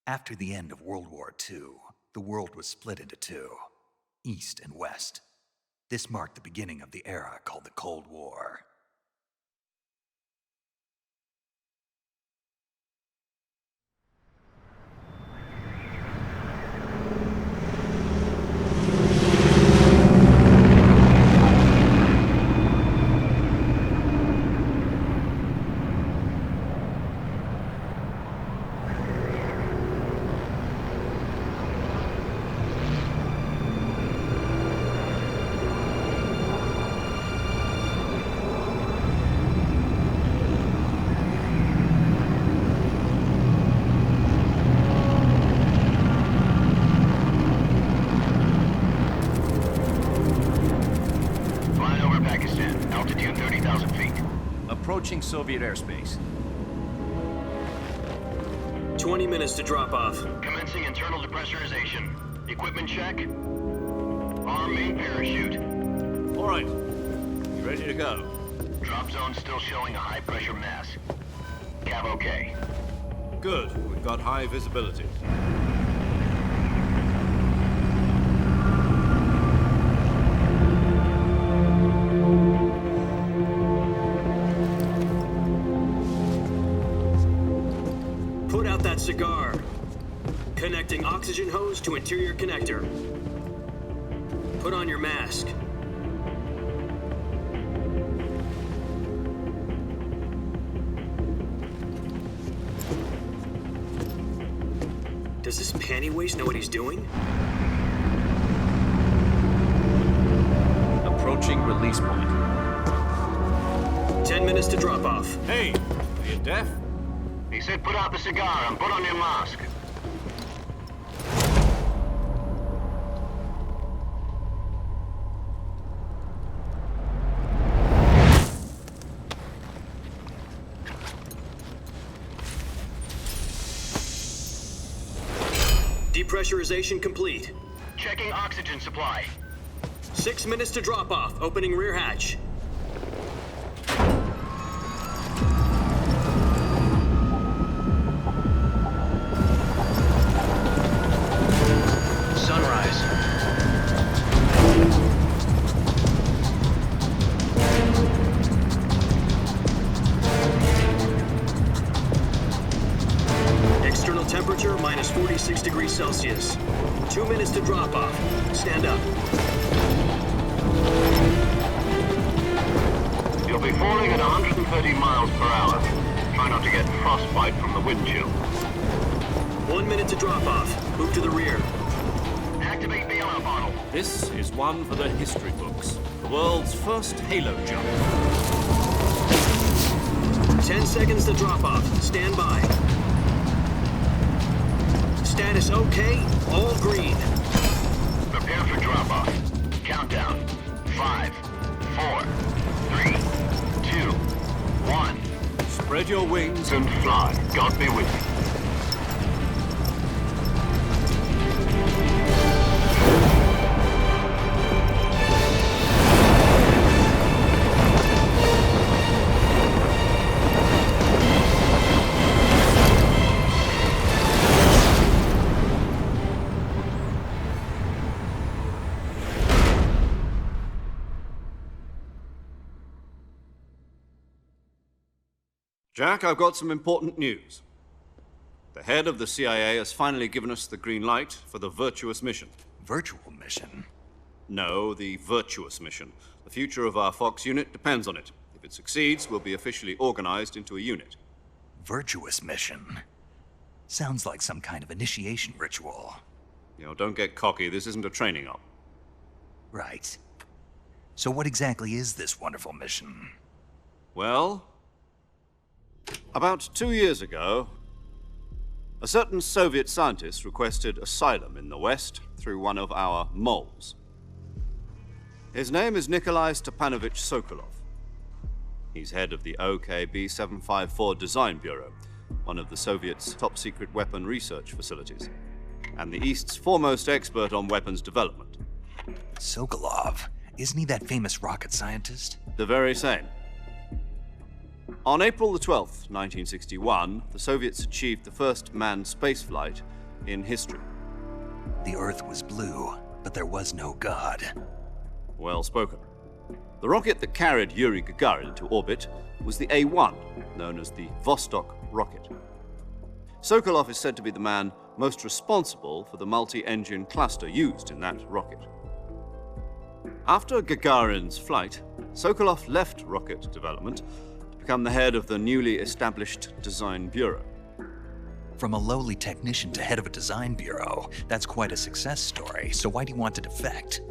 After the end of World War II, the world was split into two, East and West. This marked the beginning of the era called the Cold War. Approaching Soviet airspace. 20 minutes to drop off. Commencing internal depressurization. Equipment check. Arm main parachute. All right. You ready to go? Drop zone still showing a high pressure mass. Cav okay. Good. We've got high visibility. Put out that cigar. Connecting oxygen hose to interior connector. Put on your mask. Does this panty waste know what he's doing? Approaching release point. 10 minutes to drop off. Hey, are you deaf? He said put out the cigar and put on your mask. Depressurization complete. Checking oxygen supply. 6 minutes to drop off. Opening rear hatch. Sunrise. External temperature minus 46 degrees Celsius. 2 minutes to drop off. Stand up. You'll be falling at 130 miles per hour. Try not to get frostbite from the wind chill. 1 minute to drop off. Move to the rear. Activate bailout bottle. This is one for the history books. The world's first halo jump. 10 seconds to drop off. Stand by. Status okay. All green. Prepare for drop off. Countdown. 5, 4, 3, 2, 1. Spread your wings And fly. God be with you. Jack, I've got some important news. The head of the CIA has finally given us the green light for the virtuous mission. Virtual mission? No, the virtuous mission. The future of our Fox unit depends on it. If it succeeds, we'll be officially organized into a unit. Virtuous mission? Sounds like some kind of initiation ritual. You know, don't get cocky. This isn't a training op. Right. So what exactly is this wonderful mission? Well, about 2 years ago, a certain Soviet scientist requested asylum in the West through one of our moles. His name is Nikolai Stepanovich Sokolov. He's head of the OKB 754 Design Bureau, one of the Soviets' top-secret weapon research facilities, and the East's foremost expert on weapons development. Sokolov? Isn't he that famous rocket scientist? The very same. On April the 12th, 1961, the Soviets achieved the first manned spaceflight in history. The Earth was blue, but there was no God. Well spoken. The rocket that carried Yuri Gagarin into orbit was the A-1, known as the Vostok rocket. Sokolov is said to be the man most responsible for the multi-engine cluster used in that rocket. After Gagarin's flight, Sokolov left rocket development to become the head of the newly established Design Bureau. From a lowly technician to head of a design bureau, that's quite a success story, so why do you want to defect?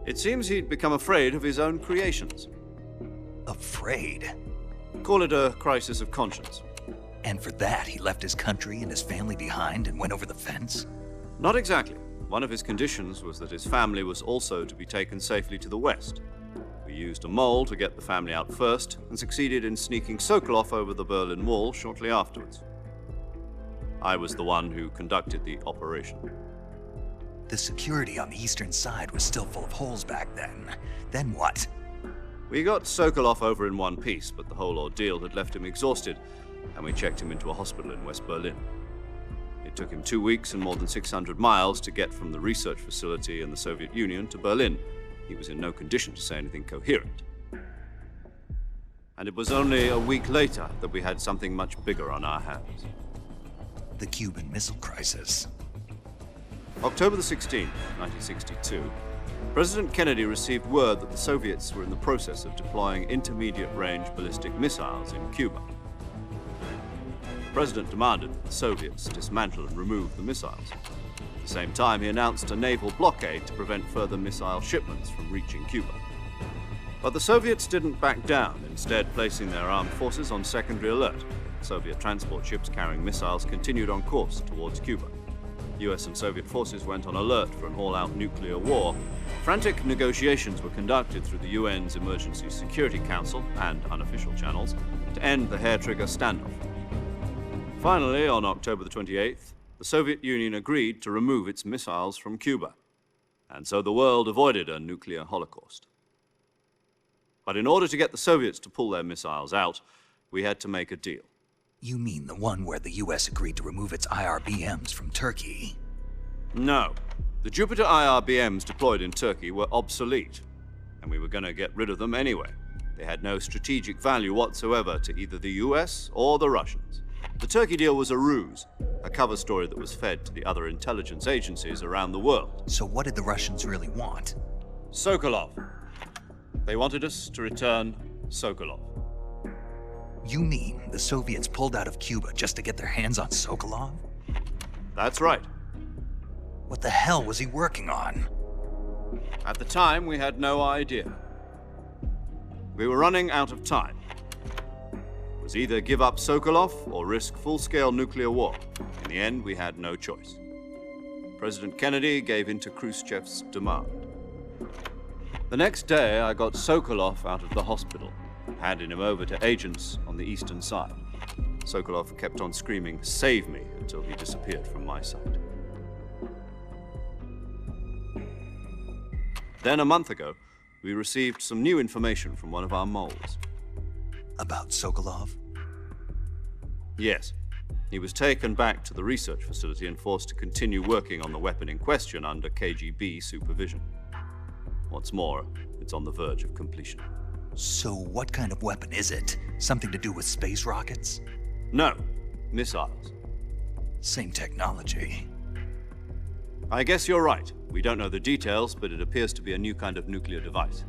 It seems he'd become afraid of his own creations. Afraid? Call it a crisis of conscience. And for that, he left his country and his family behind and went over the fence? Not exactly. One of his conditions was that his family was also to be taken safely to the west. We used a mole to get the family out first and succeeded in sneaking Sokolov over the Berlin Wall shortly afterwards. I was the one who conducted the operation. The security on the eastern side was still full of holes back then. Then what? We got Sokolov over in one piece, but the whole ordeal had left him exhausted, and we checked him into a hospital in West Berlin. It took him 2 weeks and more than 600 miles to get from the research facility in the Soviet Union to Berlin. He was in no condition to say anything coherent. And it was only a week later that we had something much bigger on our hands. The Cuban Missile Crisis. October the 16th, 1962, President Kennedy received word that the Soviets were in the process of deploying intermediate-range ballistic missiles in Cuba. The President demanded that the Soviets dismantle and remove the missiles. At the same time, he announced a naval blockade to prevent further missile shipments from reaching Cuba. But the Soviets didn't back down, instead placing their armed forces on secondary alert. Soviet transport ships carrying missiles continued on course towards Cuba. US and Soviet forces went on alert for an all-out nuclear war. Frantic negotiations were conducted through the UN's Emergency Security Council and unofficial channels to end the hair-trigger standoff. Finally, on October the 28th, the Soviet Union agreed to remove its missiles from Cuba. And so the world avoided a nuclear holocaust. But in order to get the Soviets to pull their missiles out, we had to make a deal. You mean the one where the US agreed to remove its IRBMs from Turkey? No. The Jupiter IRBMs deployed in Turkey were obsolete, and we were going to get rid of them anyway. They had no strategic value whatsoever to either the US or the Russians. The Turkey deal was a ruse, a cover story that was fed to the other intelligence agencies around the world. So what did the Russians really want? Sokolov. They wanted us to return Sokolov. You mean the Soviets pulled out of Cuba just to get their hands on Sokolov? That's right. What the hell was he working on? At the time, we had no idea. We were running out of time. It was either give up Sokolov or risk full-scale nuclear war. In the end, we had no choice. President Kennedy gave in to Khrushchev's demand. The next day, I got Sokolov out of the hospital, handing him over to agents on the eastern side. Sokolov kept on screaming, "Save me," until he disappeared from my sight. Then a month ago, we received some new information from one of our moles. About Sokolov? Yes. He was taken back to the research facility and forced to continue working on the weapon in question under KGB supervision. What's more, it's on the verge of completion. So what kind of weapon is it? Something to do with space rockets? No, missiles. Same technology. I guess you're right. We don't know the details, but it appears to be a new kind of nuclear device.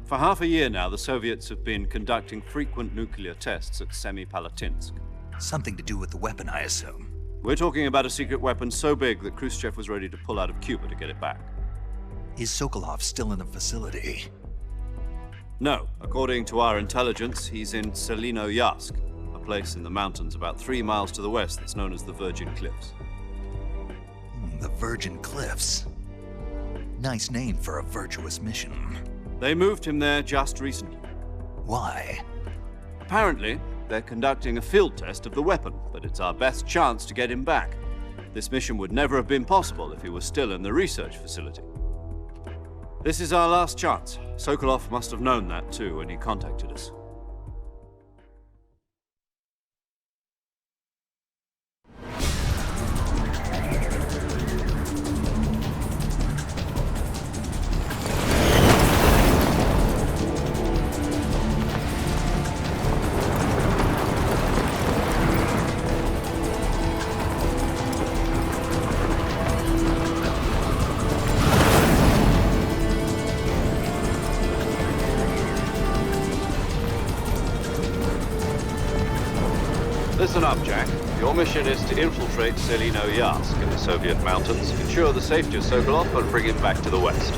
For half a year now, the Soviets have been conducting frequent nuclear tests at Semipalatinsk. Something to do with the weapon, I assume. We're talking about a secret weapon so big that Khrushchev was ready to pull out of Cuba to get it back. Is Sokolov still in the facility? No. According to our intelligence, he's in Selinoyarsk, a place in the mountains about 3 miles to the west that's known as the Virgin Cliffs. The Virgin Cliffs. Nice name for a virtuous mission. They moved him there just recently. Why? Apparently, they're conducting a field test of the weapon, but it's our best chance to get him back. This mission would never have been possible if he was still in the research facility. This is our last chance. Sokolov must have known that too when he contacted us. Listen up, Jack. Your mission is to infiltrate Selino Yask in the Soviet mountains, ensure the safety of Sokolov, and bring him back to the West.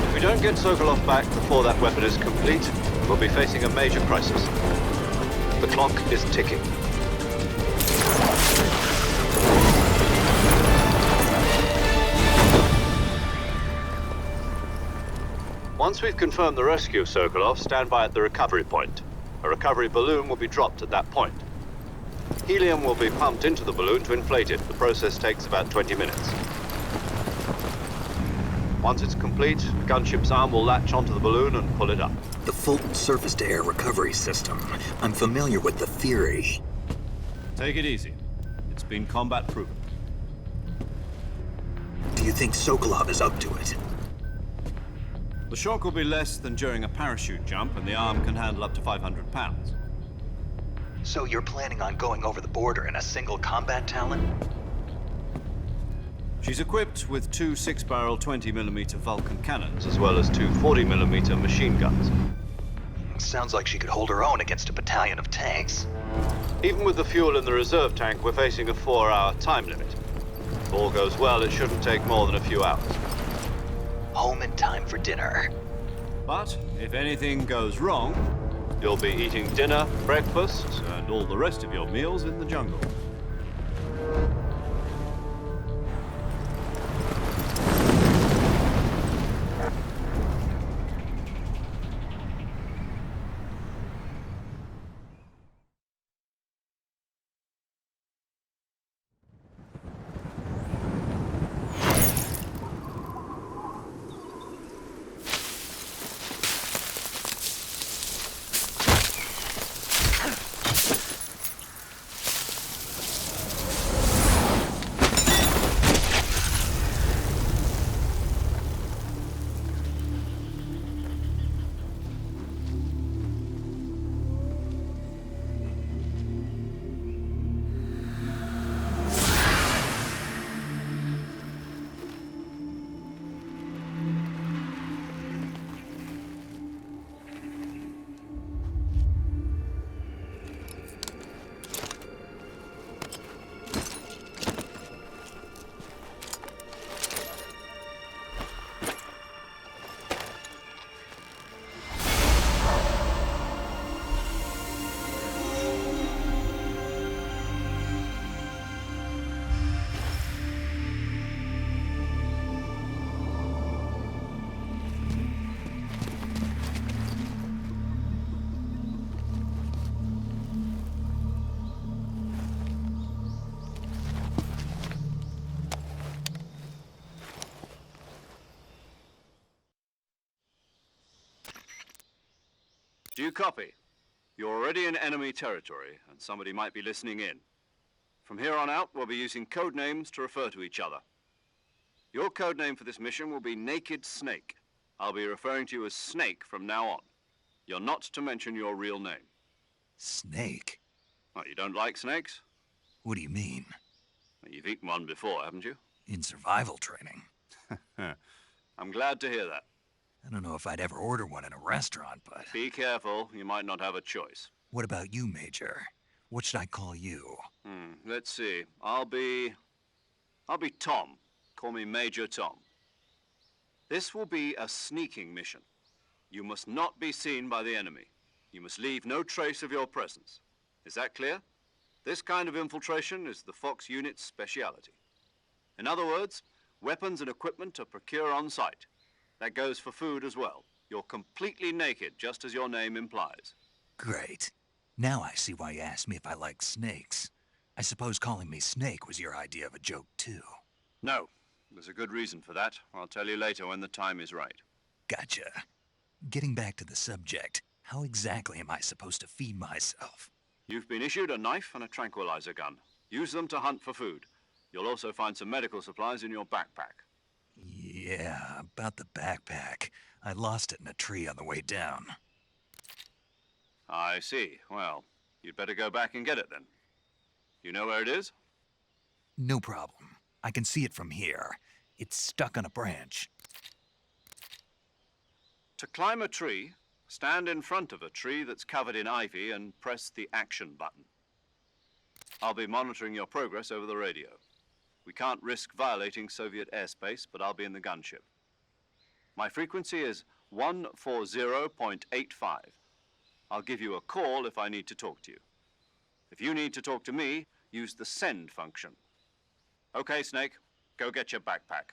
If we don't get Sokolov back before that weapon is complete, we'll be facing a major crisis. The clock is ticking. Once we've confirmed the rescue of Sokolov, stand by at the recovery point. A recovery balloon will be dropped at that point. Helium will be pumped into the balloon to inflate it. The process takes about 20 minutes. Once it's complete, the gunship's arm will latch onto the balloon and pull it up. The Fulton surface-to-air recovery system. I'm familiar with the theory. Take it easy. It's been combat proven. Do you think Sokolov is up to it? The shock will be less than during a parachute jump, and the arm can handle up to 500 pounds. So you're planning on going over the border in a single combat Talon? She's equipped with two 6-barrel 20mm Vulcan cannons, as well as two 40mm machine guns. Sounds like she could hold her own against a battalion of tanks. Even with the fuel in the reserve tank, we're facing a 4-hour time limit. If all goes well, it shouldn't take more than a few hours. Home in time for dinner. But if anything goes wrong, you'll be eating dinner, breakfast, and all the rest of your meals in the jungle. Do you copy? You're already in enemy territory, and somebody might be listening in. From here on out, we'll be using code names to refer to each other. Your code name for this mission will be Naked Snake. I'll be referring to you as Snake from now on. You're not to mention your real name. Snake? Oh, you don't like snakes? What do you mean? You've eaten one before, haven't you? In survival training. I'm glad to hear that. I don't know if I'd ever order one in a restaurant, but... Be careful, you might not have a choice. What about you, Major? What should I call you? Let's see. I'll be Tom. Call me Major Tom. This will be a sneaking mission. You must not be seen by the enemy. You must leave no trace of your presence. Is that clear? This kind of infiltration is the Fox unit's speciality. In other words, weapons and equipment are procured on site. That goes for food as well. You're completely naked, just as your name implies. Great. Now I see why you asked me if I like snakes. I suppose calling me Snake was your idea of a joke, too. No. There's a good reason for that. I'll tell you later when the time is right. Gotcha. Getting back to the subject, how exactly am I supposed to feed myself? You've been issued a knife and a tranquilizer gun. Use them to hunt for food. You'll also find some medical supplies in your backpack. Yeah, about the backpack. I lost it in a tree on the way down. I see. Well, you'd better go back and get it then. You know where it is? No problem. I can see it from here. It's stuck on a branch. To climb a tree, stand in front of a tree that's covered in ivy and press the action button. I'll be monitoring your progress over the radio. We can't risk violating Soviet airspace, but I'll be in the gunship. My frequency is 140.85. I'll give you a call if I need to talk to you. If you need to talk to me, use the send function. Okay, Snake, go get your backpack.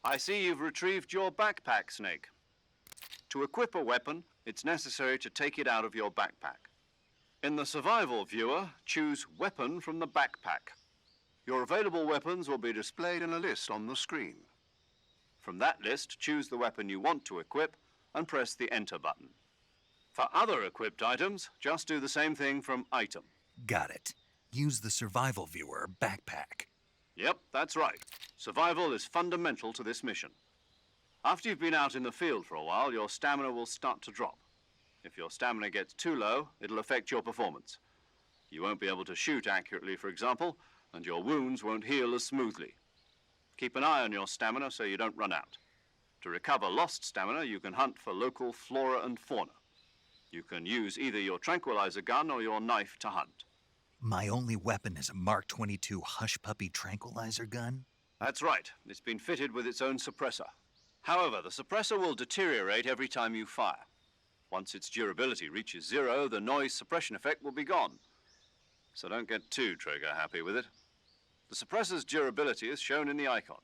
I see you've retrieved your backpack, Snake. To equip a weapon, it's necessary to take it out of your backpack. In the survival viewer, choose Weapon from the backpack. Your available weapons will be displayed in a list on the screen. From that list, choose the weapon you want to equip and press the Enter button. For other equipped items, just do the same thing from Item. Got it. Use the survival viewer backpack. Yep, that's right. Survival is fundamental to this mission. After you've been out in the field for a while, your stamina will start to drop. If your stamina gets too low, it'll affect your performance. You won't be able to shoot accurately, for example, and your wounds won't heal as smoothly. Keep an eye on your stamina so you don't run out. To recover lost stamina, you can hunt for local flora and fauna. You can use either your tranquilizer gun or your knife to hunt. My only weapon is a Mark 22 Hush Puppy tranquilizer gun? That's right. It's been fitted with its own suppressor. However, the suppressor will deteriorate every time you fire. Once its durability reaches 0, the noise suppression effect will be gone. So don't get too trigger-happy with it. The suppressor's durability is shown in the icon.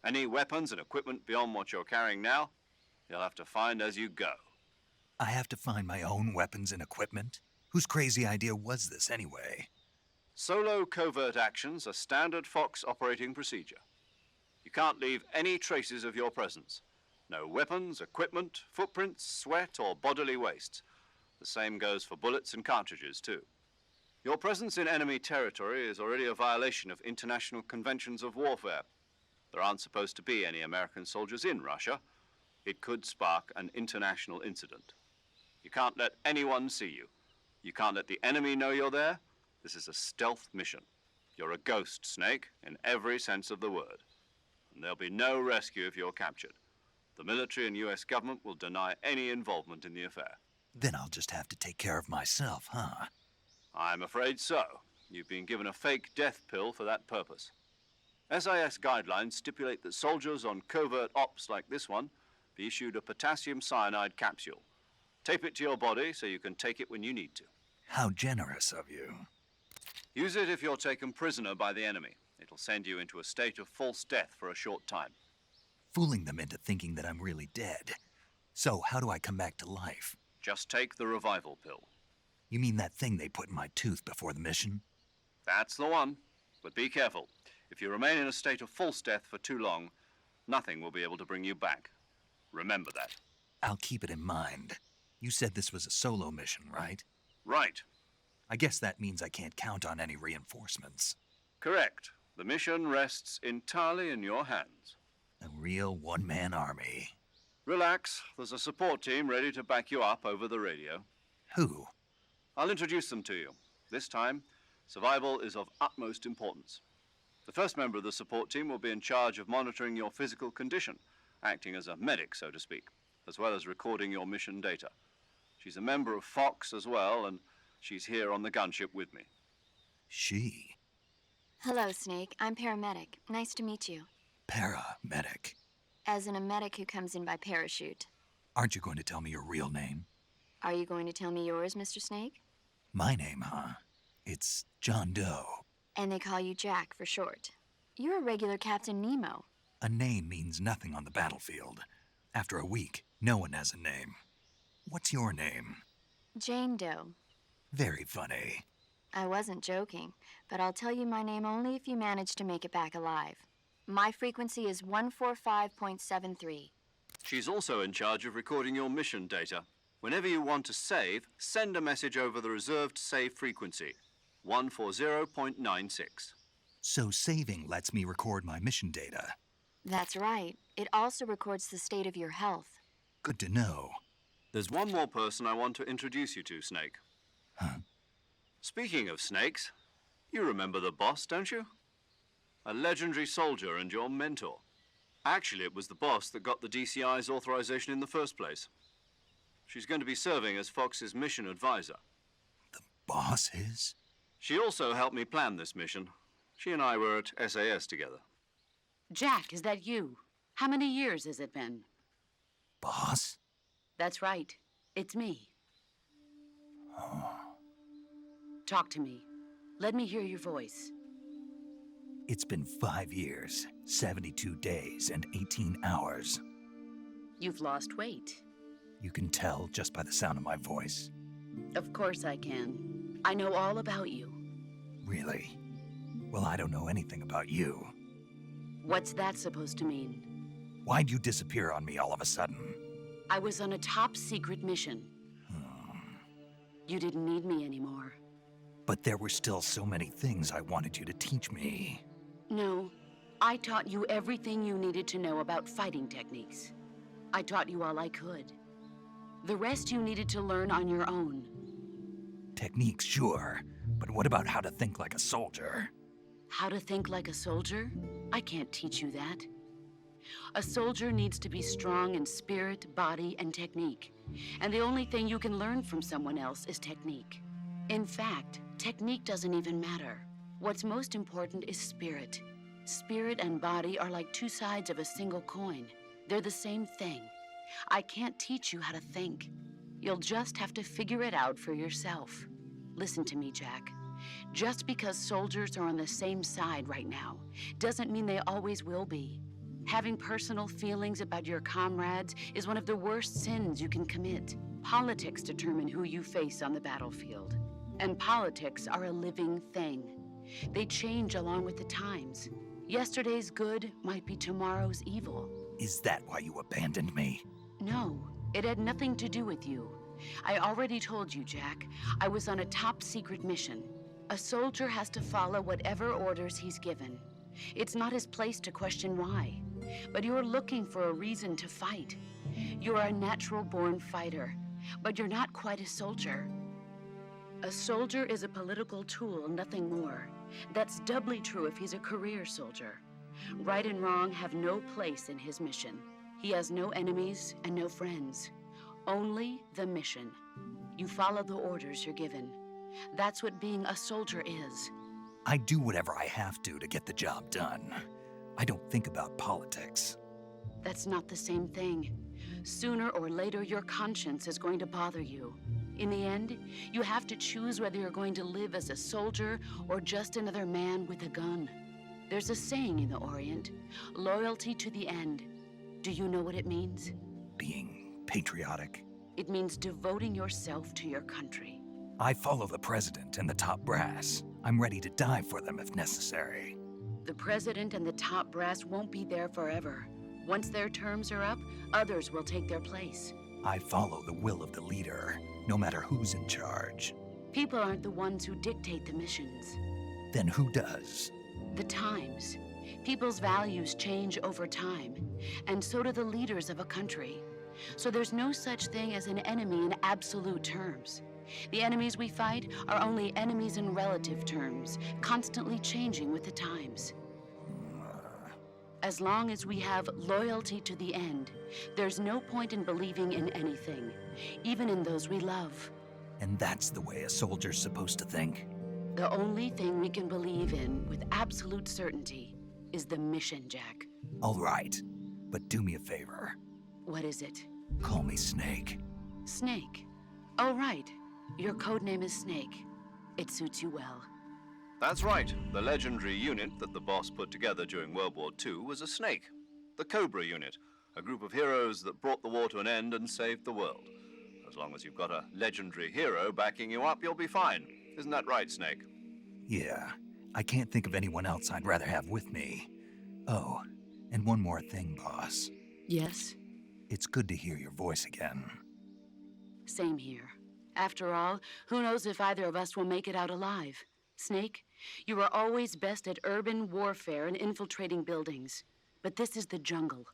Any weapons and equipment beyond what you're carrying now, you'll have to find as you go. I have to find my own weapons and equipment? Whose crazy idea was this anyway? Solo covert actions are standard Fox operating procedure. You can't leave any traces of your presence. No weapons, equipment, footprints, sweat, or bodily waste. The same goes for bullets and cartridges, too. Your presence in enemy territory is already a violation of international conventions of warfare. There aren't supposed to be any American soldiers in Russia. It could spark an international incident. You can't let anyone see you. You can't let the enemy know you're there. This is a stealth mission. You're a ghost, Snake, in every sense of the word. And there'll be no rescue if you're captured. The military and US government will deny any involvement in the affair. Then I'll just have to take care of myself, huh? I'm afraid so. You've been given a fake death pill for that purpose. SIS guidelines stipulate that soldiers on covert ops like this one be issued a potassium cyanide capsule. Tape it to your body so you can take it when you need to. How generous of you. Use it if you're taken prisoner by the enemy. It'll send you into a state of false death for a short time. Fooling them into thinking that I'm really dead. So how do I come back to life? Just take the revival pill. You mean that thing they put in my tooth before the mission? That's the one. But be careful. If you remain in a state of false death for too long, nothing will be able to bring you back. Remember that. I'll keep it in mind. You said this was a solo mission, right? Right. I guess that means I can't count on any reinforcements. Correct. The mission rests entirely in your hands. A real one-man army. Relax. There's a support team ready to back you up over the radio. Who? I'll introduce them to you. This time, survival is of utmost importance. The first member of the support team will be in charge of monitoring your physical condition, acting as a medic, so to speak, as well as recording your mission data. She's a member of Fox as well, and she's here on the gunship with me. She? Hello, Snake. I'm paramedic. Nice to meet you. Paramedic. As in a medic who comes in by parachute. Aren't you going to tell me your real name? Are you going to tell me yours, Mr. Snake? My name, huh? It's John Doe. And they call you Jack for short. You're a regular Captain Nemo. A name means nothing on the battlefield. After a week, no one has a name. What's your name? Jane Doe. Very funny. I wasn't joking, but I'll tell you my name only if you manage to make it back alive. My frequency is 145.73. She's also in charge of recording your mission data. Whenever you want to save, send a message over the reserved save frequency, 140.96. So saving lets me record my mission data. That's right. It also records the state of your health. Good to know. There's one more person I want to introduce you to, Snake. Huh? Speaking of snakes, you remember the boss, don't you? A legendary soldier and your mentor. Actually, it was the boss that got the DCI's authorization in the first place. She's going to be serving as Fox's mission advisor. The boss is? She also helped me plan this mission. She and I were at SAS together. Jack, is that you? How many years has it been? Boss? That's right. It's me. Talk to me. Let me hear your voice. It's been 5 years, 72 days, and 18 hours. You've lost weight. You can tell just by the sound of my voice. Of course I can. I know all about you. Really? Well, I don't know anything about you. What's that supposed to mean? Why'd you disappear on me all of a sudden? I was on a top secret mission. You didn't need me anymore. But there were still so many things I wanted you to teach me. No, I taught you everything you needed to know about fighting techniques. I taught you all I could. The rest you needed to learn on your own. Techniques, sure. But what about how to think like a soldier? How to think like a soldier? I can't teach you that. A soldier needs to be strong in spirit, body, and technique. And the only thing you can learn from someone else is technique. In fact, technique doesn't even matter. What's most important is spirit. Spirit and body are like two sides of a single coin. They're the same thing. I can't teach you how to think. You'll just have to figure it out for yourself. Listen to me, Jack. Just because soldiers are on the same side right now doesn't mean they always will be. Having personal feelings about your comrades is one of the worst sins you can commit. Politics determine who you face on the battlefield. And politics are a living thing. They change along with the times. Yesterday's good might be tomorrow's evil. Is that why you abandoned me? No, it had nothing to do with you. I already told you, Jack. I was on a top secret mission. A soldier has to follow whatever orders he's given. It's not his place to question why. But you're looking for a reason to fight. You're a natural-born fighter, but you're not quite a soldier. A soldier is a political tool, nothing more. That's doubly true if he's a career soldier. Right and wrong have no place in his mission. He has no enemies and no friends. Only the mission. You follow the orders you're given. That's what being a soldier is. I do whatever I have to get the job done. I don't think about politics. That's not the same thing. Sooner or later, your conscience is going to bother you. In the end, you have to choose whether you're going to live as a soldier or just another man with a gun. There's a saying in the Orient, loyalty to the end. Do you know what it means? Being patriotic. It means devoting yourself to your country. I follow the president and the top brass. I'm ready to die for them if necessary. The president and the top brass won't be there forever. Once their terms are up, others will take their place. I follow the will of the leader, no matter who's in charge. People aren't the ones who dictate the missions. Then who does? The times. People's values change over time, and so do the leaders of a country. So there's no such thing as an enemy in absolute terms. The enemies we fight are only enemies in relative terms, constantly changing with the times. As long as we have loyalty to the end, there's no point in believing in anything, even in those we love. And that's the way a soldier's supposed to think? The only thing we can believe in with absolute certainty is the mission, Jack. All right. But do me a favor. What is it? Call me Snake. Snake. Oh, right. Your code name is Snake. It suits you well. That's right. The legendary unit that the boss put together during World War II was a snake. The Cobra unit, a group of heroes that brought the war to an end and saved the world. As long as you've got a legendary hero backing you up, you'll be fine. Isn't that right, Snake? Yeah, I can't think of anyone else I'd rather have with me. Oh, and one more thing, boss. Yes? It's good to hear your voice again. Same here. After all, who knows if either of us will make it out alive? Snake, you are always best at urban warfare and infiltrating buildings. But this is the jungle.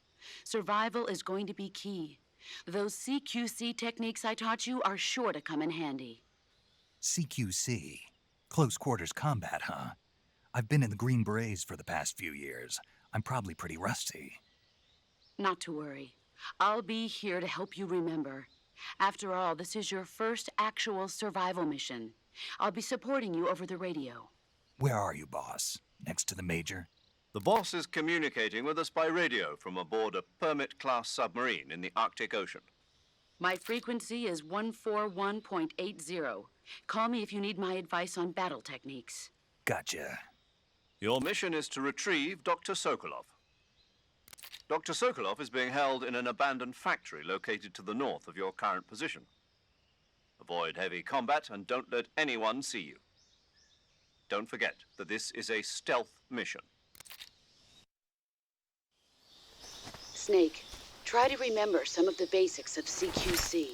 Survival is going to be key. Those CQC techniques I taught you are sure to come in handy. CQC? Close quarters combat, huh? I've been in the Green Berets for the past few years. I'm probably pretty rusty. Not to worry. I'll be here to help you remember. After all, this is your first actual survival mission. I'll be supporting you over the radio. Where are you, boss? Next to the Major? The boss is communicating with us by radio from aboard a Permit-class submarine in the Arctic Ocean. My frequency is 141.80. Call me if you need my advice on battle techniques. Gotcha. Your mission is to retrieve Dr. Sokolov. Dr. Sokolov is being held in an abandoned factory located to the north of your current position. Avoid heavy combat and don't let anyone see you. Don't forget that this is a stealth mission. Snake, try to remember some of the basics of CQC.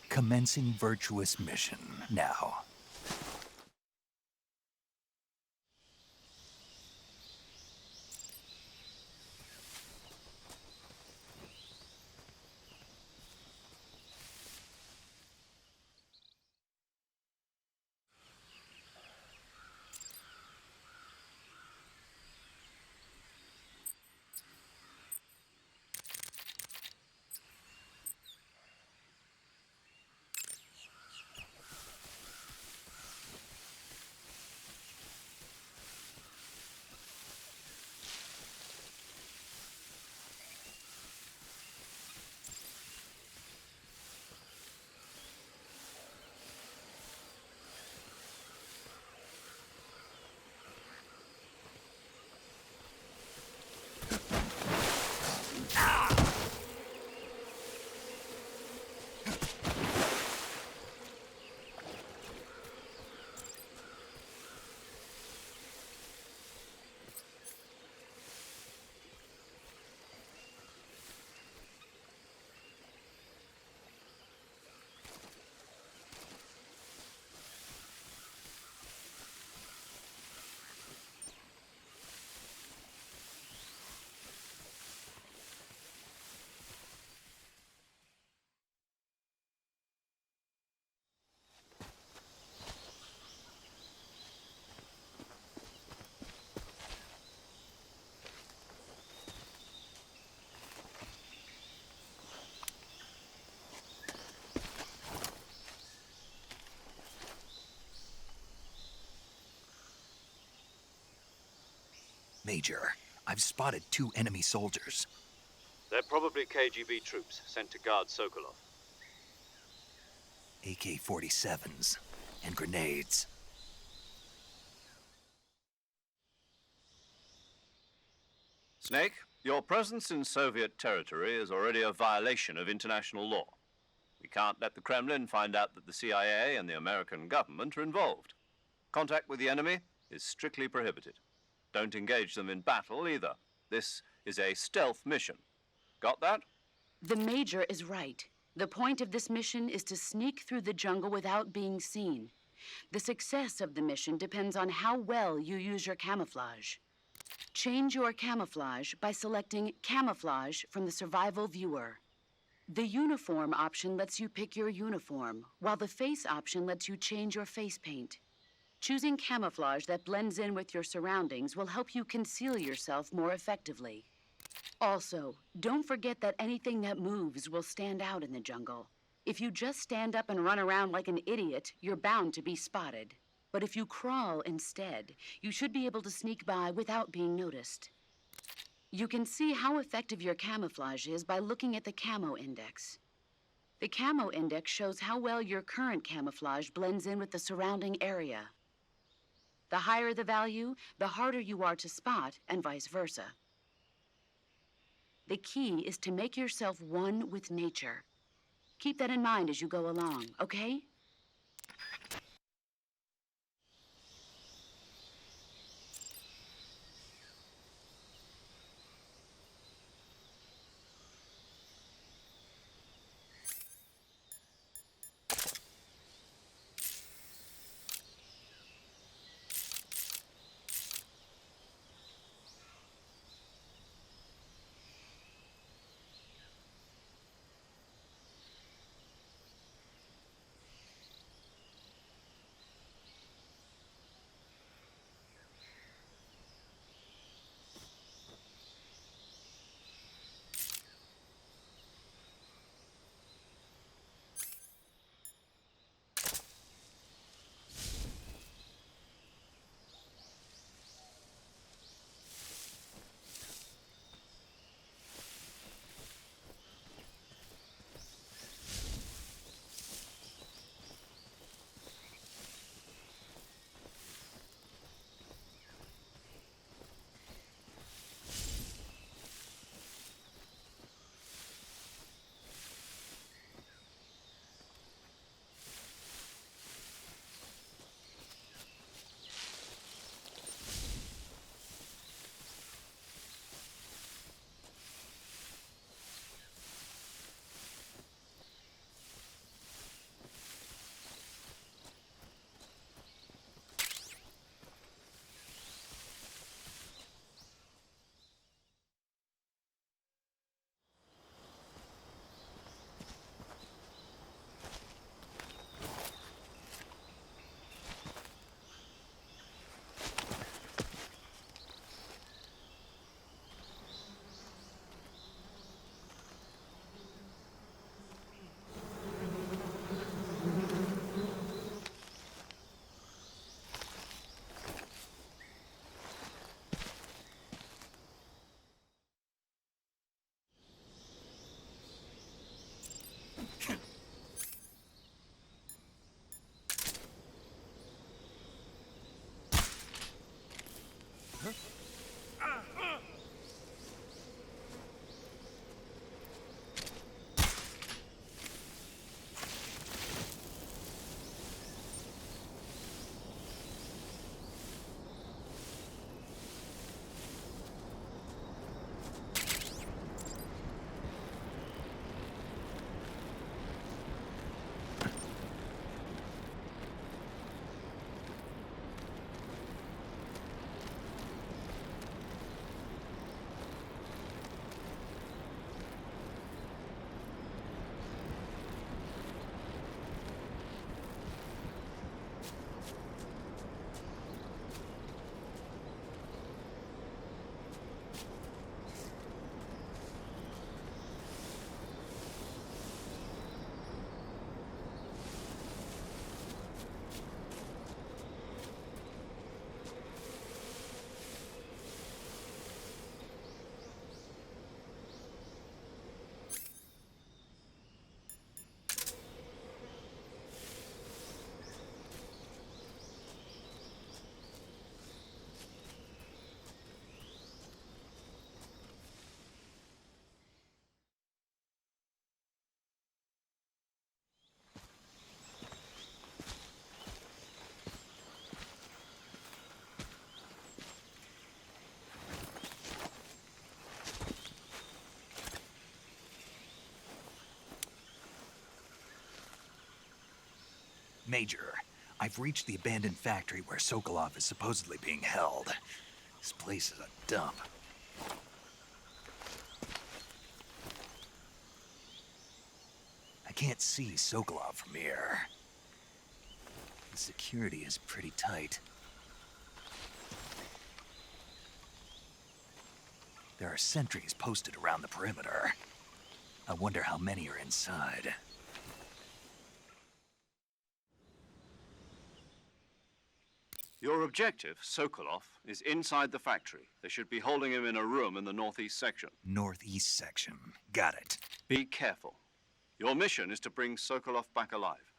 Commencing virtuous mission now. Major, I've spotted 2 enemy soldiers. They're probably KGB troops sent to guard Sokolov. AK-47s and grenades. Snake, your presence in Soviet territory is already a violation of international law. We can't let the Kremlin find out that the CIA and the American government are involved. Contact with the enemy is strictly prohibited. Don't engage them in battle either. This is a stealth mission. Got that? The Major is right. The point of this mission is to sneak through the jungle without being seen. The success of the mission depends on how well you use your camouflage. Change your camouflage by selecting Camouflage from the Survival Viewer. The Uniform option lets you pick your uniform, while the Face option lets you change your face paint. Choosing camouflage that blends in with your surroundings will help you conceal yourself more effectively. Also, don't forget that anything that moves will stand out in the jungle. If you just stand up and run around like an idiot, you're bound to be spotted. But if you crawl instead, you should be able to sneak by without being noticed. You can see how effective your camouflage is by looking at the camo index. The camo index shows how well your current camouflage blends in with the surrounding area. The higher the value, the harder you are to spot, and vice versa. The key is to make yourself one with nature. Keep that in mind as you go along, okay? Major, I've reached the abandoned factory where Sokolov is supposedly being held. This place is a dump. I can't see Sokolov from here. The security is pretty tight. There are sentries posted around the perimeter. I wonder how many are inside. Your objective, Sokolov, is inside the factory. They should be holding him in a room in the northeast section. Northeast section. Got it. Be careful. Your mission is to bring Sokolov back alive.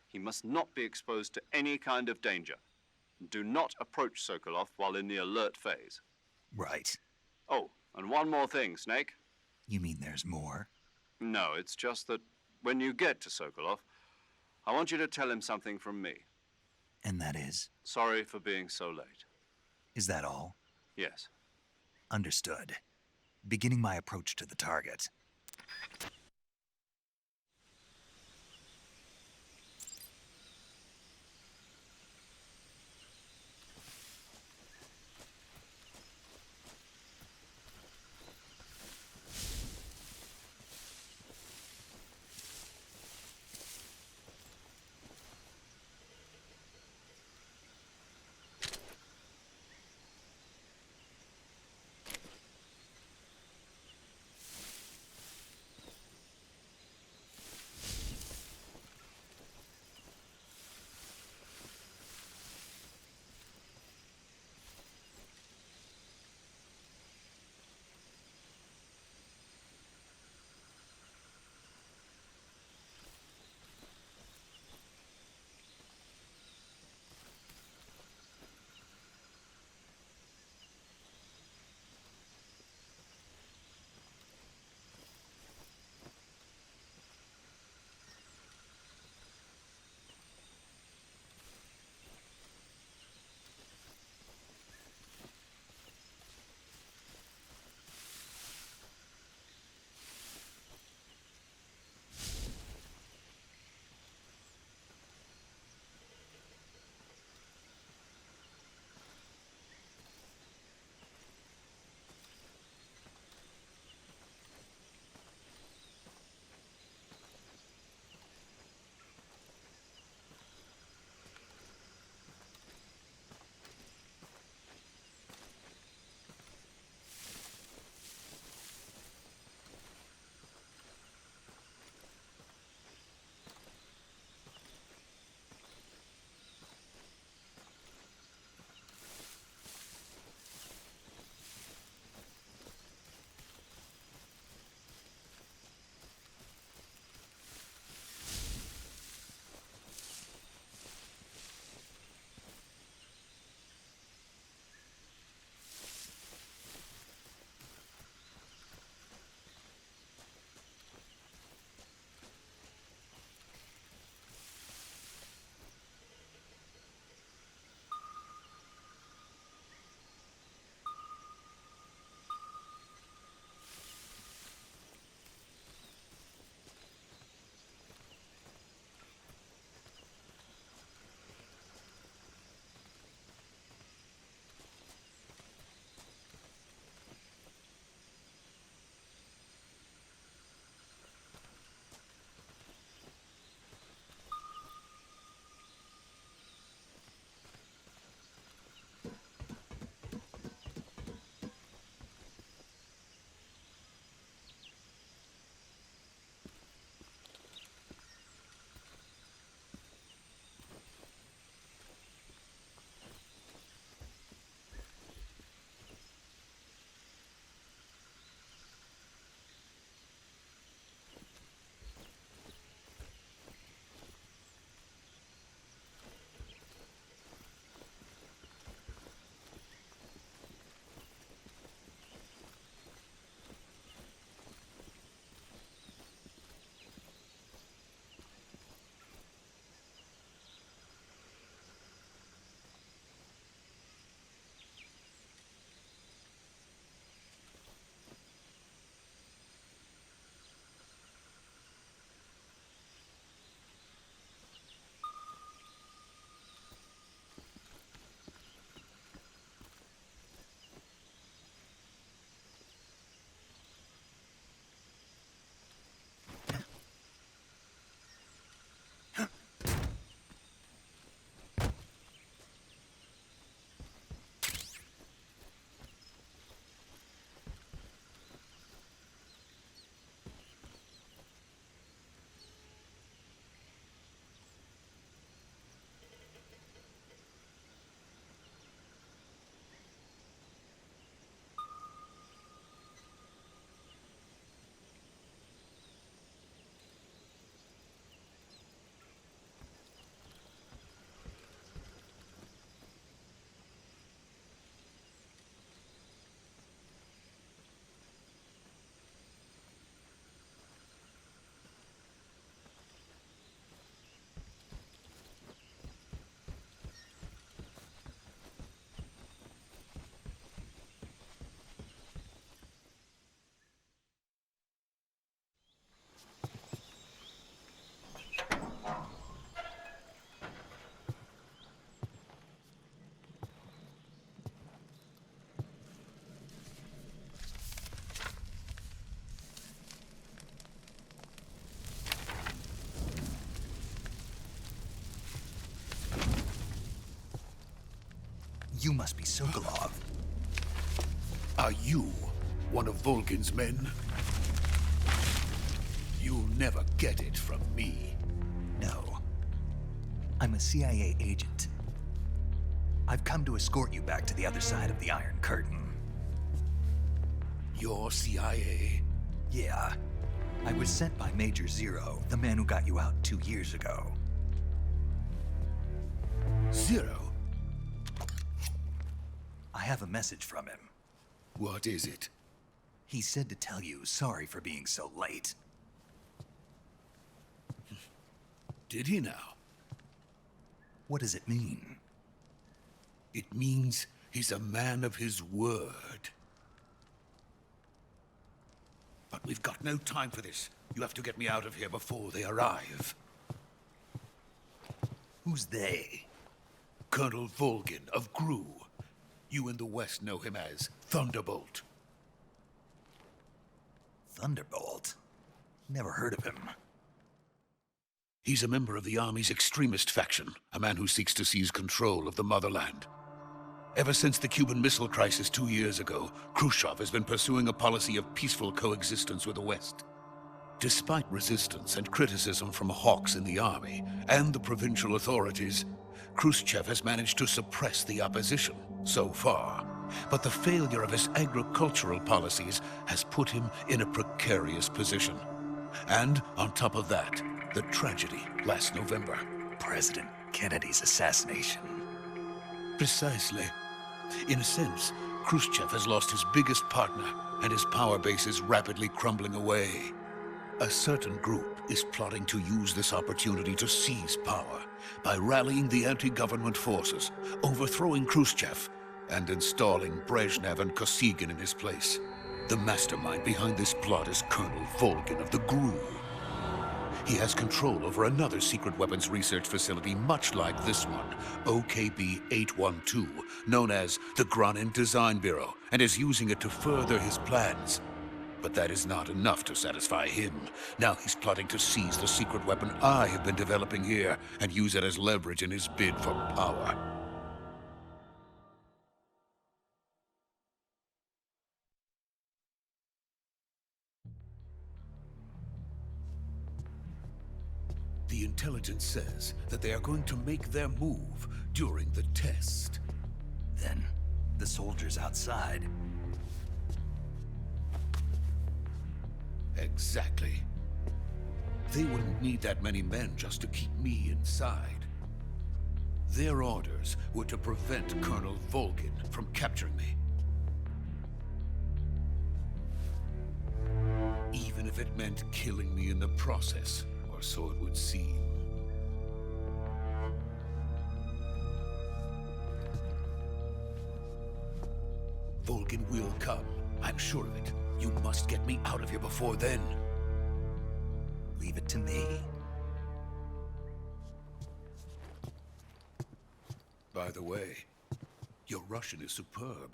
He must not be exposed to any kind of danger. Do not approach Sokolov while in the alert phase. Right. Oh, and one more thing, Snake. You mean there's more? No, it's just that when you get to Sokolov, I want you to tell him something from me. And that is? Sorry for being so late. Is that all? Yes. Understood. Beginning my approach to the target. You must be Sokolov. Are you one of Volgin's men? You'll never get it from me. No. I'm a CIA agent. I've come to escort you back to the other side of the Iron Curtain. You're CIA? Yeah. I was sent by Major Zero, the man who got you out 2 years ago. Zero? I have a message from him. What is it? He said to tell you sorry for being so late. Did he now? What does it mean? It means he's a man of his word. But we've got no time for this. You have to get me out of here before they arrive. Who's they? Colonel Volgin of GRU. You in the West know him as Thunderbolt. Thunderbolt? Never heard of him. He's a member of the Army's extremist faction, a man who seeks to seize control of the motherland. Ever since the Cuban Missile Crisis 2 years ago, Khrushchev has been pursuing a policy of peaceful coexistence with the West. Despite resistance and criticism from hawks in the army and the provincial authorities, Khrushchev has managed to suppress the opposition so far. But the failure of his agricultural policies has put him in a precarious position. And on top of that, the tragedy last November. President Kennedy's assassination. Precisely. In a sense, Khrushchev has lost his biggest partner, and his power base is rapidly crumbling away. A certain group is plotting to use this opportunity to seize power by rallying the anti-government forces, overthrowing Khrushchev, and installing Brezhnev and Kosygin in his place. The mastermind behind this plot is Colonel Volgin of the GRU. He has control over another secret weapons research facility much like this one, OKB-812, known as the Granin Design Bureau, and is using it to further his plans. But that is not enough to satisfy him. Now he's plotting to seize the secret weapon I have been developing here and use it as leverage in his bid for power. The intelligence says that they are going to make their move during the test. Then, the soldiers outside. Exactly. They wouldn't need that many men just to keep me inside. Their orders were to prevent Colonel Volgin from capturing me. Even if it meant killing me in the process, or so it would seem. Volgin will come. I'm sure of it. You must get me out of here before then. Leave it to me. By the way, your Russian is superb.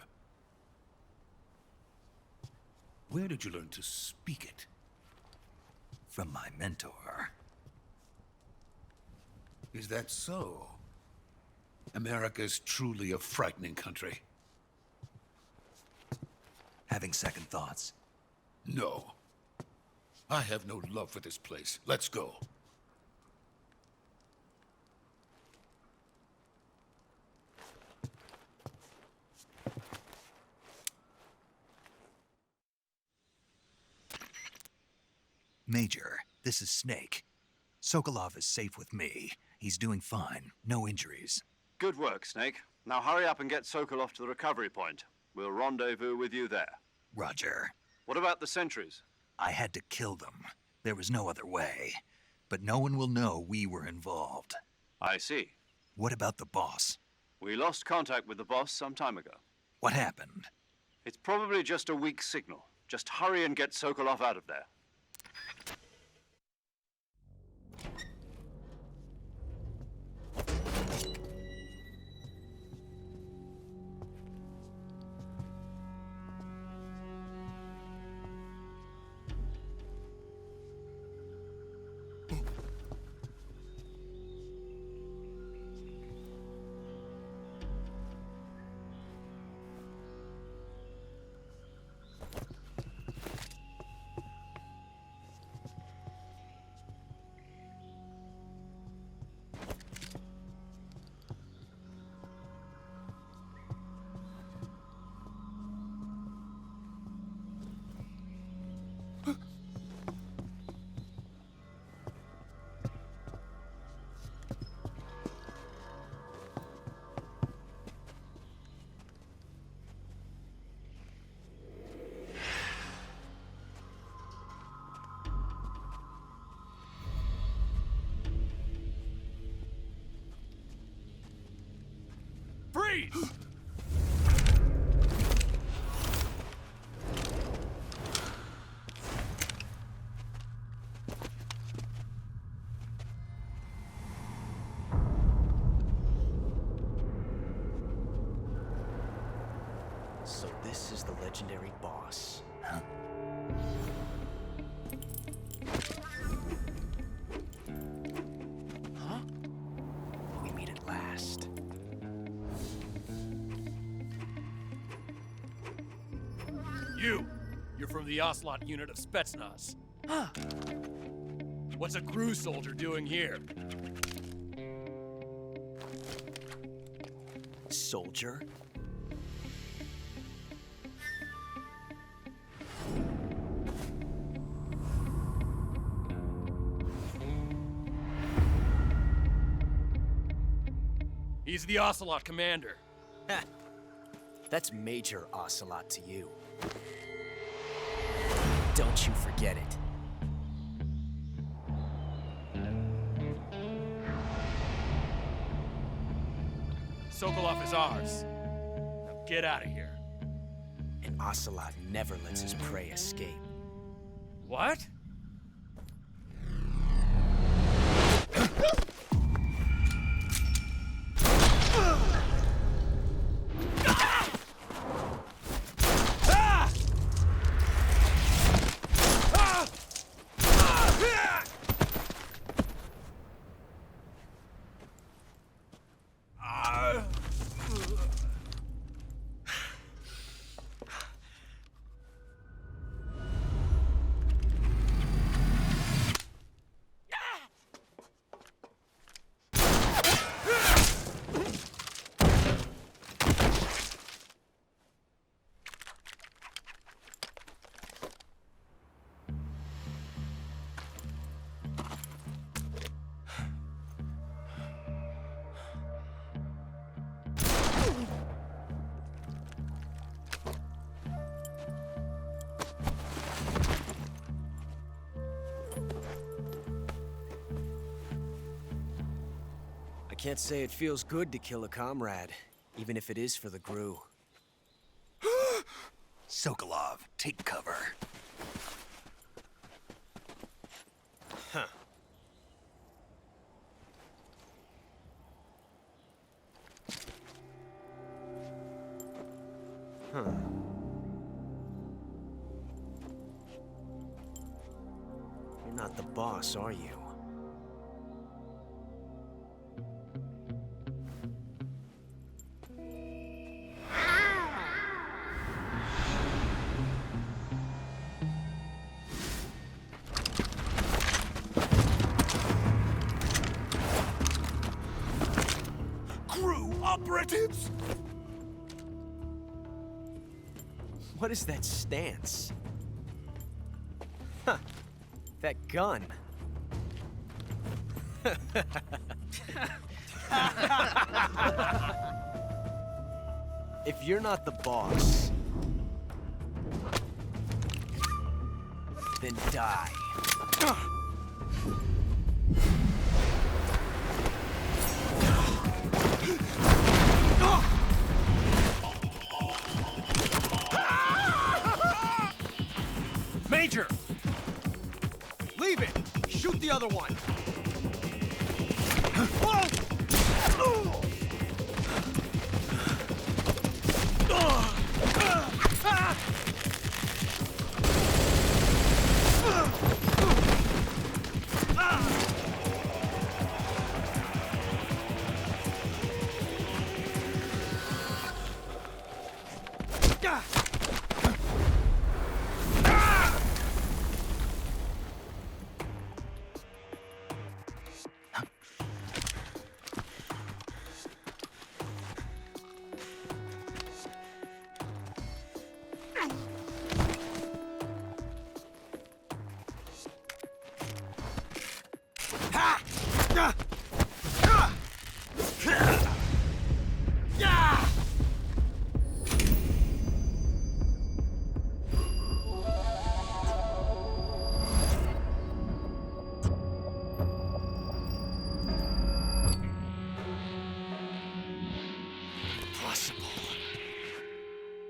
Where did you learn to speak it? From my mentor. Is that so? America's truly a frightening country. Having second thoughts. No. I have no love for this place. Let's go. Major, this is Snake. Sokolov is safe with me. He's doing fine. No injuries. Good work, Snake. Now hurry up and get Sokolov to the recovery point. We'll rendezvous with you there. Roger. What about the sentries? I had to kill them. There was no other way. But no one will know we were involved. I see. What about the boss? We lost contact with the boss some time ago. What happened? It's probably just a weak signal. Just hurry and get Sokolov out of there. Freeze! So this is the legendary boss. Huh? Huh? We meet at last. You're from the Ocelot unit of Spetsnaz. What's a crew soldier doing here? Soldier? He's the Ocelot commander. Ha! That's Major Ocelot to you. Don't you forget it. Sokolov is ours. Now get out of here. And Ocelot never lets his prey escape. What? I can't say it feels good to kill a comrade, even if it is for the GRU. Sokolov, take cover. Huh. Huh. You're not the boss, are you? GRU operatives! What is that stance? Huh. That gun. If you're not the boss, then die. Major! Leave it! Shoot the other one!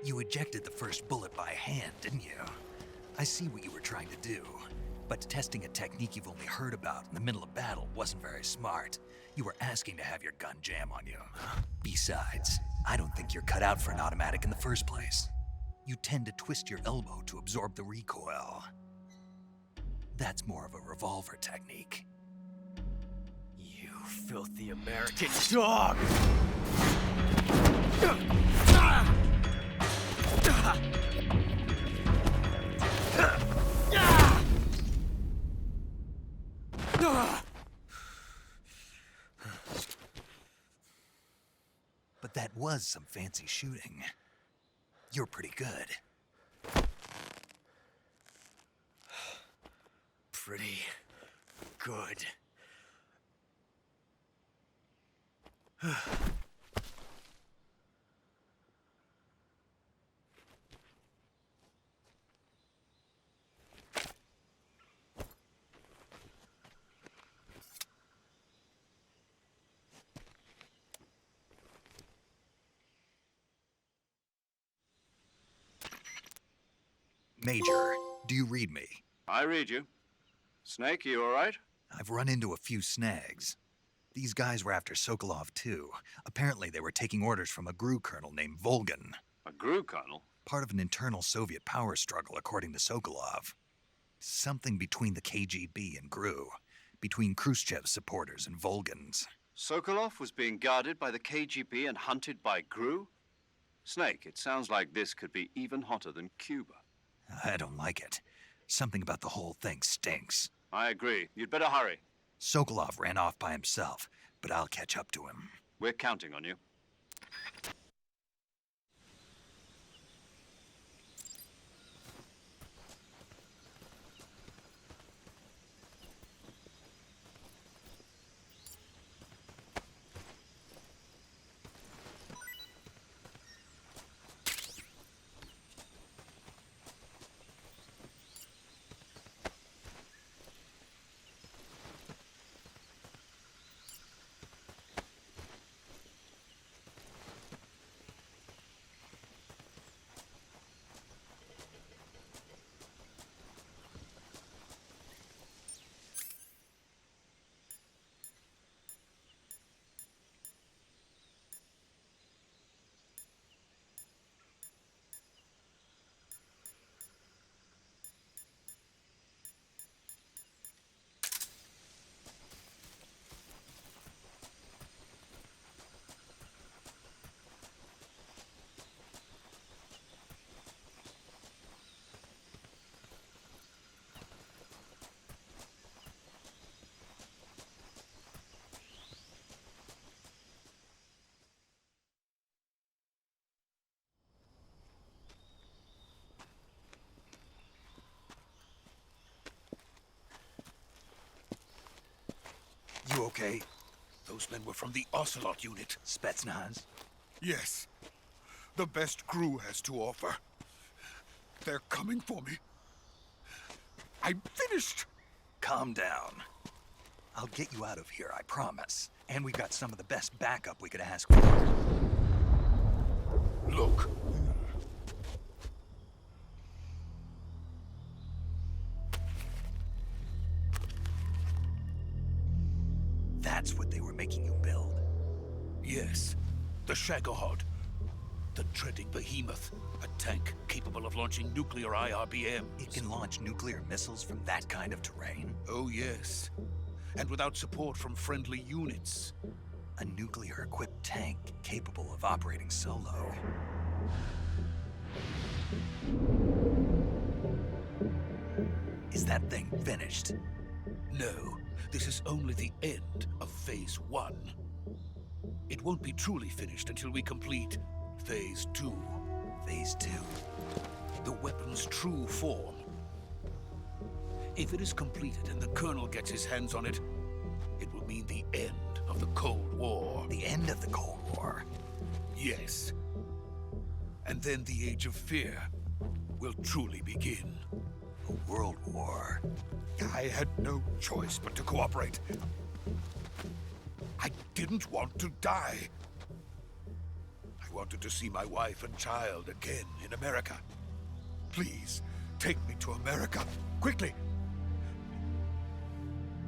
You ejected the first bullet by hand, didn't you? I see what you were trying to do, but testing a technique you've only heard about in the middle of battle wasn't very smart. You were asking to have your gun jam on you. Besides, I don't think you're cut out for an automatic in the first place. You tend to twist your elbow to absorb the recoil. That's more of a revolver technique. You filthy American dog! But that was some fancy shooting. You're pretty good. Pretty good. Major, do you read me? I read you. Snake, you all right? I've run into a few snags. These guys were after Sokolov too. Apparently they were taking orders from a GRU colonel named Volgan. A GRU colonel? Part of an internal Soviet power struggle, according to Sokolov. Something between the KGB and GRU. Between Khrushchev's supporters and Volgan's. Sokolov was being guarded by the KGB and hunted by GRU? Snake, it sounds like this could be even hotter than Cuba. I don't like it. Something about the whole thing stinks. I agree. You'd better hurry. Sokolov ran off by himself, but I'll catch up to him. We're counting on you. You okay? Those men were from the Ocelot unit. Spetsnaz? Yes. The best GRU has to offer. They're coming for me. I'm finished. Calm down. I'll get you out of here, I promise. And we got some of the best backup we could ask for. Look. That's what they were making you build? Yes. The Shagohod. The treading behemoth. A tank capable of launching nuclear IRBMs. It can launch nuclear missiles from that kind of terrain? Oh, yes. And without support from friendly units. A nuclear-equipped tank capable of operating solo. Is that thing finished? No. This is only the end of Phase 1. It won't be truly finished until we complete Phase 2. Phase 2? The weapon's true form. If it is completed and the Colonel gets his hands on it, it will mean the end of the Cold War. The end of the Cold War? Yes. And then the Age of Fear will truly begin. A world war? I had no choice but to cooperate. I didn't want to die. I wanted to see my wife and child again in America. Please, take me to America, quickly!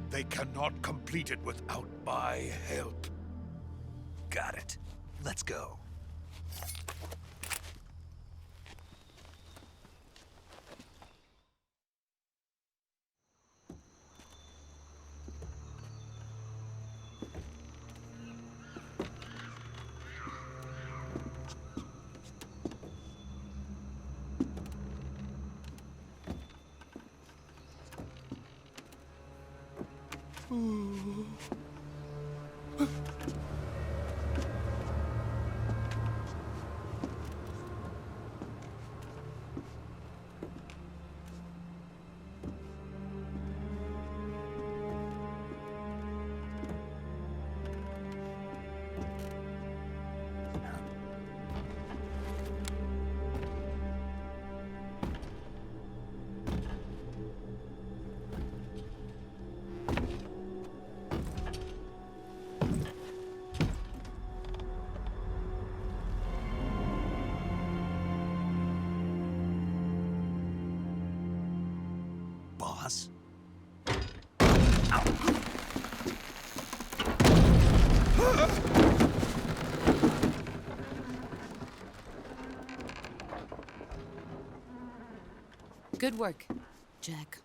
They cannot complete it without my help. Got it. Let's go. Boss? Good work, Jack.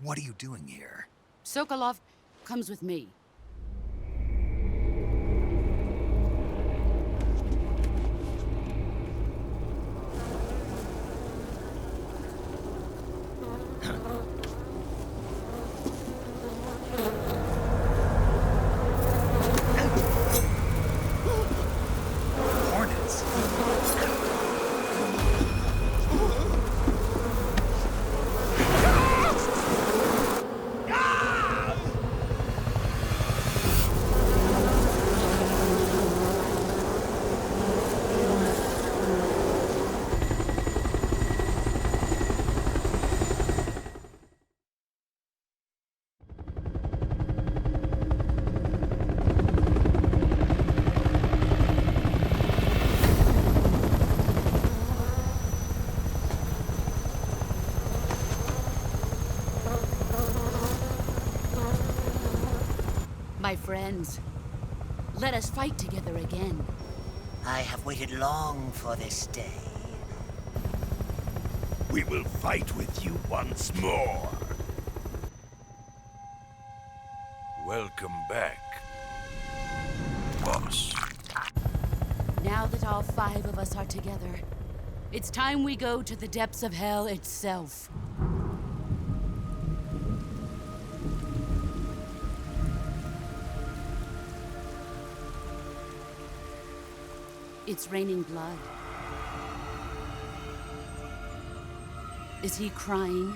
What are you doing here? Sokolov comes with me. Hornets? My friends, let us fight together again. I have waited long for this day. We will fight with you once more. Welcome back, boss. Now that all 5 of us are together, it's time we go to the depths of hell itself. It's raining blood. Is he crying?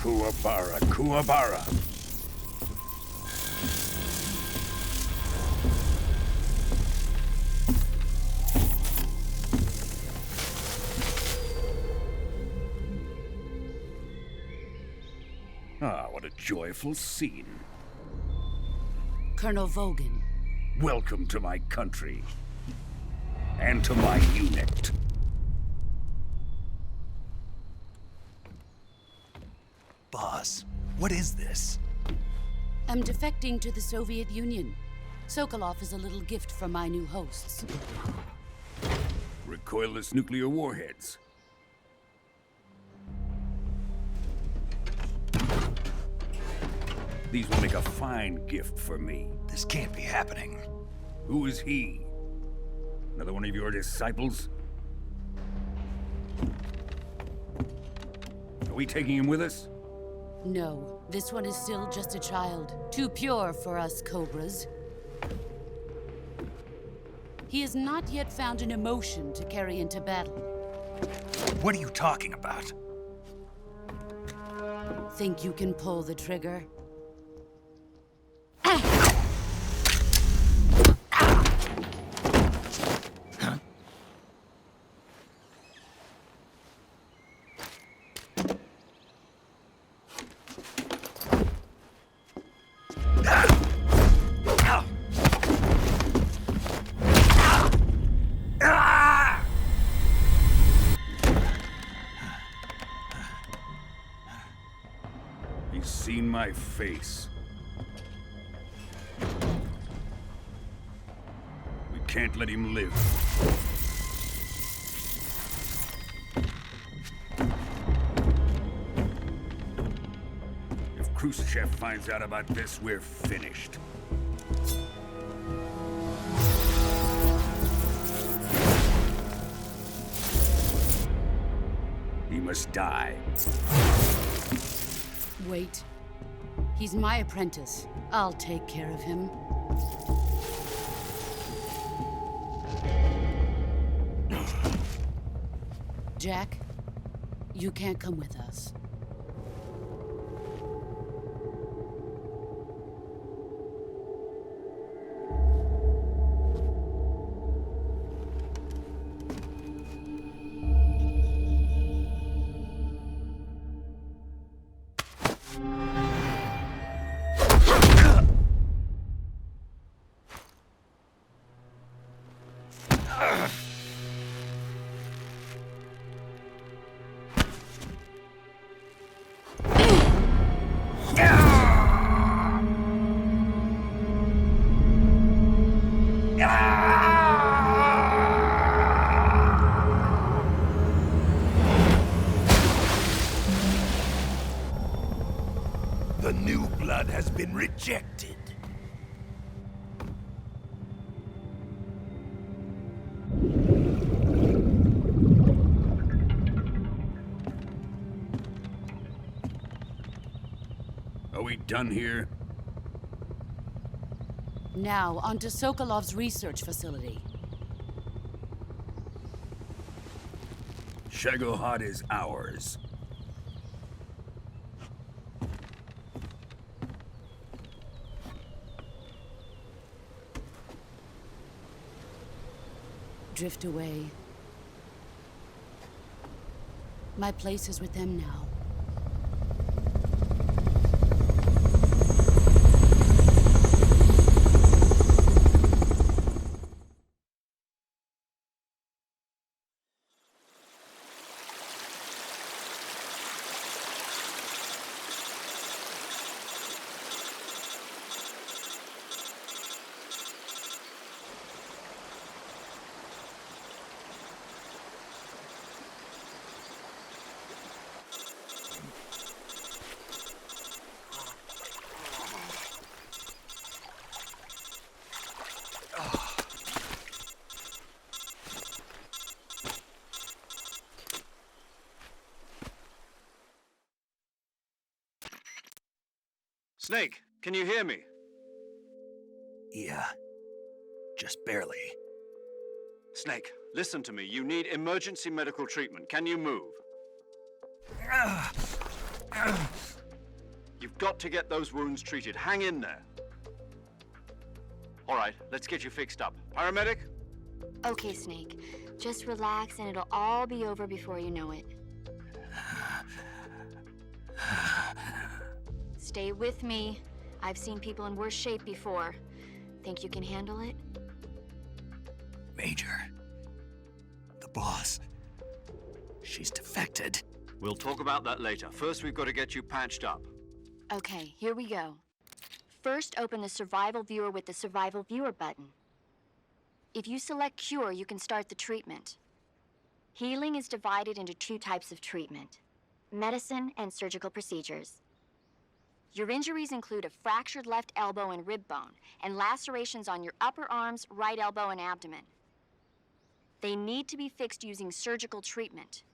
Kuwabara, Kuwabara. Ah, what a joyful scene. Colonel Vogan. Welcome to my country. And to my unit. Boss, what is this? I'm defecting to the Soviet Union. Sokolov is a little gift from my new hosts. Recoilless nuclear warheads. These will make a fine gift for me. This can't be happening. Who is he? Another one of your disciples? Are we taking him with us? No, this one is still just a child. Too pure for us Cobras. He has not yet found an emotion to carry into battle. What are you talking about? Think you can pull the trigger? He's seen my face. We can't let him live. If Khrushchev finds out about this, we're finished. He must die. Wait. He's my apprentice. I'll take care of him. Jack, you can't come with us. The new blood has been rejected. Are we done here? Now, on to Sokolov's research facility. Shagohod is ours. Drift away. My place is with them now. Snake, can you hear me? Yeah. Just barely. Snake, listen to me. You need emergency medical treatment. Can you move? You've got to get those wounds treated. Hang in there. All right, let's get you fixed up. Paramedic? Okay, Snake. Just relax and it'll all be over before you know it. Stay with me. I've seen people in worse shape before. Think you can handle it? Major. The boss. She's defected. We'll talk about that later. First, we've got to get you patched up. Okay, here we go. First, open the Survival Viewer with the Survival Viewer button. If you select Cure, you can start the treatment. Healing is divided into two types of treatment: medicine and surgical procedures. Your injuries include a fractured left elbow and rib bone, and lacerations on your upper arms, right elbow, and abdomen. They need to be fixed using surgical treatment.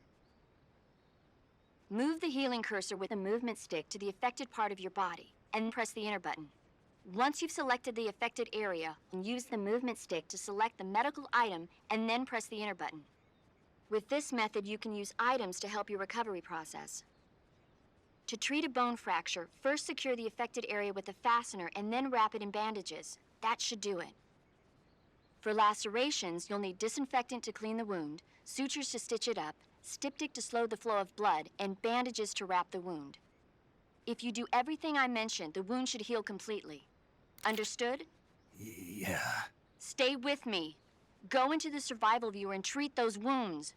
Move the healing cursor with a movement stick to the affected part of your body, and press the enter button. Once you've selected the affected area, use the movement stick to select the medical item, and then press the enter button. With this method, you can use items to help your recovery process. To treat a bone fracture, first secure the affected area with a fastener and then wrap it in bandages. That should do it. For lacerations, you'll need disinfectant to clean the wound, sutures to stitch it up, styptic to slow the flow of blood, and bandages to wrap the wound. If you do everything I mentioned, the wound should heal completely. Understood? Yeah. Stay with me. Go into the survival viewer and treat those wounds.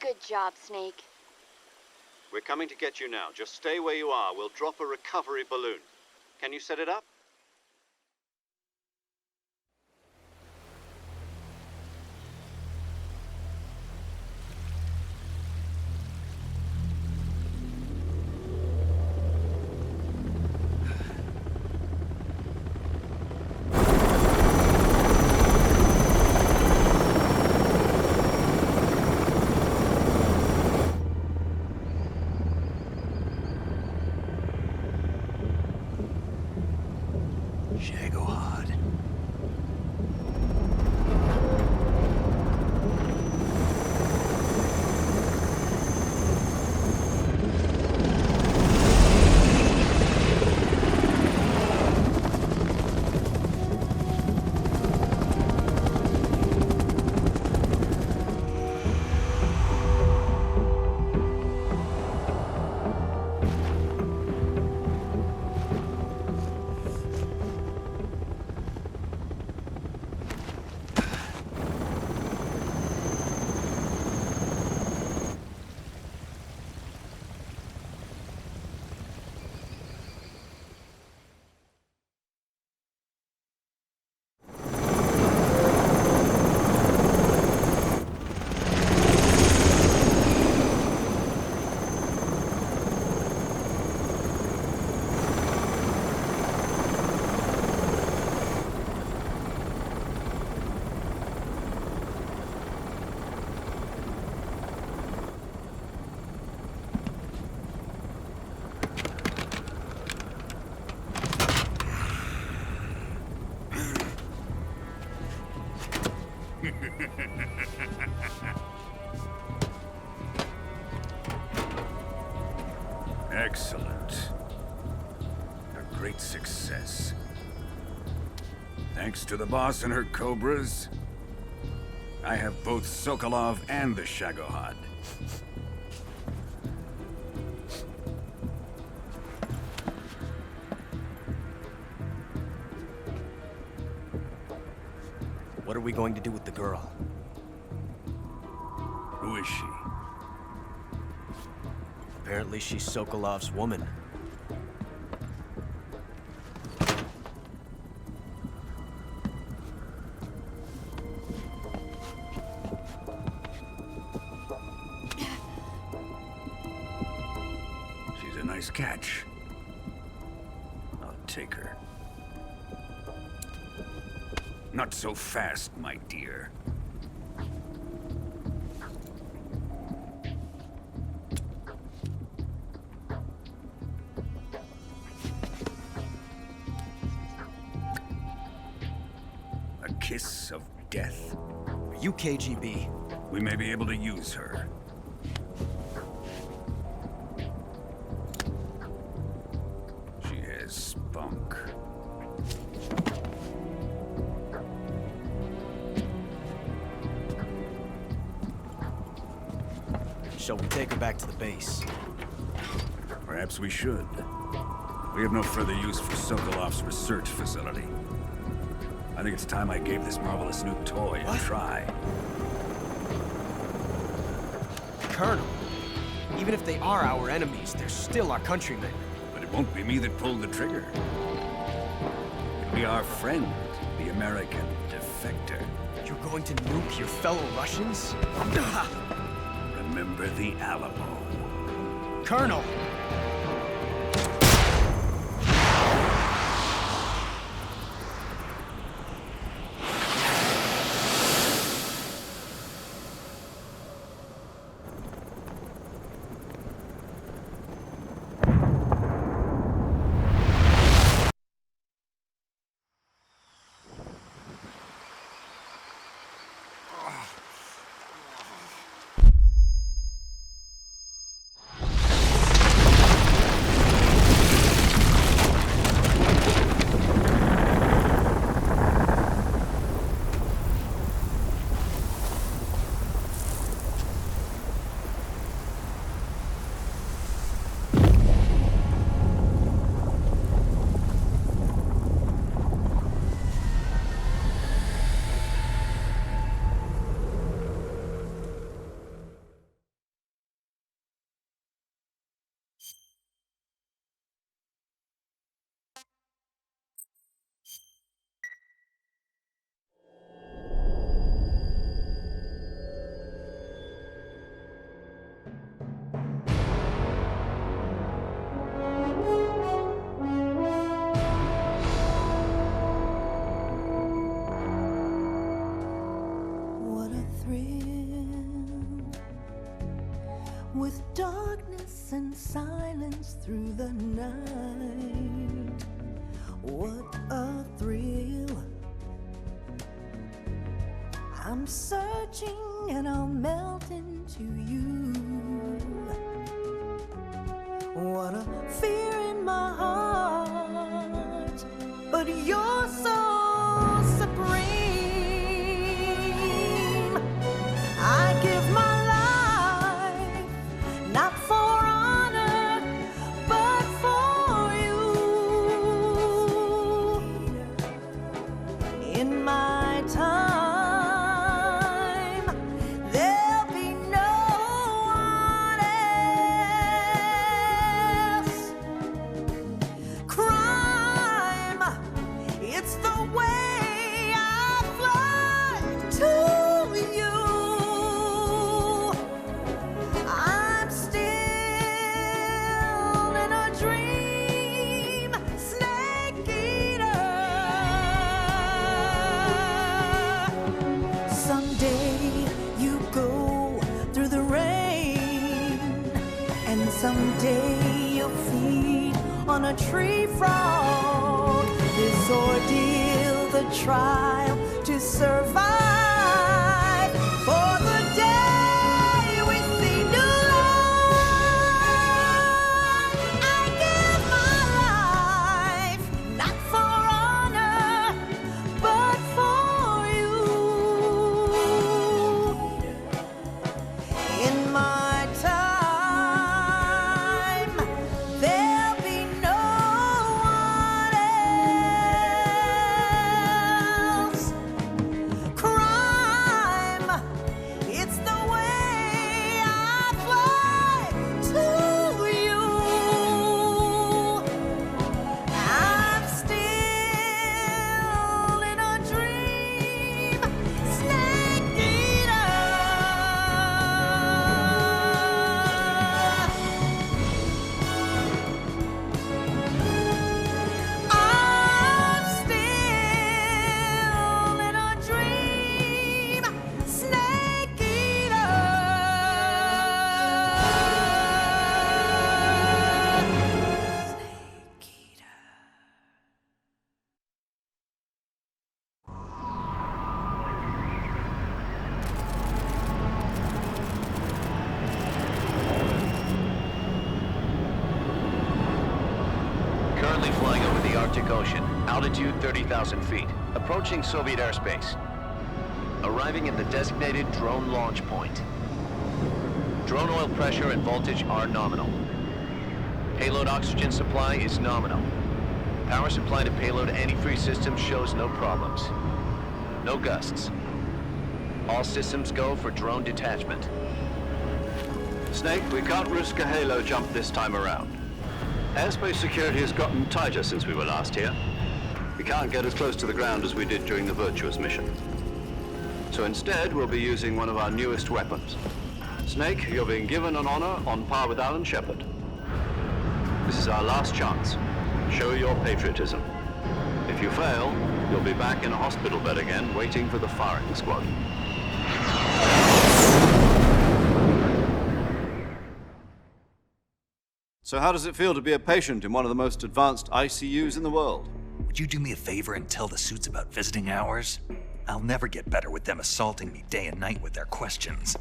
Good job, Snake. We're coming to get you now. Just stay where you are. We'll drop a recovery balloon. Can you set it up? Excellent. A great success. Thanks to the boss and her cobras, I have both Sokolov and the Shagohod. What are we going to do with the girl? Who is she? Apparently she's Sokolov's woman. She's a nice catch. I'll take her. Not so fast, my dear. A kiss of death? Are you KGB? We may be able to use her. She has spunk. Shall we take her back to the base? Perhaps we should. We have no further use for Sokolov's research facility. I think it's time I gave this marvelous new toy a try. Colonel, even if they are our enemies, they're still our countrymen. But it won't be me that pulled the trigger. It'll be our friend, the American defector. You're going to nuke your fellow Russians? Remember the Alamo. Colonel! With darkness and silence through the night. What a thrill. I'm searching and I'll melt into you. What a fear in my heart, but you're so supreme. I give my not for honor, but for you. In my time, there'll be no one else. Crime, it's the way I fly to you. Someday you'll feed on a tree frog. This ordeal, the trial to survive. altitude 30,000 feet, approaching Soviet airspace. Arriving at the designated drone launch point. Drone oil pressure and voltage are nominal. Payload oxygen supply is nominal. Power supply to payload antifreeze system shows no problems. No gusts. All systems go for drone detachment. Snake, we can't risk a halo jump this time around. Airspace security has gotten tighter since we were last here. We can't get as close to the ground as we did during the Virtuous mission. So instead, we'll be using one of our newest weapons. Snake, you're being given an honor on par with Alan Shepard. This is our last chance. Show your patriotism. If you fail, you'll be back in a hospital bed again, waiting for the firing squad. So how does it feel to be a patient in one of the most advanced ICUs in the world? Would you do me a favor and tell the suits about visiting hours? I'll never get better with them assaulting me day and night with their questions.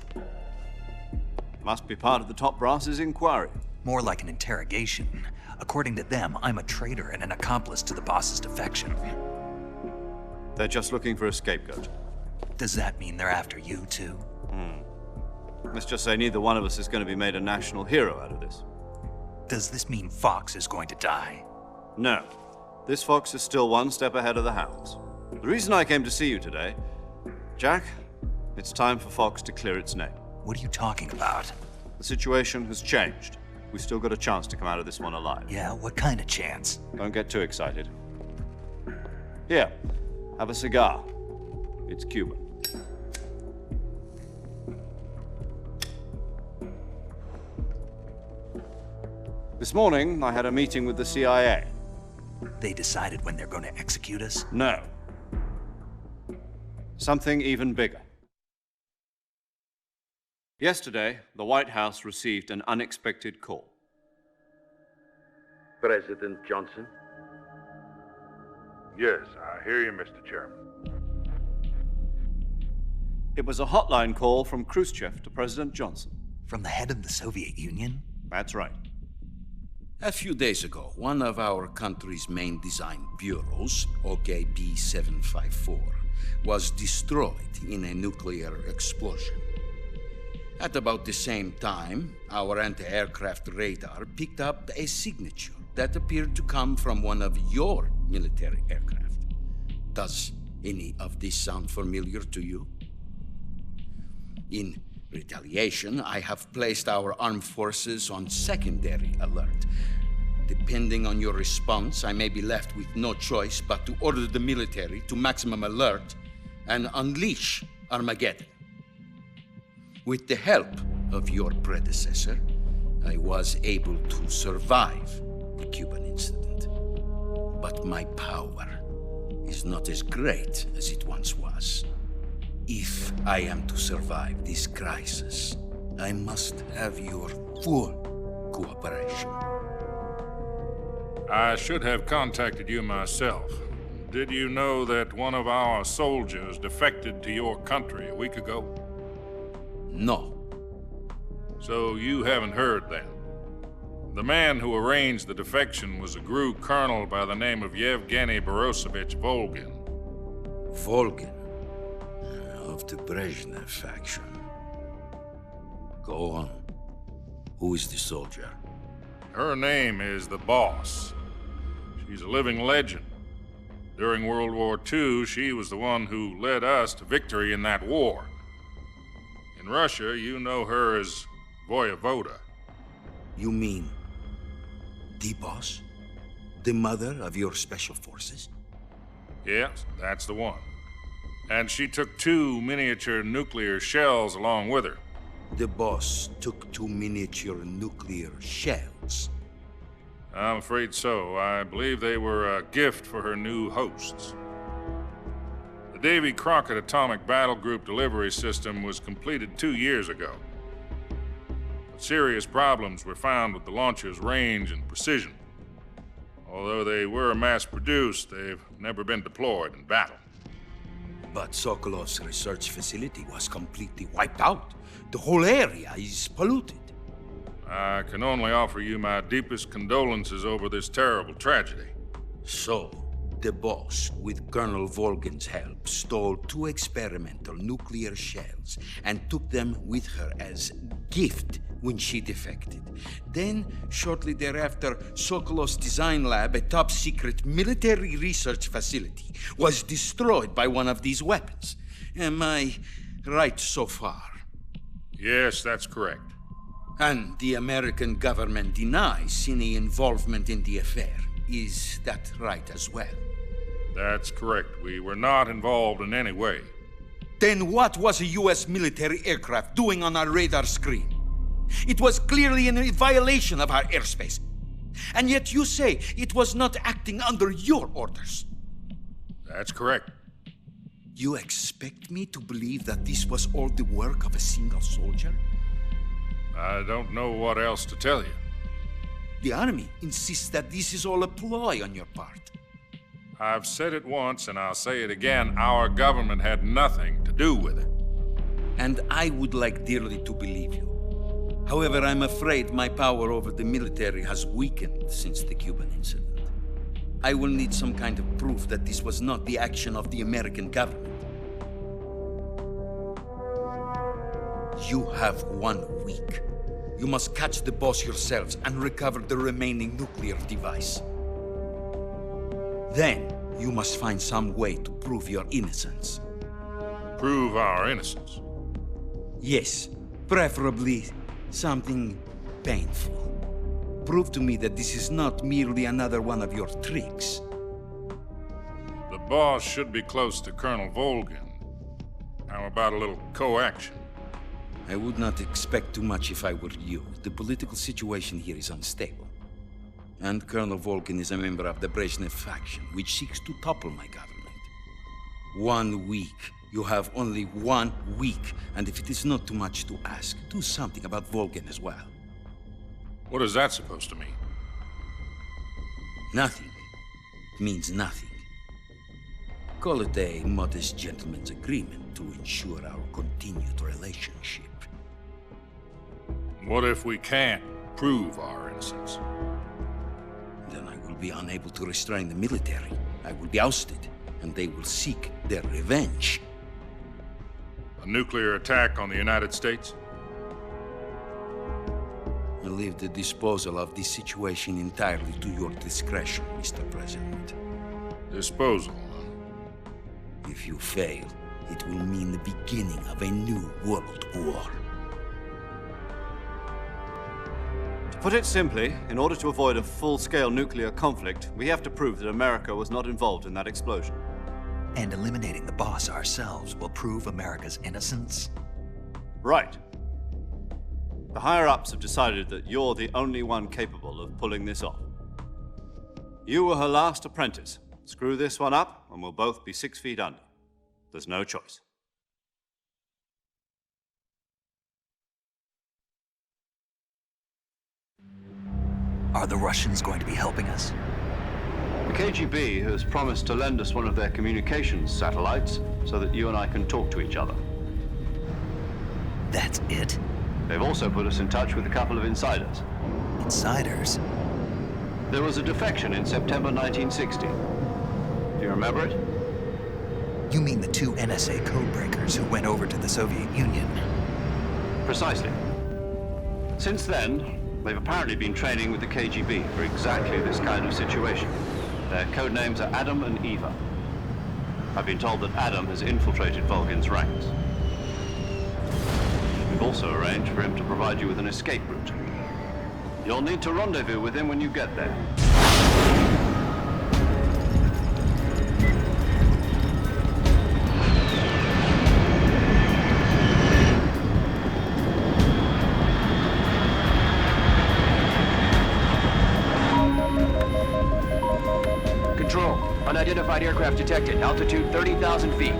Must be part of the top brass's inquiry. More like an interrogation. According to them, I'm a traitor and an accomplice to the boss's defection. They're just looking for a scapegoat. Does that mean they're after you, too? Let's just say neither one of us is going to be made a national hero out of this. Does this mean Fox is going to die? No. This fox is still one step ahead of the hounds. The reason I came to see you today, Jack, it's time for Fox to clear its name. What are you talking about? The situation has changed. We've still got a chance to come out of this one alive. Yeah, what kind of chance? Don't get too excited. Here, have a cigar. It's Cuban. This morning, I had a meeting with the CIA. They decided when they're going to execute us? No. Something even bigger. Yesterday, the White House received an unexpected call. President Johnson? Yes, I hear you, Mr. Chairman. It was a hotline call from Khrushchev to President Johnson. From the head of the Soviet Union? That's right. A few days ago, one of our country's main design bureaus, OKB 754, was destroyed in a nuclear explosion. At about the same time, our anti-aircraft radar picked up a signature that appeared to come from one of your military aircraft. Does any of this sound familiar to you? In retaliation, I have placed our armed forces on secondary alert. Depending on your response, I may be left with no choice but to order the military to maximum alert and unleash Armageddon. With the help of your predecessor, I was able to survive the Cuban incident. But my power is not as great as it once was. If I am to survive this crisis, I must have your full cooperation. I should have contacted you myself. Did you know that one of our soldiers defected to your country a week ago? No. So you haven't heard then. The man who arranged the defection was a GRU colonel by the name of Yevgeny Borosovich Volgin. Volgin? Of the Brezhnev faction. Go on. Who is the soldier? Her name is the Boss. She's a living legend. During World War II, she was the one who led us to victory in that war. In Russia, you know her as Voyevoda. You mean the Boss? The mother of your special forces? Yes, that's the one. And she took 2 miniature nuclear shells along with her. The Boss took 2 miniature nuclear shells? I'm afraid so. I believe they were a gift for her new hosts. The Davy Crockett Atomic Battle Group delivery system was completed 2 years ago. But serious problems were found with the launcher's range and precision. Although they were mass-produced, they've never been deployed in battle. But Sokolov's research facility was completely wiped out. The whole area is polluted. I can only offer you my deepest condolences over this terrible tragedy. So, the boss, with Colonel Volgin's help, stole 2 experimental nuclear shells and took them with her as gift when she defected. Then, shortly thereafter, Sokolov's design lab, a top-secret military research facility, was destroyed by one of these weapons. Am I right so far? Yes, that's correct. And the American government denies any involvement in the affair. Is that right as well? That's correct. We were not involved in any way. Then what was a U.S. military aircraft doing on our radar screen? It was clearly in violation of our airspace. And yet you say it was not acting under your orders. That's correct. You expect me to believe that this was all the work of a single soldier? I don't know what else to tell you. The Army insists that this is all a ploy on your part. I've said it once, and I'll say it again. Our government had nothing to do with it. And I would like dearly to believe you. However, I'm afraid my power over the military has weakened since the Cuban incident. I will need some kind of proof that this was not the action of the American government. You have 1 week. You must catch the boss yourselves and recover the remaining nuclear device. Then, you must find some way to prove your innocence. Prove our innocence? Yes, preferably something painful. Prove to me that this is not merely another one of your tricks. The boss should be close to Colonel Volgin. How about a little co-action? I would not expect too much if I were you. The political situation here is unstable. And Colonel Volgin is a member of the Brezhnev faction, which seeks to topple my government. 1 week. You have only 1 week. And if it is not too much to ask, do something about Volgin as well. What is that supposed to mean? Nothing. It means nothing. Call it a modest gentleman's agreement to ensure our continued relationship. What if we can't prove our innocence? Then I will be unable to restrain the military. I will be ousted, and they will seek their revenge. A nuclear attack on the United States? I leave the disposal of this situation entirely to your discretion, Mr. President. Disposal? If you fail, it will mean the beginning of a new world war. To put it simply, in order to avoid a full-scale nuclear conflict, we have to prove that America was not involved in that explosion. And eliminating the boss ourselves will prove America's innocence? Right. The higher-ups have decided that you're the only one capable of pulling this off. You were her last apprentice. Screw this one up, and we'll both be 6 feet under. There's no choice. Are the Russians going to be helping us? The KGB has promised to lend us one of their communications satellites so that you and I can talk to each other. That's it? They've also put us in touch with a couple of insiders. Insiders? There was a defection in September 1960. Do you remember it? You mean the 2 NSA codebreakers who went over to the Soviet Union? Precisely. Since then, they've apparently been training with the KGB for exactly this kind of situation. Their code names are Adam and Eva. I've been told that Adam has infiltrated Volgin's ranks. We've also arranged for him to provide you with an escape route. You'll need to rendezvous with him when you get there. Control. Unidentified aircraft detected. Altitude 30,000 feet.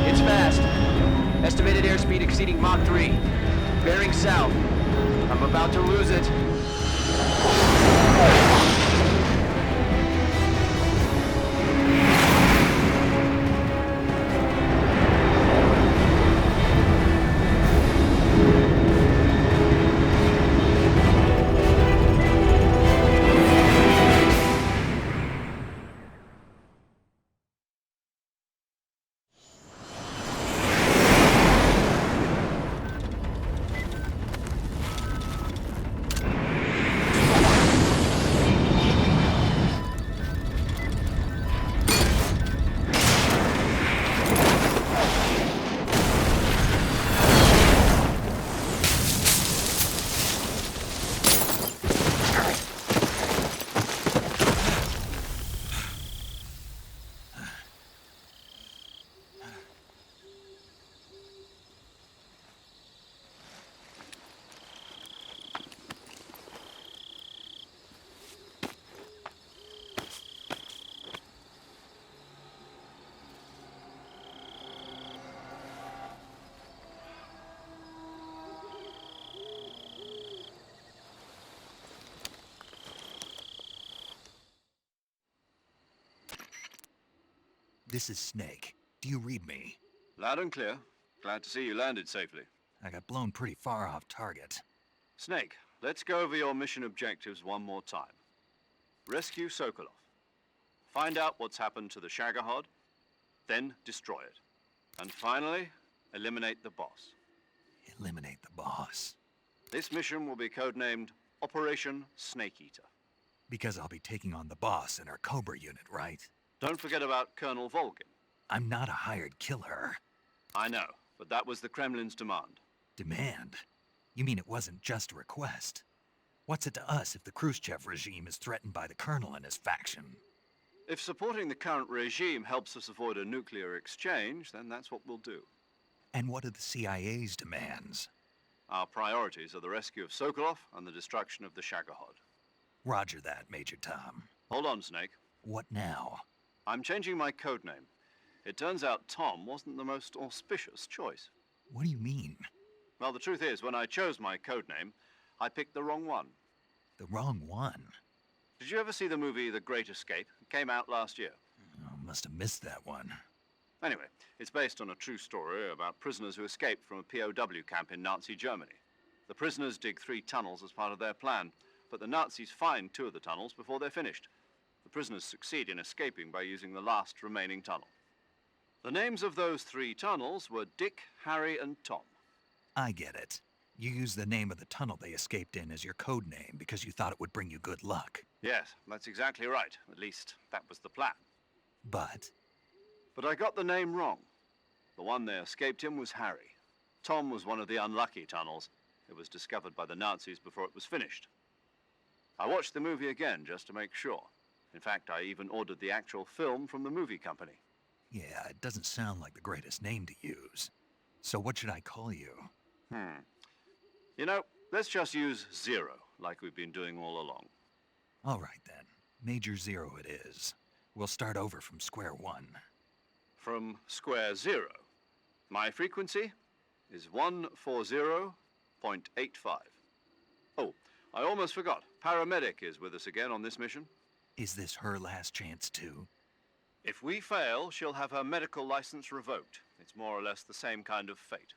It's fast. Estimated airspeed exceeding Mach 3. Bearing south. I'm about to lose it. This is Snake. Do you read me? Loud and clear. Glad to see you landed safely. I got blown pretty far off target. Snake, let's go over your mission objectives one more time. Rescue Sokolov. Find out what's happened to the Shagohod, then destroy it. And finally, eliminate the boss. Eliminate the boss. This mission will be codenamed Operation Snake Eater. Because I'll be taking on the boss in our Cobra unit, right? Don't forget about Colonel Volgin. I'm not a hired killer. I know, but that was the Kremlin's demand. Demand? You mean it wasn't just a request? What's it to us if the Khrushchev regime is threatened by the Colonel and his faction? If supporting the current regime helps us avoid a nuclear exchange, then that's what we'll do. And what are the CIA's demands? Our priorities are the rescue of Sokolov and the destruction of the Shagohod. Roger that, Major Tom. Hold on, Snake. What now? I'm changing my codename. It turns out Tom wasn't the most auspicious choice. What do you mean? Well, the truth is, when I chose my codename, I picked the wrong one. The wrong one? Did you ever see the movie The Great Escape? It came out last year. Oh, must have missed that one. Anyway, it's based on a true story about prisoners who escaped from a POW camp in Nazi Germany. The prisoners dig 3 tunnels as part of their plan, but the Nazis find 2 of the tunnels before they're finished. The prisoners succeed in escaping by using the last remaining tunnel. The names of those 3 tunnels were Dick, Harry, and Tom. I get it. You used the name of the tunnel they escaped in as your code name because you thought it would bring you good luck. Yes, that's exactly right. At least, that was the plan. But I got the name wrong. The one they escaped in was Harry. Tom was one of the unlucky tunnels. It was discovered by the Nazis before it was finished. I watched the movie again just to make sure. In fact, I even ordered the actual film from the movie company. yeah, it doesn't sound like the greatest name to use. So what should I call you? You know, let's just use Zero, like we've been doing all along. All right then. Major Zero it is. We'll start over from square one. From square 0. My frequency is 140.85. Oh, I almost forgot. Paramedic is with us again on this mission. Is this her last chance too? If we fail, she'll have her medical license revoked. It's more or less the same kind of fate.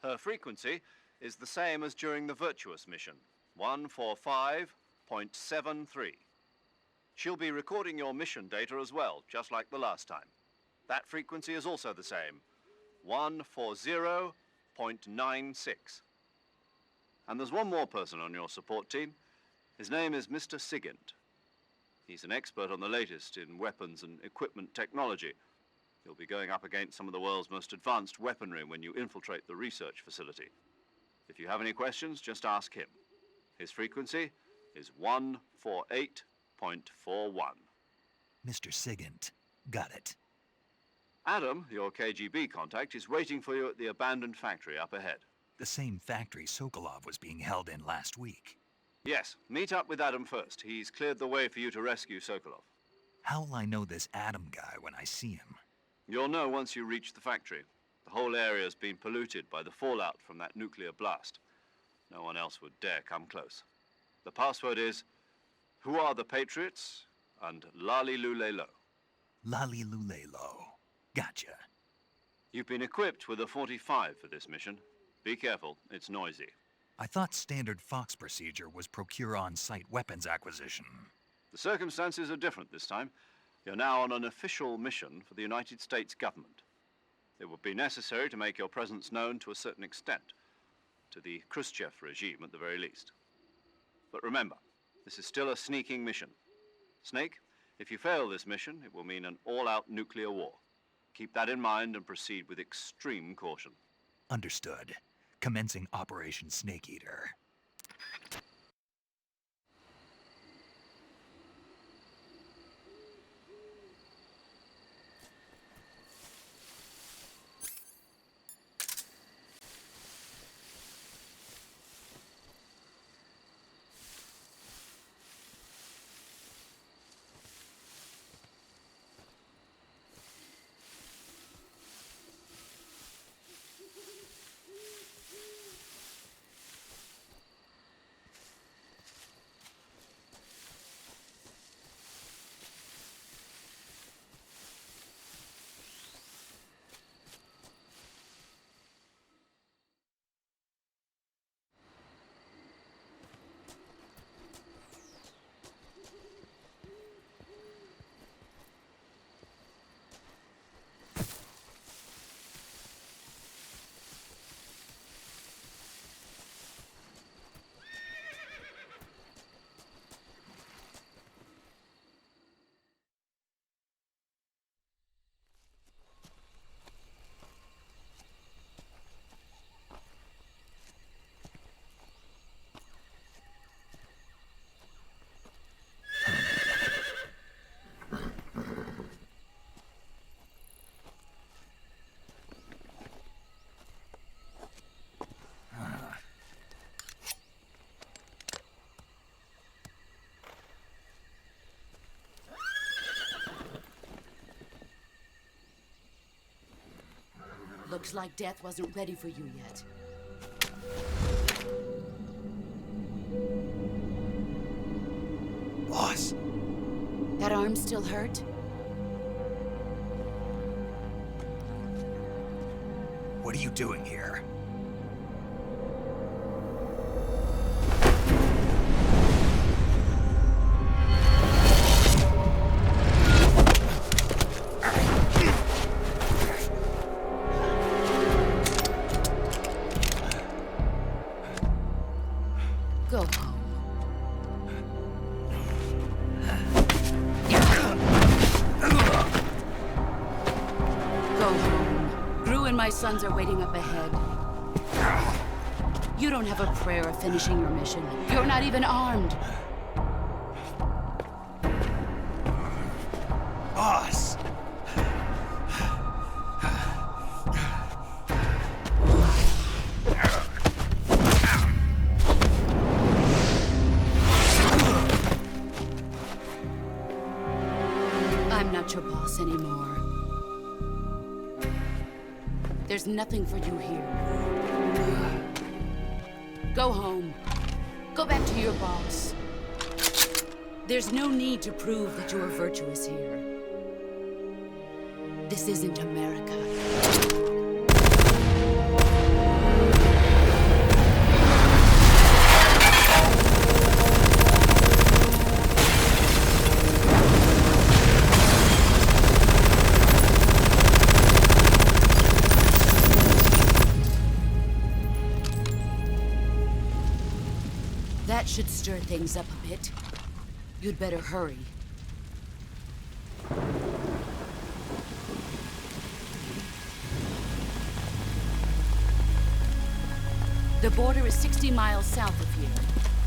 Her frequency is the same as during the Virtuous mission, 145.73. She'll be recording your mission data as well, just like the last time. That frequency is also the same, 140.96. And there's one more person on your support team. His name is Mr. Sigint. He's an expert on the latest in weapons and equipment technology. You'll be going up against some of the world's most advanced weaponry when you infiltrate the research facility. If you have any questions, just ask him. His frequency is 148.41. Mr. Sigint. Got it. Adam, your KGB contact, is waiting for you at the abandoned factory up ahead. The same factory Sokolov was being held in last week. Yes, meet up with Adam first. He's cleared the way for you to rescue Sokolov. How will I know this Adam guy when I see him? You'll know once you reach the factory. The whole area's been polluted by the fallout from that nuclear blast. No one else would dare come close. The password is, "Who are the Patriots?" and Lali Lule Lo. Lali Lule Lo. Gotcha. You've been equipped with a 45 for this mission. Be careful, it's noisy. I thought standard Fox procedure was procure on-site weapons acquisition. The circumstances are different this time. You're now on an official mission for the United States government. It would be necessary to make your presence known to a certain extent, to the Khrushchev regime at the very least. But remember, this is still a sneaking mission. Snake, if you fail this mission, it will mean an all-out nuclear war. Keep that in mind and proceed with extreme caution. Understood. Commencing Operation Snake Eater. Looks like death wasn't ready for you yet. Boss. That arm still hurt? What are you doing here? Go home. Go home. Gru and my sons are waiting up ahead. You don't have a prayer of finishing your mission. You're not even armed. Boss! I'm not your boss anymore. There's nothing for you here. Go home. Go back to your boss. There's no need to prove that you are virtuous here. This isn't America. That should stir things up a bit. You'd better hurry. The border is 60 miles south of here.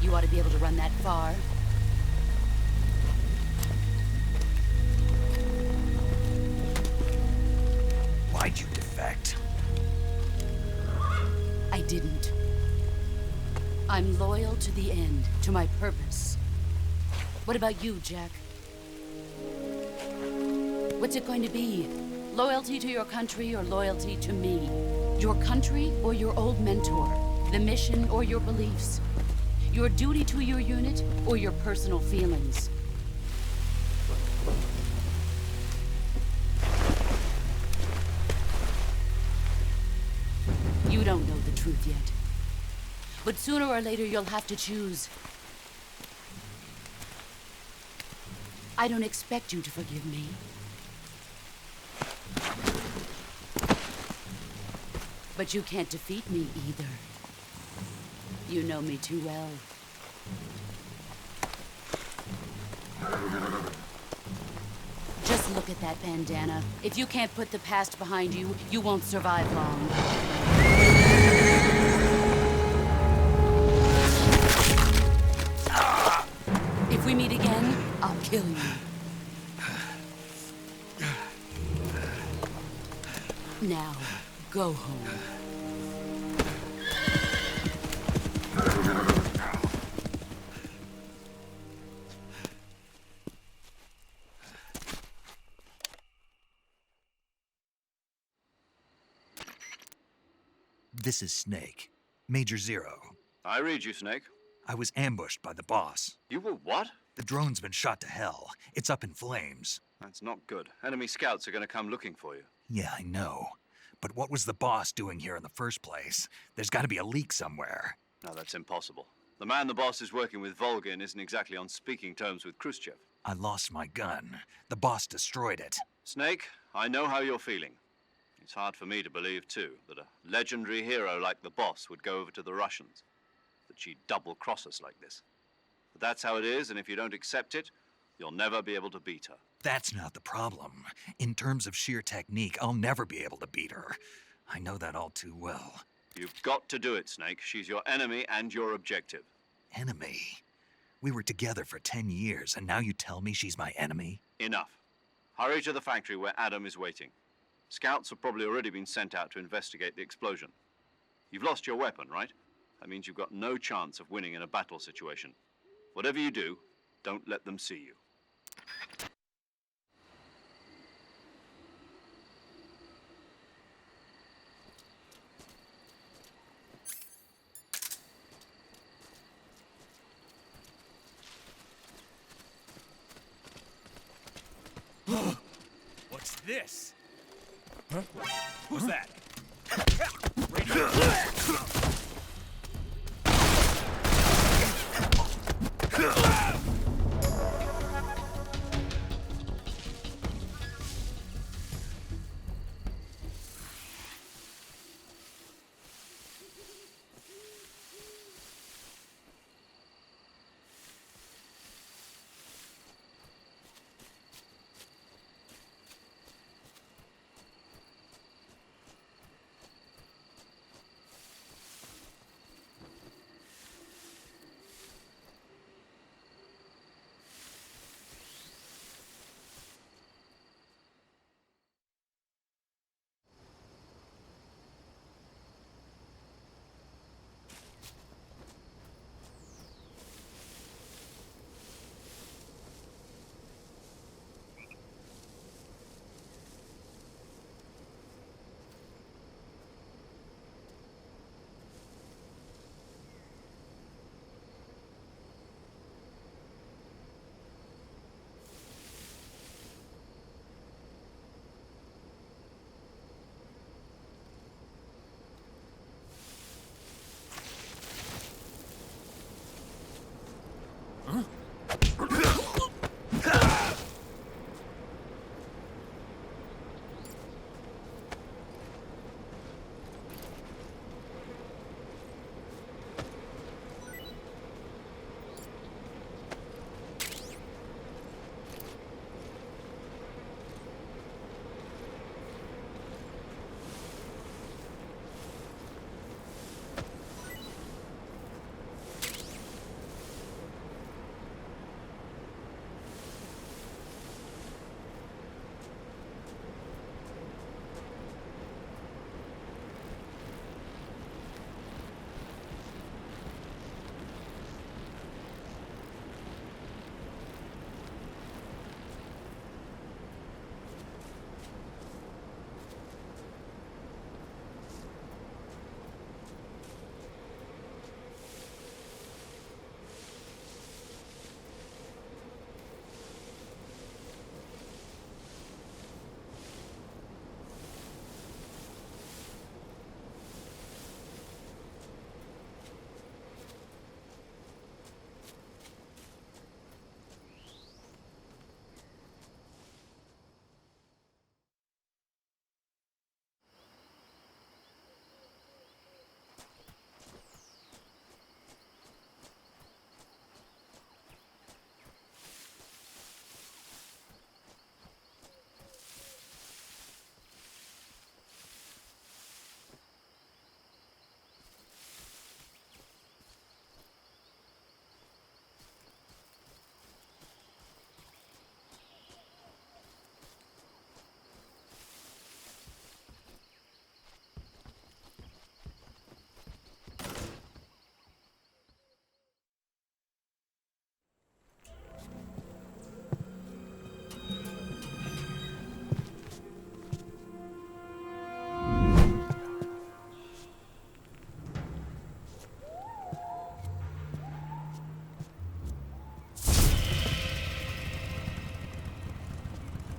You ought to be able to run that far. Why'd you defect? I didn't. I'm loyal to the end, to my purpose. What about you, Jack? What's it going to be? Loyalty to your country or loyalty to me? Your country or your old mentor? The mission or your beliefs? Your duty to your unit or your personal feelings? You don't know the truth yet. But sooner or later, you'll have to choose. I don't expect you to forgive me. But you can't defeat me either. You know me too well. Just look at that bandana. If you can't put the past behind you, you won't survive long. If we meet again, I'll kill you. Now, go home. This is Snake. Major Zero. I read you, Snake. I was ambushed by the boss. You were what? The drone's been shot to hell. It's up in flames. That's not good. Enemy scouts are going to come looking for you. Yeah, I know. But what was the boss doing here in the first place? There's got to be a leak somewhere. No, that's impossible. The man the boss is working with, Volgin, isn't exactly on speaking terms with Khrushchev. I lost my gun. The boss destroyed it. Snake, I know how you're feeling. It's hard for me to believe, too, that a legendary hero like the boss would go over to the Russians. That she'd double-cross us like this. But that's how it is, and if you don't accept it, you'll never be able to beat her. That's not the problem. In terms of sheer technique, I'll never be able to beat her. I know that all too well. You've got to do it, Snake. She's your enemy and your objective. Enemy? We were together for 10 years, and now you tell me she's my enemy? Enough. Hurry to the factory where Adam is waiting. Scouts have probably already been sent out to investigate the explosion. You've lost your weapon, right? That means you've got no chance of winning in a battle situation. Whatever you do, don't let them see you. this. Huh? Who's that?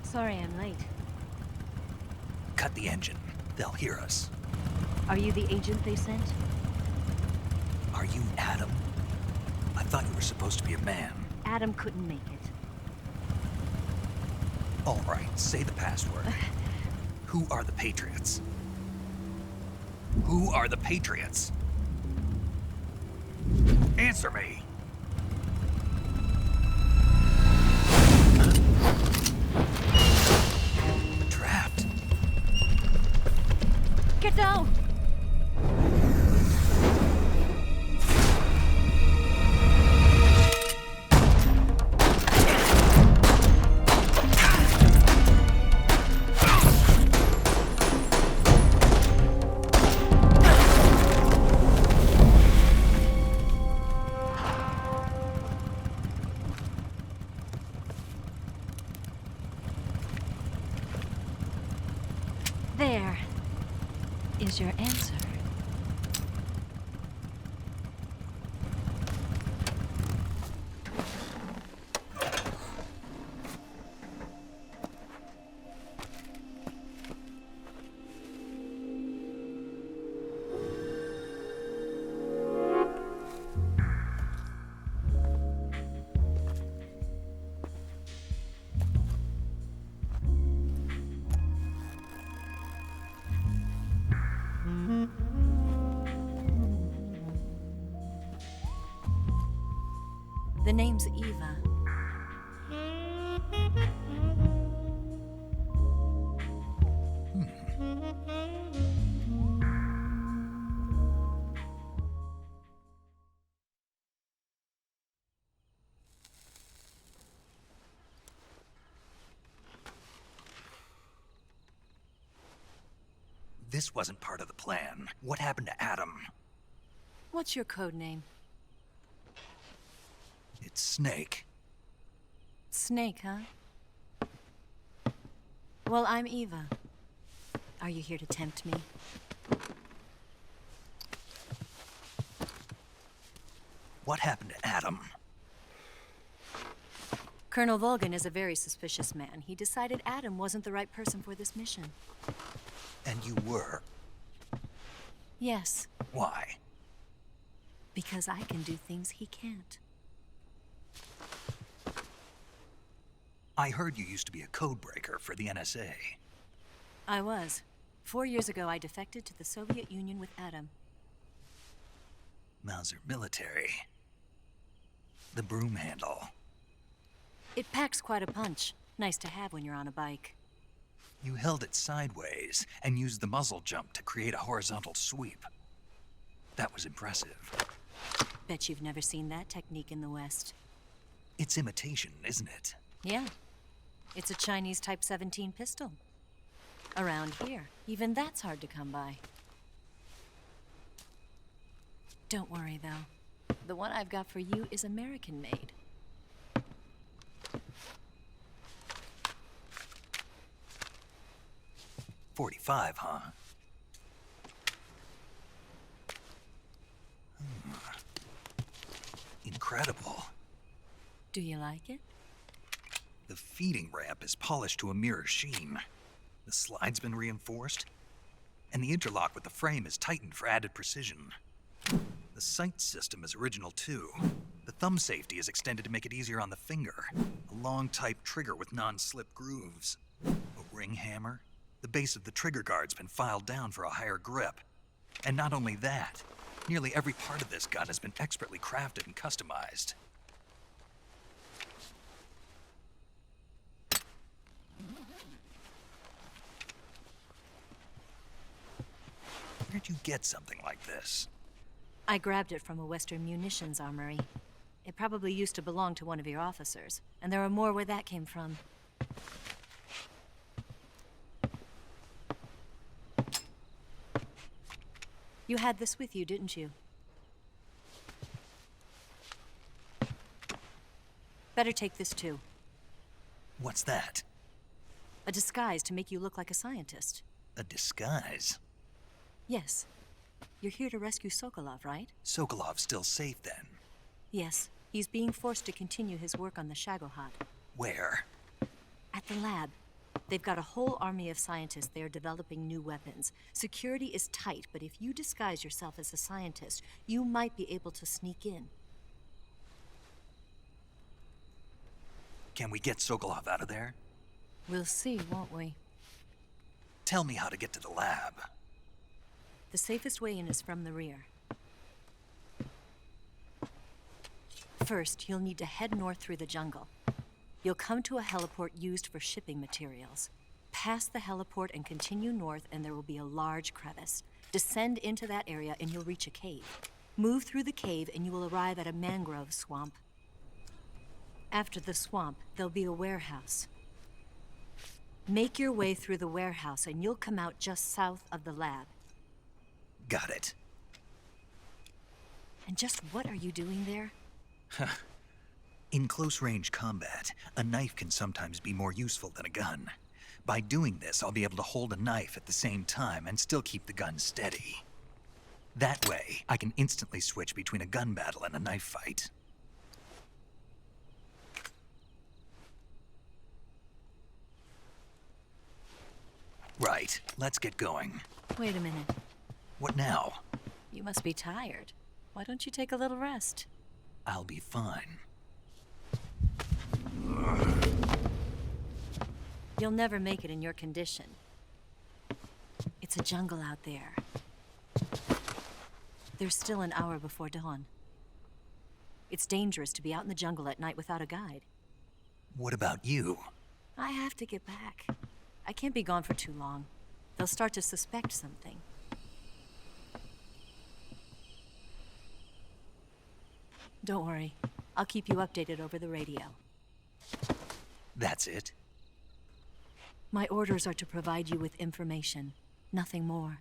Sorry I'm late. Cut the engine. They'll hear us. Are you the agent they sent? Are you Adam? I thought you were supposed to be a man. Adam couldn't make it. All right, say the password. Who are the Patriots? Who are the Patriots? Answer me! Trapped. Get down! There is your answer. The name's Eva. This wasn't part of the plan. What happened to Adam? What's your code name? It's Snake. Snake, huh? Well, I'm Eva. Are you here to tempt me? What happened to Adam? Colonel Volgan is a very suspicious man. He decided Adam wasn't the right person for this mission. And you were? Yes, Why? because I can do things he can't. I heard you used to be a codebreaker for the NSA. I was. 4 years ago, I defected to the Soviet Union with Adam. Mauser military. The broom handle. It packs quite a punch. Nice to have when you're on a bike. You held it sideways and used the muzzle jump to create a horizontal sweep. That was impressive. Bet you've never seen that technique in the West. It's imitation, isn't it? Yeah. It's a Chinese Type 17 pistol. Around here, even that's hard to come by. Don't worry, though. The one I've got for you is American-made. .45, huh? Incredible. Do you like it? The feeding ramp is polished to a mirror sheen. The slide's been reinforced, and the interlock with the frame is tightened for added precision. The sight system is original too. The thumb safety is extended to make it easier on the finger. A long type trigger with non-slip grooves. A ring hammer. The base of the trigger guard's been filed down for a higher grip. And not only that, nearly every part of this gun has been expertly crafted and customized. Where'd you get something like this? I grabbed it from a Western munitions armory. It probably used to belong to one of your officers, and there are more where that came from. You had this with you, didn't you? Better take this too. What's that? A disguise to make you look like a scientist. A disguise? Yes. You're here to rescue Sokolov, right? Sokolov's still safe then? Yes. He's being forced to continue his work on the Shagohod. Where? At the lab. They've got a whole army of scientists there developing new weapons. Security is tight, but if you disguise yourself as a scientist, you might be able to sneak in. Can we get Sokolov out of there? We'll see, won't we? Tell me how to get to the lab. The safest way in is from the rear. First, you'll need to head north through the jungle. You'll come to a heliport used for shipping materials. Pass the heliport and continue north, and there will be a large crevice. Descend into that area and you'll reach a cave. Move through the cave and you will arrive at a mangrove swamp. After the swamp, there'll be a warehouse. Make your way through the warehouse and you'll come out just south of the lab. Got it. And just what are you doing there? In close-range combat, a knife can sometimes be more useful than a gun. By doing this, I'll be able to hold a knife at the same time and still keep the gun steady. That way, I can instantly switch between a gun battle and a knife fight. Right, let's get going. Wait a minute. What now? You must be tired. Why don't you take a little rest? I'll be fine. You'll never make it in your condition. It's a jungle out there. There's still an hour before dawn. It's It's dangerous to be out in the jungle at night without a guide. What about you? I have to get back. I can't be gone for too long. They'll start to suspect something. Don't worry. I'll keep you updated over the radio. That's it? My orders are to provide you with information, nothing more.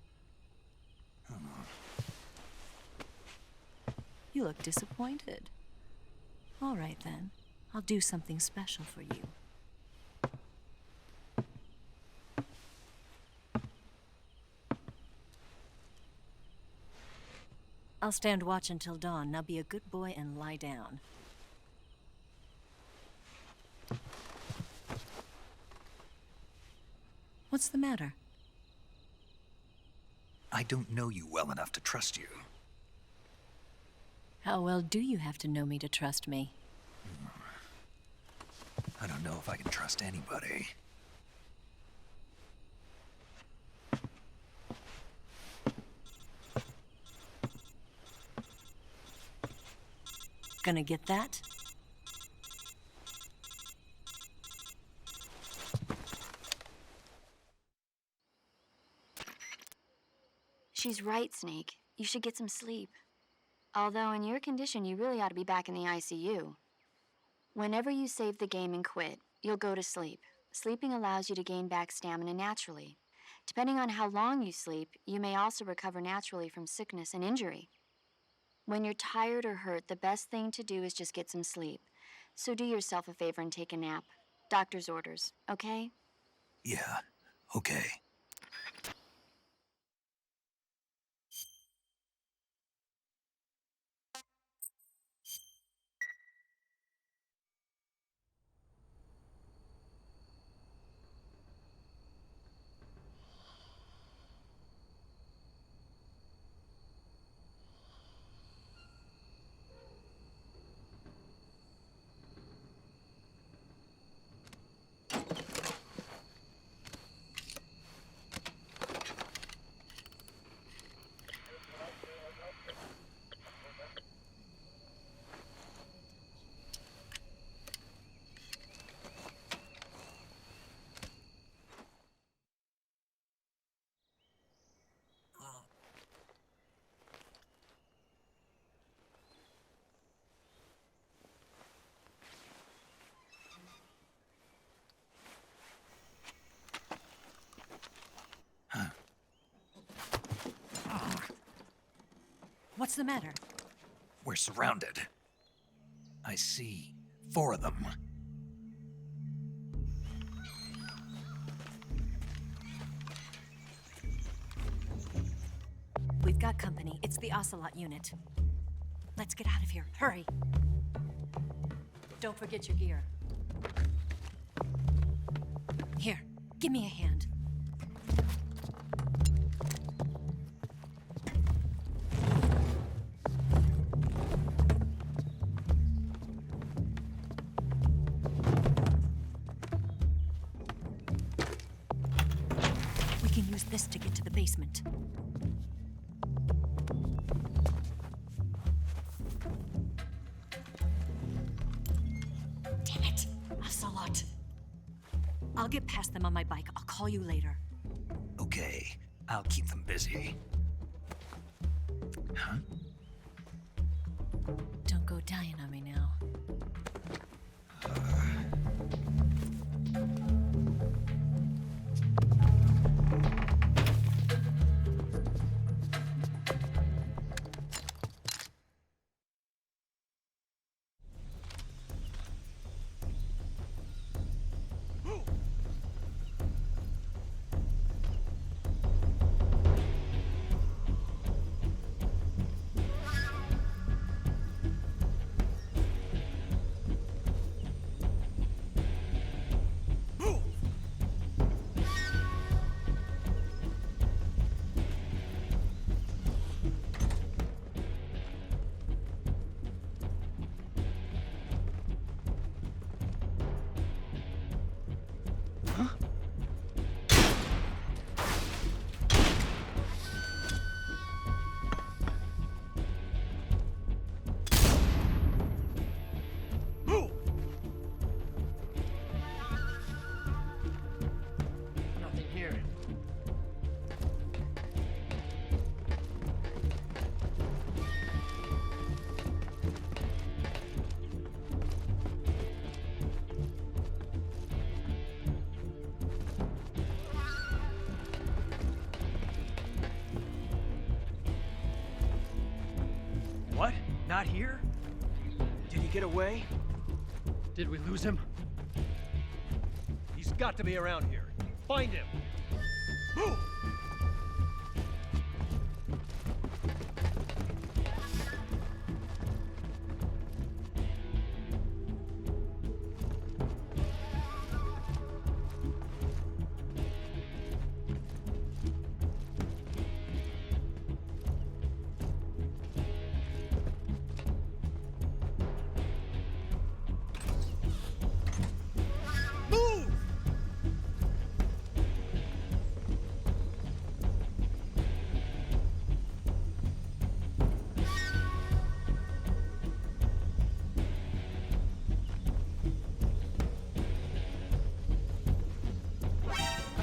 You look disappointed. All right, then. I'll do something special for you. I'll stand watch until dawn. Now be a good boy and lie down. What's the matter? I don't know you well enough to trust you. How well do you have to know me to trust me? I don't know if I can trust anybody. Gonna get that? She's right, Snake. You should get some sleep. Although in your condition, you really ought to be back in the ICU. Whenever you save the game and quit, you'll go to sleep. Sleeping allows you to gain back stamina naturally. Depending on how long you sleep, you may also recover naturally from sickness and injury. When you're tired or hurt, the best thing to do is just get some sleep. So do yourself a favor and take a nap. Doctor's orders, okay? Yeah, okay. What's the matter? We're surrounded. I see 4 of them. We've got company. It's the Ocelot unit. Let's get out of here. Hurry. Don't forget your gear. Here, give me a hand. We can use this to get to the basement. Damn it! Ocelot! I'll get past them on my bike. I'll call you later. Okay, I'll keep them busy. Huh? Don't go dying on me now. not here? Did he get away? Did we lose him? He's got to be around here. Find him! Move!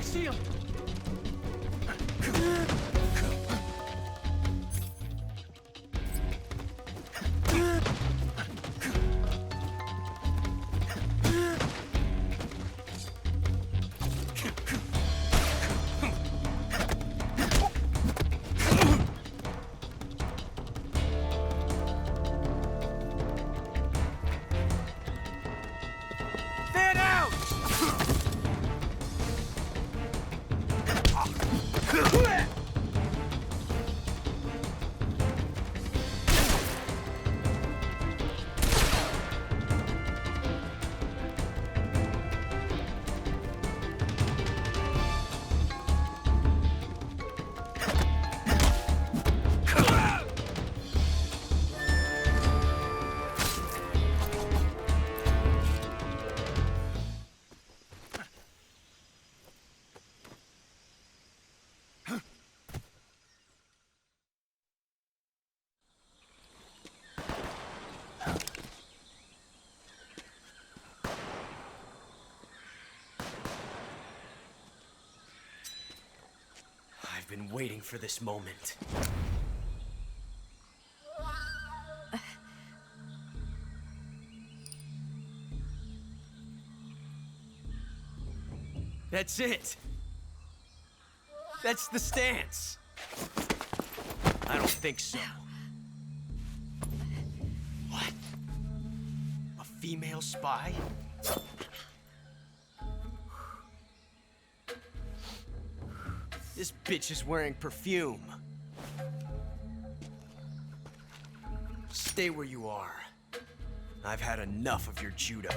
See him! Fan out! I've been waiting for this moment. That's it. That's the stance. I don't think so. What? A female spy? This bitch is wearing perfume. Stay where you are. I've had enough of your judo.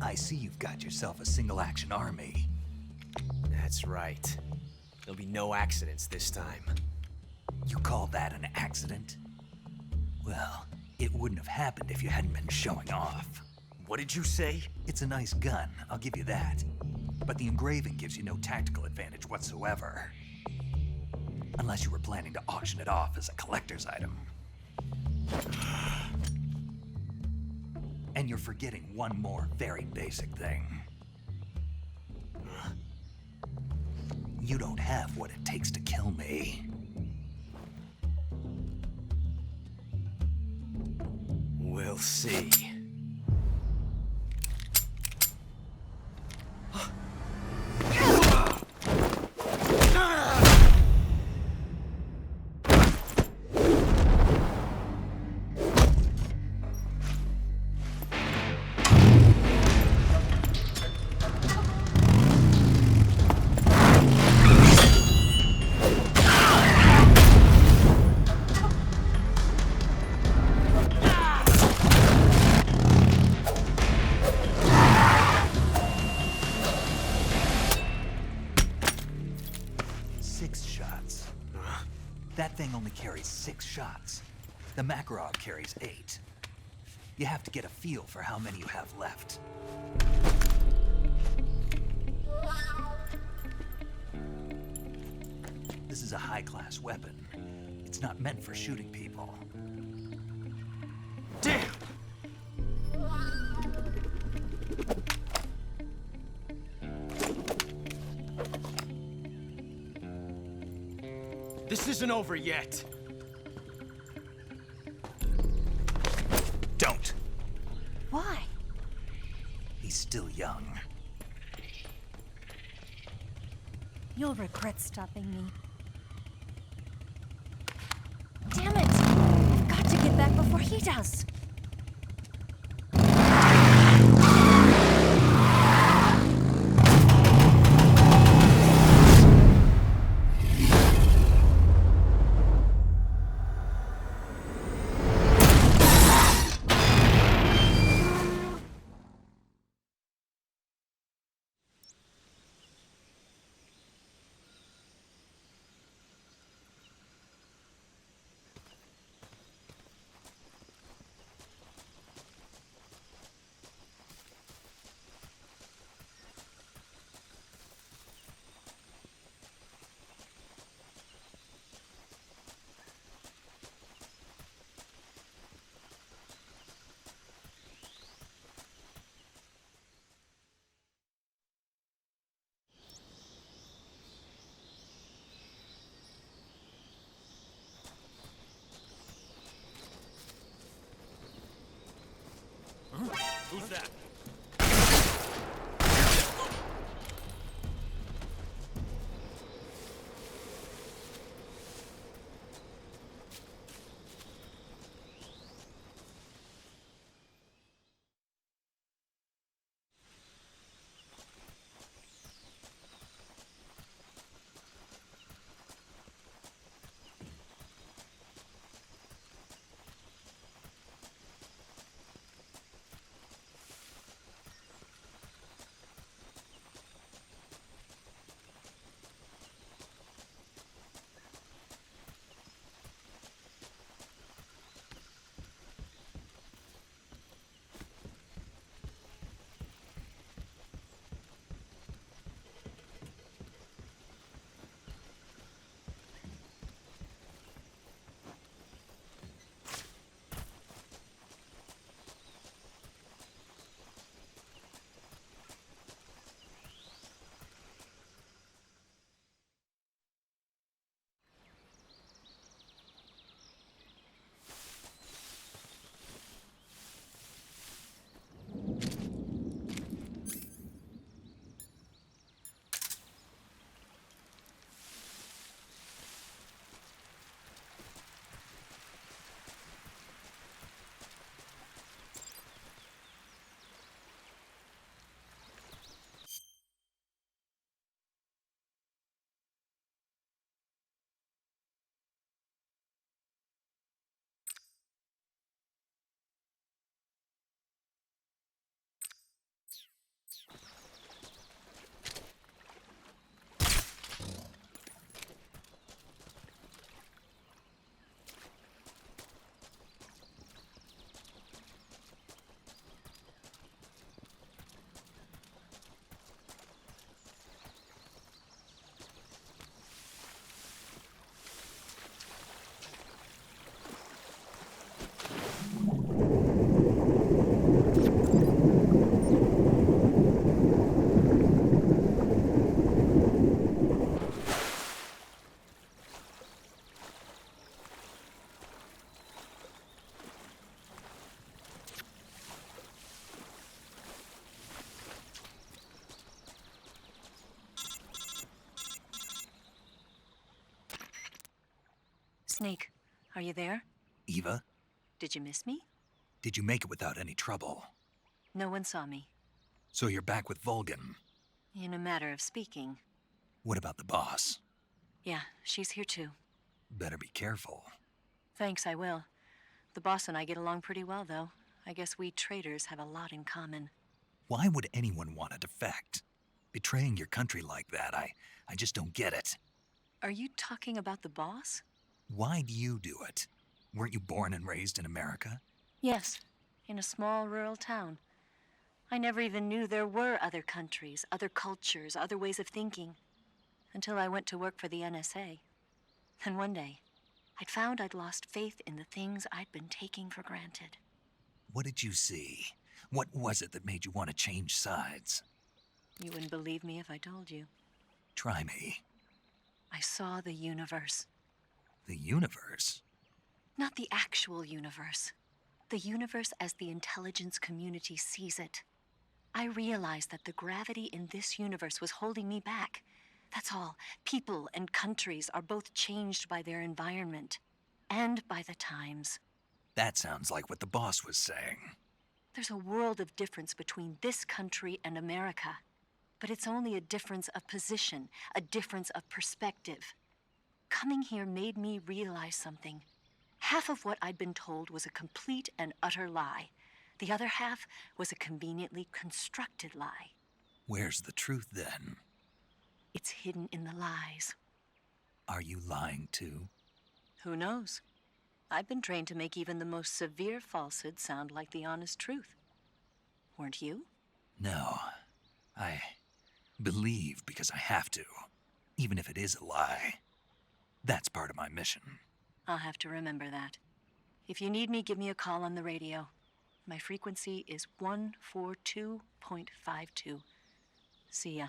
I see you've got yourself a single-action army. That's right. There'll be no accidents this time. You call that an accident? Well, it wouldn't have happened if you hadn't been showing off. What did you say? It's a nice gun, I'll give you that. But the engraving gives you no tactical advantage whatsoever. Unless you were planning to auction it off as a collector's item. And you're forgetting one more very basic thing. You don't have what it takes to kill me. We'll see. That thing only carries 6 shots. The Makarov carries 8. You have to get a feel for how many you have left. This is a high-class weapon. It's not meant for shooting people. Damn! This isn't over yet. Don't. Why? He's still young. You'll regret stopping me. Damn it! I've got to get back back before he does. Who's that? Snake, are you there? Eva, Did you miss me? did you make it without any trouble? No one saw me. So you're back with Vulgan. In a matter of speaking. What about the boss? Yeah, she's here too. Better be careful. Thanks, I will. The boss and I get along pretty well, though. I guess we traitors have a lot in common. Why would anyone want to defect? Betraying your country like that, I just don't get it. Are you talking about the boss? Why do you do it? Weren't you born and raised in America? Yes, in a small rural town. I never even knew there were other countries, other cultures, other ways of thinking. Until I went to work for the NSA. Then one day, I'd found I'd lost faith in the things I'd been taking for granted. What did you see? What was it that made you want to change sides? You wouldn't believe me if I told you. Try me. I saw the universe. The universe? Not the actual universe. The universe as the intelligence community sees it. I realized that the gravity in this universe was holding me back. That's all. People and countries are both changed by their environment and by the times. That sounds like what the boss was saying. There's a world of difference between this country and America. But it's only a difference of position, a difference of perspective. Coming here made me realize something. Half of what I'd been told was a complete and utter lie. The other half was a conveniently constructed lie. Where's the truth, then? It's hidden in the lies. Are you lying, too? Who knows? I've been trained to make even the most severe falsehood sound like the honest truth. Weren't you? No. I believe because I have to, even if it is a lie. That's part of my mission. I'll have to remember that. If you need me, give me a call on the radio. My frequency is 142.52. See ya.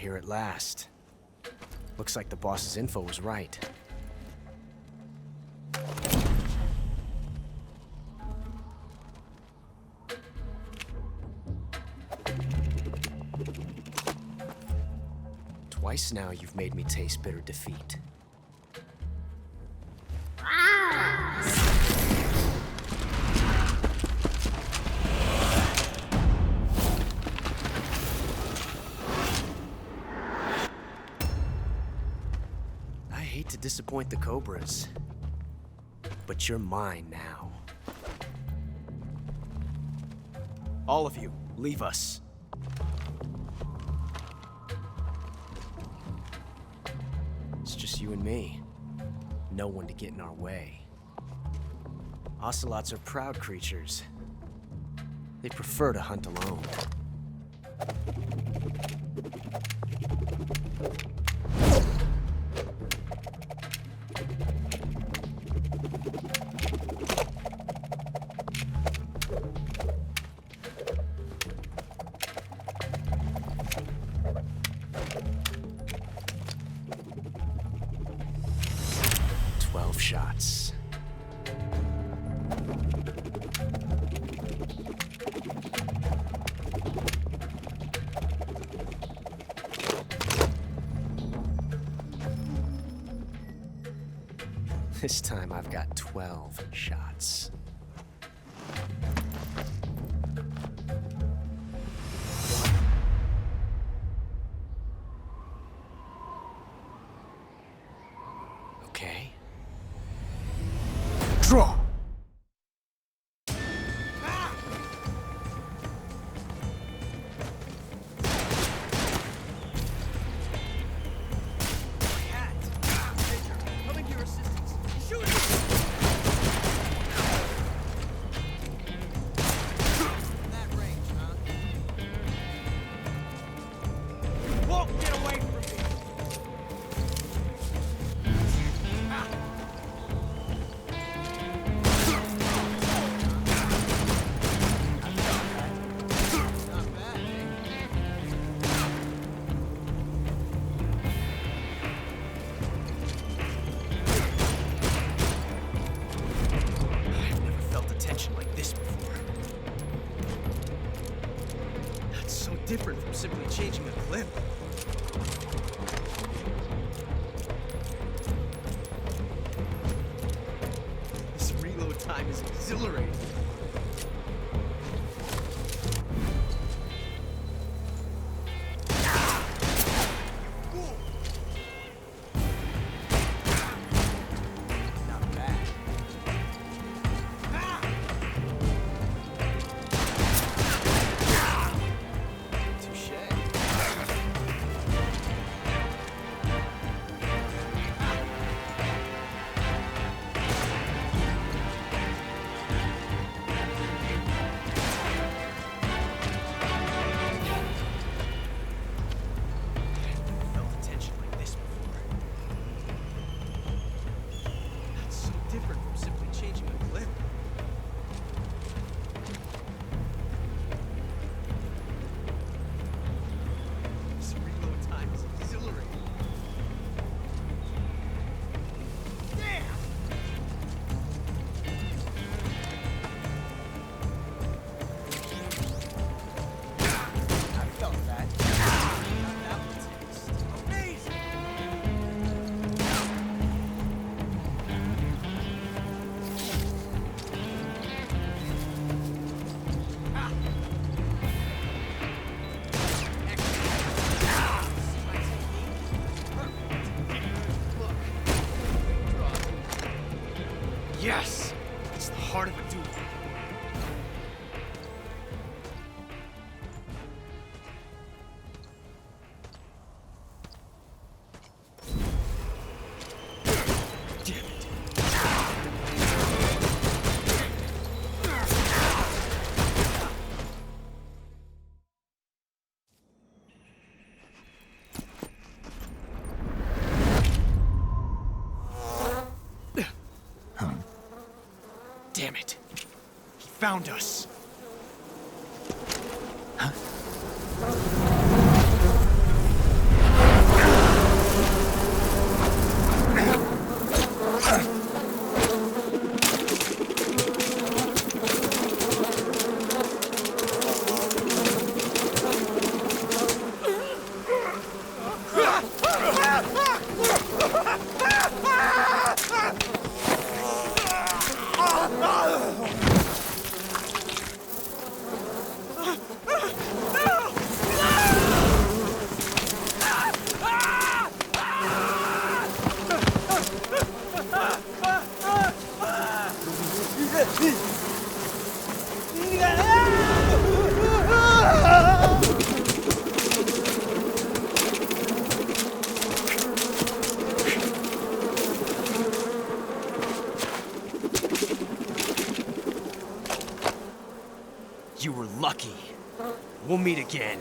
Here at last. Looks like the boss's info was right. Twice now you've made me taste bitter defeat. To disappoint the Cobras, but you're mine now. All of you, leave us. It's just you and me. No one to get in our way. Ocelots are proud creatures. They prefer to hunt alone. Shots. This time I've got 12 shots. Okay. Draw! Different from simply changing a clip. This reload time is exhilarating. found us. You were lucky. We'll meet again.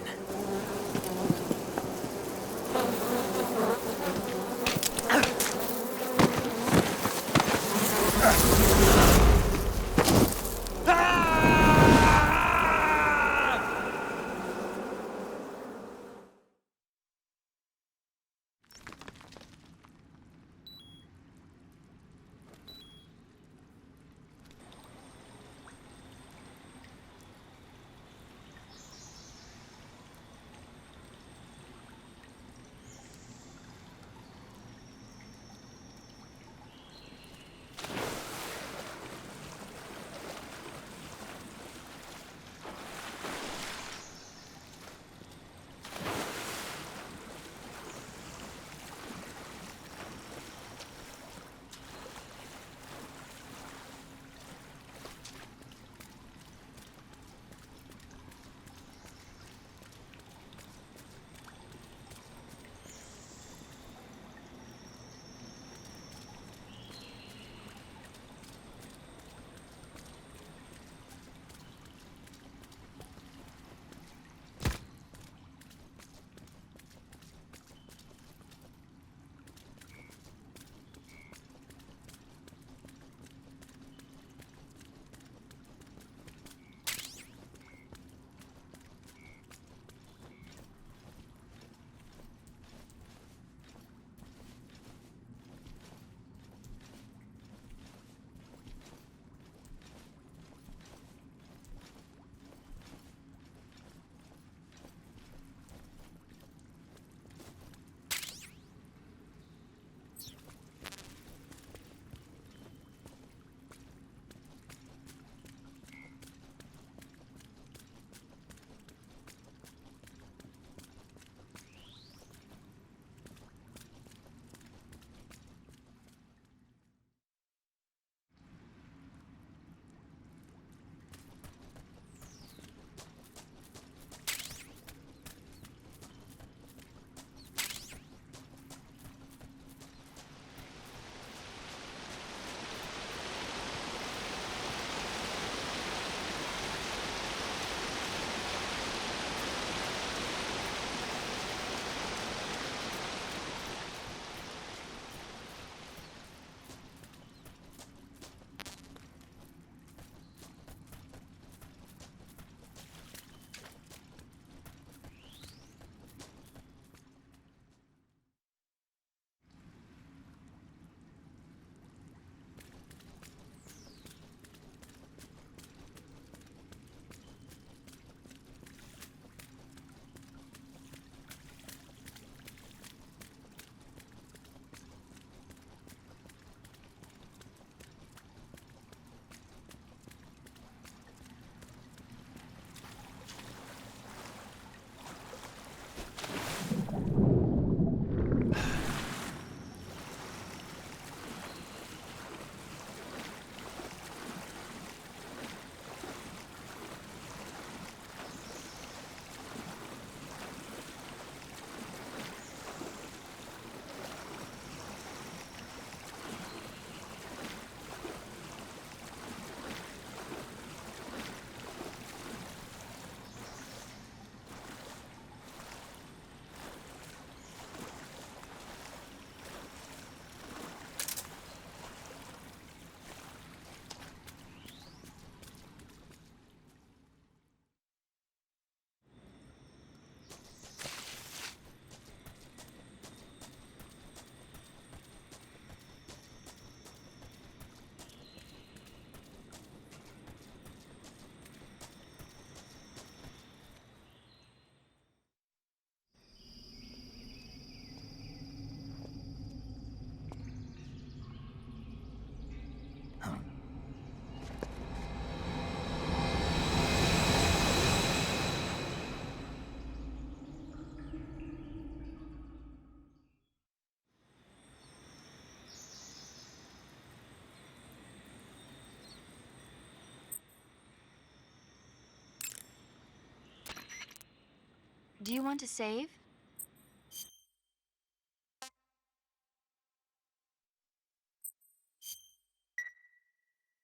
Do you want to save?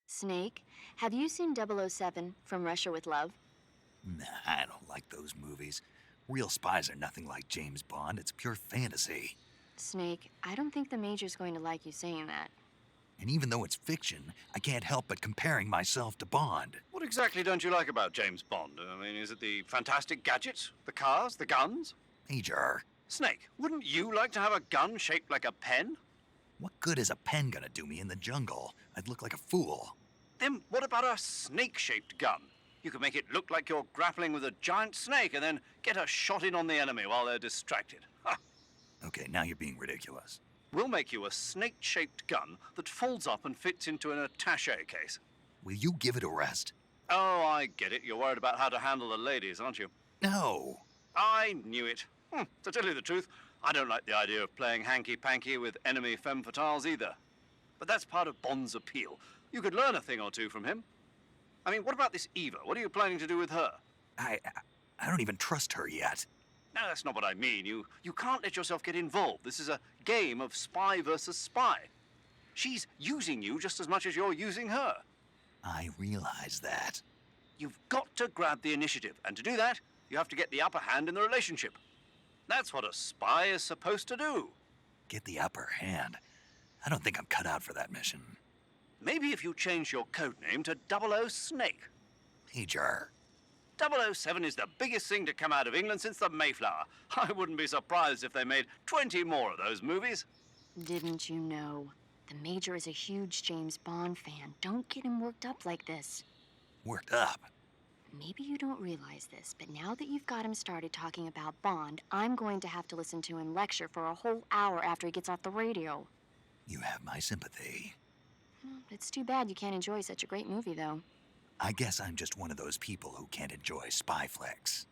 Snake, have you seen 007 From Russia with Love? Nah, I don't like those movies. Real spies are nothing like James Bond. It's pure fantasy. Snake, I don't think the Major's going to like you saying that. And even though it's fiction, I can't help but comparing myself to Bond. What exactly don't you like about James Bond? I mean, is it the fantastic gadgets? The cars? The guns? Major. Snake, wouldn't you like to have a gun shaped like a pen? What good is a pen gonna do me in the jungle? I'd look like a fool. Then what about a snake-shaped gun? You could make it look like you're grappling with a giant snake and then get a shot in on the enemy while they're distracted. Ha! Okay, now you're being ridiculous. We'll make you a snake-shaped gun that folds up and fits into an attaché case. Will you give it a rest? Oh, I get it. You're worried about how to handle the ladies, aren't you? No. I knew it. To tell you the truth, I don't like the idea of playing hanky-panky with enemy femme fatales either. But that's part of Bond's appeal. You could learn a thing or two from him. I mean, what about this Eva? What are you planning to do with her? I don't even trust her yet. No, that's not what I mean. You can't let yourself get involved. This is a game of spy versus spy. She's using you just as much as you're using her. I realize that. You've got to grab the initiative, and to do that, you have to get the upper hand in the relationship. That's what a spy is supposed to do. Get the upper hand? I don't think I'm cut out for that mission. Maybe if you change your code name to 00 Snake. Major. 007 is the biggest thing to come out of England since the Mayflower. I wouldn't be surprised if they made 20 more of those movies. Didn't you know? The Major is a huge James Bond fan. Don't get him worked up like this. Worked up? Maybe you don't realize this, but now that you've got him started talking about Bond, I'm going to have to listen to him lecture for a whole hour after he gets off the radio. You have my sympathy. It's too bad you can't enjoy such a great movie, though. I guess I'm just one of those people who can't enjoy spy flicks.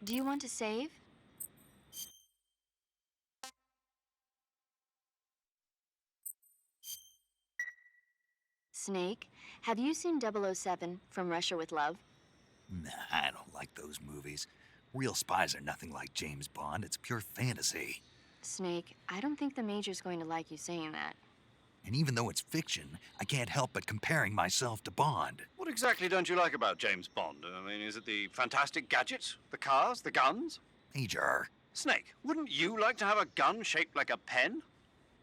Do you want to save? Snake, have you seen 007 From Russia with Love? Nah, I don't like those movies. Real spies are nothing like James Bond. It's pure fantasy. Snake, I don't think the Major's going to like you saying that. And even though it's fiction, I can't help but comparing myself to Bond. What exactly don't you like about James Bond? I mean, is it the fantastic gadgets, the cars, the guns? Major. Snake, wouldn't you like to have a gun shaped like a pen?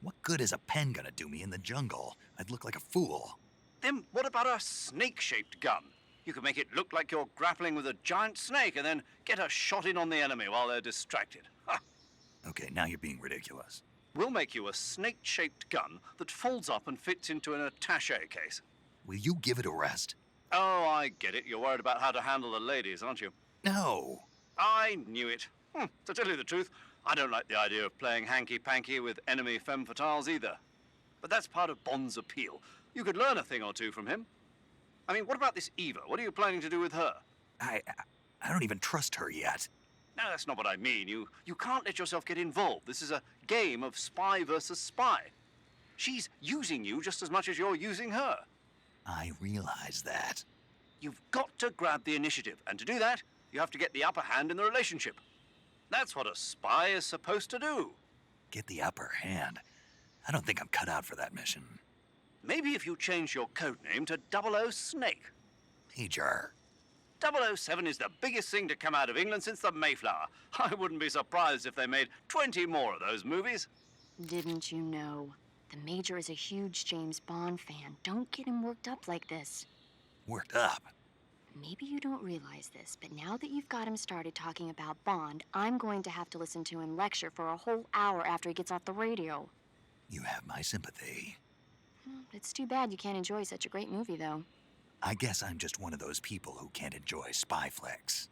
What good is a pen gonna do me in the jungle? I'd look like a fool. Then what about a snake-shaped gun? You could make it look like you're grappling with a giant snake and then get a shot in on the enemy while they're distracted. Ha! Okay, now you're being ridiculous. We'll make you a snake-shaped gun that folds up and fits into an attaché case. Will you give it a rest? Oh, I get it. You're worried about how to handle the ladies, aren't you? No. I knew it. To tell you the truth, I don't like the idea of playing hanky-panky with enemy femme fatales either. But that's part of Bond's appeal. You could learn a thing or two from him. I mean, what about this Eva? What are you planning to do with her? I don't even trust her yet. No, that's not what I mean. You can't let yourself get involved. This is a game of spy versus spy. She's using you just as much as you're using her. I realize that. You've got to grab the initiative, and to do that, you have to get the upper hand in the relationship. That's what a spy is supposed to do. Get the upper hand? I don't think I'm cut out for that mission. Maybe if you change your codename to 00 Snake. Major. 007 is the biggest thing to come out of England since the Mayflower. I wouldn't be surprised if they made 20 more of those movies. Didn't you know? The Major is a huge James Bond fan. Don't get him worked up like this. Worked up? Maybe you don't realize this, but now that you've got him started talking about Bond, I'm going to have to listen to him lecture for a whole hour after he gets off the radio. You have my sympathy. It's too bad you can't enjoy such a great movie, though. I guess I'm just one of those people who can't enjoy spy flicks.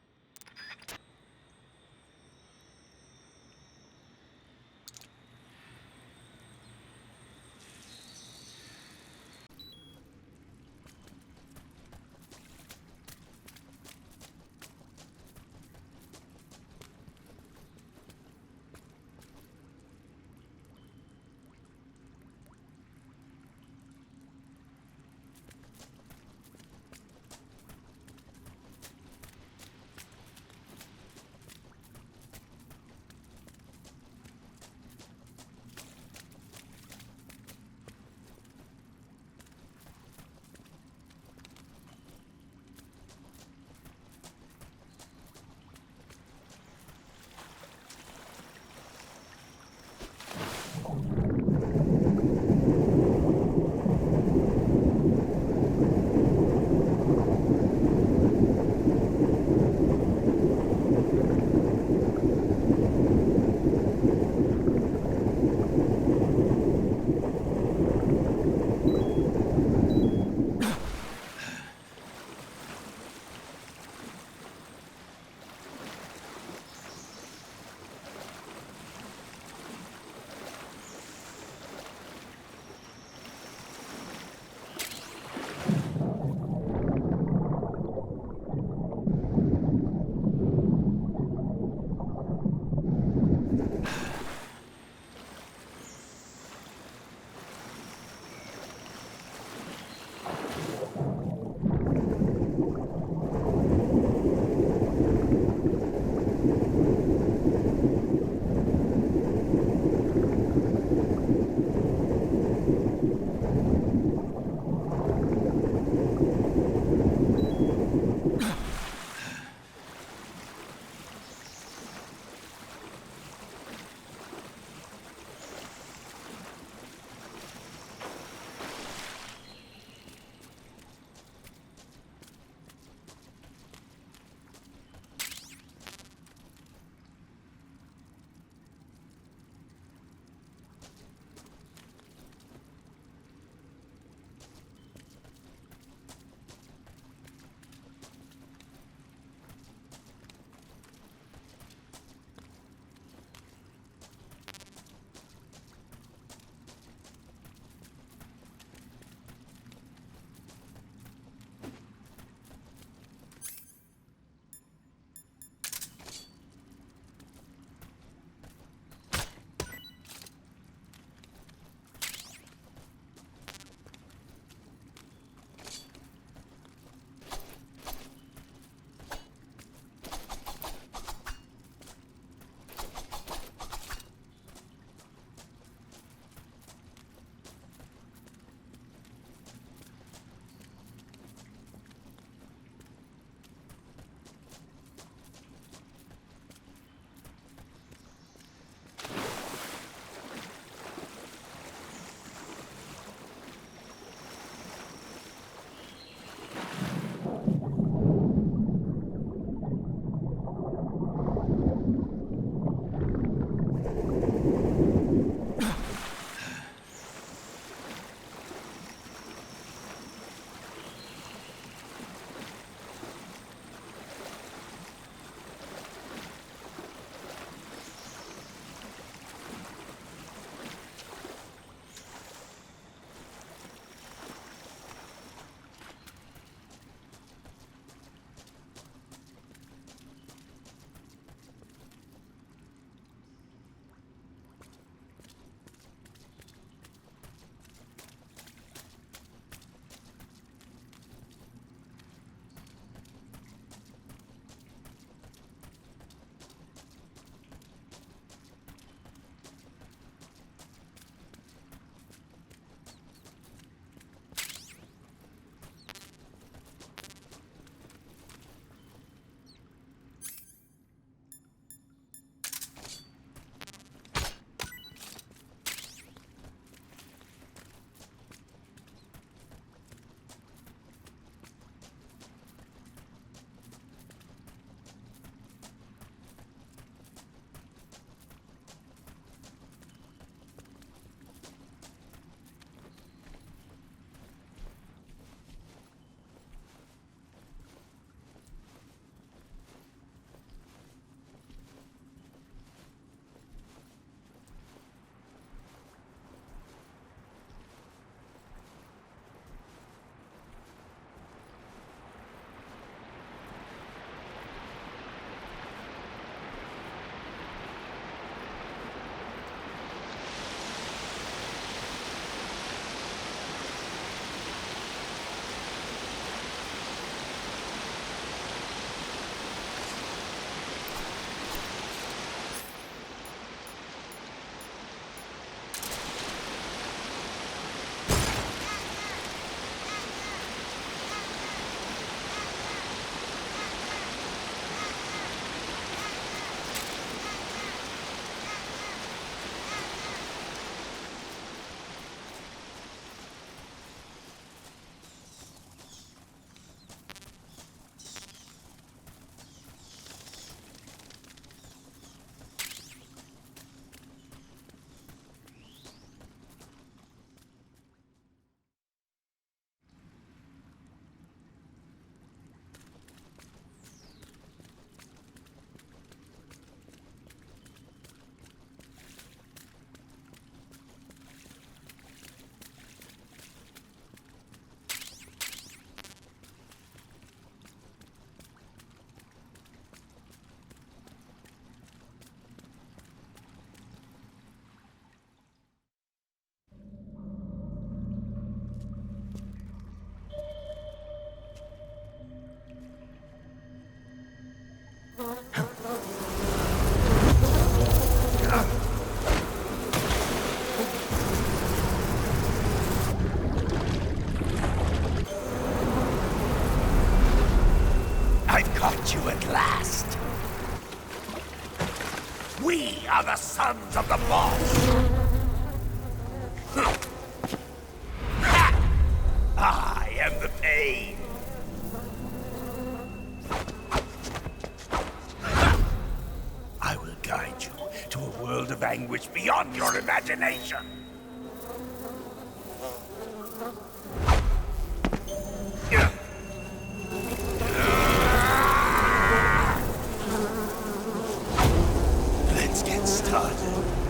at last. We are the sons of the boss. I am the pain. I will guide you to a world of anguish beyond your imagination. Let's get started.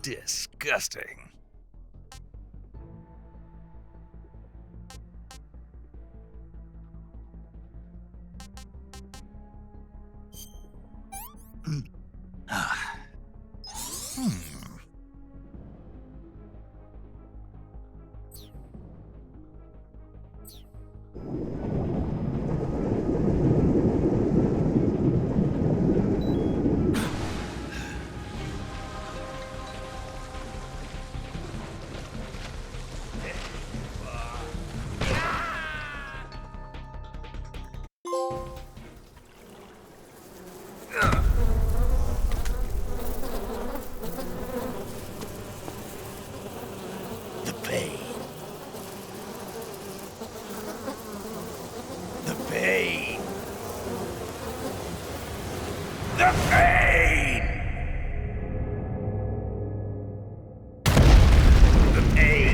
Disgusting. The pain. The pain. The pain. The pain.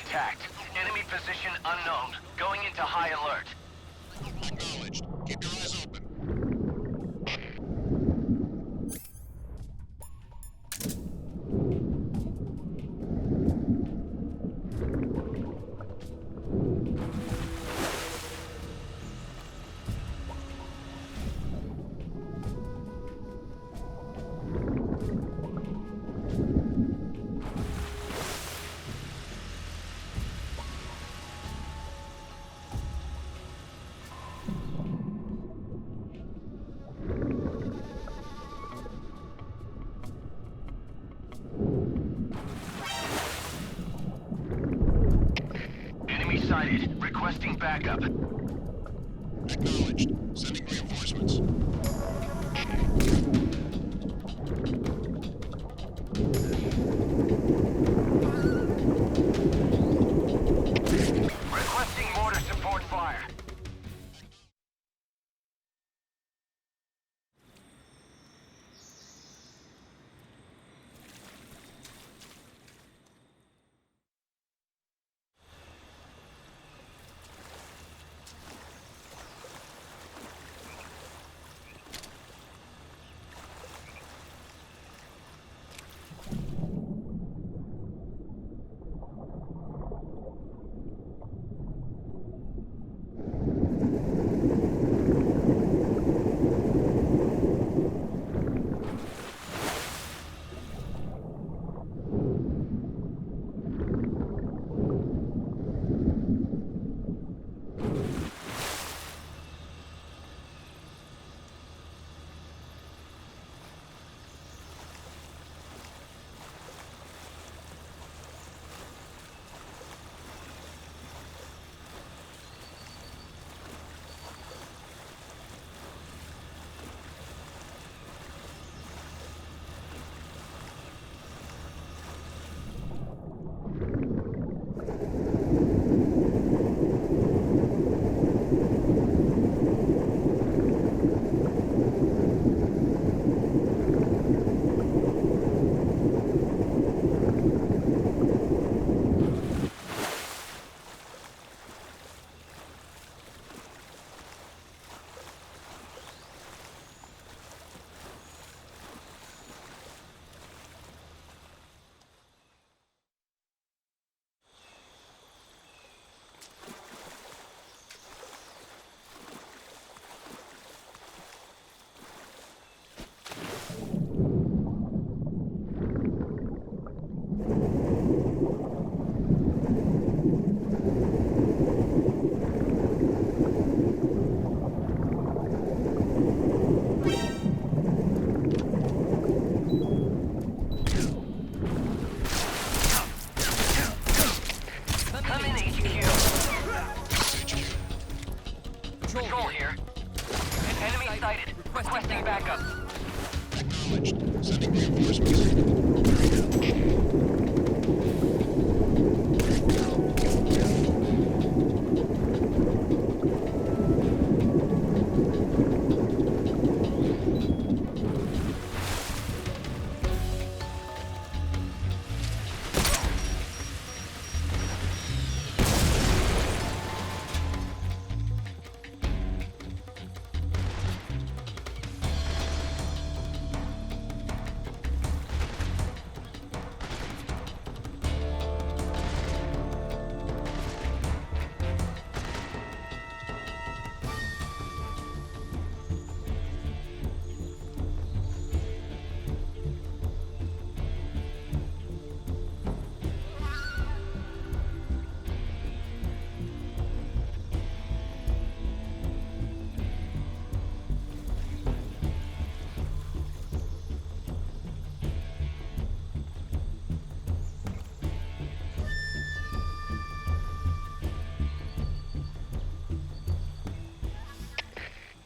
Attacked. Enemy position unknown. Going into high alert. Acknowledged. Keep your eyes open. backup. Acknowledged. Sending reinforcements. Requesting mortar support fire. Patrol here. Enemy sighted. Requesting backup. Acknowledged. Sending reinforcements.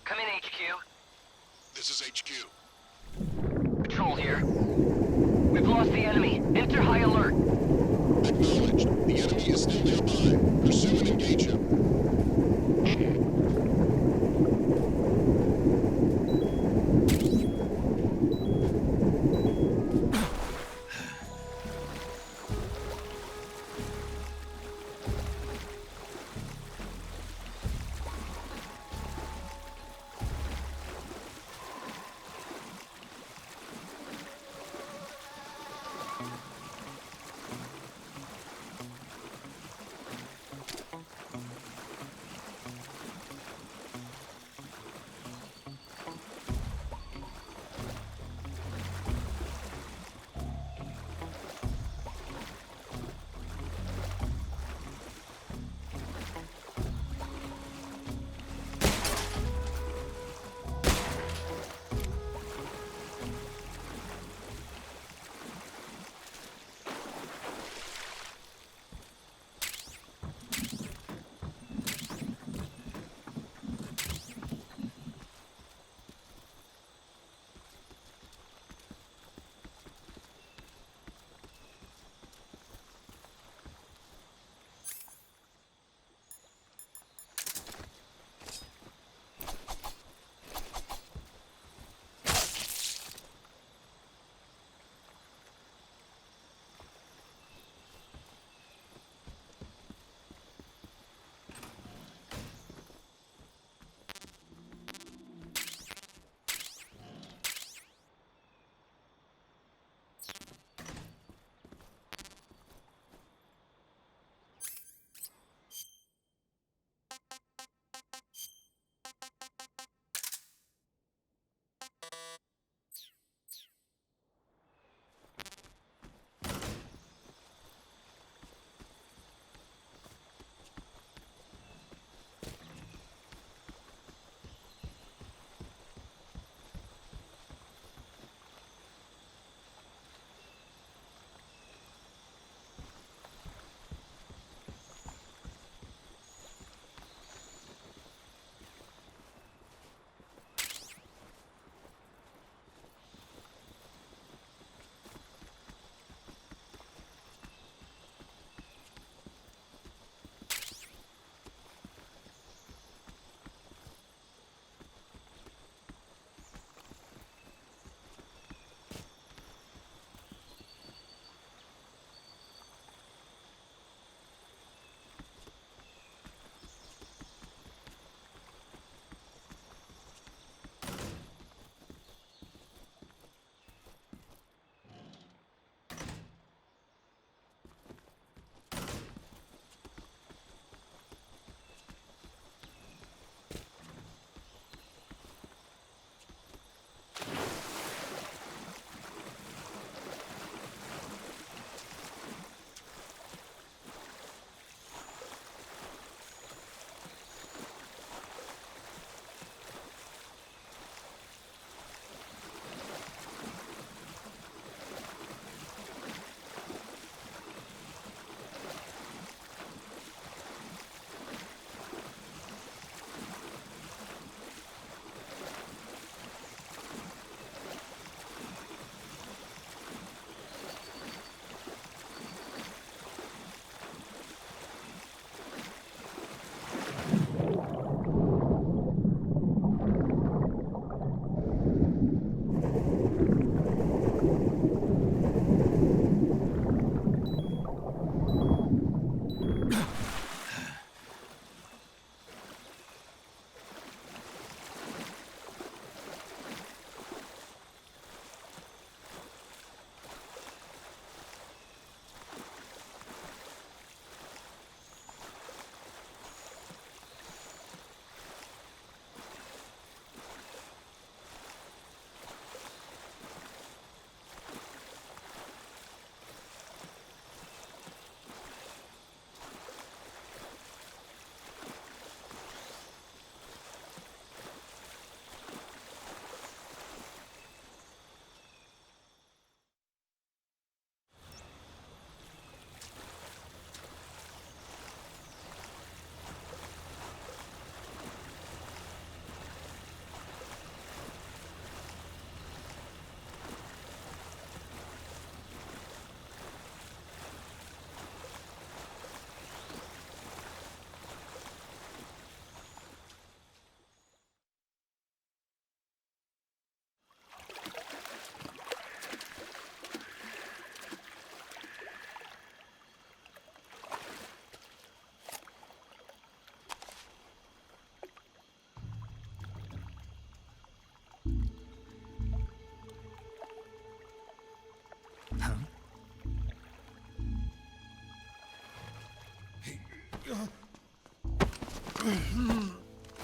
Come in, HQ. This is HQ. Patrol here. We've lost the enemy. Enter high alert. Acknowledged. The enemy is still nearby. Pursue and engage him.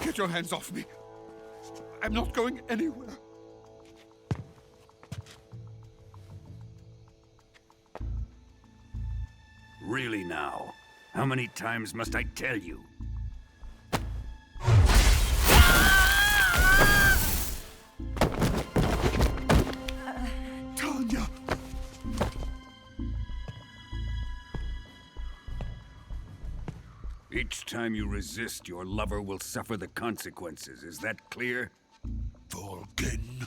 Get your hands off me. I'm not going anywhere. Really now? How many times must I tell you? Tanya! Each time you resist, your lover will suffer the consequences. Is that clear? FULLGAME.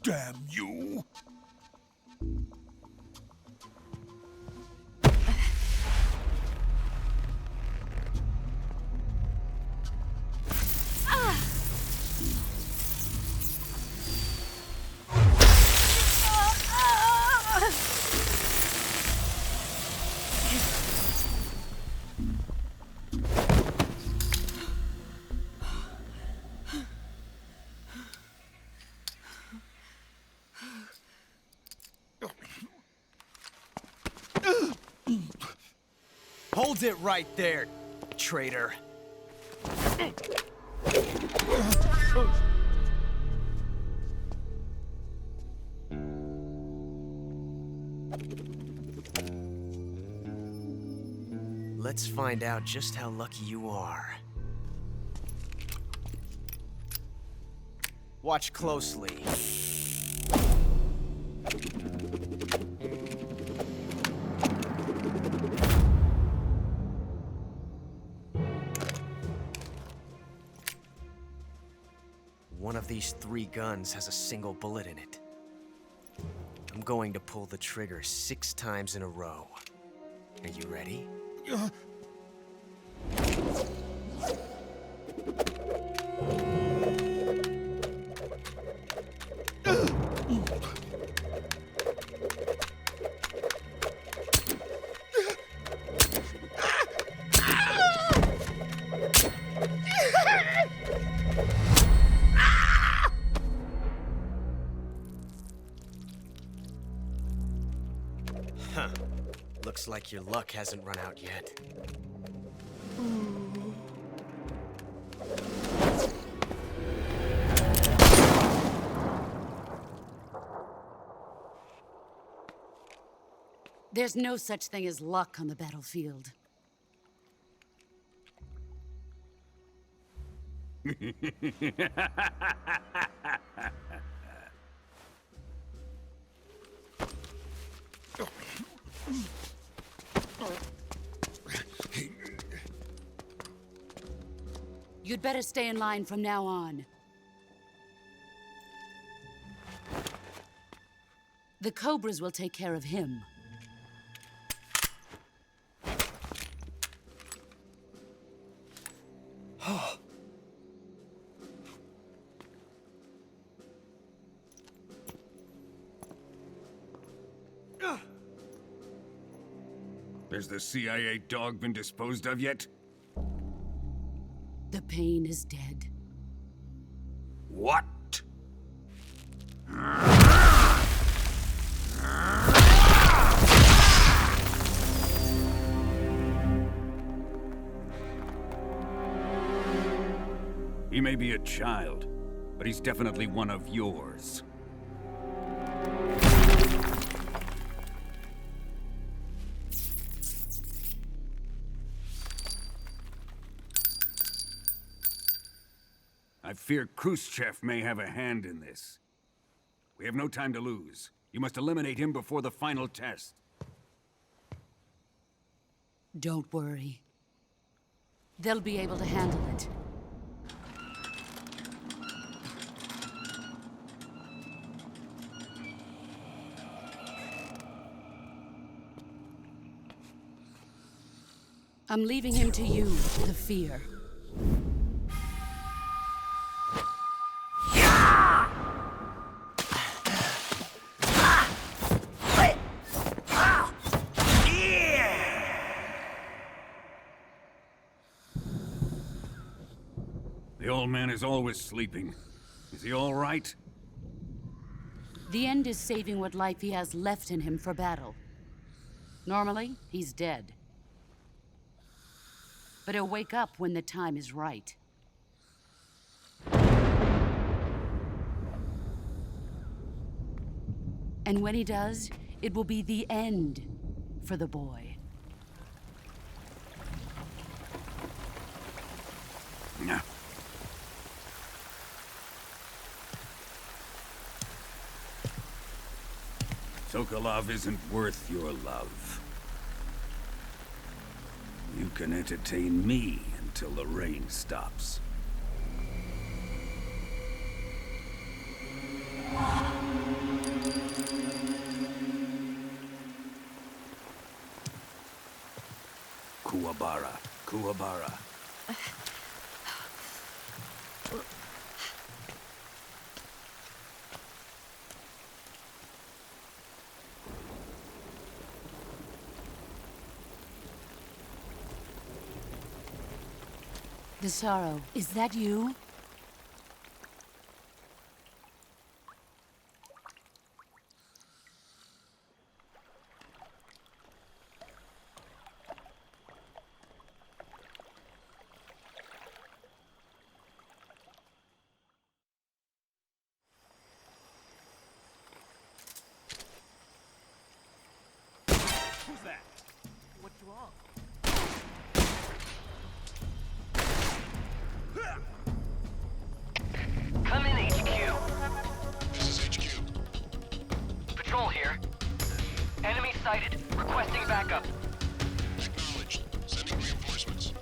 Damn you! Hold it right there, traitor. Let's find out just how lucky you are. Watch closely. One of these 3 guns has a single bullet in it. I'm going to pull the trigger 6 times in a row. Are you ready? Huh. Looks like your luck hasn't run out yet. There's no such thing as luck on the battlefield. You'd better stay in line from now on. The Cobras will take care of him. Has the CIA dog been disposed of yet? The pain is dead. What? He may be a child, but he's definitely one of yours. I fear Khrushchev may have a hand in this. We have no time to lose. You must eliminate him before the final test. Don't worry. They'll be able to handle it. I'm leaving him to you, the fear. The old man is always sleeping. Is he all right? The end is saving what life he has left in him for battle. Normally, he's dead. But he'll wake up when the time is right. And when he does, it will be the end for the boy. Yeah. Sokolov isn't worth your love. You can entertain me until the rain stops. Kuwabara, Kuwabara. Desaro, is that you? Who's that? What's wrong? Come in, HQ. This is HQ. Patrol here. Enemy sighted. Requesting backup. Acknowledged. Sending reinforcements.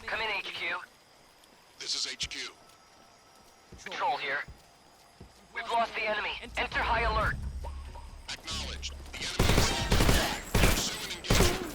Come in, HQ. This is HQ. Patrol here. We've lost the enemy. Enter high alert. Acknowledged. The enemy is still there. Pursue and engage.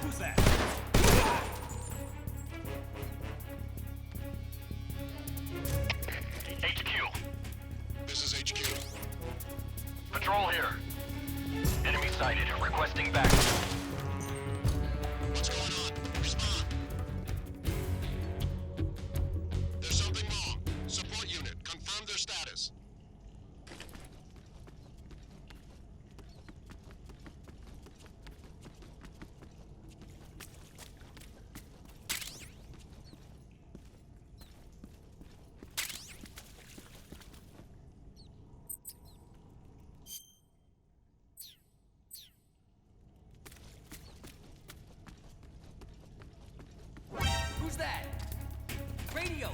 Who's that? HQ. This is HQ. Patrol here. Enemy sighted. Requesting backup. What's going on? Respond. There's something wrong. Support unit. Confirm their status. radio!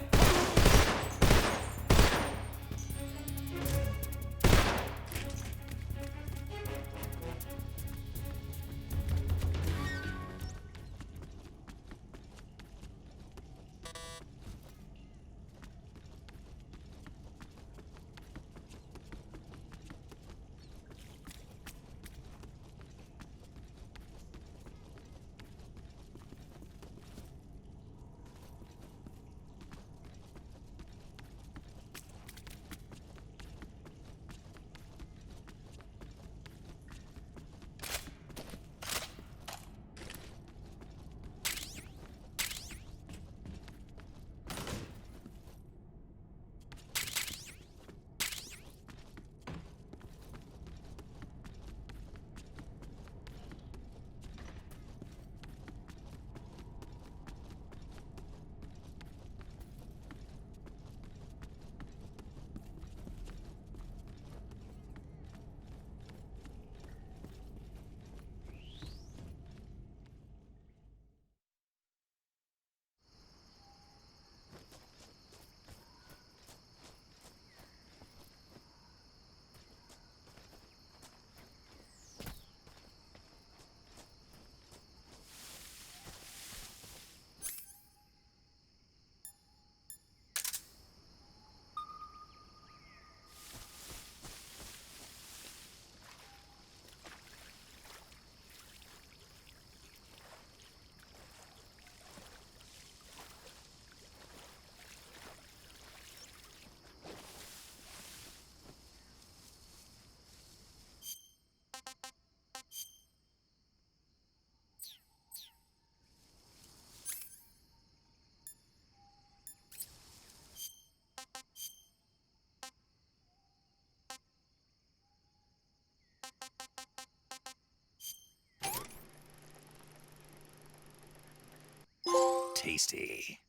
Tasty.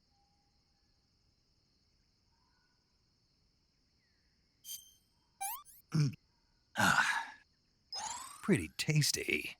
Ah, pretty tasty.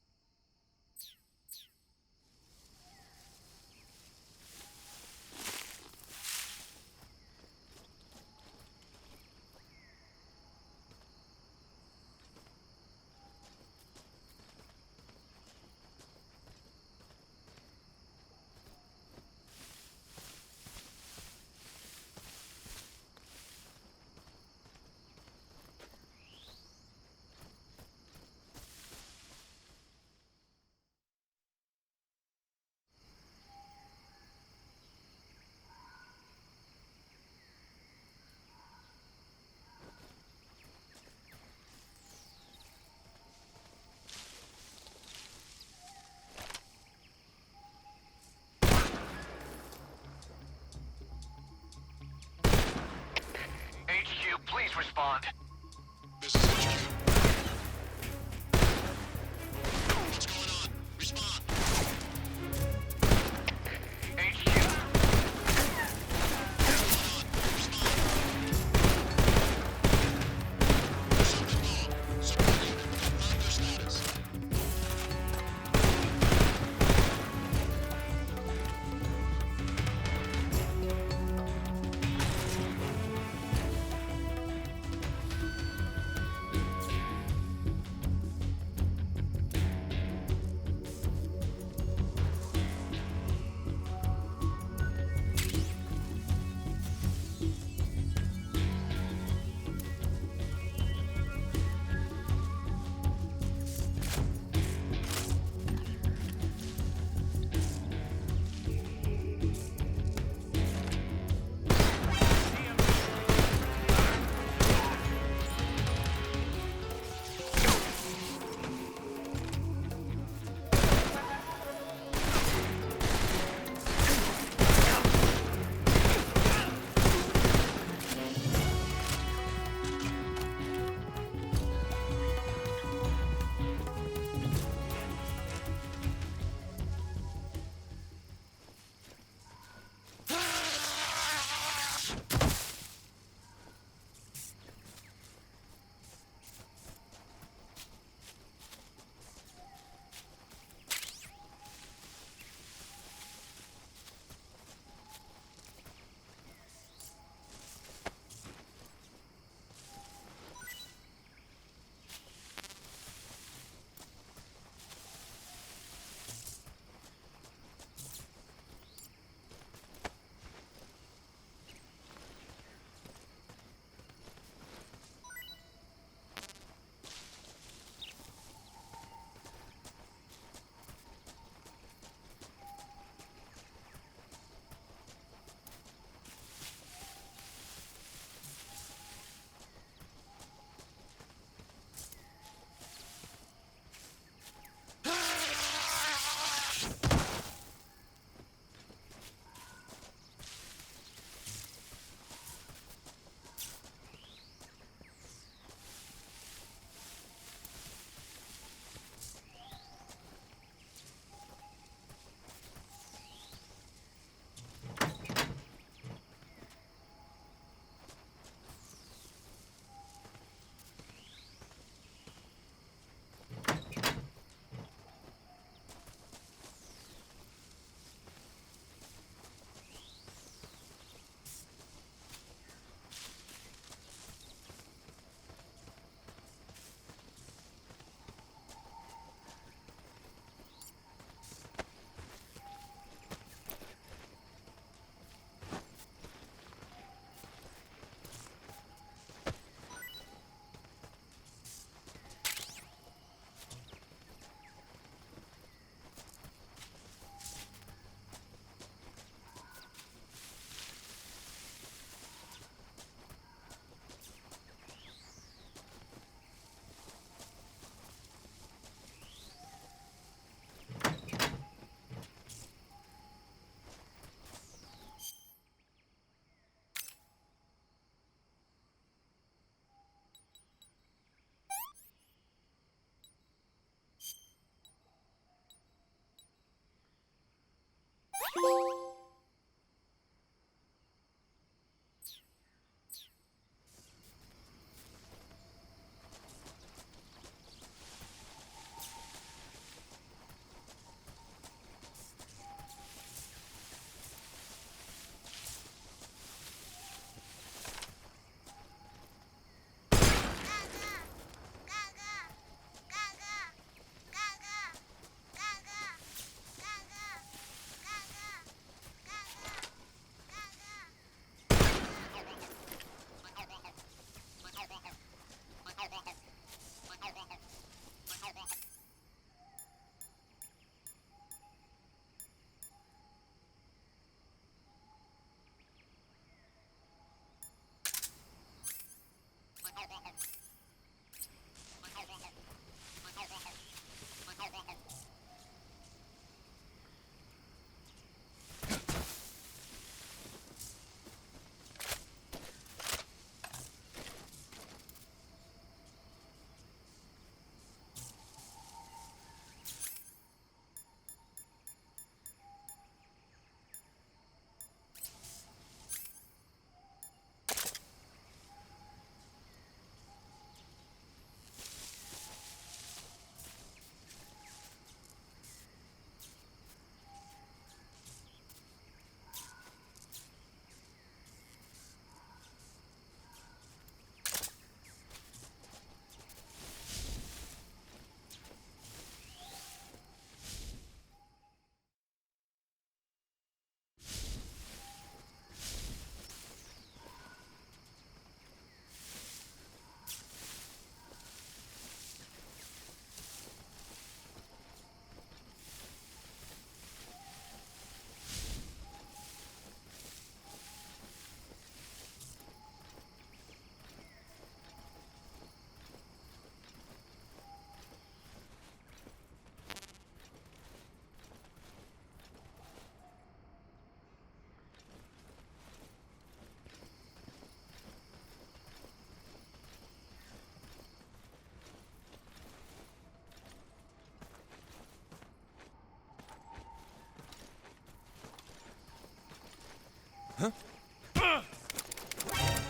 Huh?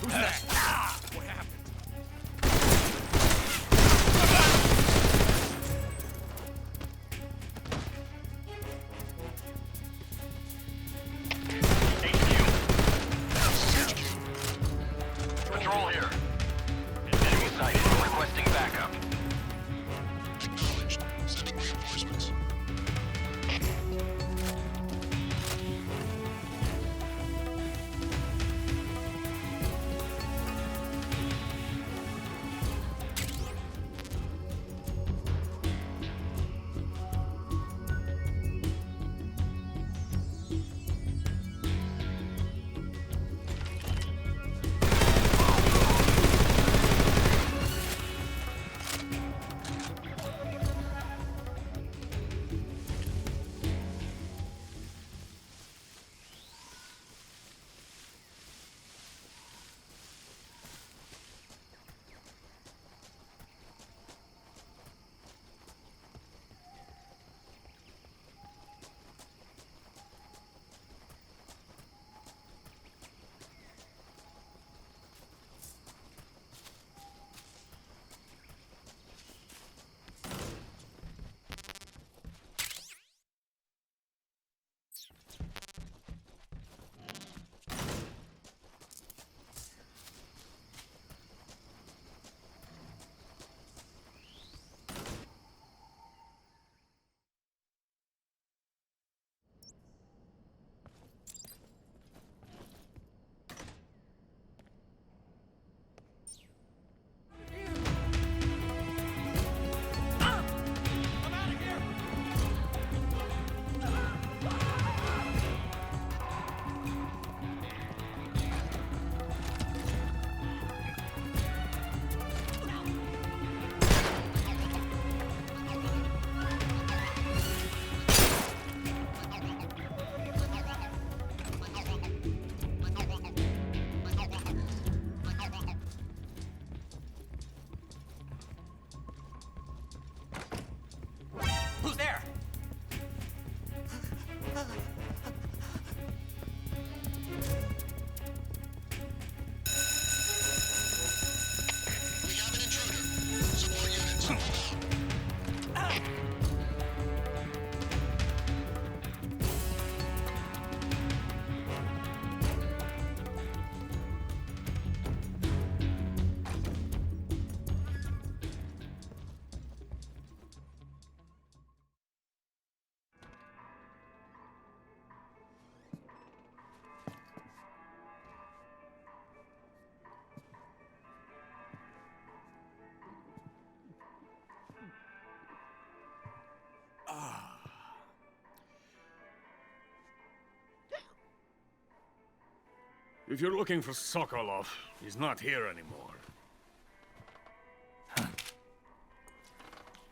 Who's that? What happened? Patrol here. Enemy sighted. Requesting backup. Acknowledged. Sending reinforcements. Who's there? We have an intruder. Support units, move out. If you're looking for Sokolov, he's not here anymore.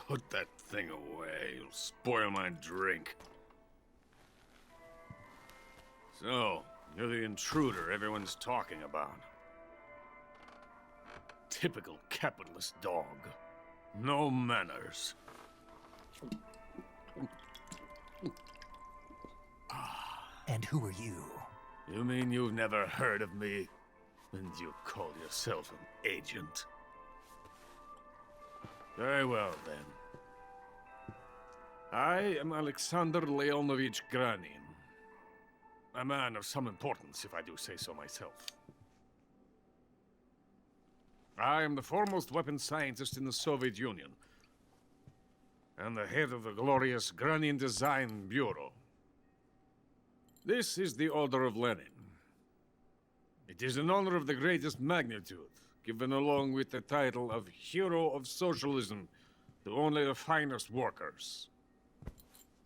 Put that thing away. You'll spoil my drink. So, you're the intruder everyone's talking about. Typical capitalist dog. No manners. And who are you? You mean you've never heard of me? And you call yourself an agent? Very well, then. I am Alexander Leonovich Granin. A man of some importance, if I do say so myself. I am the foremost weapons scientist in the Soviet Union, and the head of the glorious Granin Design Bureau. This is the Order of Lenin. It is an honor of the greatest magnitude, given along with the title of Hero of Socialism to only the finest workers.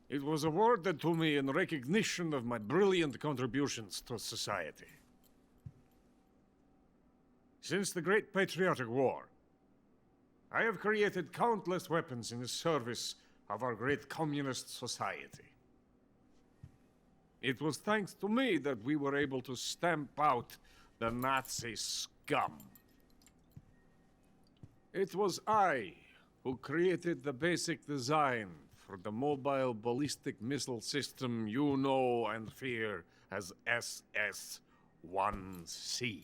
It was awarded to me in recognition of my brilliant contributions to society. Since the Great Patriotic War, I have created countless weapons in the service of our great communist society. It was thanks to me that we were able to stamp out the Nazi scum. It was I who created the basic design for the mobile ballistic missile system you know and fear as SS 1C.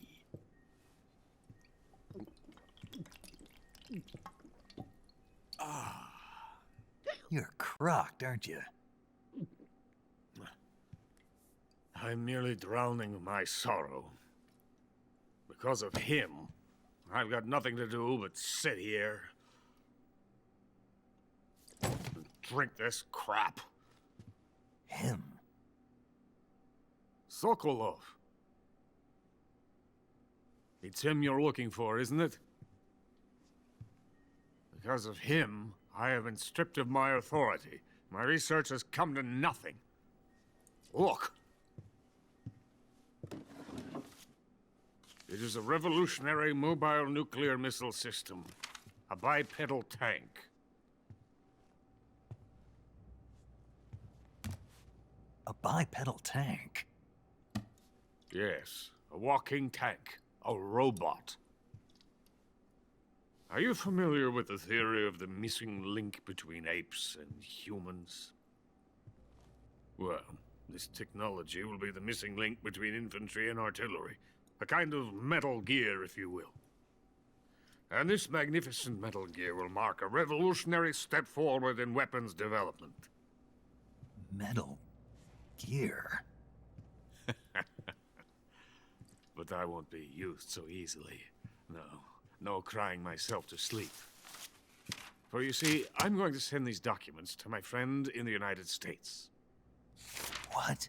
You're crocked, aren't you? I'm merely drowning my sorrow. Because of him, I've got nothing to do but sit here and drink this crap. Him? Sokolov. It's him you're looking for, isn't it? Because of him, I have been stripped of my authority. My research has come to nothing. Look. It is a revolutionary mobile nuclear missile system. A bipedal tank. A bipedal tank? Yes, a walking tank. A robot. Are you familiar with the theory of the missing link between apes and humans? Well, this technology will be the missing link between infantry and artillery. A kind of Metal Gear, if you will. And this magnificent Metal Gear will mark a revolutionary step forward in weapons development. Metal Gear? But I won't be used so easily. No crying myself to sleep. For you see, I'm going to send these documents to my friend in the United States. What?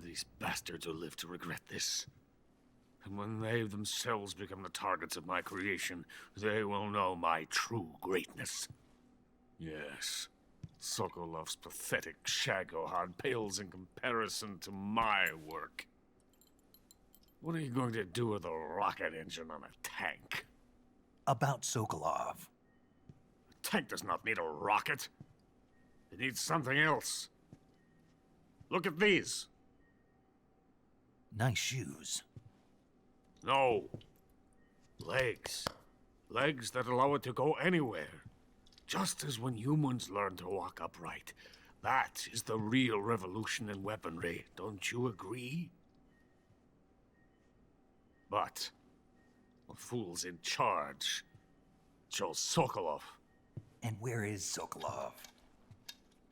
These bastards will live to regret this. And when they themselves become the targets of my creation, they will know my true greatness. Yes, Sokolov's pathetic Shagohod pales in comparison to my work. What are you going to do with a rocket engine on a tank? About Sokolov. A tank does not need a rocket. It needs something else. Look at these. Nice shoes. No. Legs. Legs that allow it to go anywhere. Just as when humans learn to walk upright. That is the real revolution in weaponry. Don't you agree? But the fool's in charge. Chose Sokolov. And where is Sokolov?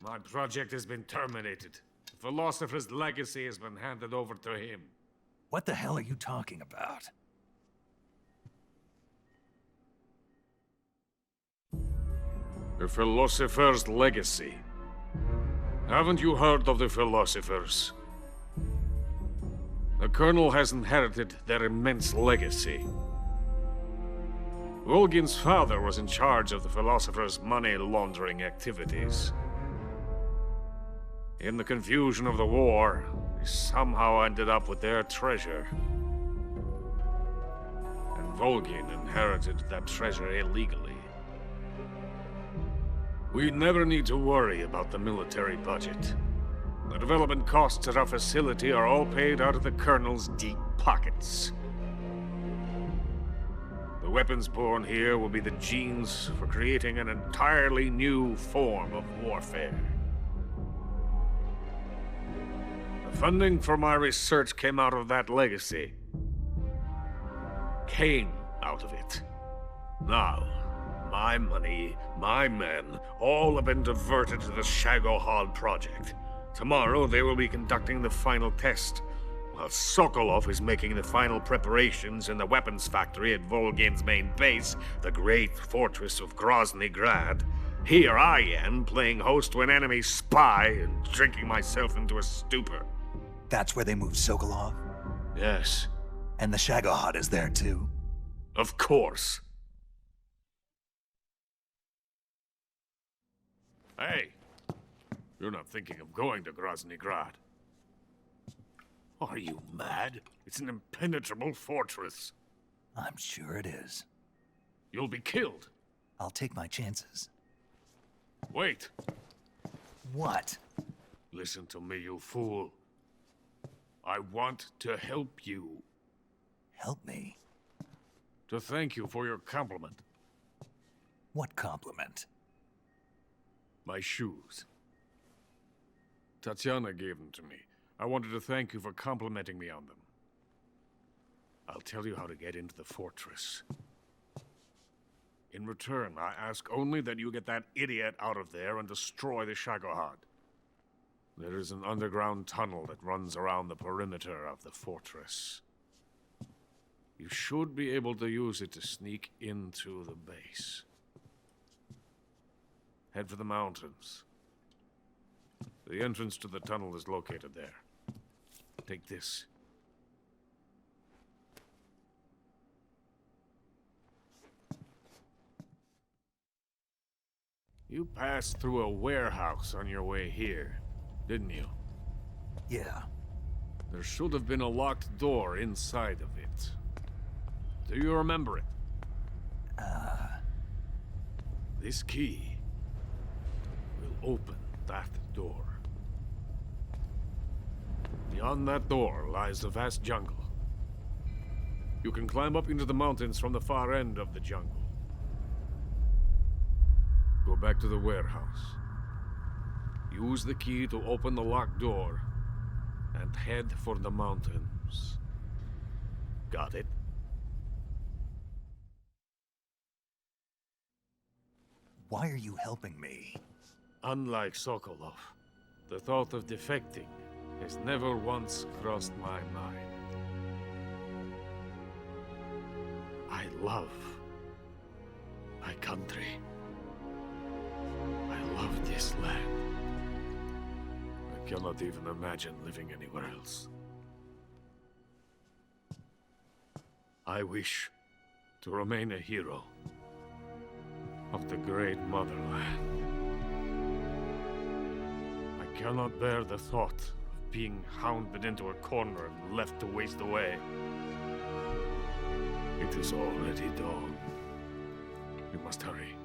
My project has been terminated. The philosopher's legacy has been handed over to him. What the hell are you talking about? The philosopher's legacy. Haven't you heard of the philosophers? The Colonel has inherited their immense legacy. Volgin's father was in charge of the philosophers' money laundering activities. In the confusion of the war, he somehow ended up with their treasure. And Volgin inherited that treasure illegally. We never need to worry about the military budget. The development costs at our facility are all paid out of the Colonel's deep pockets. The weapons born here will be the genes for creating an entirely new form of warfare. The funding for my research came out of that legacy. Came out of it. Now, my money, my men, all have been diverted to the Shagohod project. Tomorrow, they will be conducting the final test, while Sokolov is making the final preparations in the weapons factory at Volgin's main base, the great fortress of Grozny Grad. Here I am, playing host to an enemy spy and drinking myself into a stupor. That's where they moved Sokolov? Yes. And the Shagohod is there too? Of course. Hey! You're not thinking of going to Grozny Grad. Are you mad? It's an impenetrable fortress. I'm sure it is. You'll be killed. I'll take my chances. Wait. What? Listen to me, you fool. I want to help you. Help me? To thank you for your compliment. What compliment? My shoes. Tatiana gave them to me. I wanted to thank you for complimenting me on them. I'll tell you how to get into the fortress. In return, I ask only that you get that idiot out of there and destroy the Shagohod. There is an underground tunnel that runs around the perimeter of the fortress. You should be able to use it to sneak into the base. Head for the mountains. The entrance to the tunnel is located there. Take this. You passed through a warehouse on your way here, didn't you? Yeah. There should have been a locked door inside of it. Do you remember it? This key will open that door. Beyond that door lies the vast jungle. You can climb up into the mountains from the far end of the jungle. Go back to the warehouse. Use the key to open the locked door, and head for the mountains. Got it? Why are you helping me? Unlike Sokolov, the thought of defecting has never once crossed my mind. I love my country. I love this land. I cannot even imagine living anywhere else. I wish to remain a hero of the great motherland. I cannot bear the thought of being hounded into a corner and left to waste away. It is already dawn. We must hurry.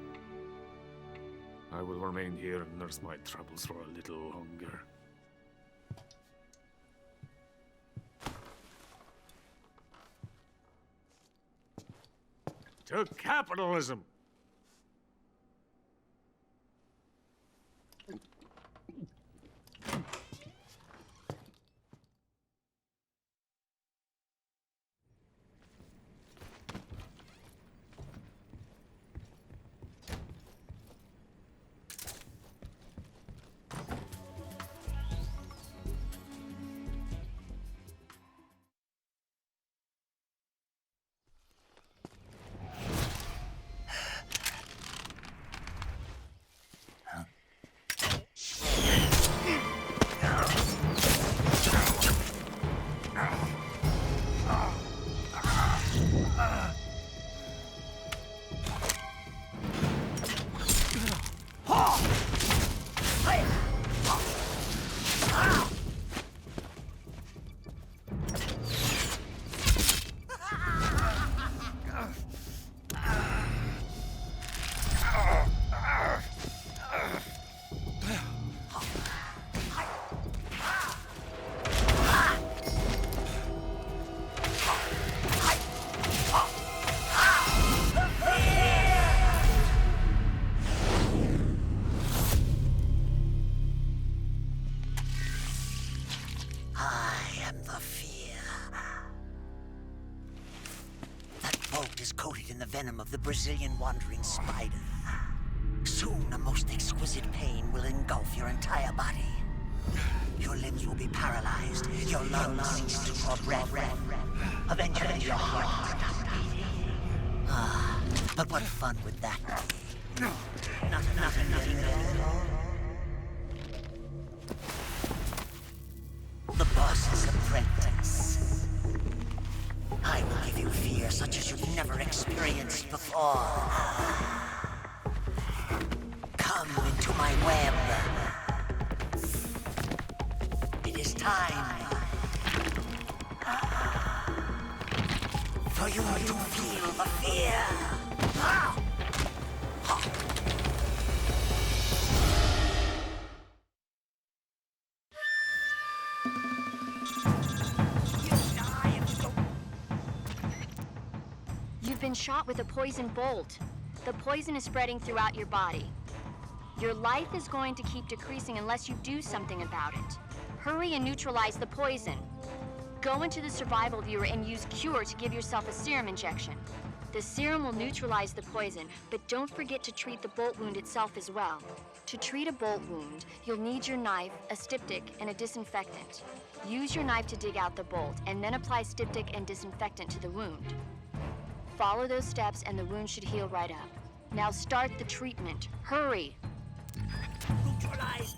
I will remain here and nurse my troubles for a little longer. To capitalism! Coated in the venom of the Brazilian wandering spider. Soon a most exquisite pain will engulf your entire body. Your limbs will be paralyzed, your lungs cease to draw breath. Eventually your heart stops beating. Ah, but what fun would that be? Nothing at all. The boss's apprentice. I will give you fear such as you've never experienced before. Come into my web. It is time for you to feel the fear. You've been shot with a poison bolt. The poison is spreading throughout your body. Your life is going to keep decreasing unless you do something about it. Hurry and neutralize the poison. Go into the survival viewer and use Cure to give yourself a serum injection. The serum will neutralize the poison, but don't forget to treat the bolt wound itself as well. To treat a bolt wound, you'll need your knife, a styptic, and a disinfectant. Use your knife to dig out the bolt, and then apply styptic and disinfectant to the wound. Follow those steps and the wound should heal right up. Now start the treatment. Hurry! Neutralized!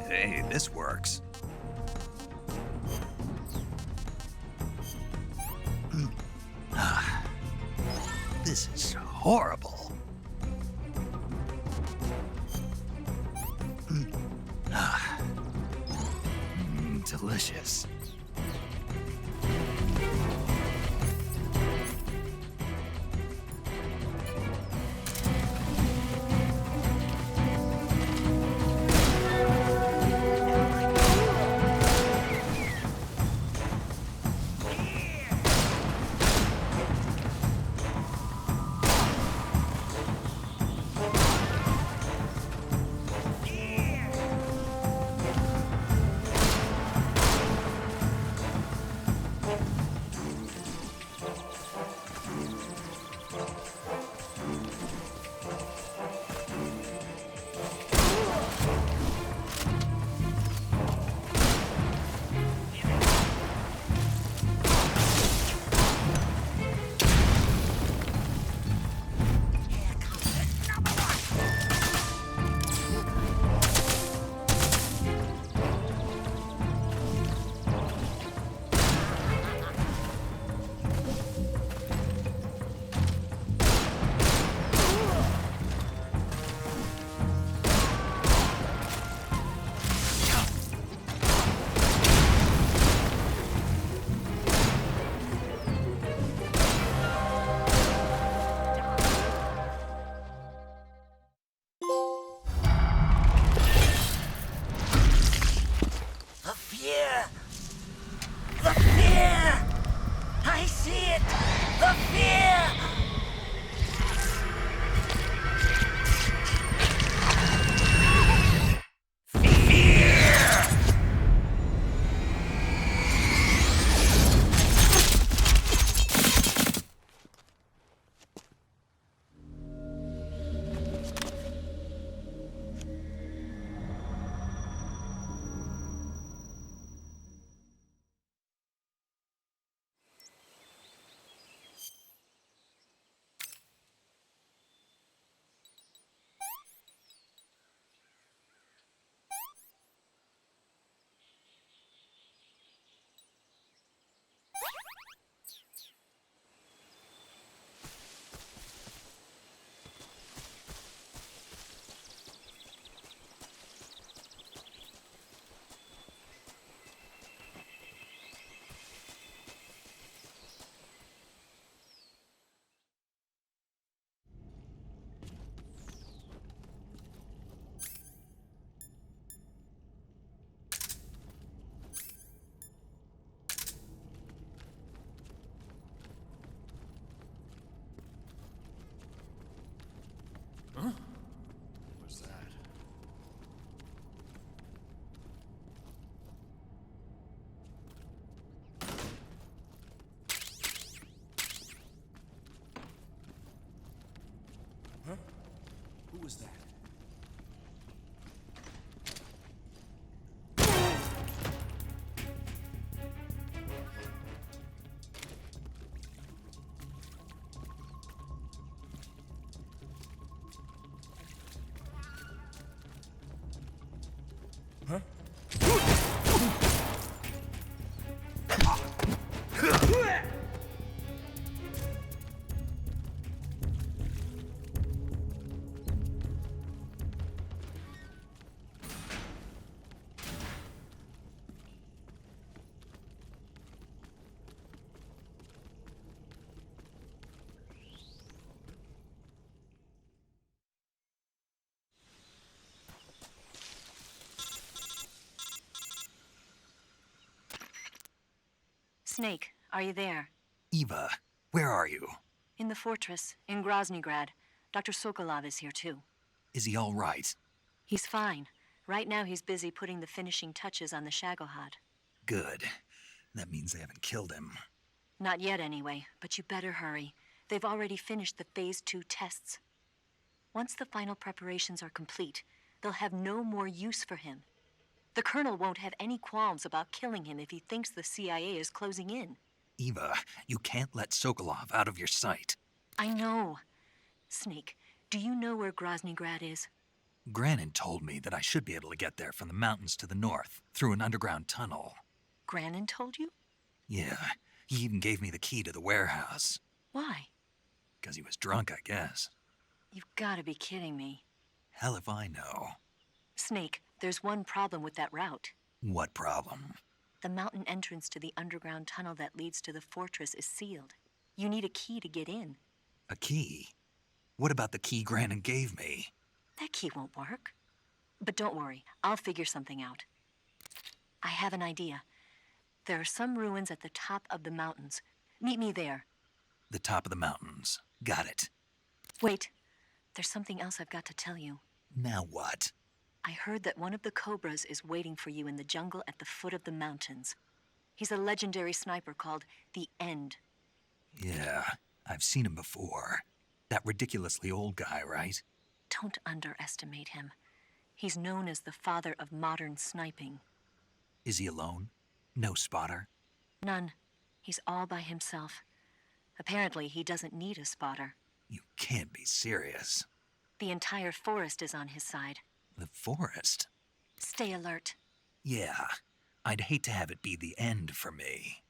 Hey, this works. This is horrible. Delicious. The fear! I see it! The fear! Huh? What was that? Huh? Who was that? Huh? Snake, are you there? Eva, where are you? In the fortress, in Groznygrad. Dr. Sokolov is here too. Is he all right? He's fine. Right now he's busy putting the finishing touches on the Shagohod. Good. That means they haven't killed him. Not yet anyway, but you better hurry. They've already finished the Phase 2 tests. Once the final preparations are complete, they'll have no more use for him. The Colonel won't have any qualms about killing him if he thinks the CIA is closing in. Eva, you can't let Sokolov out of your sight. I know. Snake, do you know where Groznygrad is? Granin told me that I should be able to get there from the mountains to the north, through an underground tunnel. Granin told you? Yeah, he even gave me the key to the warehouse. Why? Because he was drunk, I guess. You've got to be kidding me. Hell if I know. Snake, there's one problem with that route. What problem? The mountain entrance to the underground tunnel that leads to the fortress is sealed. You need a key to get in. A key? What about the key Granin gave me? That key won't work. But don't worry, I'll figure something out. I have an idea. There are some ruins at the top of the mountains. Meet me there. The top of the mountains. Got it. Wait, there's something else I've got to tell you. Now what? I heard that one of the Cobras is waiting for you in the jungle at the foot of the mountains. He's a legendary sniper called the End. Yeah, I've seen him before. That ridiculously old guy, right? Don't underestimate him. He's known as the father of modern sniping. Is he alone? No spotter? None. He's all by himself. Apparently, he doesn't need a spotter. You can't be serious. The entire forest is on his side. The forest? Stay alert. Yeah, I'd hate to have it be the end for me.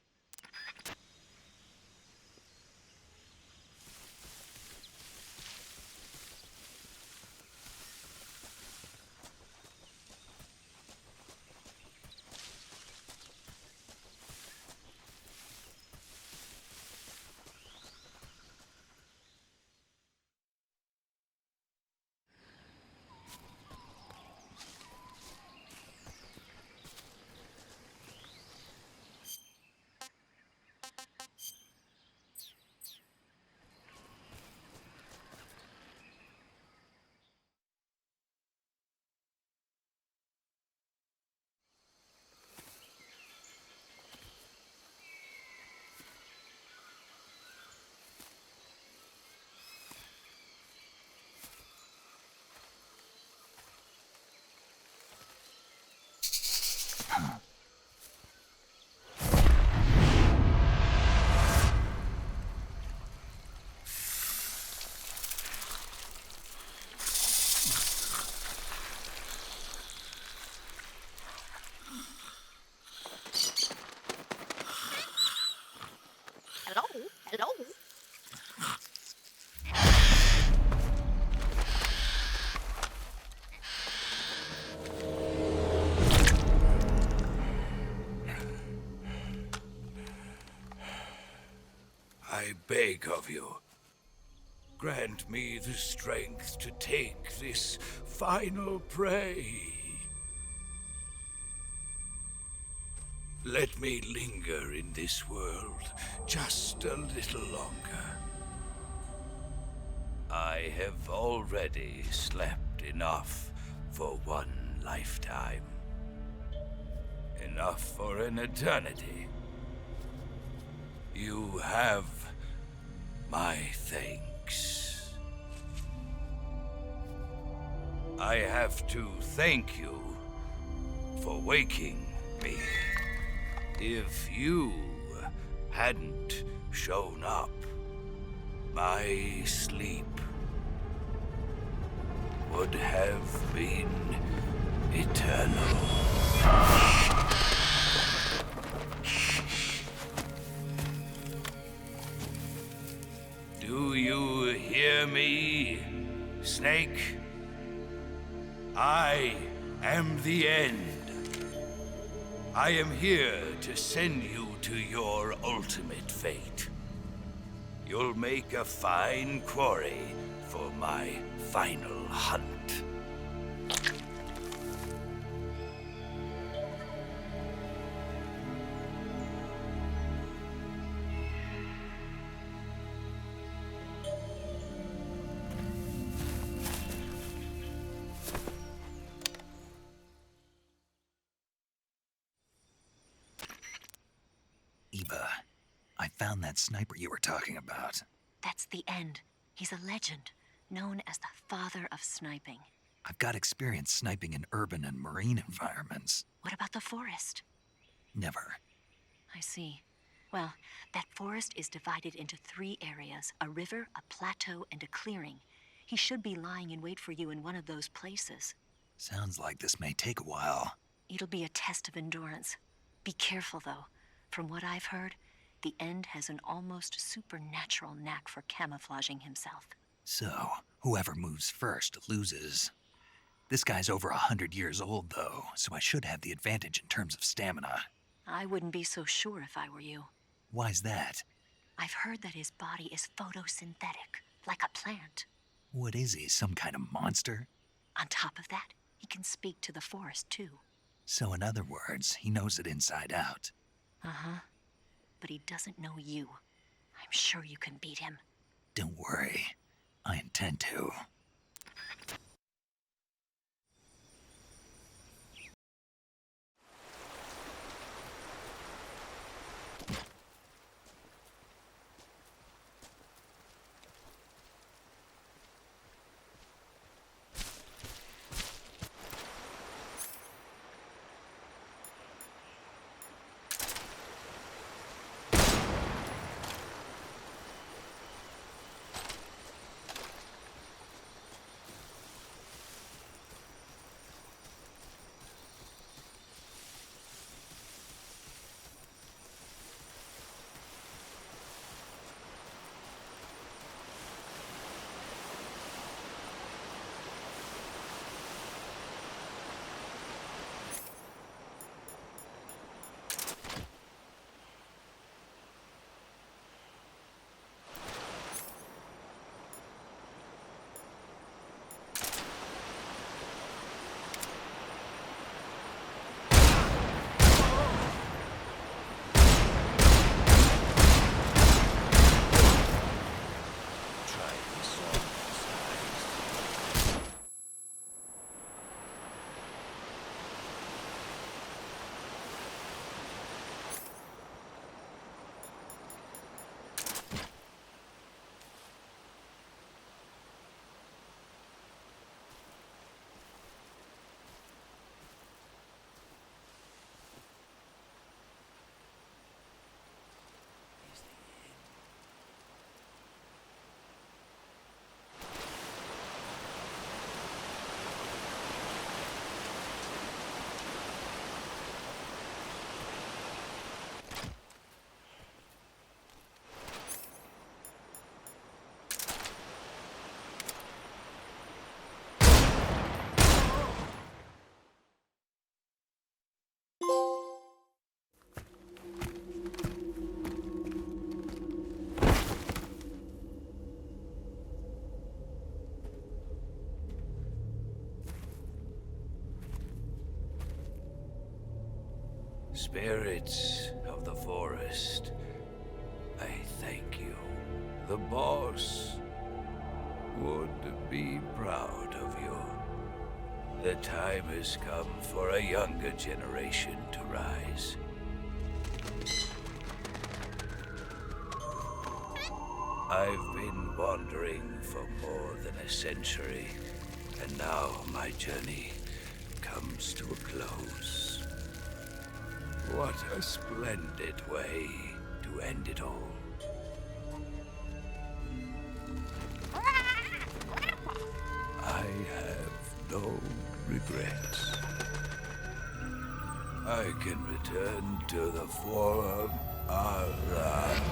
Hello? I beg of you, grant me the strength to take this final prey. Let me linger in this world just a little longer. I have already slept enough for one lifetime. Enough for an eternity. You have my thanks. I have to thank you for waking me. If you hadn't shown up, my sleep would have been eternal. Do you hear me, Snake? I am the end. I am here to send you to your ultimate fate. You'll make a fine quarry for my final hunt. Eva, I found that sniper you were talking about. That's the end. He's a legend, known as the father of sniping. I've got experience sniping in urban and marine environments. What about the forest? Never. I see. Well, that forest is divided into 3 areas, a river, a plateau, and a clearing. He should be lying in wait for you in one of those places. Sounds like this may take a while. It'll be a test of endurance. Be careful, though. From what I've heard, the End has an almost supernatural knack for camouflaging himself. So, whoever moves first loses. This guy's over 100 years old, though, so I should have the advantage in terms of stamina. I wouldn't be so sure if I were you. Why's that? I've heard that his body is photosynthetic, like a plant. What is he, some kind of monster? On top of that, he can speak to the forest, too. So in other words, he knows it inside out. Uh-huh. But he doesn't know you. I'm sure you can beat him. Don't worry. I intend to. Spirits of the forest, I thank you. The boss would be proud of you. The time has come for a younger generation to rise. I've been wandering for more than a century, and now my journey comes to a close. What a splendid way to end it all. I have no regrets. I can return to the Forum alive.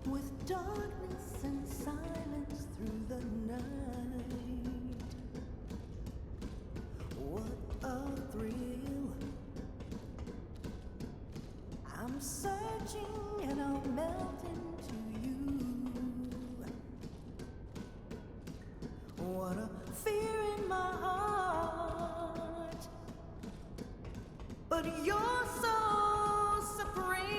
With darkness and silence through the night, what a thrill. I'm searching and I'll melt into you. What a fear in my heart, but you're so supreme.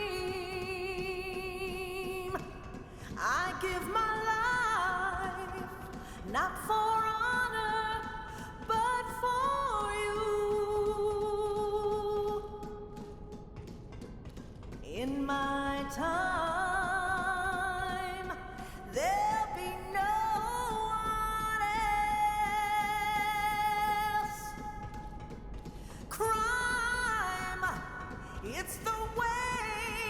I give my life, not for honor, but for you. In my time, there'll be no one else. Crime, it's the way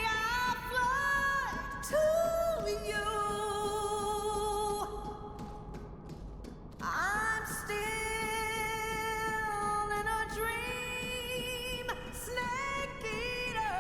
I fly to you. I'm still in a dream, snake eater.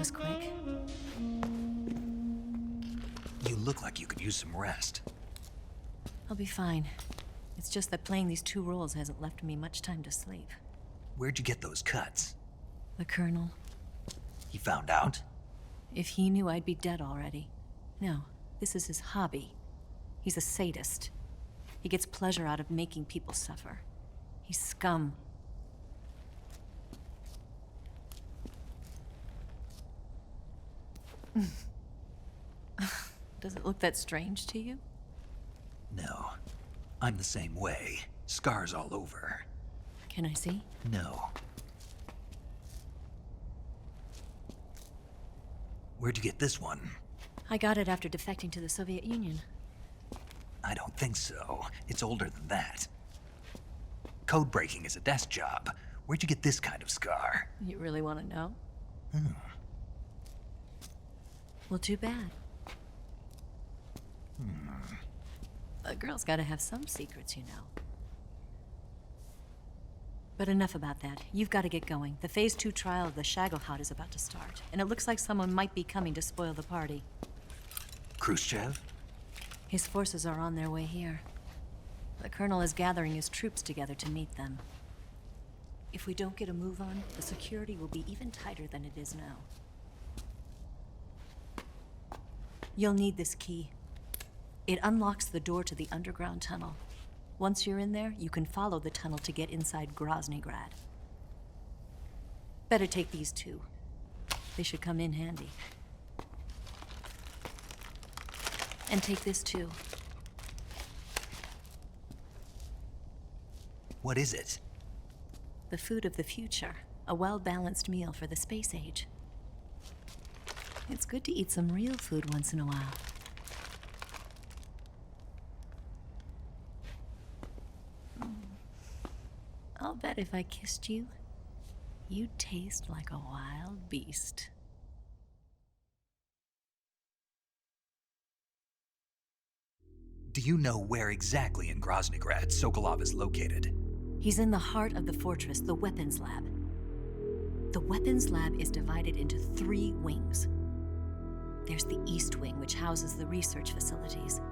was quick. You look like you could use some rest. I'll be fine. It's just that playing these 2 roles hasn't left me much time to sleep. Where'd you get those cuts? The Colonel. He found out? If he knew, I'd be dead already. No, this is his hobby. He's a sadist. He gets pleasure out of making people suffer. He's scum. Does it look that strange to you? No. I'm the same way. Scars all over. Can I see? No. Where'd you get this one? I got it after defecting to the Soviet Union. I don't think so. It's older than that. Code breaking is a desk job. Where'd you get this kind of scar? You really want to know? Well, too bad. A girl's gotta have some secrets, you know. But enough about that. You've got to get going. The Phase 2 trial of the Shagohod is about to start, and it looks like someone might be coming to spoil the party. Khrushchev? His forces are on their way here. The Colonel is gathering his troops together to meet them. If we don't get a move on, the security will be even tighter than it is now. You'll need this key. It unlocks the door to the underground tunnel. Once you're in there, you can follow the tunnel to get inside Groznygrad. Better take these 2. They should come in handy. And take this too. What is it? The food of the future. A well-balanced meal for the space age. It's good to eat some real food once in a while. I'll bet if I kissed you, you'd taste like a wild beast. Do you know where exactly in Groznygrad Sokolov is located? He's in the heart of the fortress, the weapons lab. The weapons lab is divided into 3 wings. There's the East Wing, which houses the research facilities.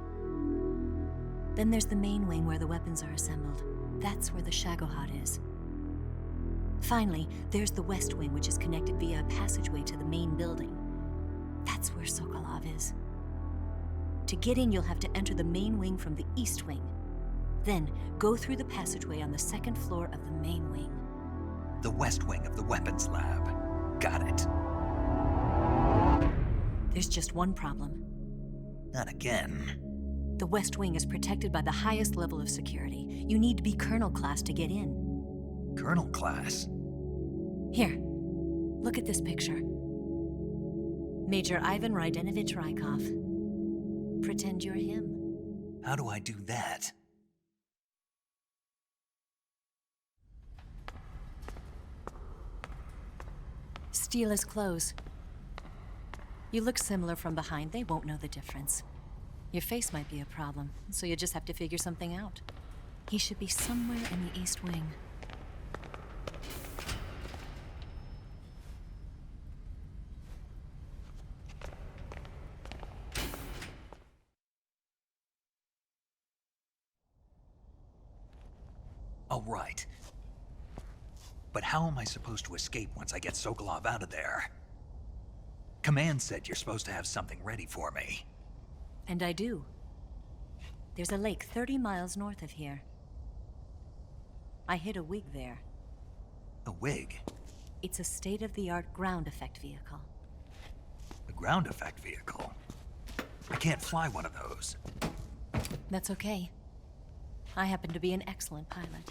Then there's the main wing where the weapons are assembled. That's where the Shagohod is. Finally, there's the West Wing, which is connected via a passageway to the main building. That's where Sokolov is. To get in, you'll have to enter the main wing from the East Wing. Then, go through the passageway on the 2nd floor of the main wing. The West Wing of the weapons lab. Got it. There's just one problem. Not again. The West Wing is protected by the highest level of security. You need to be Colonel class to get in. Colonel class? Here, look at this picture. Major Ivan Rydenovich Rykov. Pretend you're him. How do I do that? Steal his clothes. You look similar from behind. They won't know the difference. Your face might be a problem, so you just have to figure something out. He should be somewhere in the East Wing. All right. But how am I supposed to escape once I get Sokolov out of there? Command said you're supposed to have something ready for me. And I do. There's a lake 30 miles north of here. I hid a wig there. A wig? It's a state-of-the-art ground effect vehicle. A ground effect vehicle? I can't fly one of those. That's okay. I happen to be an excellent pilot.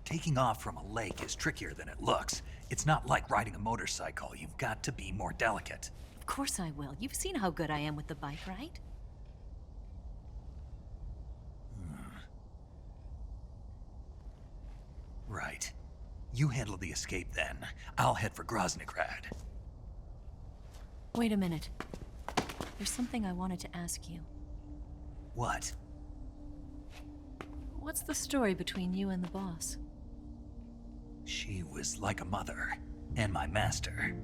Taking off from a lake is trickier than it looks. It's not like riding a motorcycle. You've got to be more delicate. Of course I will. You've seen how good I am with the bike, right? Right. You handle the escape then. I'll head for Groznygrad. Wait a minute. There's something I wanted to ask you. What? What's the story between you and the boss? She was like a mother, and my master.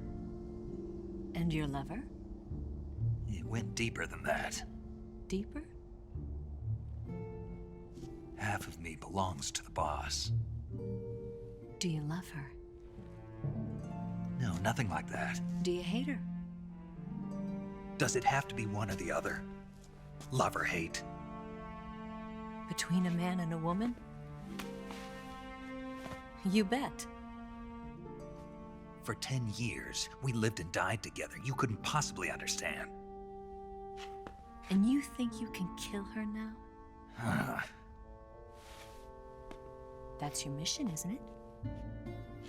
And your lover? It went deeper than that. Deeper? Half of me belongs to the boss. Do you love her? No, nothing like that. Do you hate her? Does it have to be one or the other? Love or hate? Between a man and a woman? You bet. For 10 years, we lived and died together. You couldn't possibly understand. And you think you can kill her now? That's your mission, isn't it?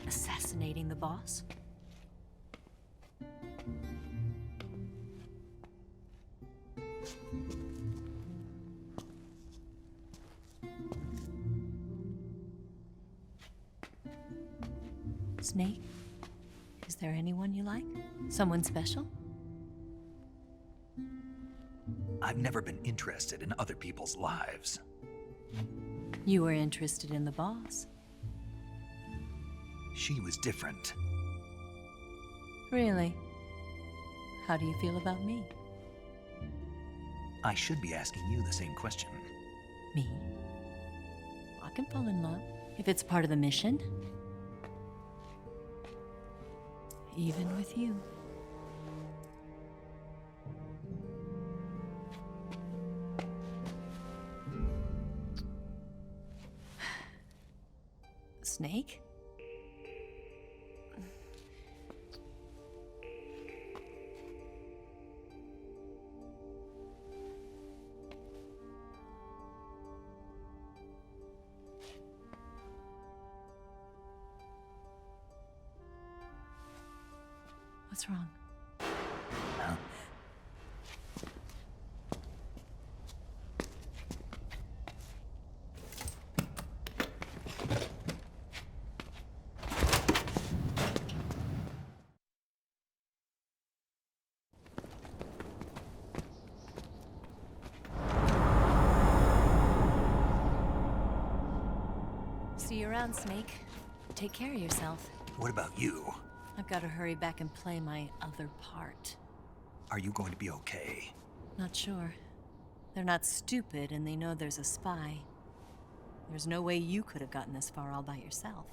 Assassinating the boss? Snake, is there anyone you like? Someone special? I've never been interested in other people's lives. You were interested in the boss. She was different. Really? How do you feel about me? I should be asking you the same question. Me? I can fall in love if it's part of the mission. Even with you. Snake? What's wrong? Huh? See you around, Snake. Take care of yourself. What about you? I've got to hurry back and play my other part. Are you going to be okay? Not sure. They're not stupid, and they know there's a spy. There's no way you could have gotten this far all by yourself.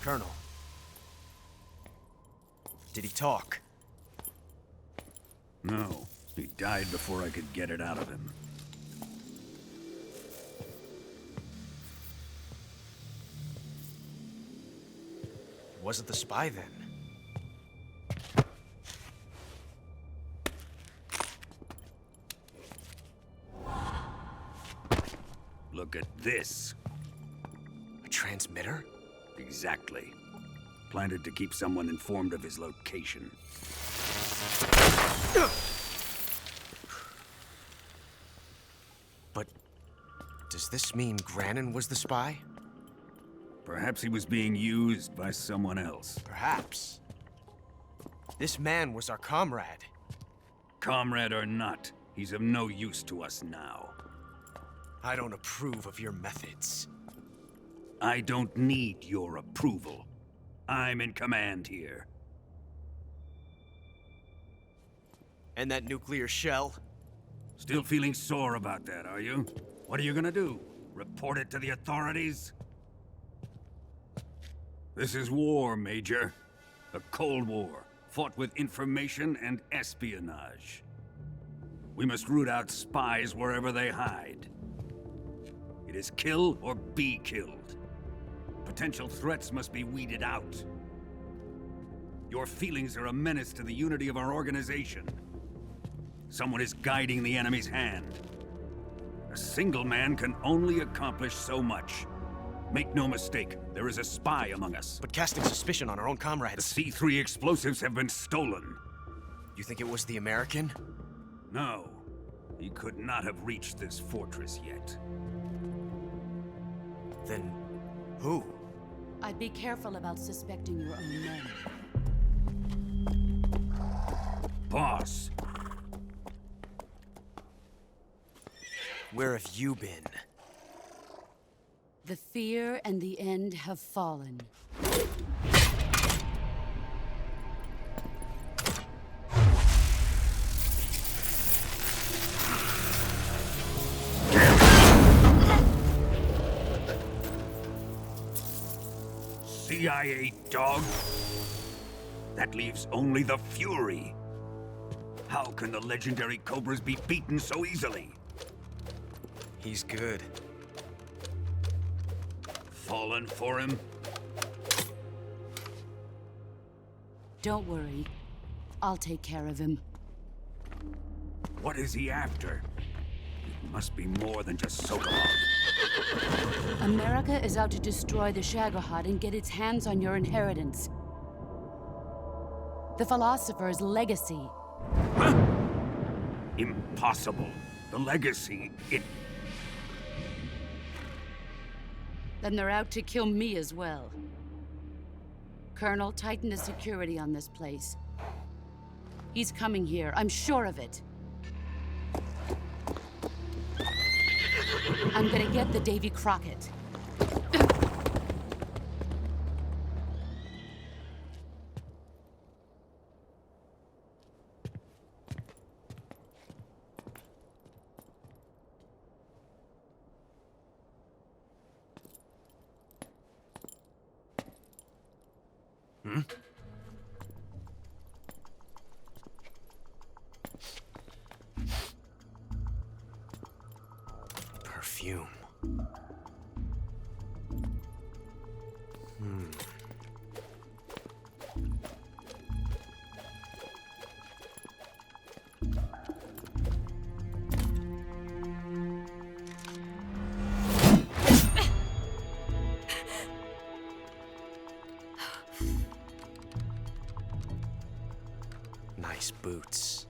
Colonel. Did he talk? No. He died before I could get it out of him. Wasn't the spy then? Look at this. A transmitter? Exactly. Planted to keep someone informed of his location. But does this mean Grannon was the spy? Perhaps he was being used by someone else. Perhaps. This man was our comrade. Comrade or not, he's of no use to us now. I don't approve of your methods. I don't need your approval. I'm in command here. And that nuclear shell? Still feeling sore about that, are you? What are you gonna do? Report it to the authorities? This is war, Major. A Cold War, fought with information and espionage. We must root out spies wherever they hide. It is kill or be killed. Potential threats must be weeded out. Your feelings are a menace to the unity of our organization. Someone is guiding the enemy's hand. A single man can only accomplish so much. Make no mistake, there is a spy among us. But casting suspicion on our own comrades. The C3 explosives have been stolen. You think it was the American? No. He could not have reached this fortress yet. Then who? I'd be careful about suspecting your own men. Boss! Where have you been? The fear and the end have fallen. CIA dog? That leaves only the Fury. How can the legendary Cobras be beaten so easily? He's good. Fallen for him? Don't worry. I'll take care of him. What is he after? It must be more than just Sokolov. America is out to destroy the Shagohod and get its hands on your inheritance. The philosopher's legacy. Huh? Impossible. The legacy, Then they're out to kill me as well. Colonel, tighten the security on this place. He's coming here, I'm sure of it. I'm gonna get the Davy Crockett. Perfume. Nice boots.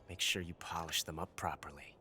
Make sure you polish them up properly.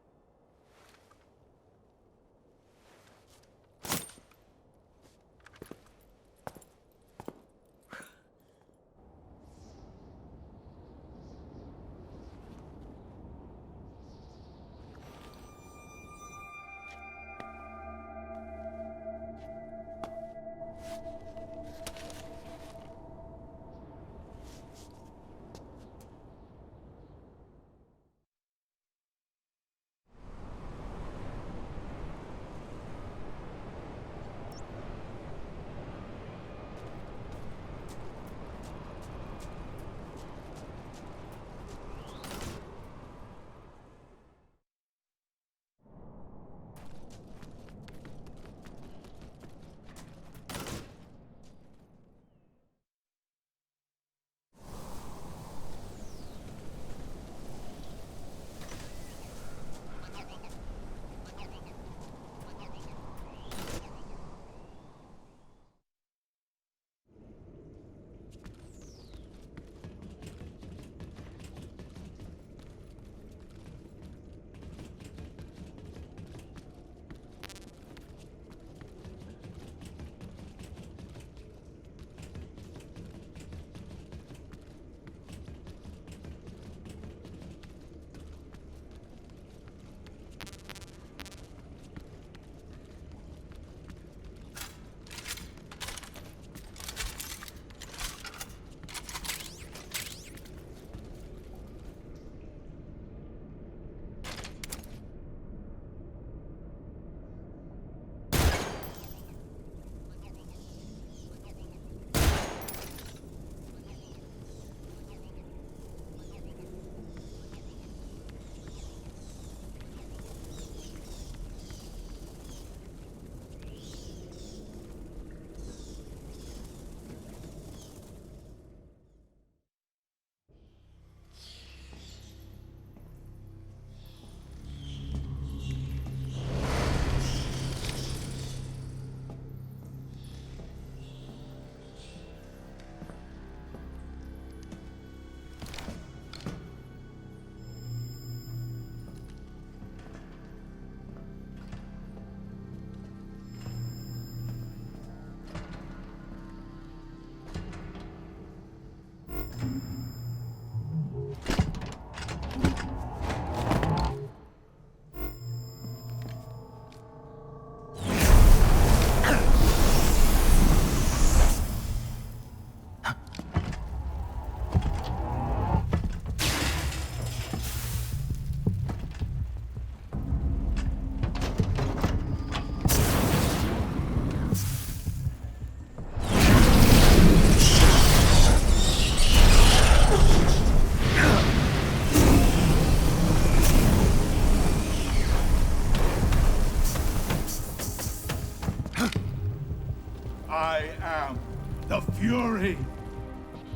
Fury!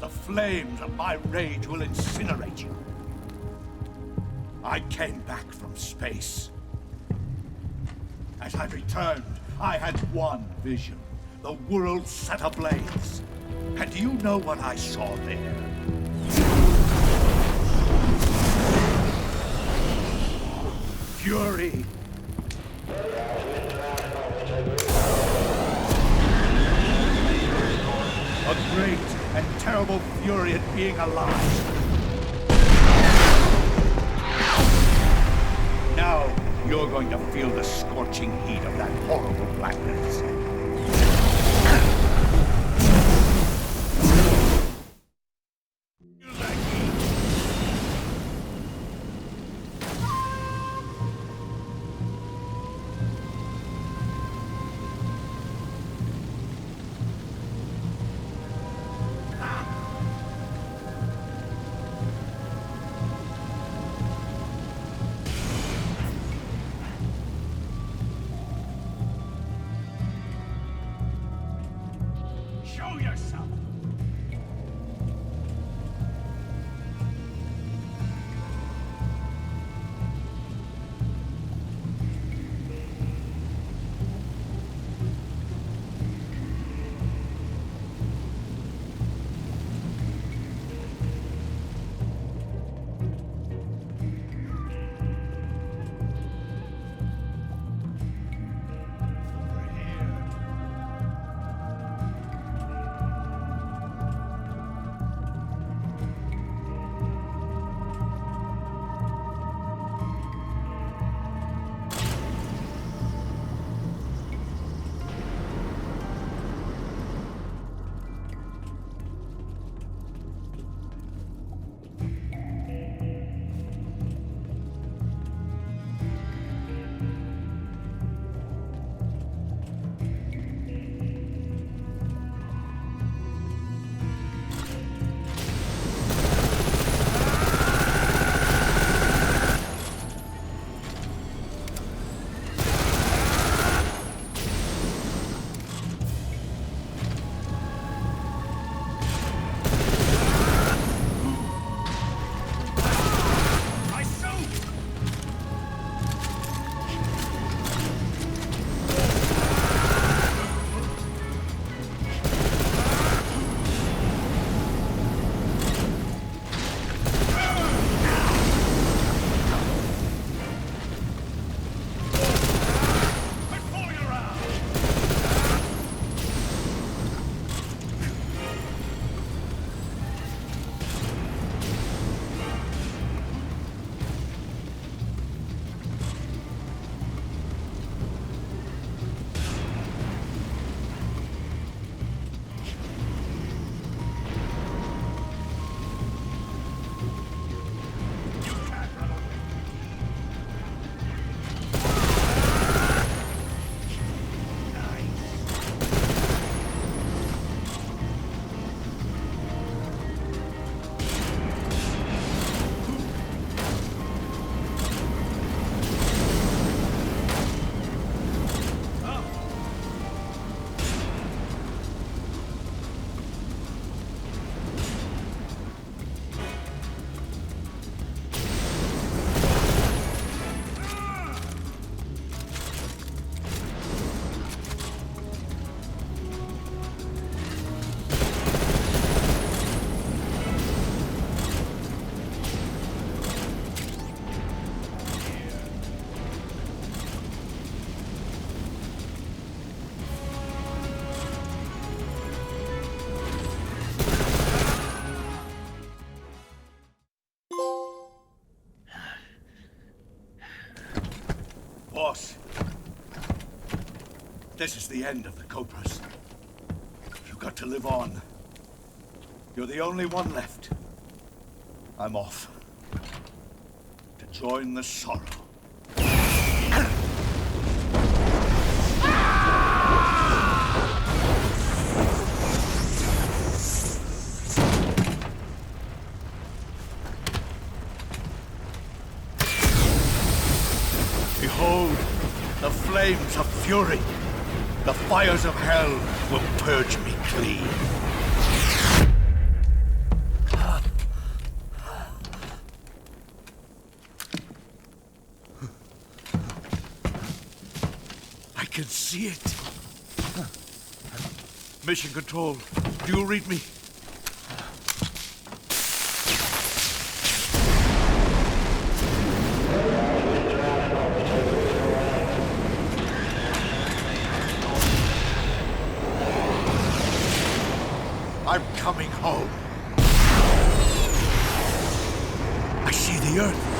The flames of my rage will incinerate you. I came back from space. As I returned, I had one vision. The world set ablaze. And do you know what I saw there? Fury. A great and terrible fury at being alive. Now, you're going to feel the scorching heat of that horrible blackness. Show yourself! Boss, this is the end of the Cobras. You've got to live on. You're the only one left. I'm off. To join the sorrow. Behold, the flames of fury. The fires of hell will purge me clean. can see it. Mission Control, do you read me? I'm coming home. I see the Earth.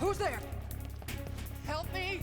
Who's there? Help me!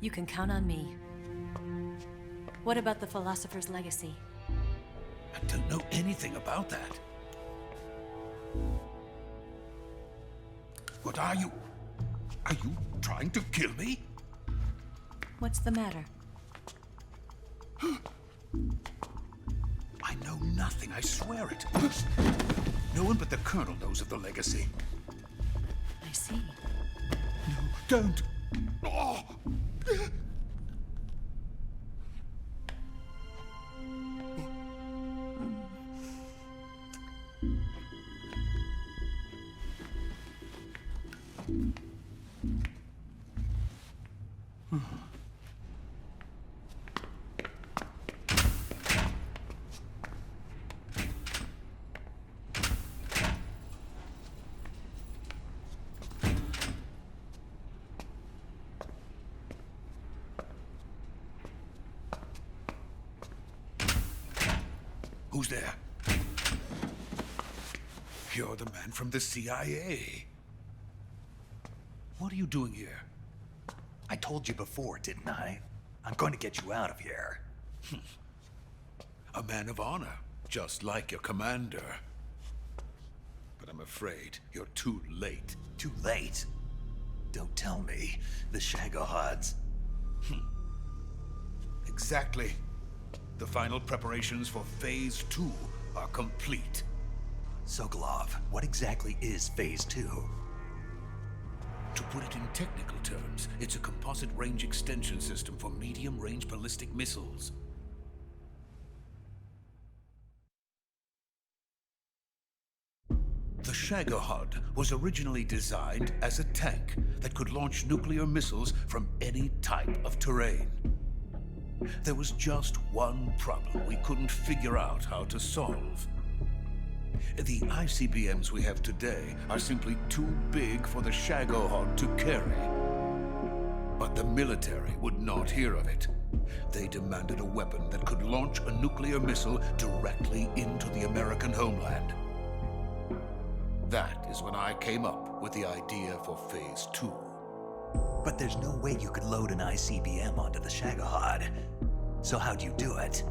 You can count on me. What about the Philosopher's Legacy? I don't know anything about that. What are you? Are you trying to kill me? What's the matter? I know nothing, I swear it. No one but the Colonel knows of the legacy. I see. No, don't! Oh. Who's there? You're the man from the CIA. What are you doing here? I told you before, didn't I? I'm going to get you out of here. A man of honor, just like your commander. But I'm afraid you're too late. Too late? Don't tell me. The Shagohods. Exactly. The final preparations for Phase 2 are complete. Sokolov, what exactly is Phase 2? To put it in technical terms, it's a composite range extension system for medium-range ballistic missiles. The Shagohod was originally designed as a tank that could launch nuclear missiles from any type of terrain. There was just one problem we couldn't figure out how to solve. The ICBMs we have today are simply too big for the Shagohod to carry. But the military would not hear of it. They demanded a weapon that could launch a nuclear missile directly into the American homeland. That is when I came up with the idea for Phase 2. But there's no way you could load an ICBM onto the Shagohod. So how'd you do it?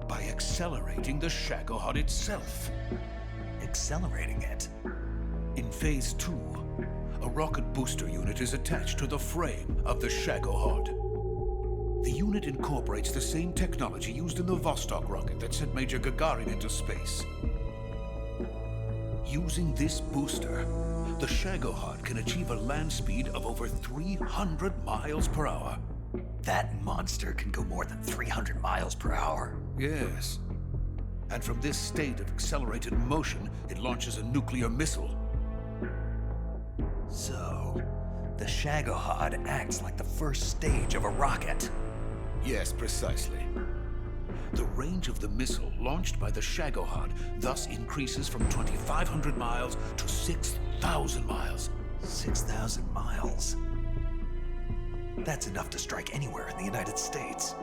By accelerating the Shagohod itself. Accelerating it? In Phase 2, a rocket booster unit is attached to the frame of the Shagohod. The unit incorporates the same technology used in the Vostok rocket that sent Major Gagarin into space. Using this booster, the Shagohod can achieve a land speed of over 300 miles per hour. That monster can go more than 300 miles per hour? Yes. And from this state of accelerated motion, it launches a nuclear missile. So, the Shagohod acts like the first stage of a rocket. Yes, precisely. The range of the missile launched by the Shagohod thus increases from 2,500 miles to 6,000 miles. 6,000 miles? That's enough to strike anywhere in the United States.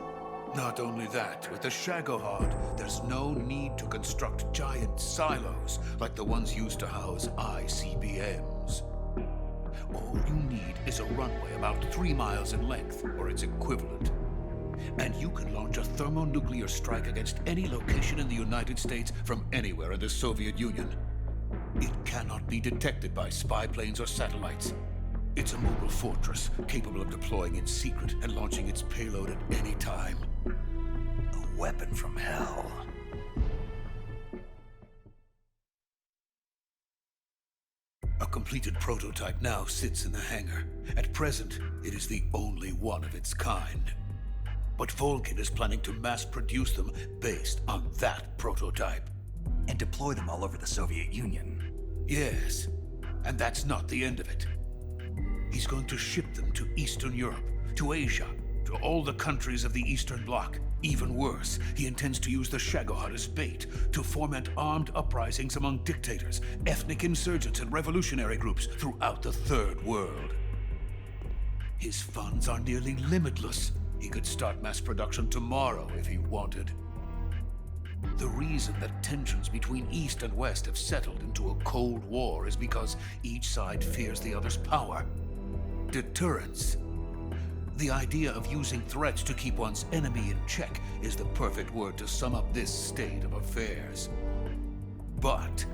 Not only that, with the Shagohod, there's no need to construct giant silos like the ones used to house ICBMs. All you need is a runway about 3 miles in length, or its equivalent. And you can launch a thermonuclear strike against any location in the United States from anywhere in the Soviet Union. It cannot be detected by spy planes or satellites. It's a mobile fortress, capable of deploying in secret and launching its payload at any time. A weapon from hell. A completed prototype now sits in the hangar. At present, it is the only one of its kind. But FULLGAME is planning to mass produce them based on that prototype. And deploy them all over the Soviet Union. Yes, and that's not the end of it. He's going to ship them to Eastern Europe, to Asia, to all the countries of the Eastern Bloc. Even worse, he intends to use the Shagohod as bait to foment armed uprisings among dictators, ethnic insurgents, and revolutionary groups throughout the Third World. His funds are nearly limitless. He could start mass production tomorrow if he wanted. The reason that tensions between East and West have settled into a Cold War is because each side fears the other's power. Deterrence. The idea of using threats to keep one's enemy in check is the perfect word to sum up this state of affairs. But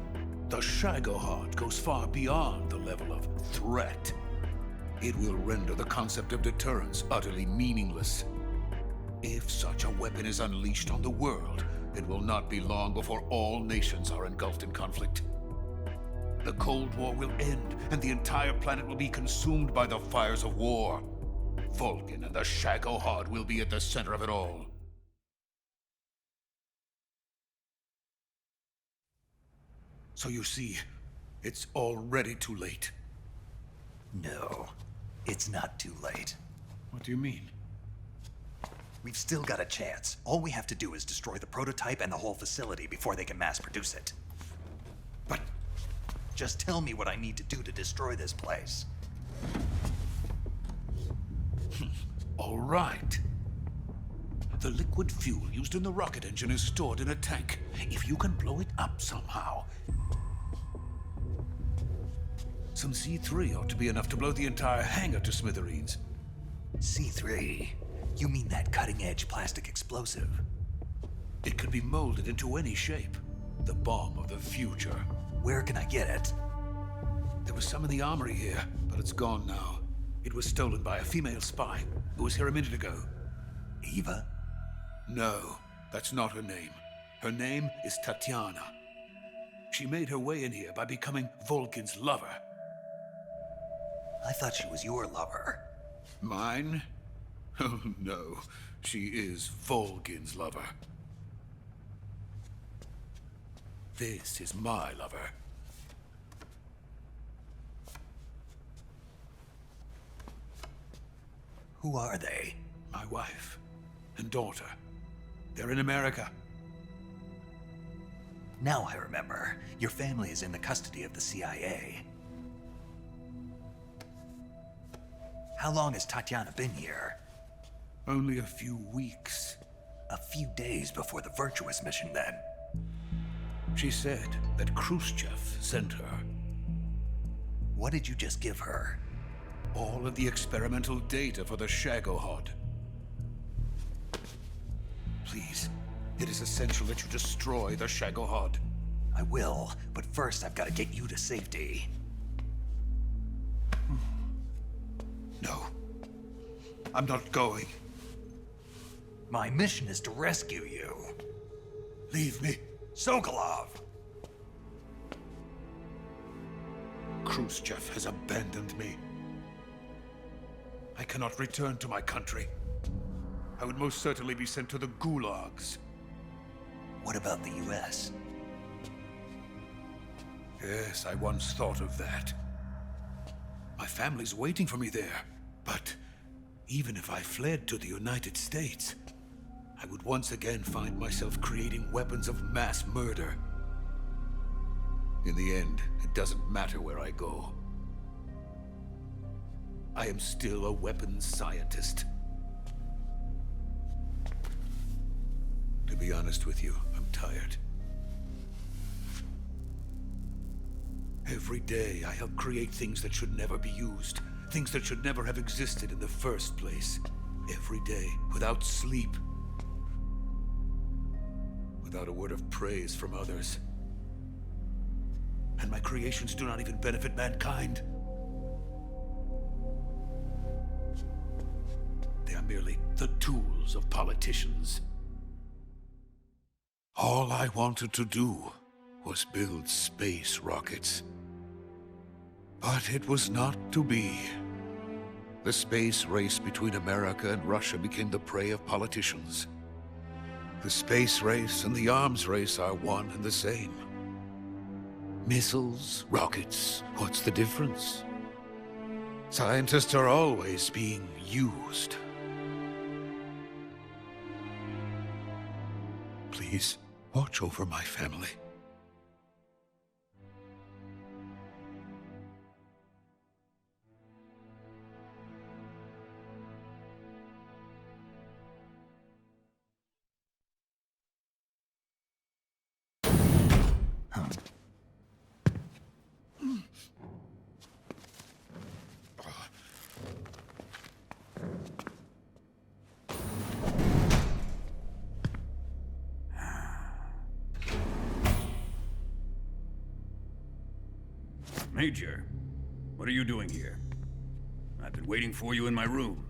the Shagohod goes far beyond the level of threat. It will render the concept of deterrence utterly meaningless. If such a weapon is unleashed on the world, it will not be long before all nations are engulfed in conflict. The Cold War will end, and the entire planet will be consumed by the fires of war. Vulcan and the Shagohod will be at the center of it all. So you see, it's already too late. No, it's not too late. What do you mean? We've still got a chance. All we have to do is destroy the prototype and the whole facility before they can mass produce it. But... just tell me what I need to do to destroy this place. All right. The liquid fuel used in the rocket engine is stored in a tank. If you can blow it up somehow... some C3 ought to be enough to blow the entire hangar to smithereens. C3? You mean that cutting-edge plastic explosive? It could be molded into any shape. The bomb of the future. Where can I get it? There was some in the armory here, but it's gone now. It was stolen by a female spy who was here a minute ago. Eva? No, that's not her name. Her name is Tatiana. She made her way in here by becoming Vulcan's lover. I thought she was your lover. Mine? Oh, no. She is Vulcan's lover. This is my lover. Who are they? My wife and daughter. They're in America. Now I remember. Your family is in the custody of the CIA. How long has Tatiana been here? Only a few weeks. A few days before the Virtuous mission, then. She said that Khrushchev sent her. What did you just give her? All of the experimental data for the Shagohod. Please, it is essential that you destroy the Shagohod. I will, but first I've got to get you to safety. No. I'm not going. My mission is to rescue you. Leave me. Sokolov! Khrushchev has abandoned me. I cannot return to my country. I would most certainly be sent to the gulags. What about the US? Yes, I once thought of that. My family's waiting for me there. But even if I fled to the United States, I would once again find myself creating weapons of mass murder. In the end, it doesn't matter where I go. I am still a weapons scientist. To be honest with you, I'm tired. Every day, I help create things that should never be used. Things that should never have existed in the first place. Every day, without sleep. Without a word of praise from others. And my creations do not even benefit mankind. They are merely the tools of politicians. All I wanted to do was build space rockets. But it was not to be. The space race between America and Russia became the prey of politicians. The space race and the arms race are one and the same. Missiles, rockets, what's the difference? Scientists are always being used. Please, watch over my family. Major, what are you doing here? I've been waiting for you in my room.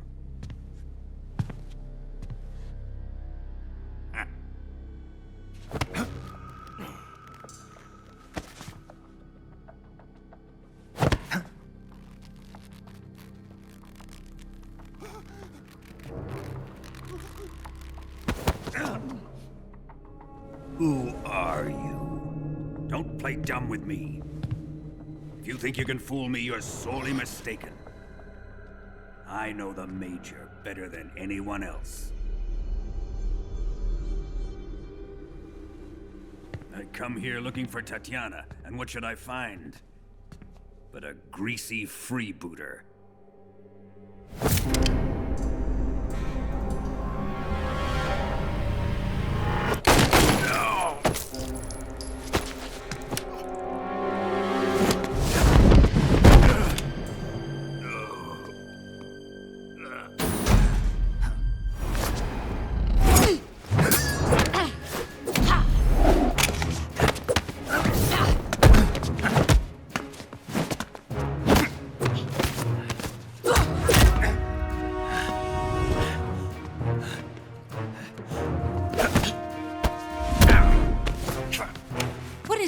Who are you? Don't play dumb with me. If you think you can fool me, you're sorely mistaken. I know the Major better than anyone else. I come here looking for Tatiana, and what should I find? But a greasy freebooter.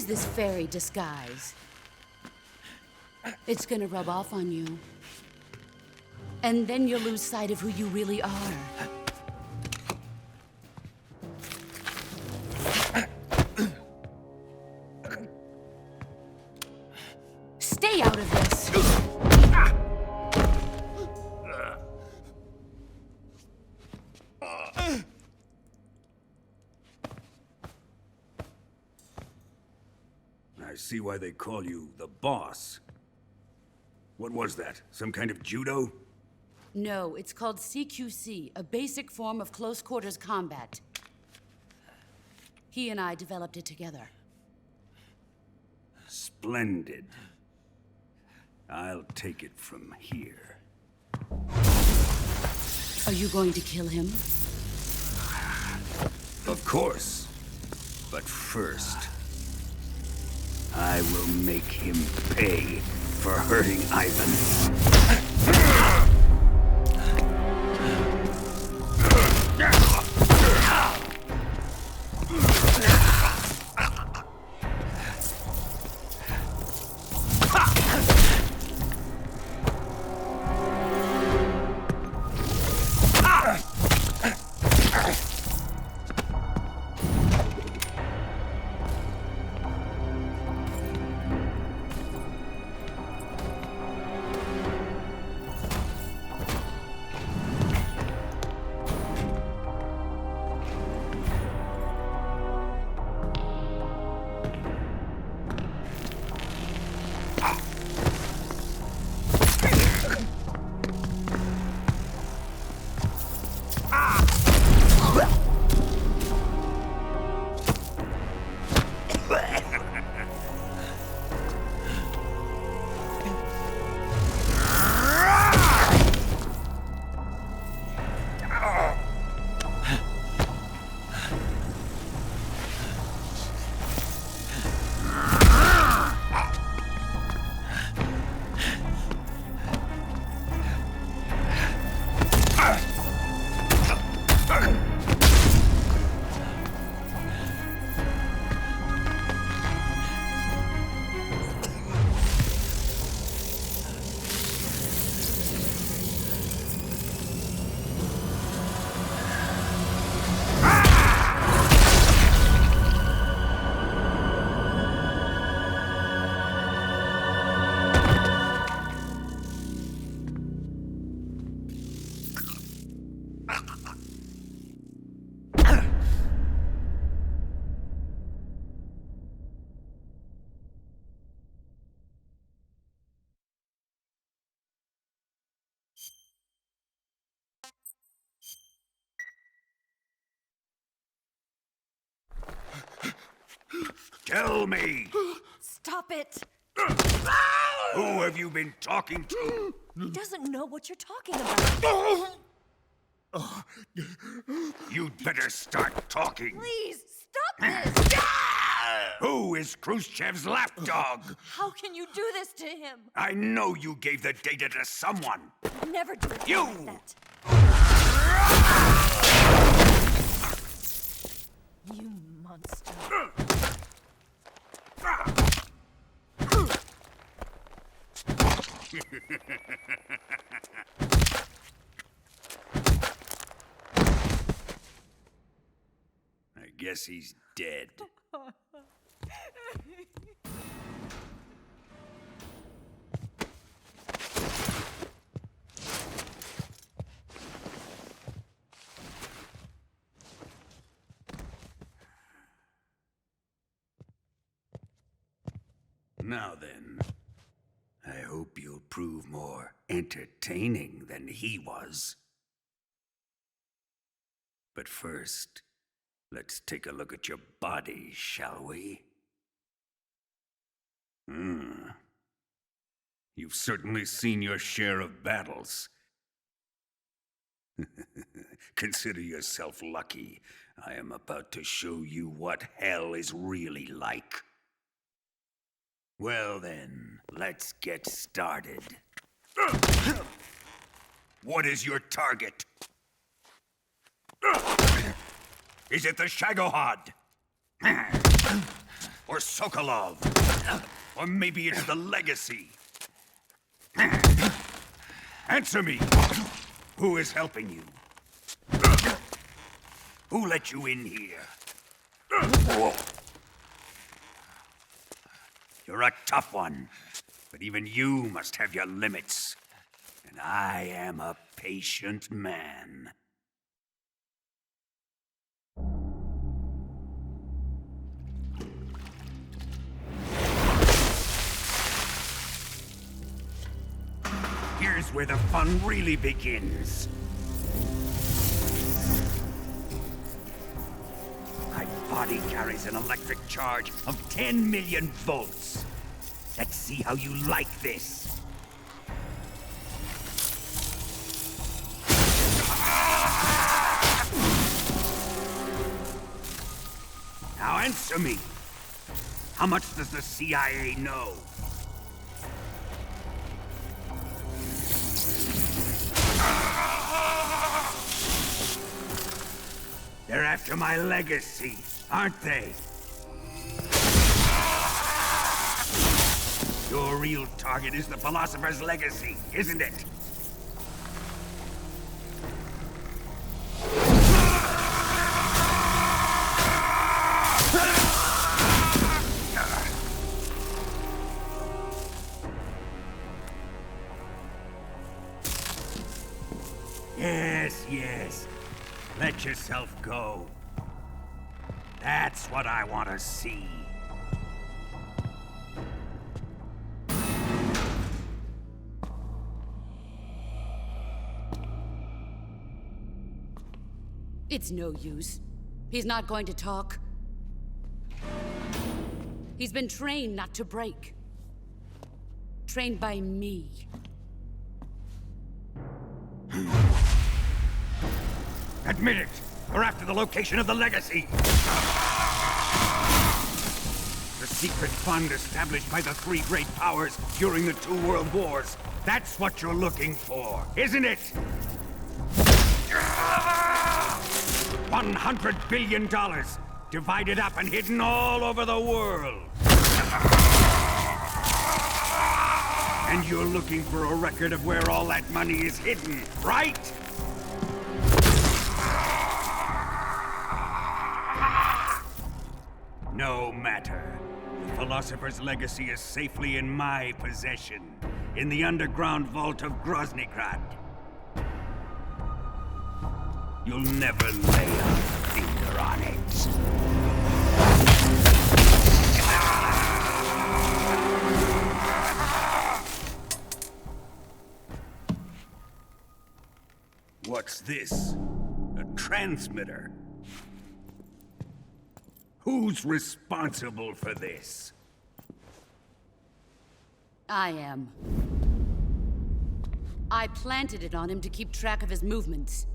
This fairy disguise. It's gonna rub off on you. And then you'll lose sight of who you really are. Stay out of this! I see why they call you the boss. What was that? Some kind of judo? No, it's called CQC, a basic form of close quarters combat. He and I developed it together. Splendid. I'll take it from here. Are you going to kill him? Of course. But first, I will make him pay for hurting Ivan. Tell me! Stop it! Who have you been talking to? He doesn't know what you're talking about. You'd better start talking. Please, stop this! Who is Khrushchev's lapdog. How can you do this to him? I know you gave the data to someone. Never do it You! like that. You monster. I guess he's dead. Now then, I hope you'll prove more entertaining than he was. But first, let's take a look at your body, shall we? You've certainly seen your share of battles. Consider yourself lucky. I am about to show you what hell is really like. Well then, let's get started. What is your target? Is it the Shagohod? Or Sokolov? Or maybe it's the Legacy? Answer me! Who is helping you? Who let you in here? You're a tough one, but even you must have your limits. And I am a patient man. Here's where the fun really begins. My body carries an electric charge of 10 million volts. Let's see how you like this. Now answer me. How much does the CIA know? They're after my legacy, aren't they? Your real target is the Philosopher's Legacy, isn't it? Yes, yes. Let yourself go. That's what I want to see. It's no use. He's not going to talk. He's been trained not to break. Trained by me. Admit it! We're after the location of the Legacy! The secret fund established by the three great powers during the 2 world wars. That's what you're looking for, isn't it? $100 billion, divided up and hidden all over the world. And you're looking for a record of where all that money is hidden, right? No matter. The Philosopher's Legacy is safely in my possession, in the underground vault of Groznygrad. You'll never lay a finger on it. What's this? A transmitter? Who's responsible for this? I am. I planted it on him to keep track of his movements.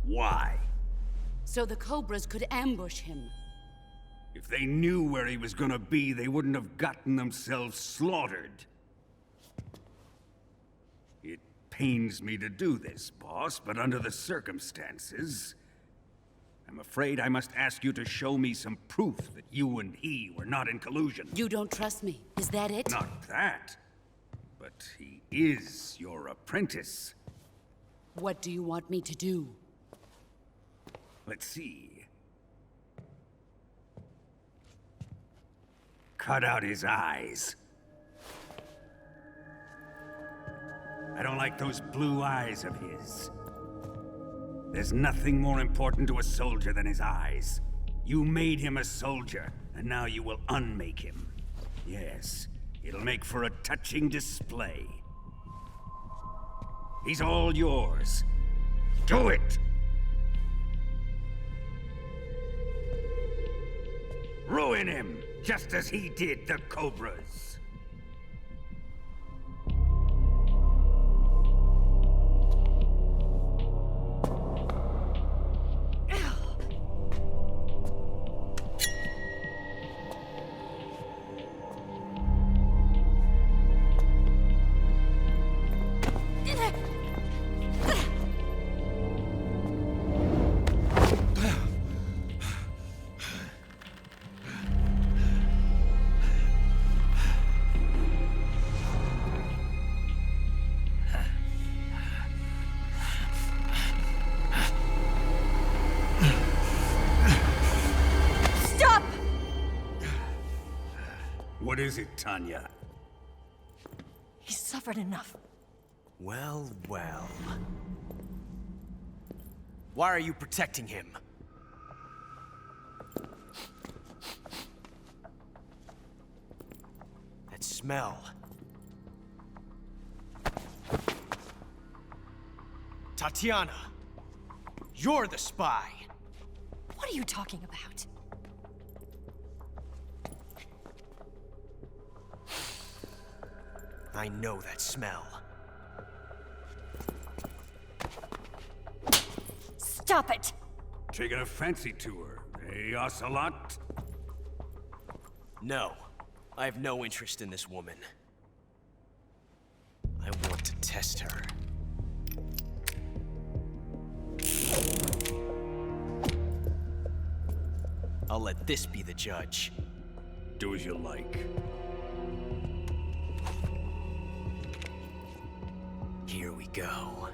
Why? so the Cobras could ambush him. If they knew where he was gonna be, they wouldn't have gotten themselves slaughtered. It pains me to do this, boss, but under the circumstances, I'm afraid I must ask you to show me some proof that you and he were not in collusion. You don't trust me, is that it? Not that, but he is your apprentice. What do you want me to do? Let's see. Cut out his eyes. I don't like those blue eyes of his. There's nothing more important to a soldier than his eyes. You made him a soldier, and now you will unmake him. Yes, it'll make for a touching display. He's all yours. Do it! Ruin him, just as he did the Cobras. What is it, Tanya? He's suffered enough. Well, well. Why are you protecting him? That smell. Tatiana, you're the spy. What are you talking about? I know that smell. Stop it! Taking a fancy to her, eh, Ocelot? No. I have no interest in this woman. I want to test her. I'll let this be the judge. Do as you like. Here we go.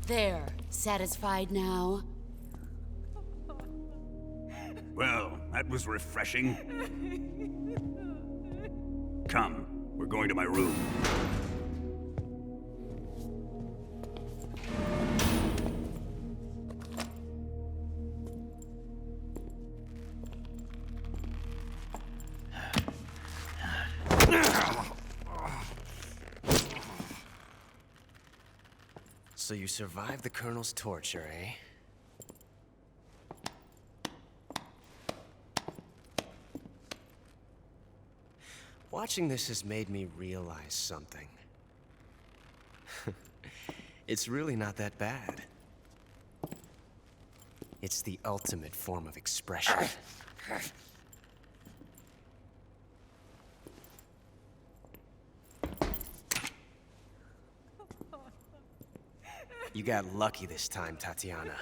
There. Satisfied now? Well, that was refreshing. Come, we're going to my room. So you survived the Colonel's torture, eh? Watching this has made me realize something. It's really not that bad. It's the ultimate form of expression. You got lucky this time, Tatiana.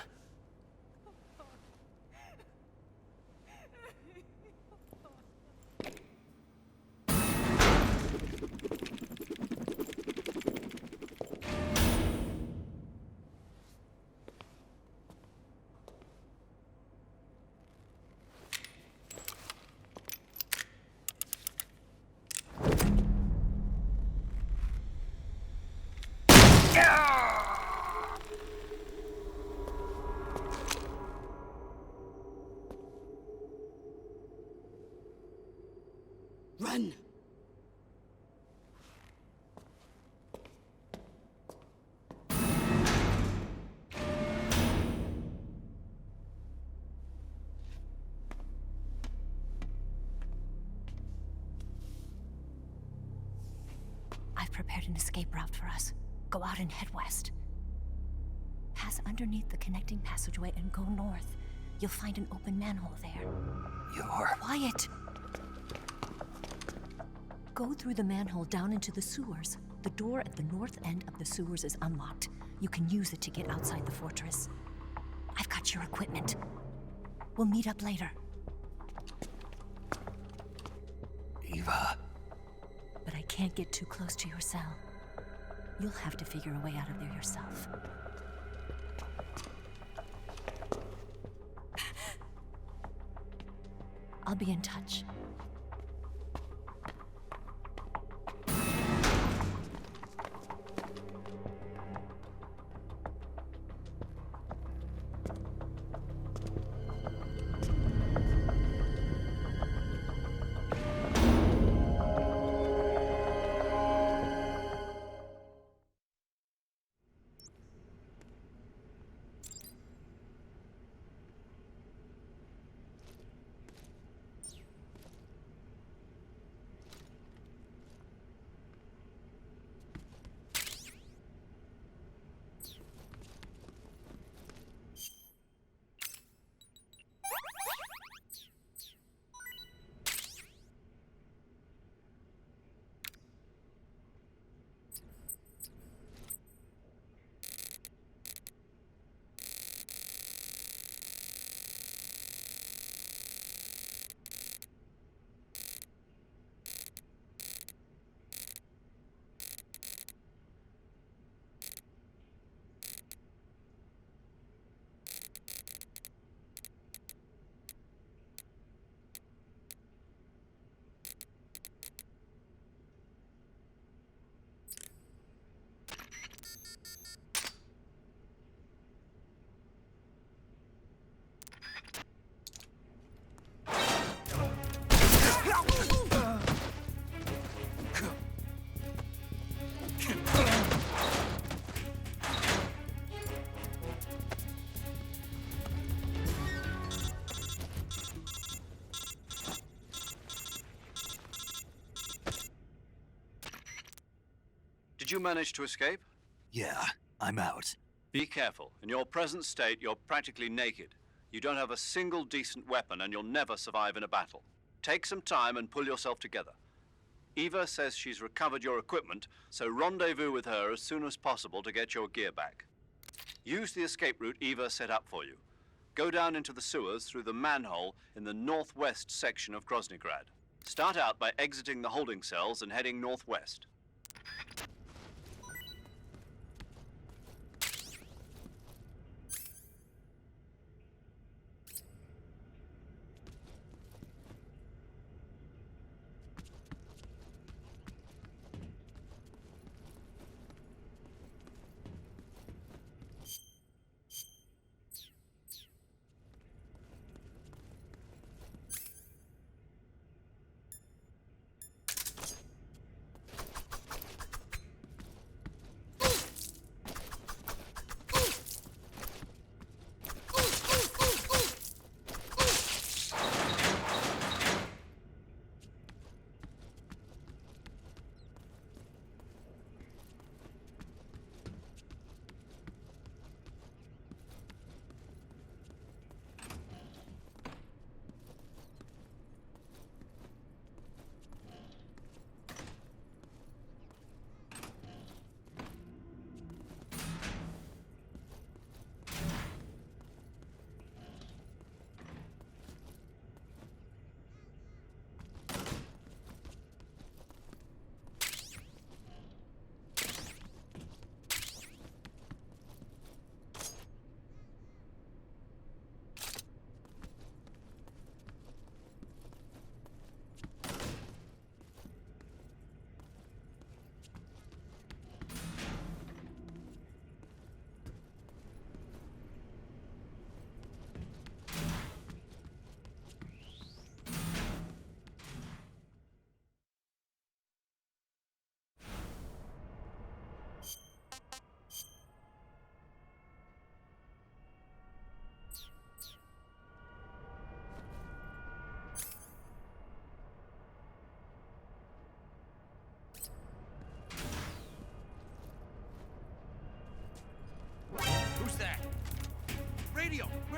Run! I've prepared an escape route for us. Go out and head west. Pass underneath the connecting passageway and go north. You'll find an open manhole there. You're... Quiet! Go through the manhole down into the sewers. The door at the north end of the sewers is unlocked. You can use it to get outside the fortress. I've got your equipment. We'll meet up later. Eva... But I can't get too close to your cell. You'll have to figure a way out of there yourself. I'll be in touch. Did you manage to escape? Yeah, I'm out. Be careful. In your present state, you're practically naked. You don't have a single decent weapon, and you'll never survive in a battle. Take some time and pull yourself together. Eva says she's recovered your equipment, so rendezvous with her as soon as possible to get your gear back. Use the escape route Eva set up for you. Go down into the sewers through the manhole in the northwest section of Groznygrad. Start out by exiting the holding cells and heading northwest.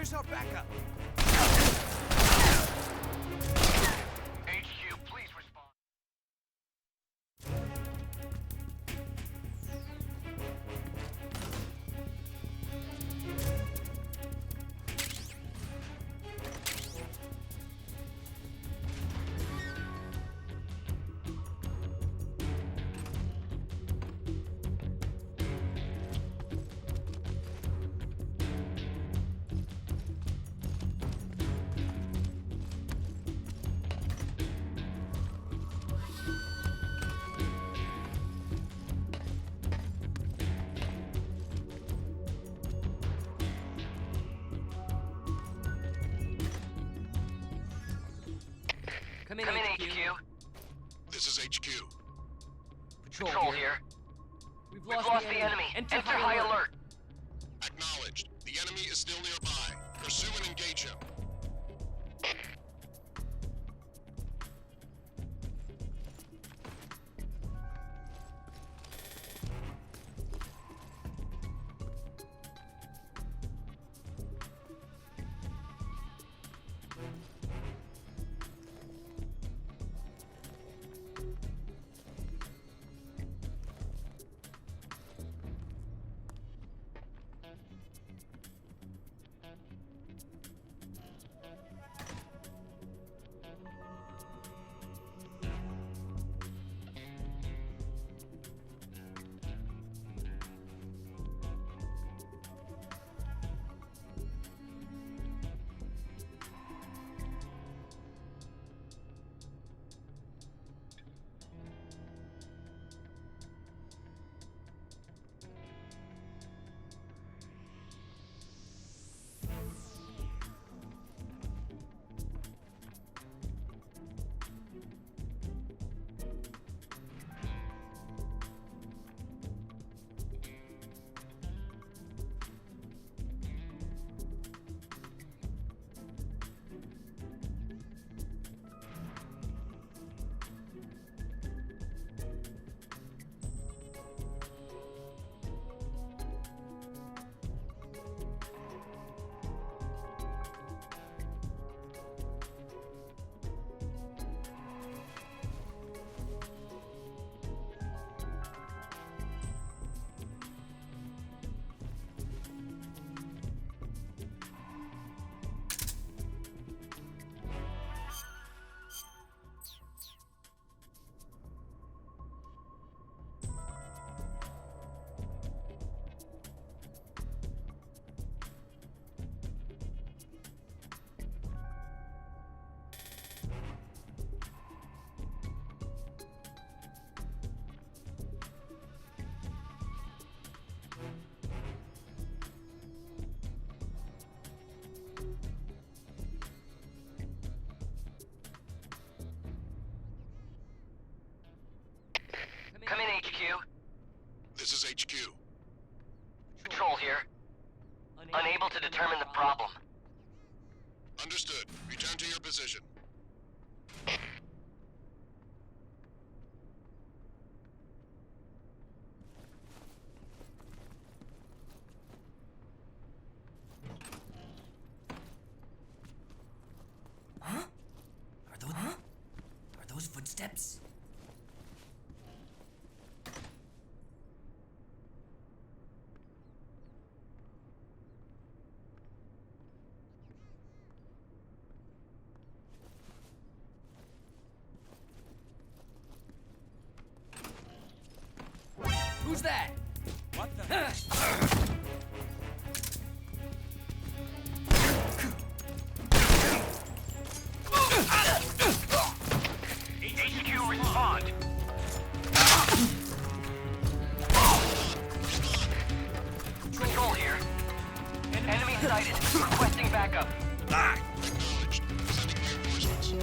Where's our backup? HQ, please respond. Come in, HQ. This is HQ. Patrol here. We've lost the enemy. Enter high alert. Acknowledged. The enemy is still nearby. Pursue and engage him. Come in, HQ. This is HQ. Patrol here. Unable to determine the problem. Understood. Return to your position. Huh? Are those footsteps? Who's that? What the? HQ, respond. Patrol here. Enemy sighted. Requesting backup. Acknowledged. Sending reinforcements.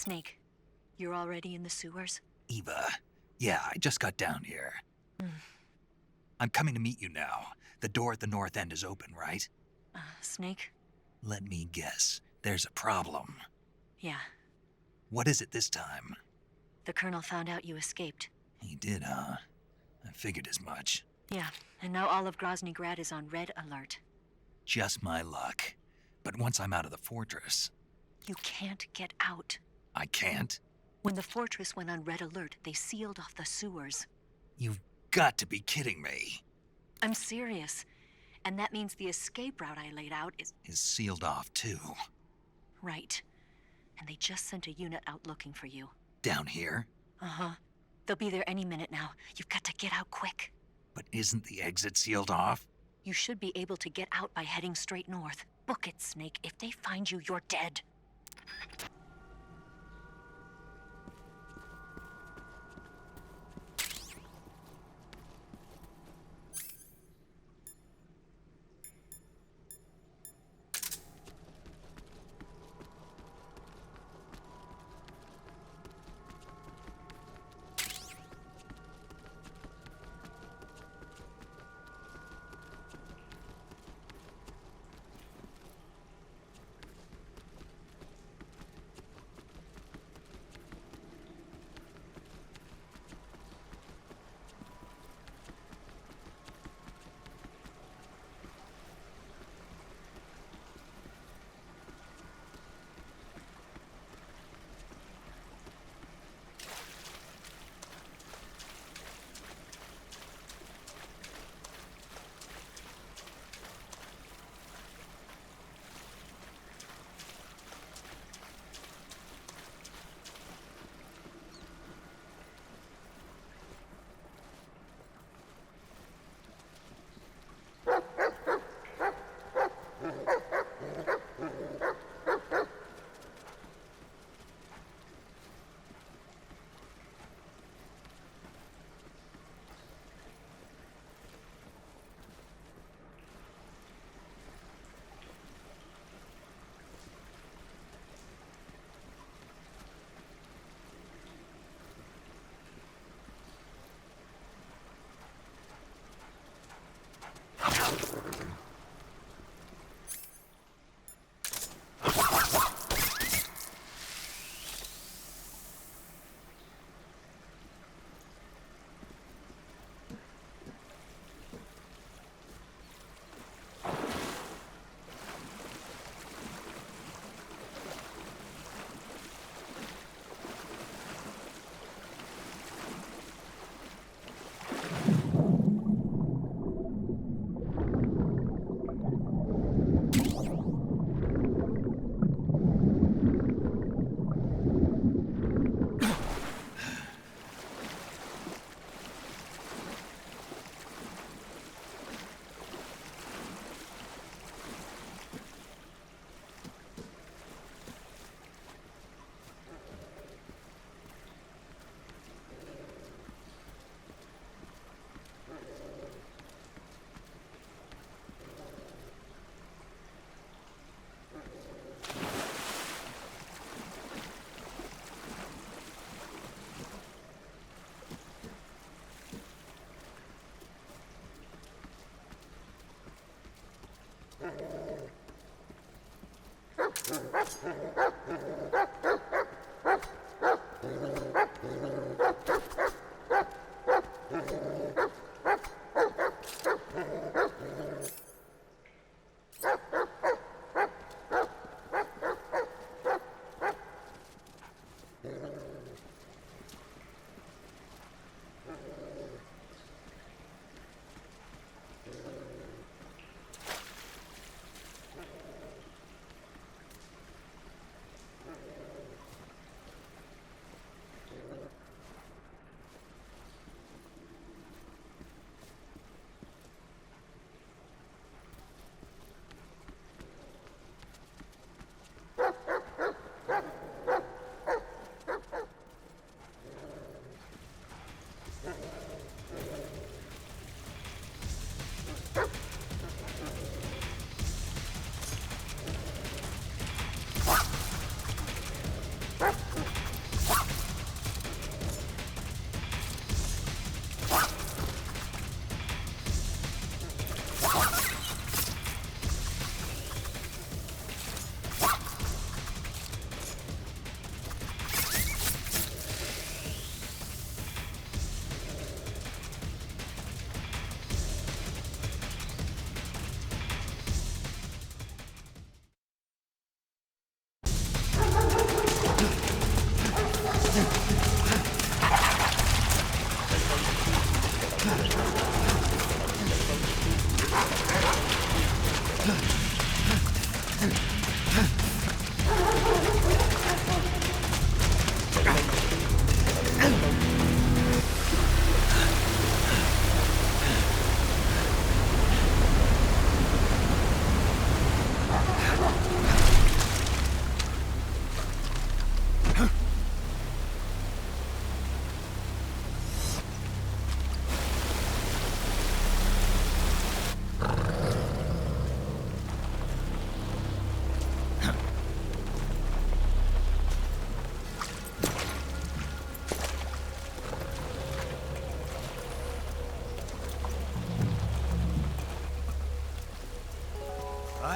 Snake, you're already in the sewers? Eva, yeah, I just got down here. I'm coming to meet you now. The door at the north end is open, right? Snake? Let me guess. There's a problem. Yeah. What is it this time? The Colonel found out you escaped. He did, huh? I figured as much. Yeah, and now all of Grozny Grad is on red alert. Just my luck. But once I'm out of the fortress... You can't get out. I can't? When the fortress went on red alert, they sealed off the sewers. You've got to be kidding me. I'm serious. And that means the escape route I laid out is sealed off, too. Right. And they just sent a unit out looking for you. Down here? Uh-huh. They'll be there any minute now. You've got to get out quick. But isn't the exit sealed off? You should be able to get out by heading straight north. Book it, Snake. If they find you, you're dead.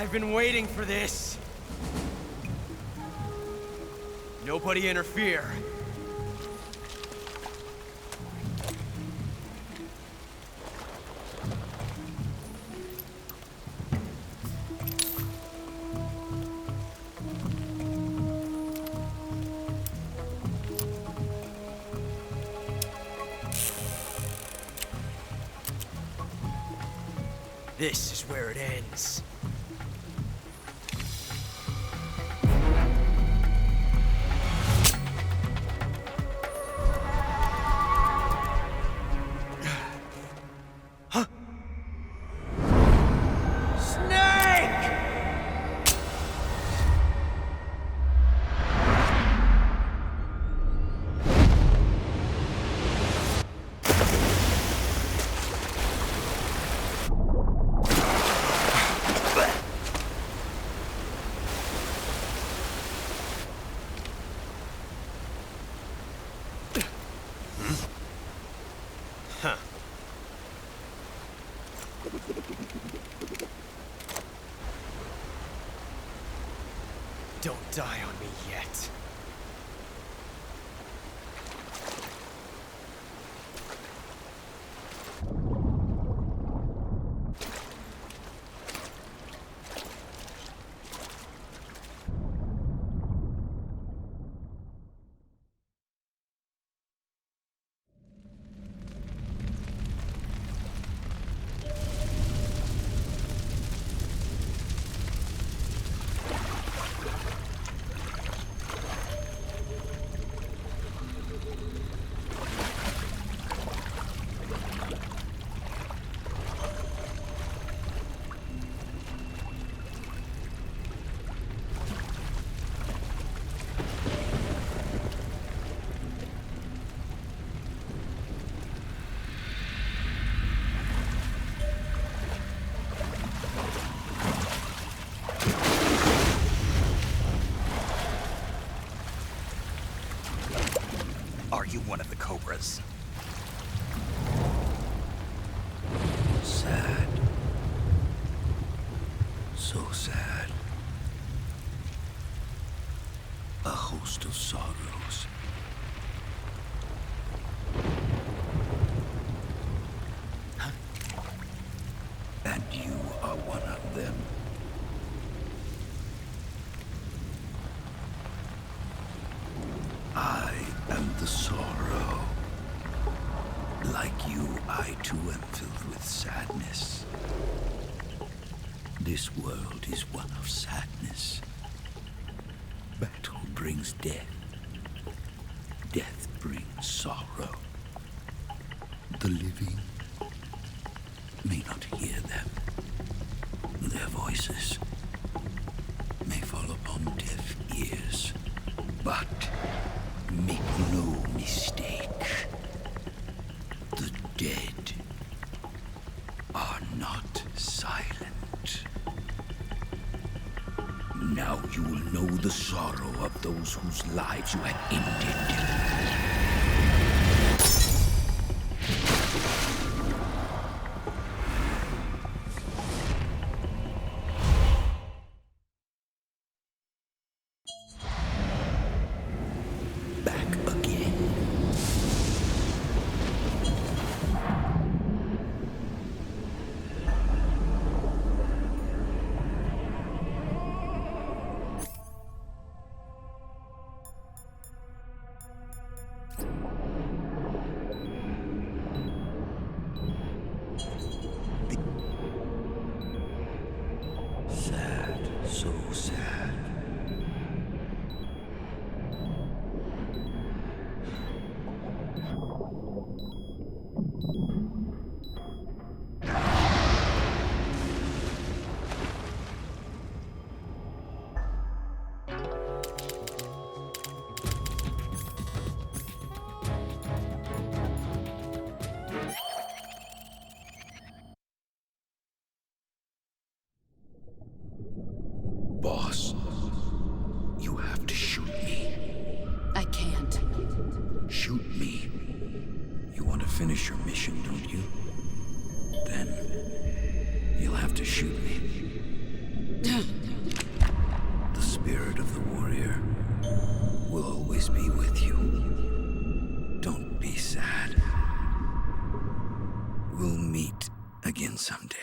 I've been waiting for this. Nobody interfere. This is where it ends. Don't die on me yet. Are you one of the Cobras? Sad. So sad. A host of sorrows. And you are one of them. I am the sorrow. Like you, I too am filled with sadness. This world is one of sadness. Battle brings death. Death brings sorrow. The living may not hear them. Their voices may fall upon deaf ears. But make no mistake, the dead are not silent. Now you will know the sorrow of those whose lives you have ended. Sad, so sad. Boss, you have to shoot me. I can't. Shoot me. You want to finish your mission, don't you? Then you'll have to shoot me. The spirit of the warrior will always be with you. Don't be sad. We'll meet again someday.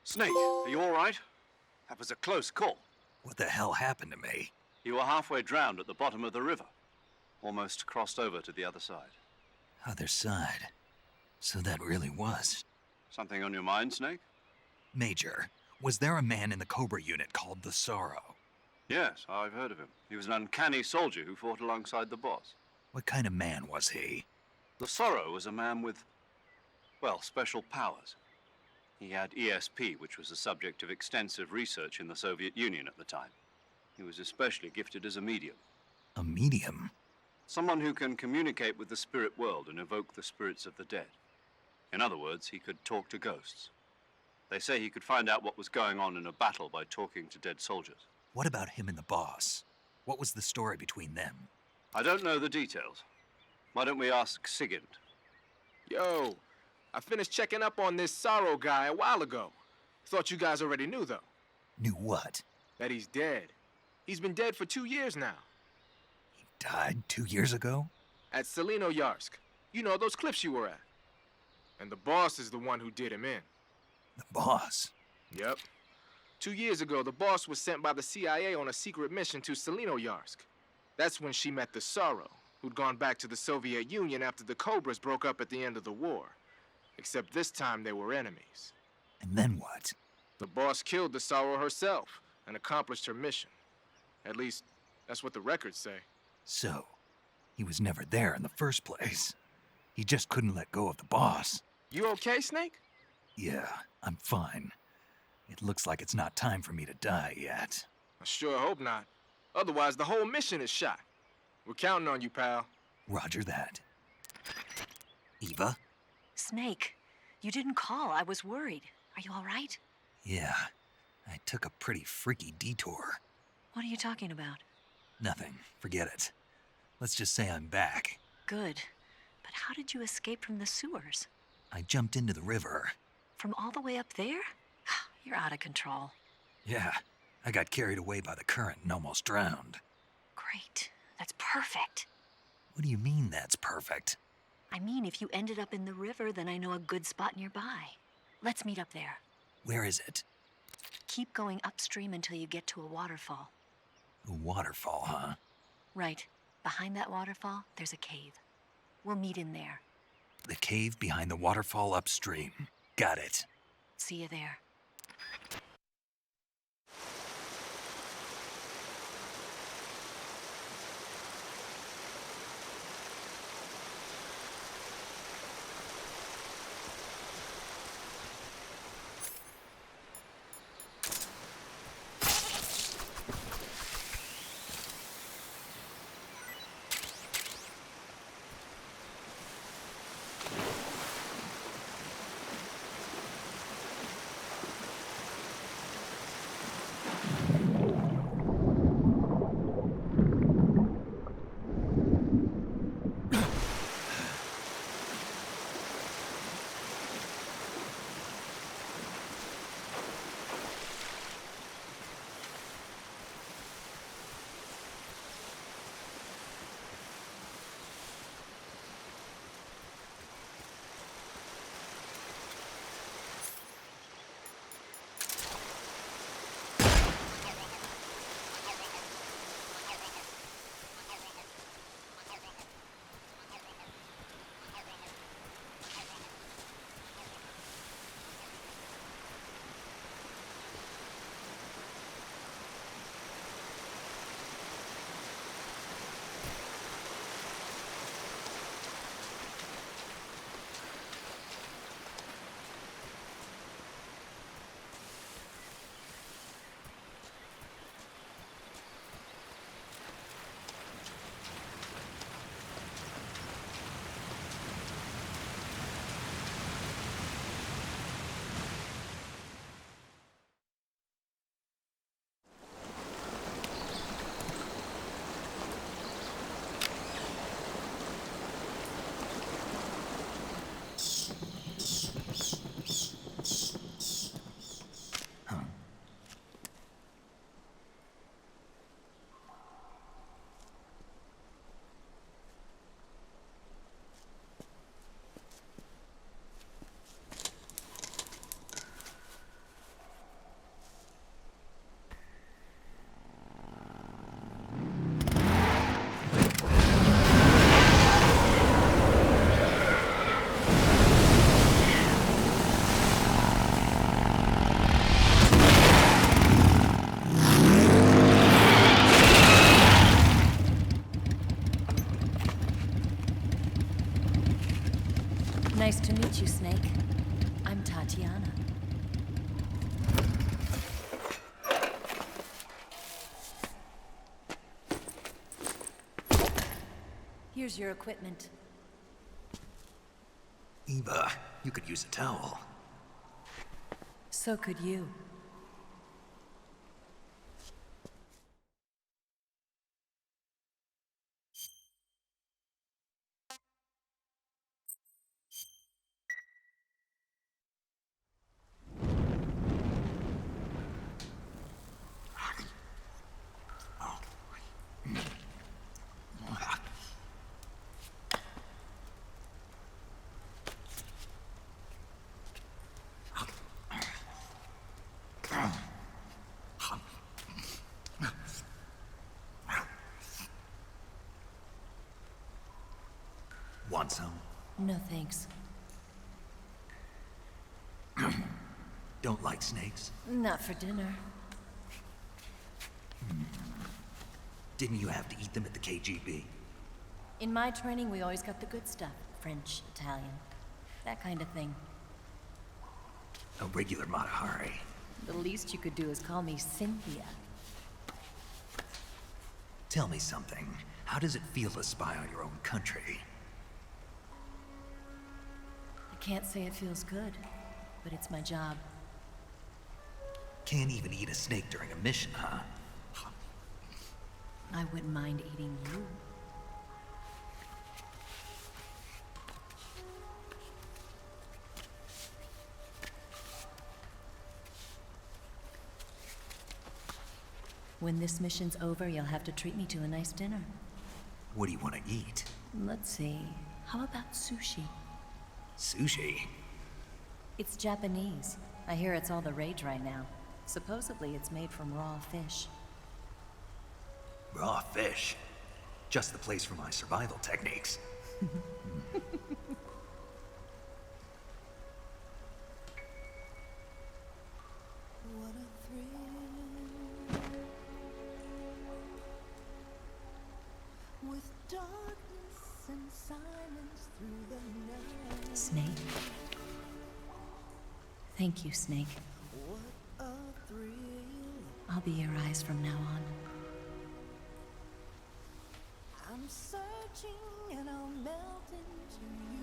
Snake, are you all right? That was a close call. What the hell happened to me? You were halfway drowned at the bottom of the river. Almost crossed over to the other side. Other side? So that really was. Something on your mind, Snake? Major, was there a man in the Cobra unit called the Sorrow? Yes, I've heard of him. He was an uncanny soldier who fought alongside the boss. What kind of man was he? The Sorrow was a man with, well, special powers. He had ESP, which was the subject of extensive research in the Soviet Union at the time. He was especially gifted as a medium. A medium? Someone who can communicate with the spirit world and evoke the spirits of the dead. In other words, he could talk to ghosts. They say he could find out what was going on in a battle by talking to dead soldiers. What about him and the boss? What was the story between them? I don't know the details. Why don't we ask Sigint? Yo, I finished checking up on this Sorrow guy a while ago. Thought you guys already knew, though. Knew what? That he's dead. He's been dead for 2 years now. He died 2 years ago? At Selino-Yarsk. You know, those cliffs you were at. And the boss is the one who did him in. The boss? Yep. 2 years ago, the boss was sent by the CIA on a secret mission to Selino-Yarsk. That's when she met the Sorrow, who'd gone back to the Soviet Union after the Cobras broke up at the end of the war. Except this time they were enemies. And then what? The boss killed the Sorrow herself and accomplished her mission. At least, that's what the records say. So, he was never there in the first place. He just couldn't let go of the boss. You okay, Snake? Yeah, I'm fine. It looks like it's not time for me to die yet. I sure hope not. Otherwise, the whole mission is shot. We're counting on you, pal. Roger that. Eva? Snake, you didn't call. I was worried. Are you all right? Yeah, I took a pretty freaky detour. What are you talking about? Nothing. Forget it. Let's just say I'm back. Good. But how did you escape from the sewers? I jumped into the river. From all the way up there? You're out of control. Yeah, I got carried away by the current and almost drowned. Great. That's perfect. What do you mean that's perfect? I mean, if you ended up in the river, then I know a good spot nearby. Let's meet up there. Where is it? Keep going upstream until you get to a waterfall. A waterfall, huh? Right. Behind that waterfall, there's a cave. We'll meet in there. The cave behind the waterfall upstream. Got it. See you there. Here's your equipment. Eva, you could use a towel. So could you. Want some? No thanks. Don't like snakes? Not for dinner. Didn't you have to eat them at the KGB? In my training, we always got the good stuff. French, Italian, that kind of thing. A regular Matahari. The least you could do is call me Cynthia. Tell me something. How does it feel to spy on your own country? I can't say it feels good, but it's my job. Can't even eat a snake during a mission, huh? I wouldn't mind eating you. When this mission's over, you'll have to treat me to a nice dinner. What do you want to eat? Let's see. How about sushi? Sushi? It's Japanese. I hear it's all the rage right now. Supposedly it's made from raw fish. Raw fish? Just the place for my survival techniques. With darkness and silence through the night. Snake. Thank you, Snake. What a thrill. I'll be your eyes from now on. I'm searching and I'll melt into you.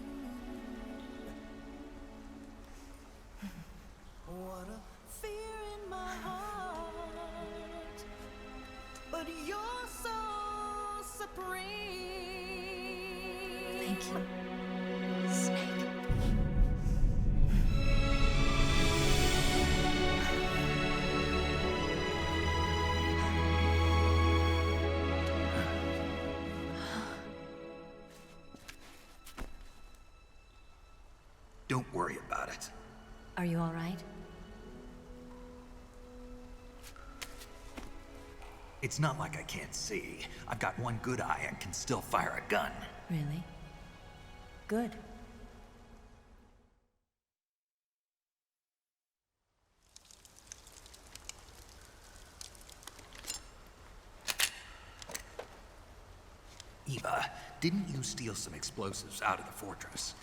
What a fear in my heart. But you're so supreme. Thank you, Snake. Don't worry about it. Are you all right? It's not like I can't see. I've got one good eye and can still fire a gun. Really? Good. Eva, didn't you steal some explosives out of the fortress?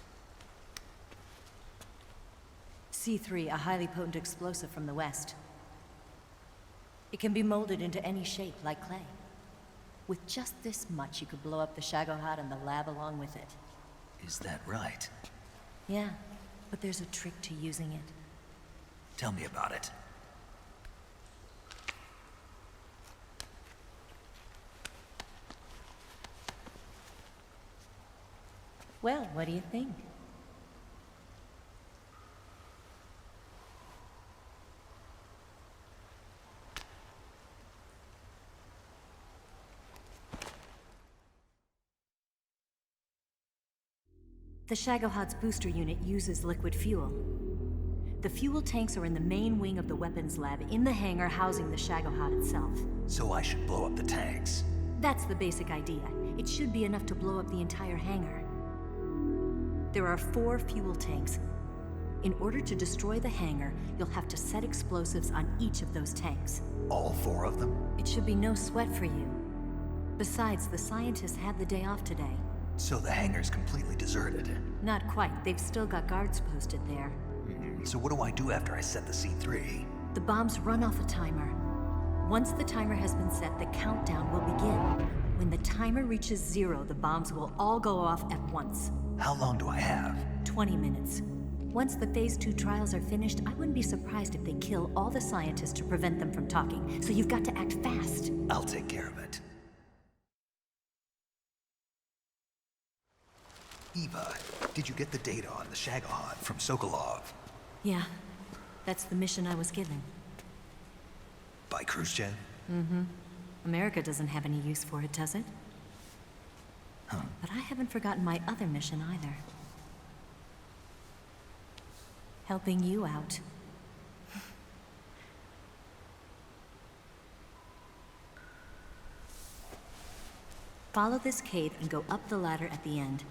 C3, a highly potent explosive from the west. It can be molded into any shape, like clay. With just this much, you could blow up the Shagohod and the lab along with it. Is that right? Yeah, but there's a trick to using it. Tell me about it. Well, what do you think? The Shagohod's booster unit uses liquid fuel. The fuel tanks are in the main wing of the weapons lab in the hangar housing the Shagohod itself. So I should blow up the tanks. That's the basic idea. It should be enough to blow up the entire hangar. There are 4 fuel tanks. In order to destroy the hangar, you'll have to set explosives on each of those tanks. All 4 of them? It should be no sweat for you. Besides, the scientists had the day off today. So the hangar's completely deserted. Not quite. They've still got guards posted there. So what do I do after I set the C3? The bombs run off a timer. Once the timer has been set, the countdown will begin. When the timer reaches 0, the bombs will all go off at once. How long do I have? 20 minutes. Once the Phase 2 trials are finished, I wouldn't be surprised if they kill all the scientists to prevent them from talking. So you've got to act fast. I'll take care of it. Eva, did you get the data on the Shagohod from Sokolov? Yeah, that's the mission I was given. By Khrushchev? Mm-hmm. America doesn't have any use for it, does it? Huh. But I haven't forgotten my other mission either. Helping you out. Follow this cave and go up the ladder at the end.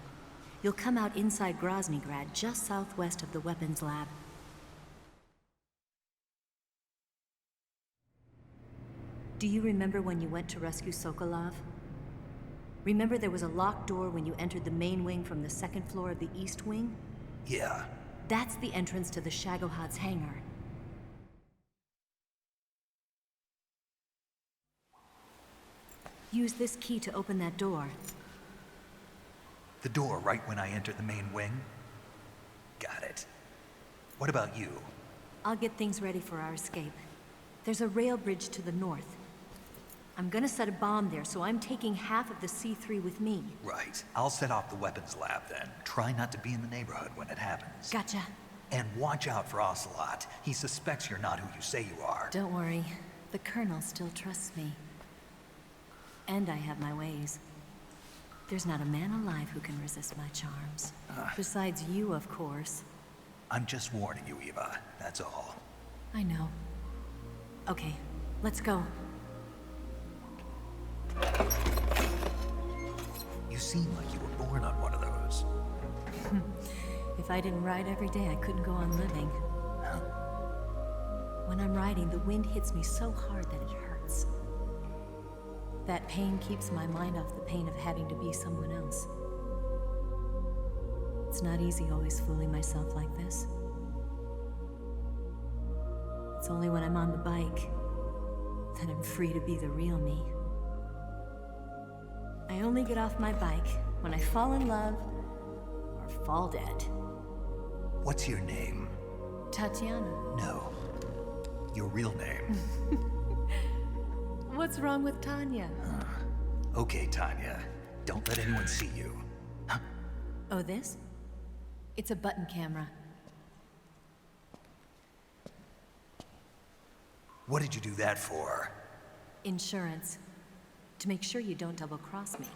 You'll come out inside Groznygrad, just southwest of the weapons lab. Do you remember when you went to rescue Sokolov? Remember there was a locked door when you entered the main wing from the second floor of the east wing? Yeah. That's the entrance to the Shagohod's hangar. Use this key to open that door. The door right when I entered the main wing? Got it. What about you? I'll get things ready for our escape. There's a rail bridge to the north. I'm gonna set a bomb there, so I'm taking half of the C3 with me. Right. I'll set off the weapons lab then. Try not to be in the neighborhood when it happens. Gotcha. And watch out for Ocelot. He suspects you're not who you say you are. Don't worry. The Colonel still trusts me. And I have my ways. There's not a man alive who can resist my charms. Besides you, of course. I'm just warning you, Eva. That's all. I know. Okay, let's go. You seem like you were born on one of those. If I didn't ride every day, I couldn't go on living. Huh? When I'm riding, the wind hits me so hard that it hurts. That pain keeps my mind off the pain of having to be someone else. It's not easy always fooling myself like this. It's only when I'm on the bike that I'm free to be the real me. I only get off my bike when I fall in love or fall dead. What's your name? Tatiana. No. Your real name. What's wrong with Tanya? Okay, Tanya. Don't let anyone see you. Huh? Oh, this? It's a button camera. What did you do that for? Insurance. To make sure you don't double-cross me.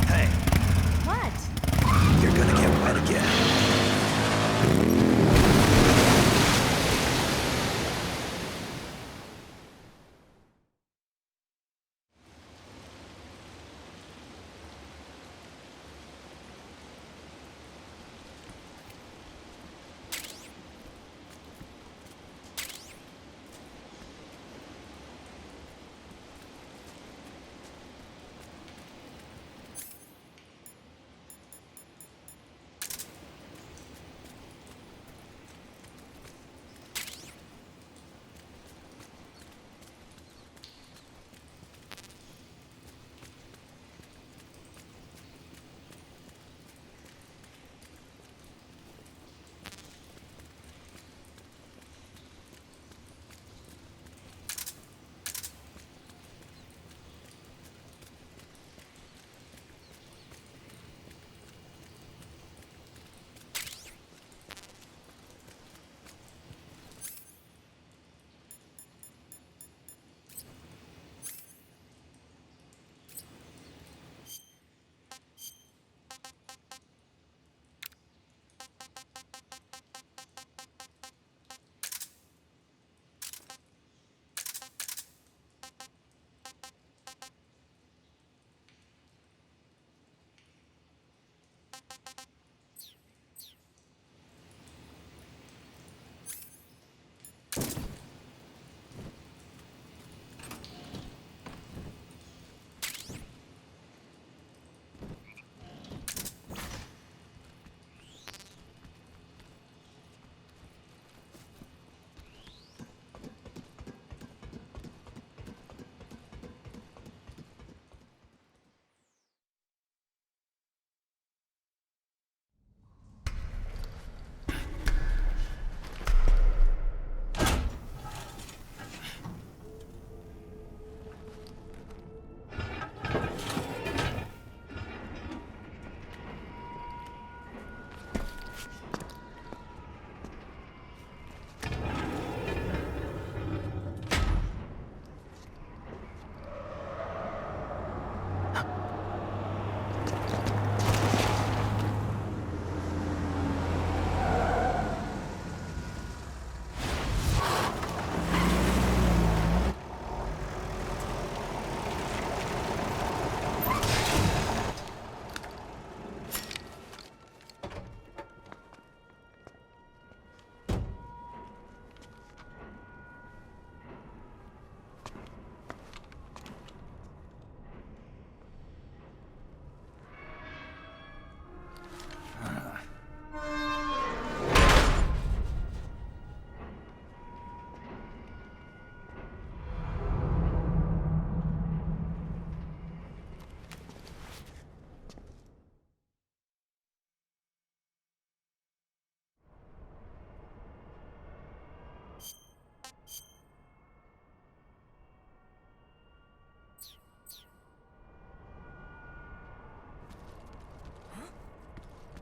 Hey. What? You're gonna get wet again.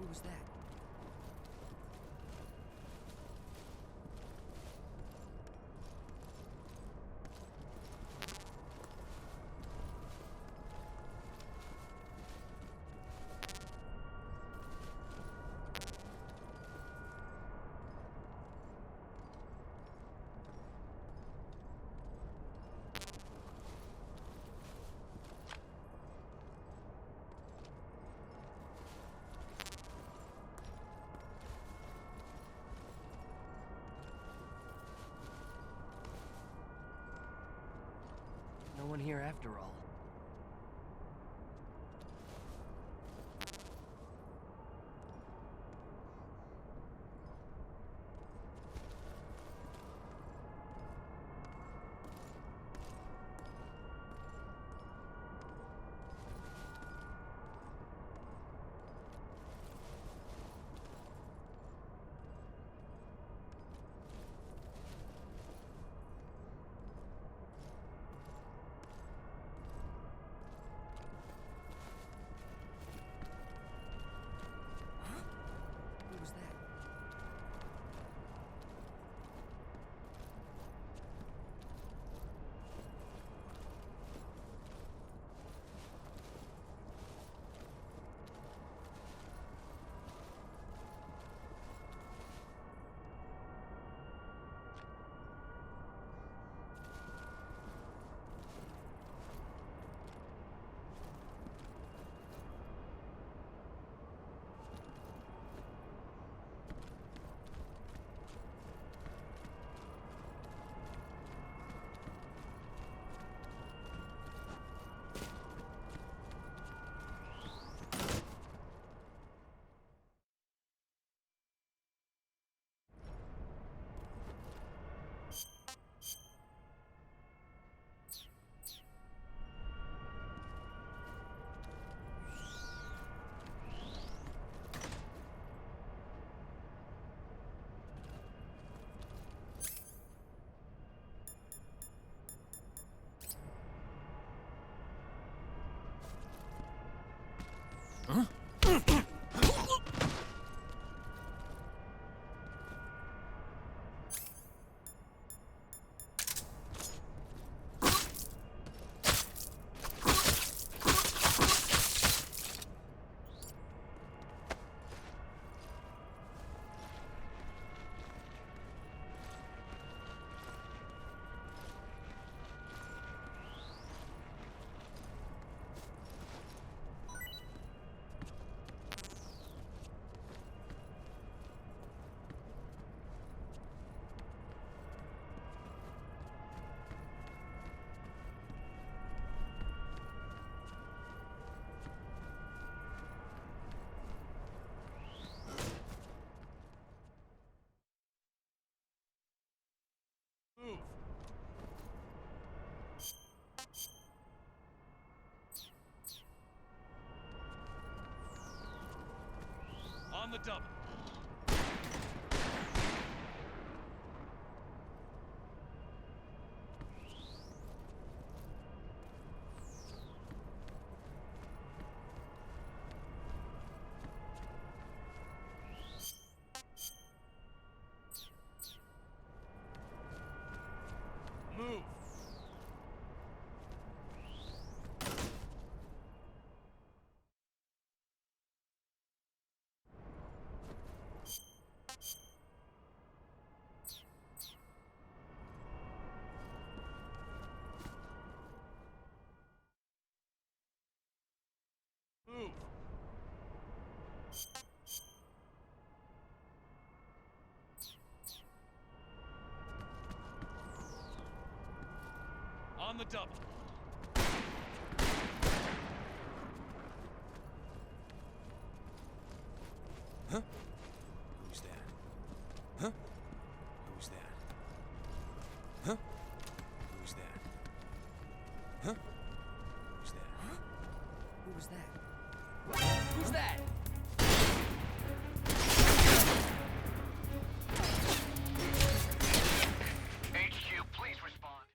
Who was that? No one here after all. Who was that? Move! On the double. Move! Move! On the double. Huh? Who's that? Huh? Who's that? Huh? Who's that? Huh? Who's that? Huh? Who was that? Who's that? HQ, please respond.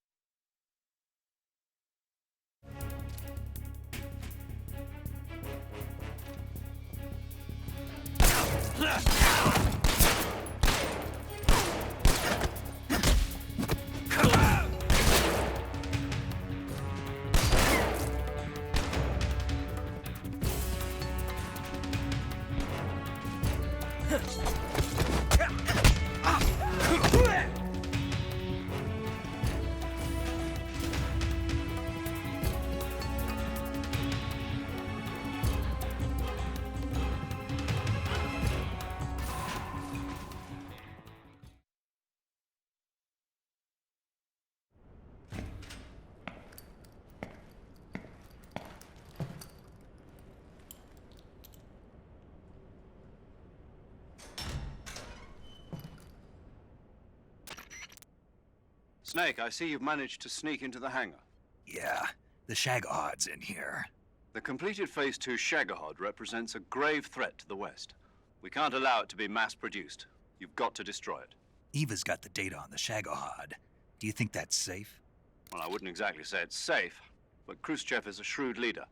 Snake, I see you've managed to sneak into the hangar. Yeah, the Shagahard's in here. The completed Phase 2 Shagahod represents a grave threat to the West. We can't allow it to be mass-produced. You've got to destroy it. Eva's got the data on the Shagahard. Do you think that's safe? Well, I wouldn't exactly say it's safe, but Khrushchev is a shrewd leader.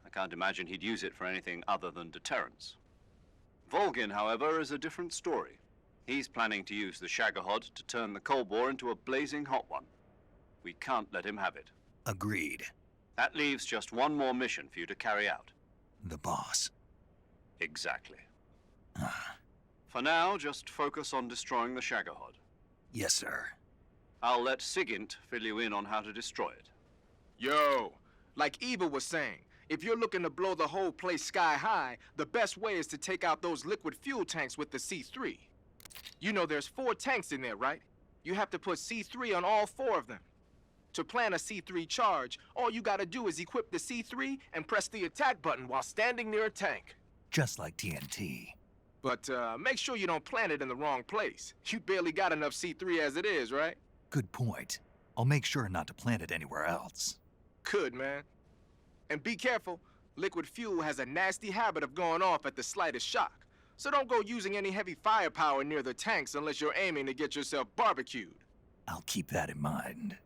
I can't imagine he'd use it for anything other than deterrence. Volgin, however, is a different story. He's planning to use the Shagahod to turn the Cold War into a blazing hot one. We can't let him have it. Agreed. That leaves just one more mission for you to carry out. The boss. Exactly. For now, just focus on destroying the Shagahod. Yes, sir. I'll let Sigint fill you in on how to destroy it. Yo, like Eva was saying, if you're looking to blow the whole place sky high, the best way is to take out those liquid fuel tanks with the C3. You know there's 4 tanks in there, right? You have to put C3 on all 4 of them. To plan a C3 charge, all you gotta do is equip the C3 and press the attack button while standing near a tank. Just like TNT. But make sure you don't plant it in the wrong place. You barely got enough C3 as it is, right? Good point. I'll make sure not to plant it anywhere else. Good, man. And be careful. Liquid fuel has a nasty habit of going off at the slightest shock. So don't go using any heavy firepower near the tanks unless you're aiming to get yourself barbecued. I'll keep that in mind.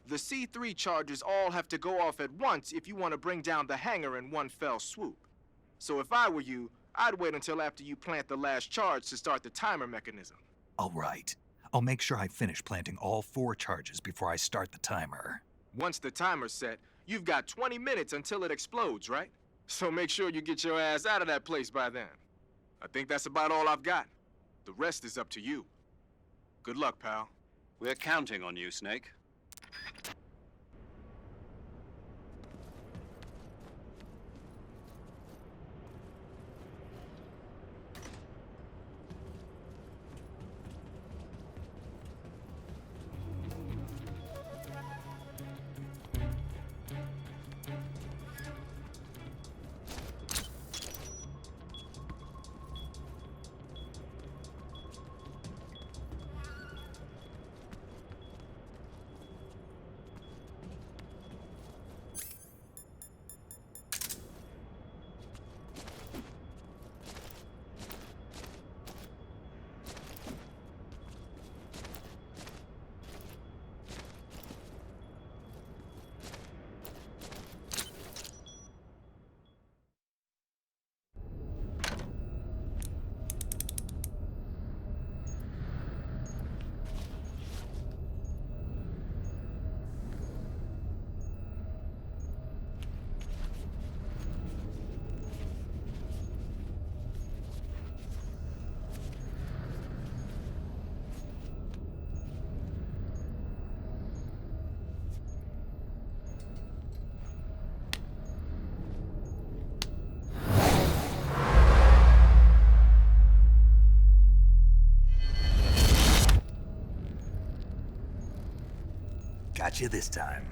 The C3 charges all have to go off at once if you want to bring down the hangar in one fell swoop. So if I were you, I'd wait until after you plant the last charge to start the timer mechanism. All right. I'll make sure I finish planting all 4 charges before I start the timer. Once the timer's set, you've got 20 minutes until it explodes, right? So make sure you get your ass out of that place by then. I think that's about all I've got. The rest is up to you. Good luck, pal. We're counting on you, Snake. Got you this time.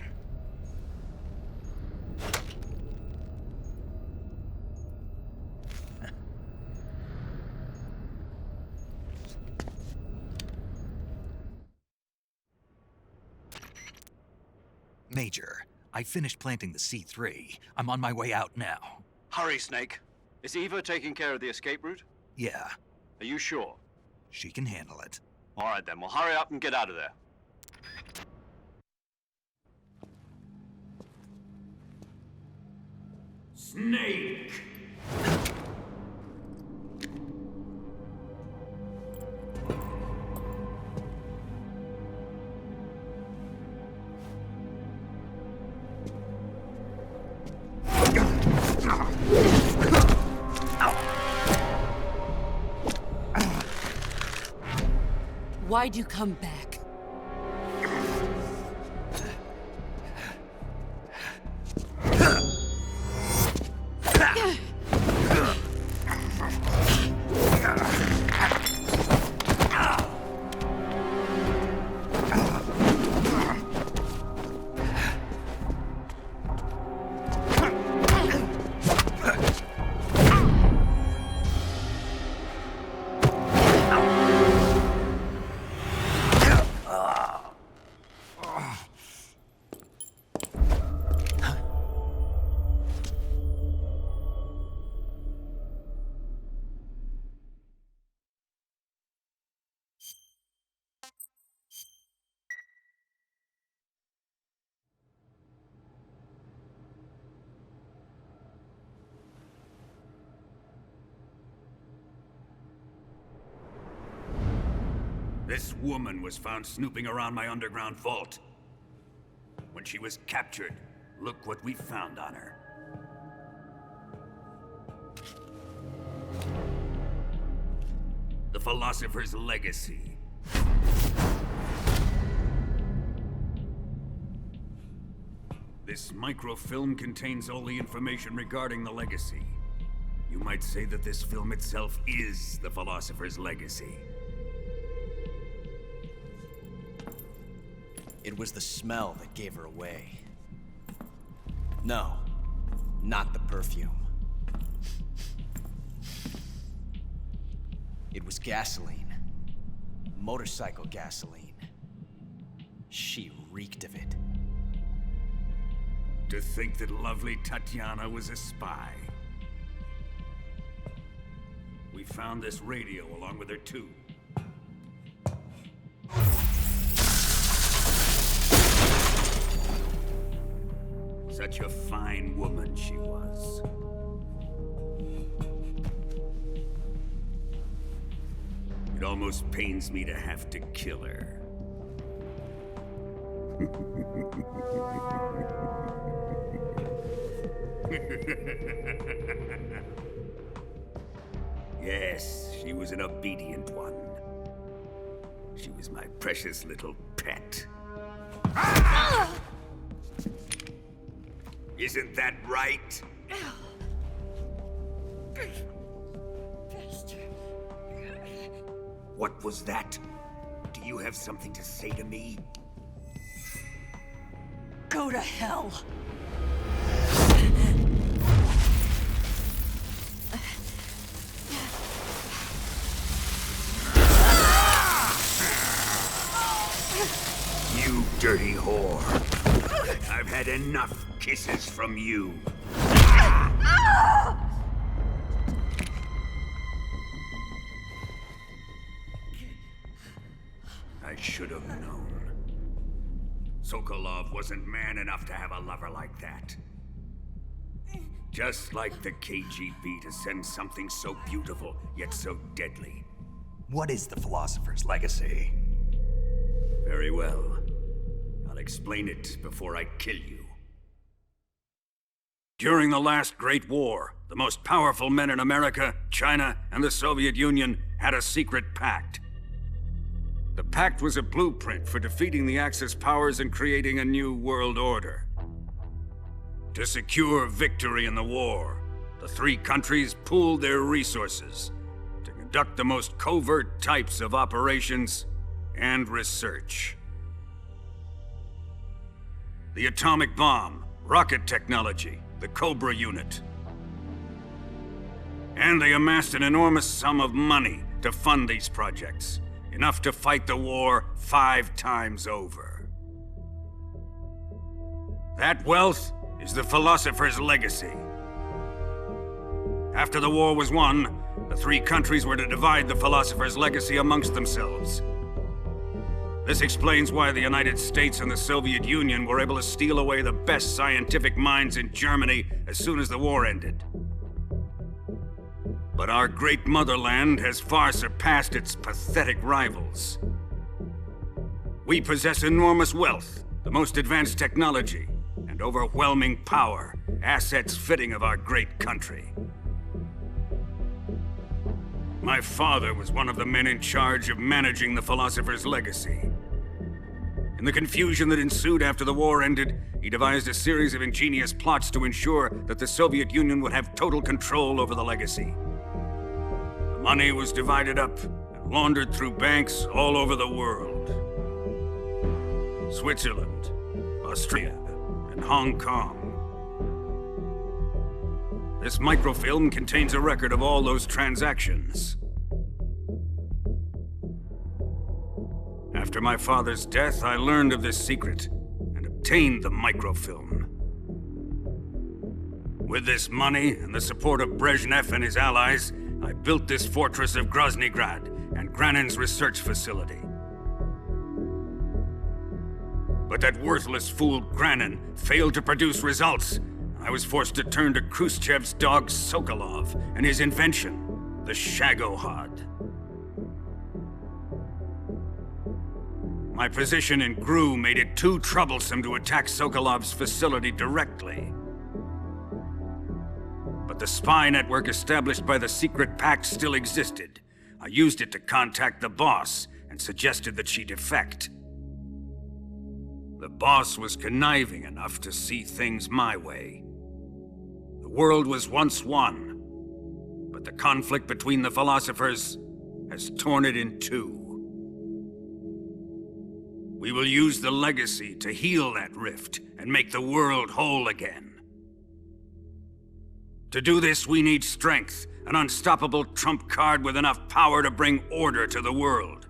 Major, I finished planting the C3. I'm on my way out now. Hurry, Snake. Is Eva taking care of the escape route? Yeah. Are you sure? She can handle it. All right, then. Well, hurry up and get out of there. Snake! Why'd you come back? This woman was found snooping around my underground vault. When she was captured, look what we found on her. The Philosopher's Legacy. This microfilm contains all the information regarding the Legacy. You might say that this film itself is the Philosopher's Legacy. It was the smell that gave her away. No, not the perfume. It was gasoline. Motorcycle gasoline. She reeked of it. To think that lovely Tatiana was a spy. We found this radio along with her too. Such a fine woman she was. It almost pains me to have to kill her. Yes, she was an obedient one. She was my precious little pet. Ah! Isn't that right? What was that? Do you have something to say to me? Go to hell! You dirty whore. I've had enough kisses from you. I should have known. Sokolov wasn't man enough to have a lover like that. Just like the KGB to send something so beautiful, yet so deadly. What is the Philosopher's Legacy? Very well. I'll explain it before I kill you. During the last Great War, the most powerful men in America, China, and the Soviet Union had a secret pact. The pact was a blueprint for defeating the Axis powers and creating a new world order. To secure victory in the war, the three countries pooled their resources to conduct the most covert types of operations and research. The atomic bomb, rocket technology, the Cobra unit. And they amassed an enormous sum of money to fund these projects, enough to fight the war 5 times over. That wealth is the Philosopher's Legacy. After the war was won, the three countries were to divide the Philosopher's Legacy amongst themselves. This explains why the United States and the Soviet Union were able to steal away the best scientific minds in Germany as soon as the war ended. But our great motherland has far surpassed its pathetic rivals. We possess enormous wealth, the most advanced technology, and overwhelming power, assets fitting of our great country. My father was one of the men in charge of managing the Philosopher's legacy. In the confusion that ensued after the war ended, he devised a series of ingenious plots to ensure that the Soviet Union would have total control over the legacy. The money was divided up and laundered through banks all over the world. Switzerland, Austria, and Hong Kong. This microfilm contains a record of all those transactions. After my father's death, I learned of this secret and obtained the microfilm. With this money and the support of Brezhnev and his allies, I built this fortress of Groznygrad and Granin's research facility. But that worthless fool Granin failed to produce results. I was forced to turn to Khrushchev's dog Sokolov and his invention, the Shagohod. My position in GRU made it too troublesome to attack Sokolov's facility directly. But the spy network established by the secret pact still existed. I used it to contact the boss and suggested that she defect. The boss was conniving enough to see things my way. The world was once one, but the conflict between the philosophers has torn it in two. We will use the legacy to heal that rift and make the world whole again. To do this, we need strength, an unstoppable trump card with enough power to bring order to the world.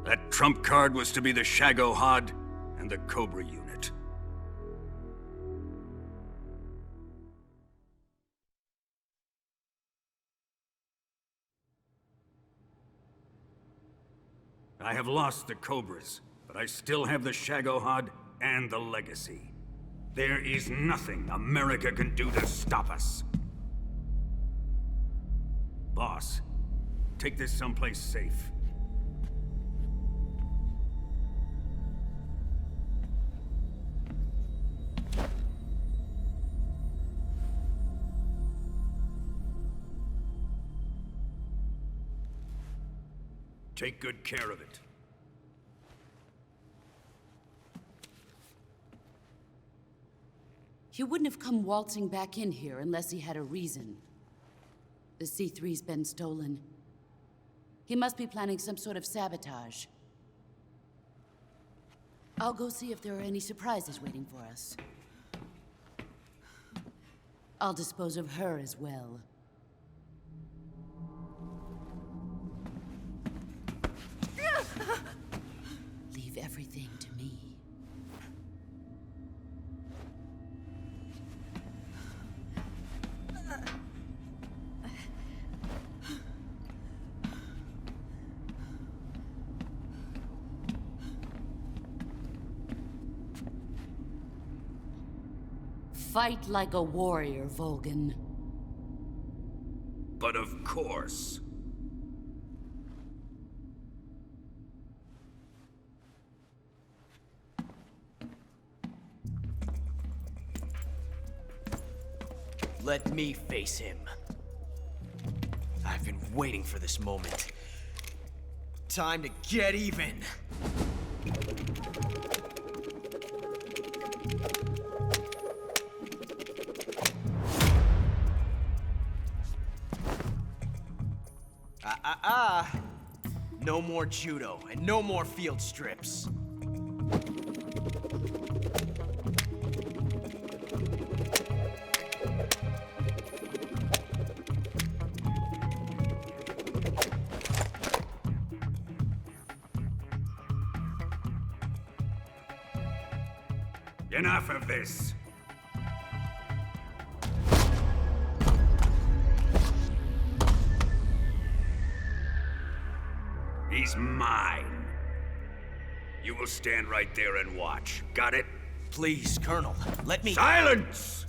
That trump card was to be the Shagohod and the Cobra unit. I have lost the Cobras, but I still have the Shagohod and the legacy. There is nothing America can do to stop us. Boss, take this someplace safe. Take good care of it. He wouldn't have come waltzing back in here unless he had a reason. The C3's been stolen. He must be planning some sort of sabotage. I'll go see if there are any surprises waiting for us. I'll dispose of her as well. Leave everything to me. Fight like a warrior, Volgan. But of course. Let me face him. I've been waiting for this moment. Time to get even. No more judo, and no more field strips. Enough of this. He's mine. You will stand right there and watch. Got it? Please, Colonel, let me— Silence!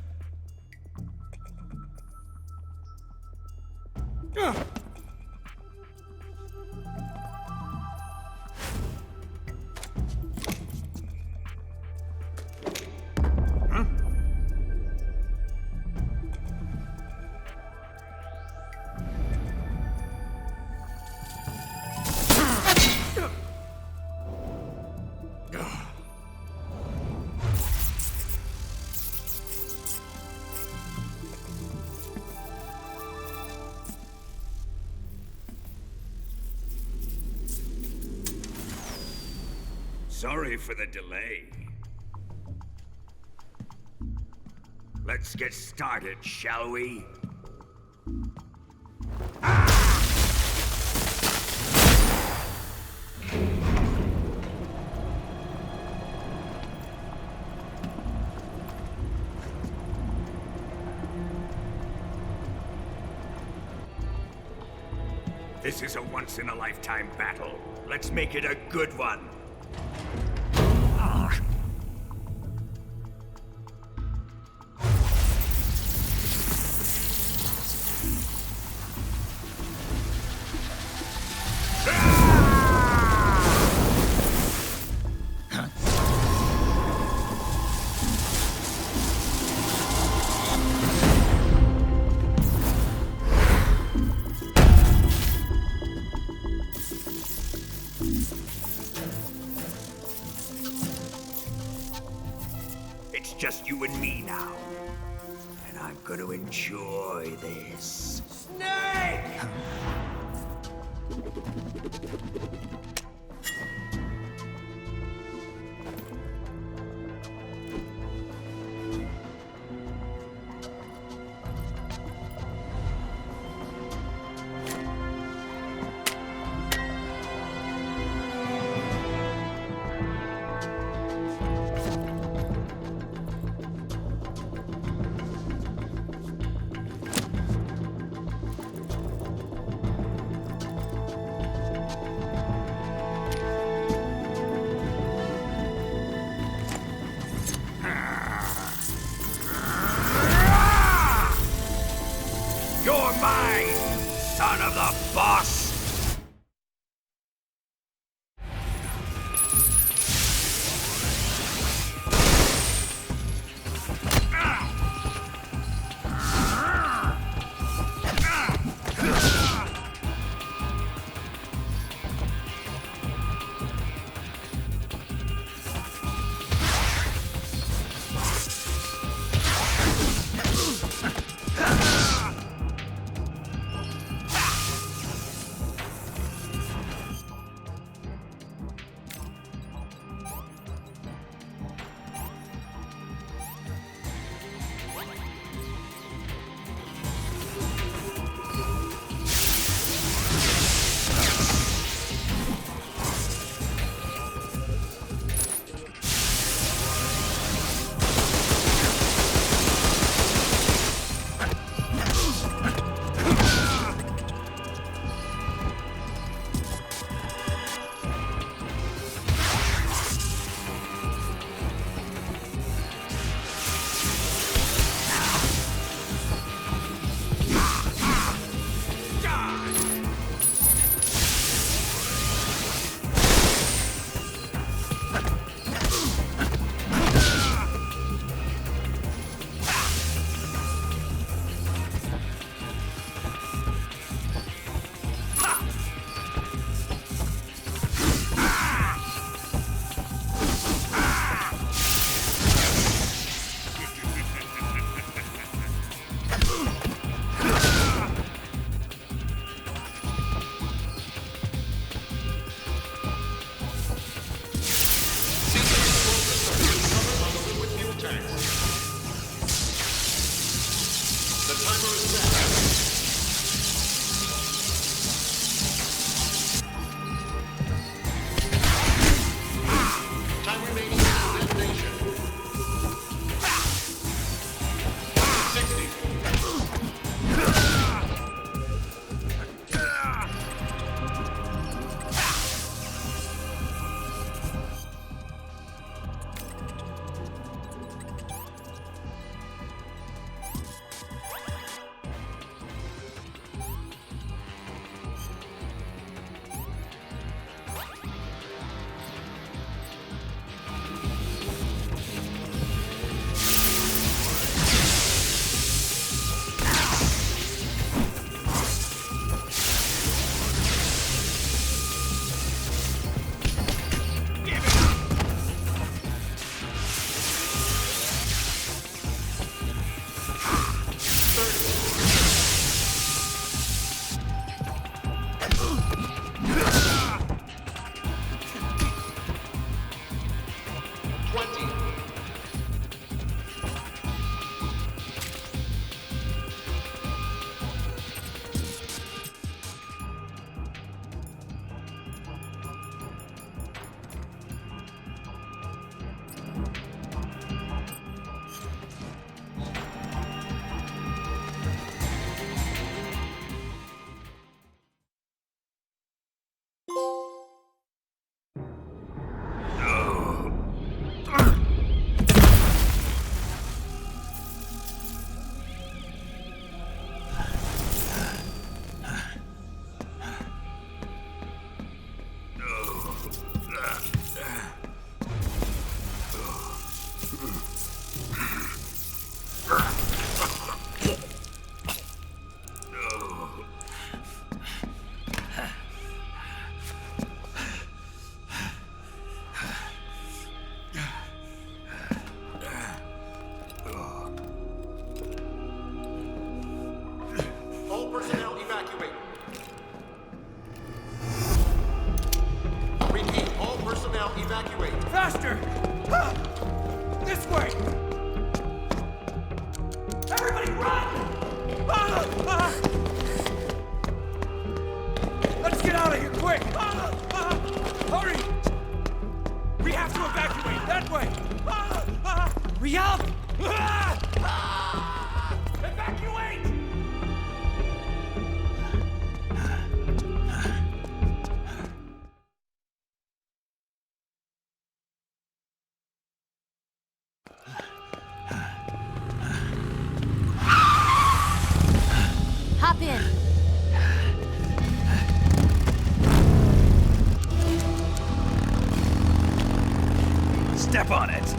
Sorry for the delay. Let's get started, shall we? This is a once-in-a-lifetime battle. Let's make it a good one. It's just you and me now. And I'm gonna enjoy this. Snake! You're mine, son of the boss! Let's get out of here, quick! Hurry! We have to evacuate, that way! Hurry up! Evacuate! Hop in. Step on it.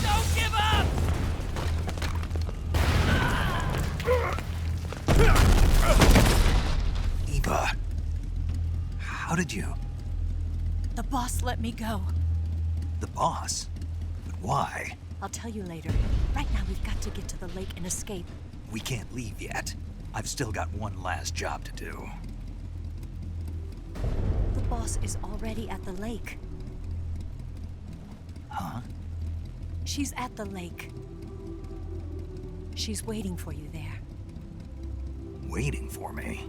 Don't give up! Eva, how did you? The boss let me go. The boss? But why? I'll tell you later. Right now, we've got to get to the lake and escape. We can't leave yet. I've still got one last job to do. The boss is already at the lake. Huh? She's at the lake. She's waiting for you there. Waiting for me?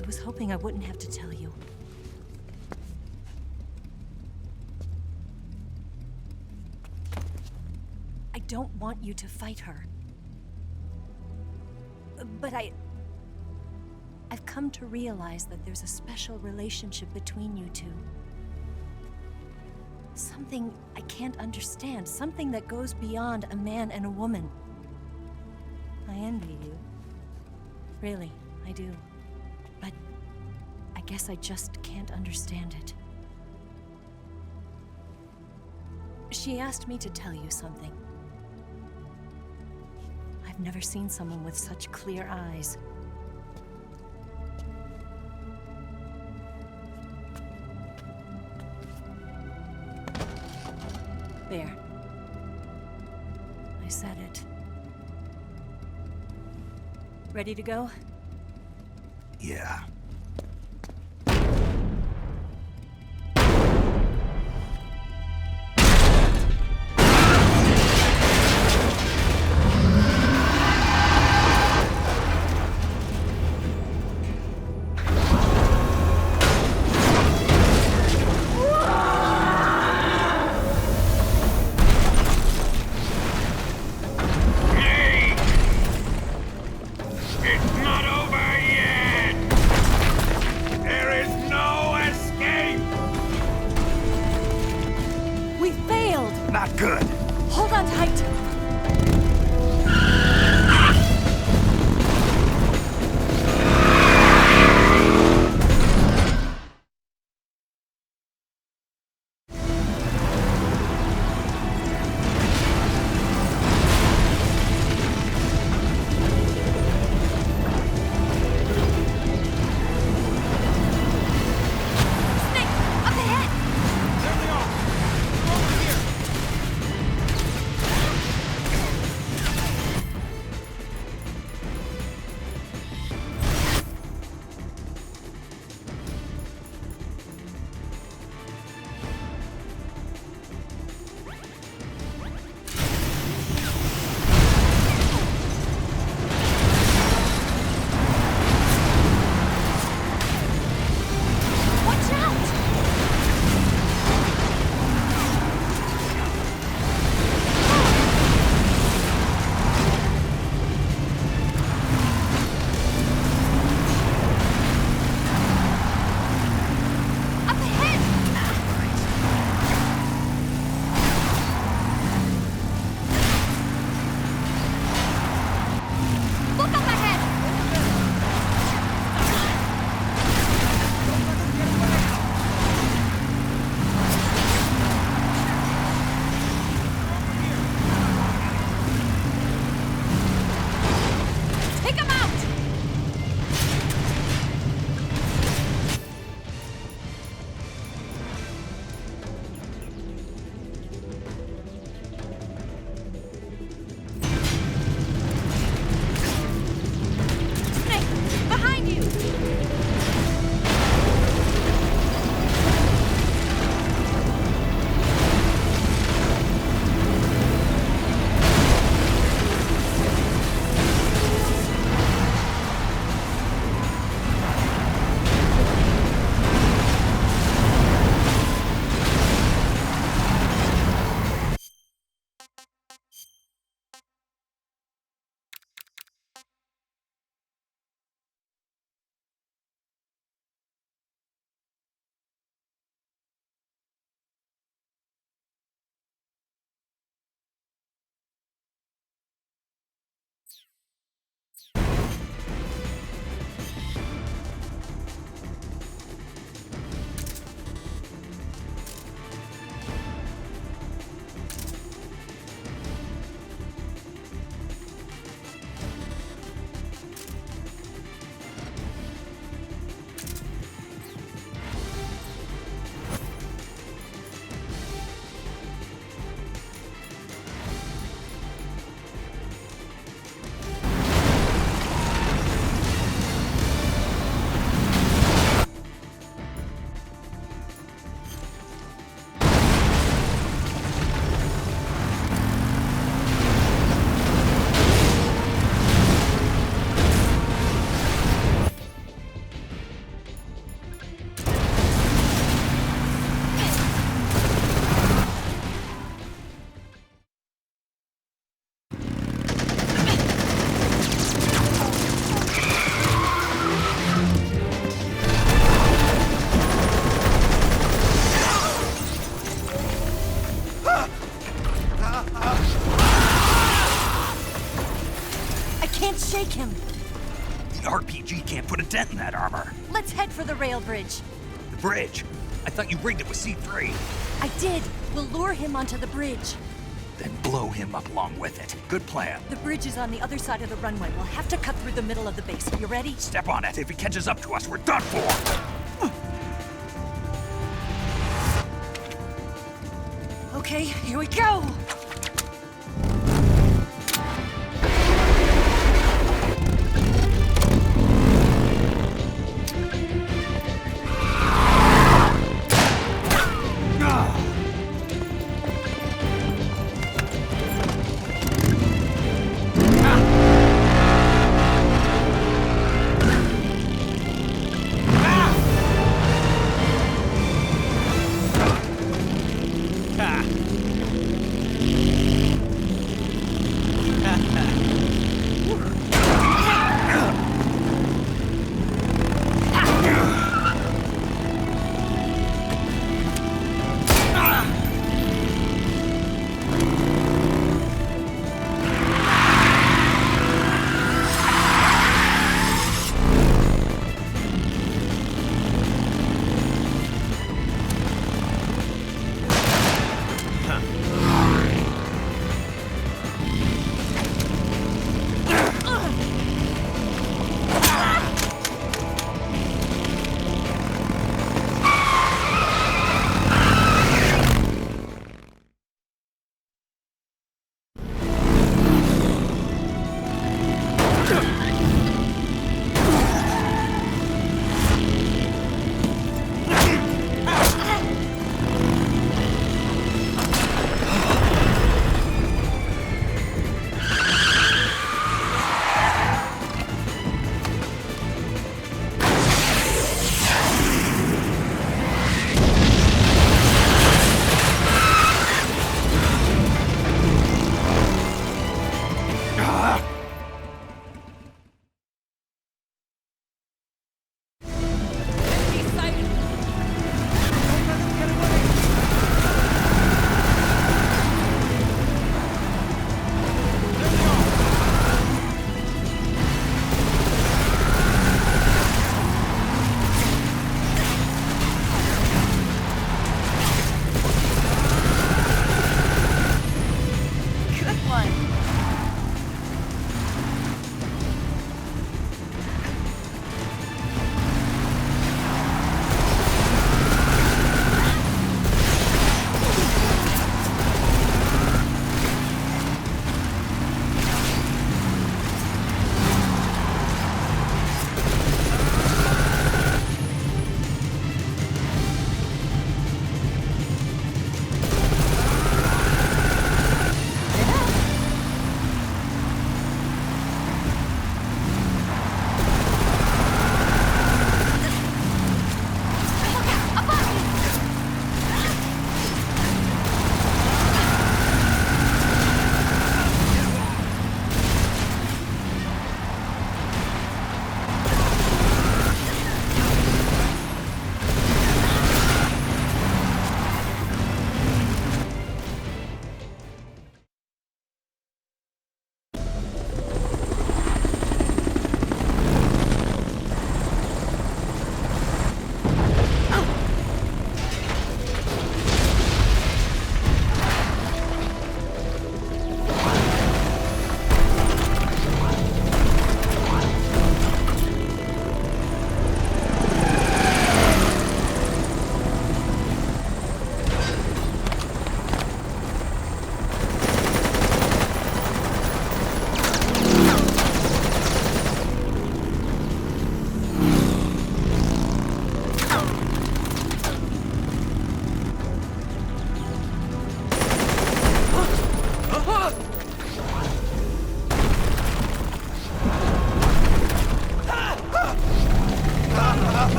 I was hoping I wouldn't have to tell you. I don't want you to fight her. But I've come to realize that there's a special relationship between you two. Something I can't understand. Something that goes beyond a man and a woman. I envy you. Really, I do. But I guess I just can't understand it. She asked me to tell you something. I've never seen someone with such clear eyes. There. I said it. Ready to go? Yeah. It's not over yet! There is no escape! We failed! Not good. Hold on tight! rail bridge. The bridge? I thought you rigged it with C3. I did. We'll lure him onto the bridge. Then blow him up along with it. Good plan. The bridge is on the other side of the runway. We'll have to cut through the middle of the base. You ready? Step on it. If he catches up to us, we're done for. Okay, here we go!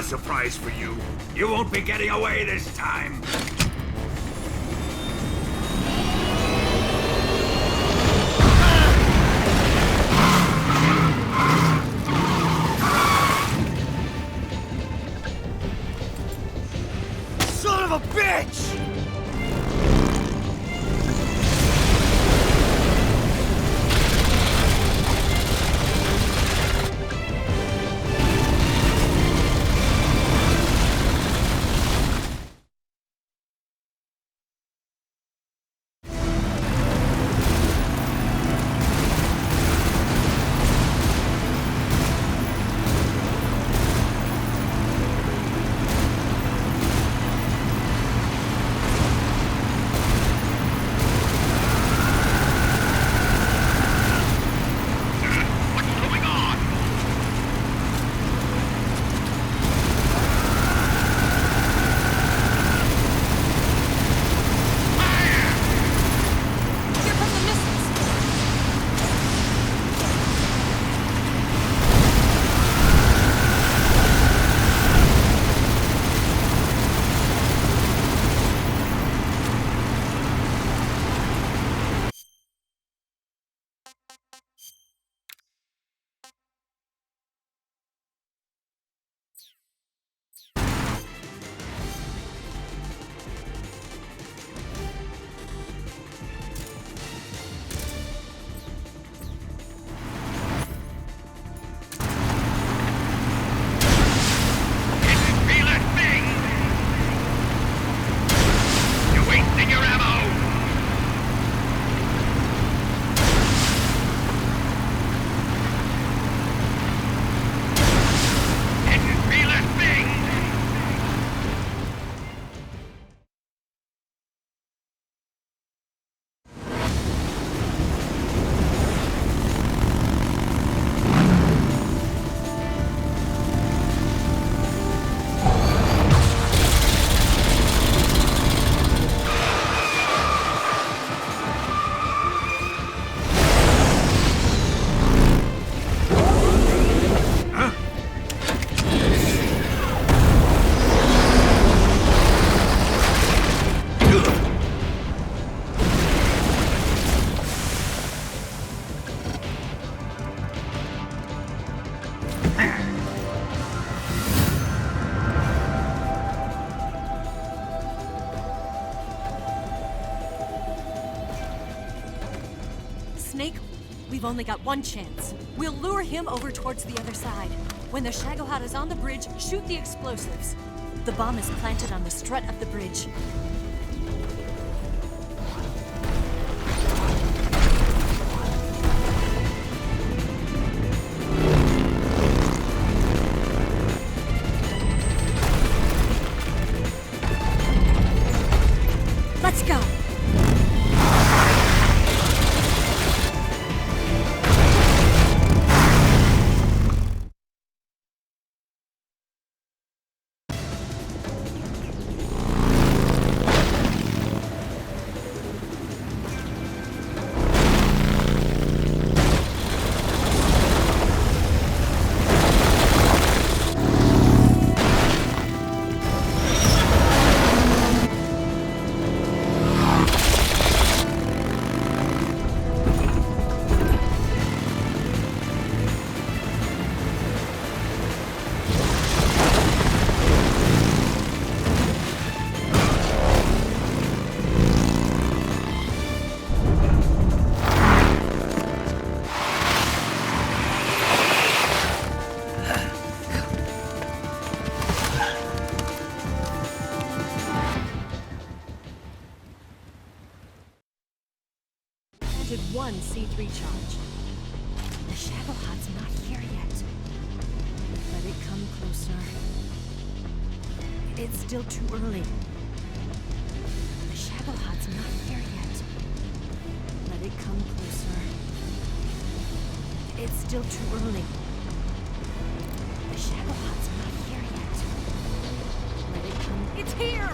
surprise for you. You won't be getting away this time. Son of a bitch! Snake, we've only got one chance. We'll lure him over towards the other side. When the Shagohod is on the bridge, shoot the explosives. The bomb is planted on the strut of the bridge. Let's go! One C3 charge. The Shagohod's not here yet. Let it come closer. It's still too early. The Shagohod's not here yet. Let it come closer. It's still too early. The Shagohod's not here yet. Let it come. It's here!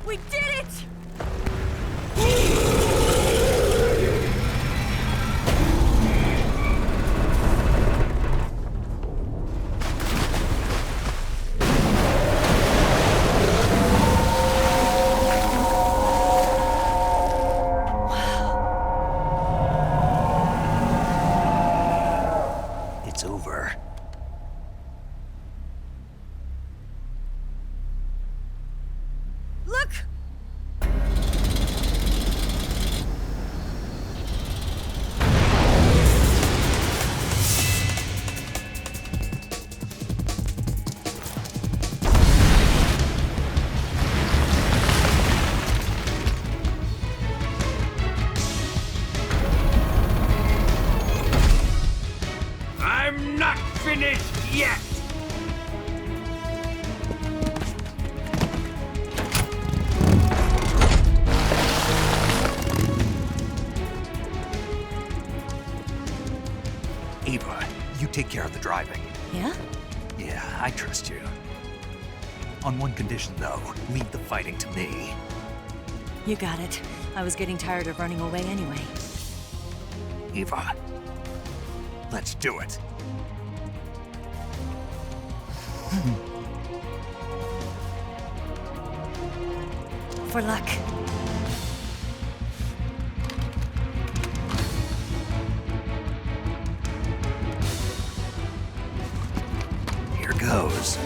We did it! It's over. Look! I'm not finished yet! Ava, you take care of the driving. Yeah? Yeah, I trust you. On one condition, though, leave the fighting to me. You got it. I was getting tired of running away anyway. Ava, let's do it. For luck. Here goes.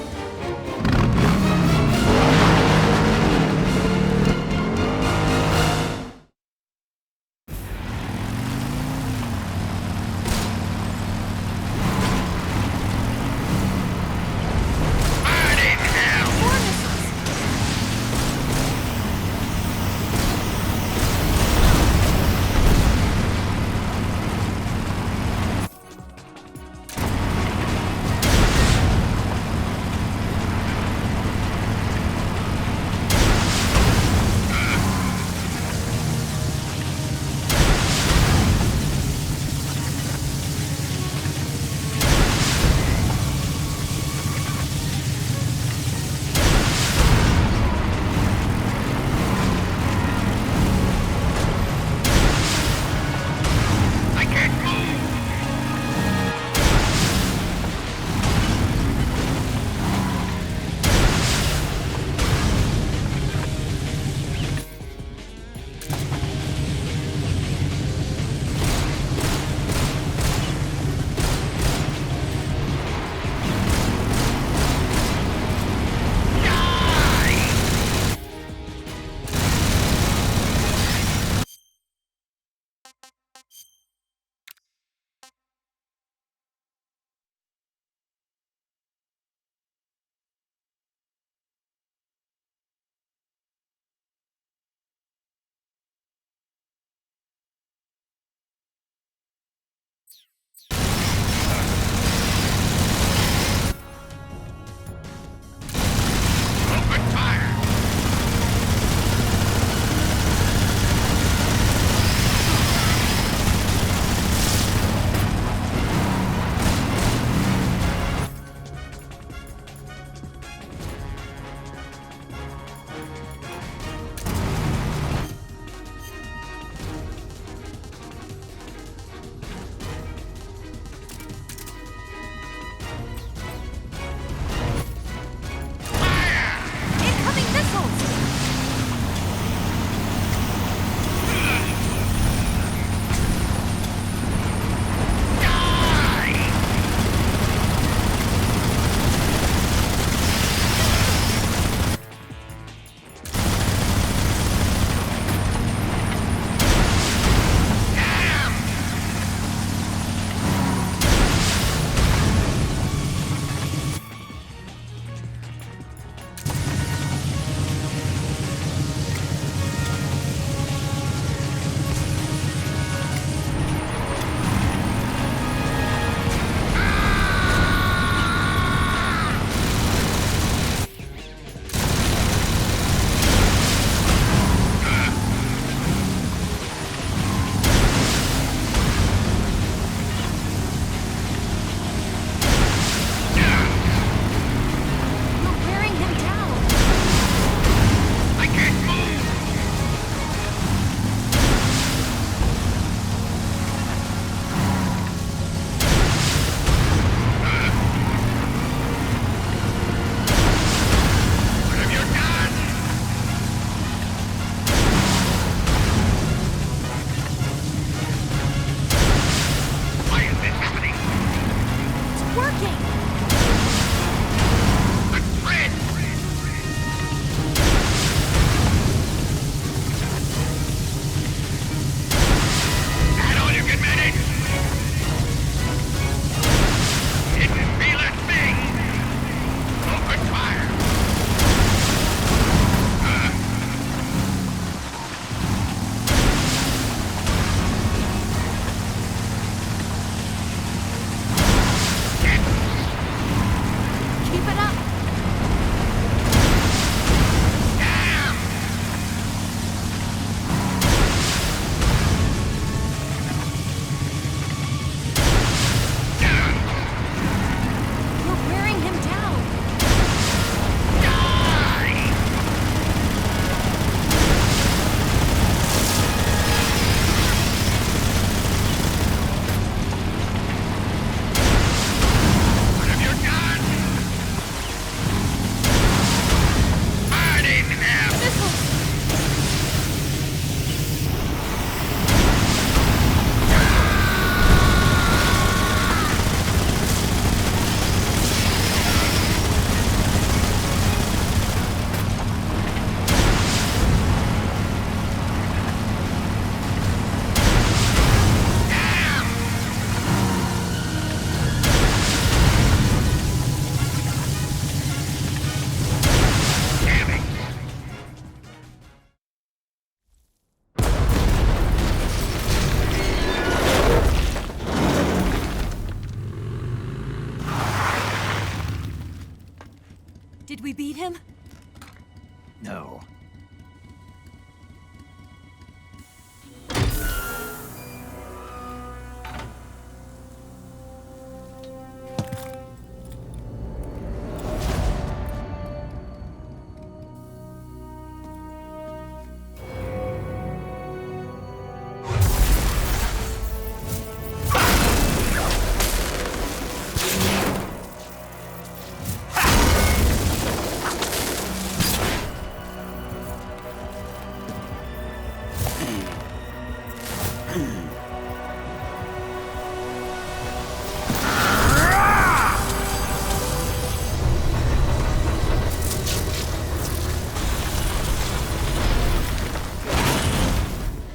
moving! That all you can manage? Didn't feel a thing. Open fire. Keep it up! You're wearing him down! What have you done? Burning him! Did we beat him? No.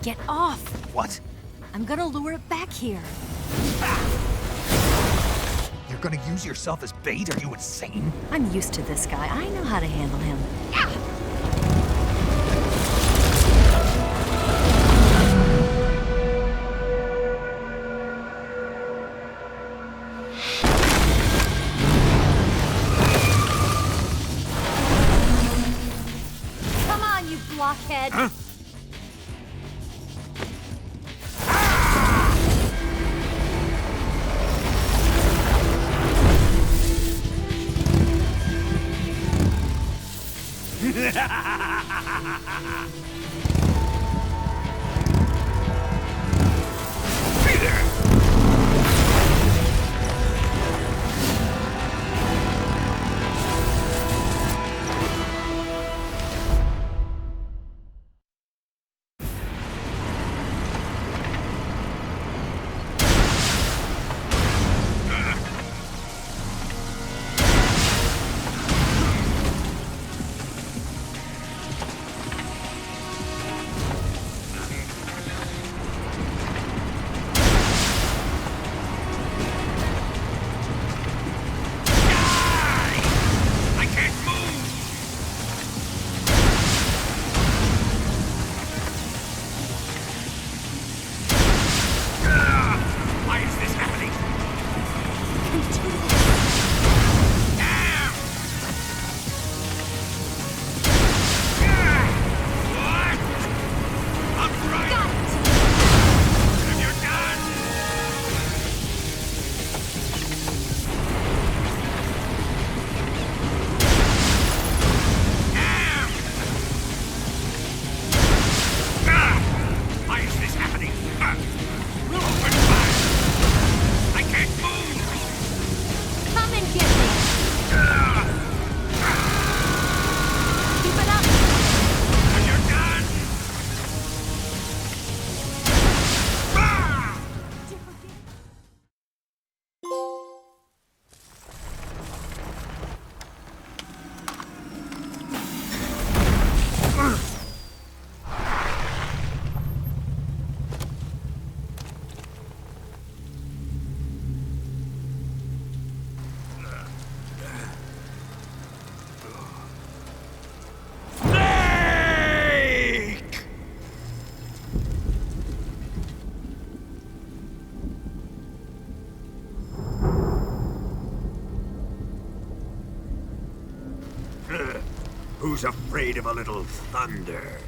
Get off! What? I'm gonna lure it back here. You're gonna use yourself as bait? Are you insane? I'm used to this guy. I know how to handle him. Come on, you blockhead! Huh? Who's afraid of a little thunder?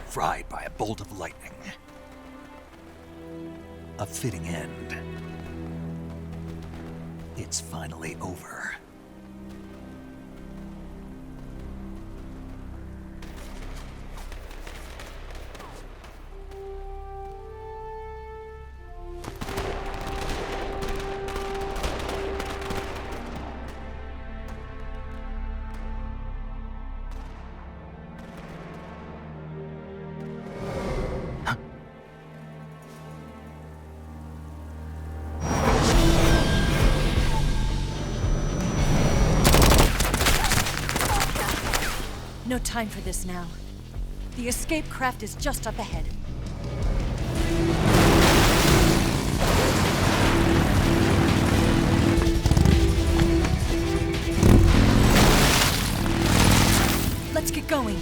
Fried by a bolt of lightning. A fitting end. It's finally over. No time for this now. The escape craft is just up ahead. Let's get going.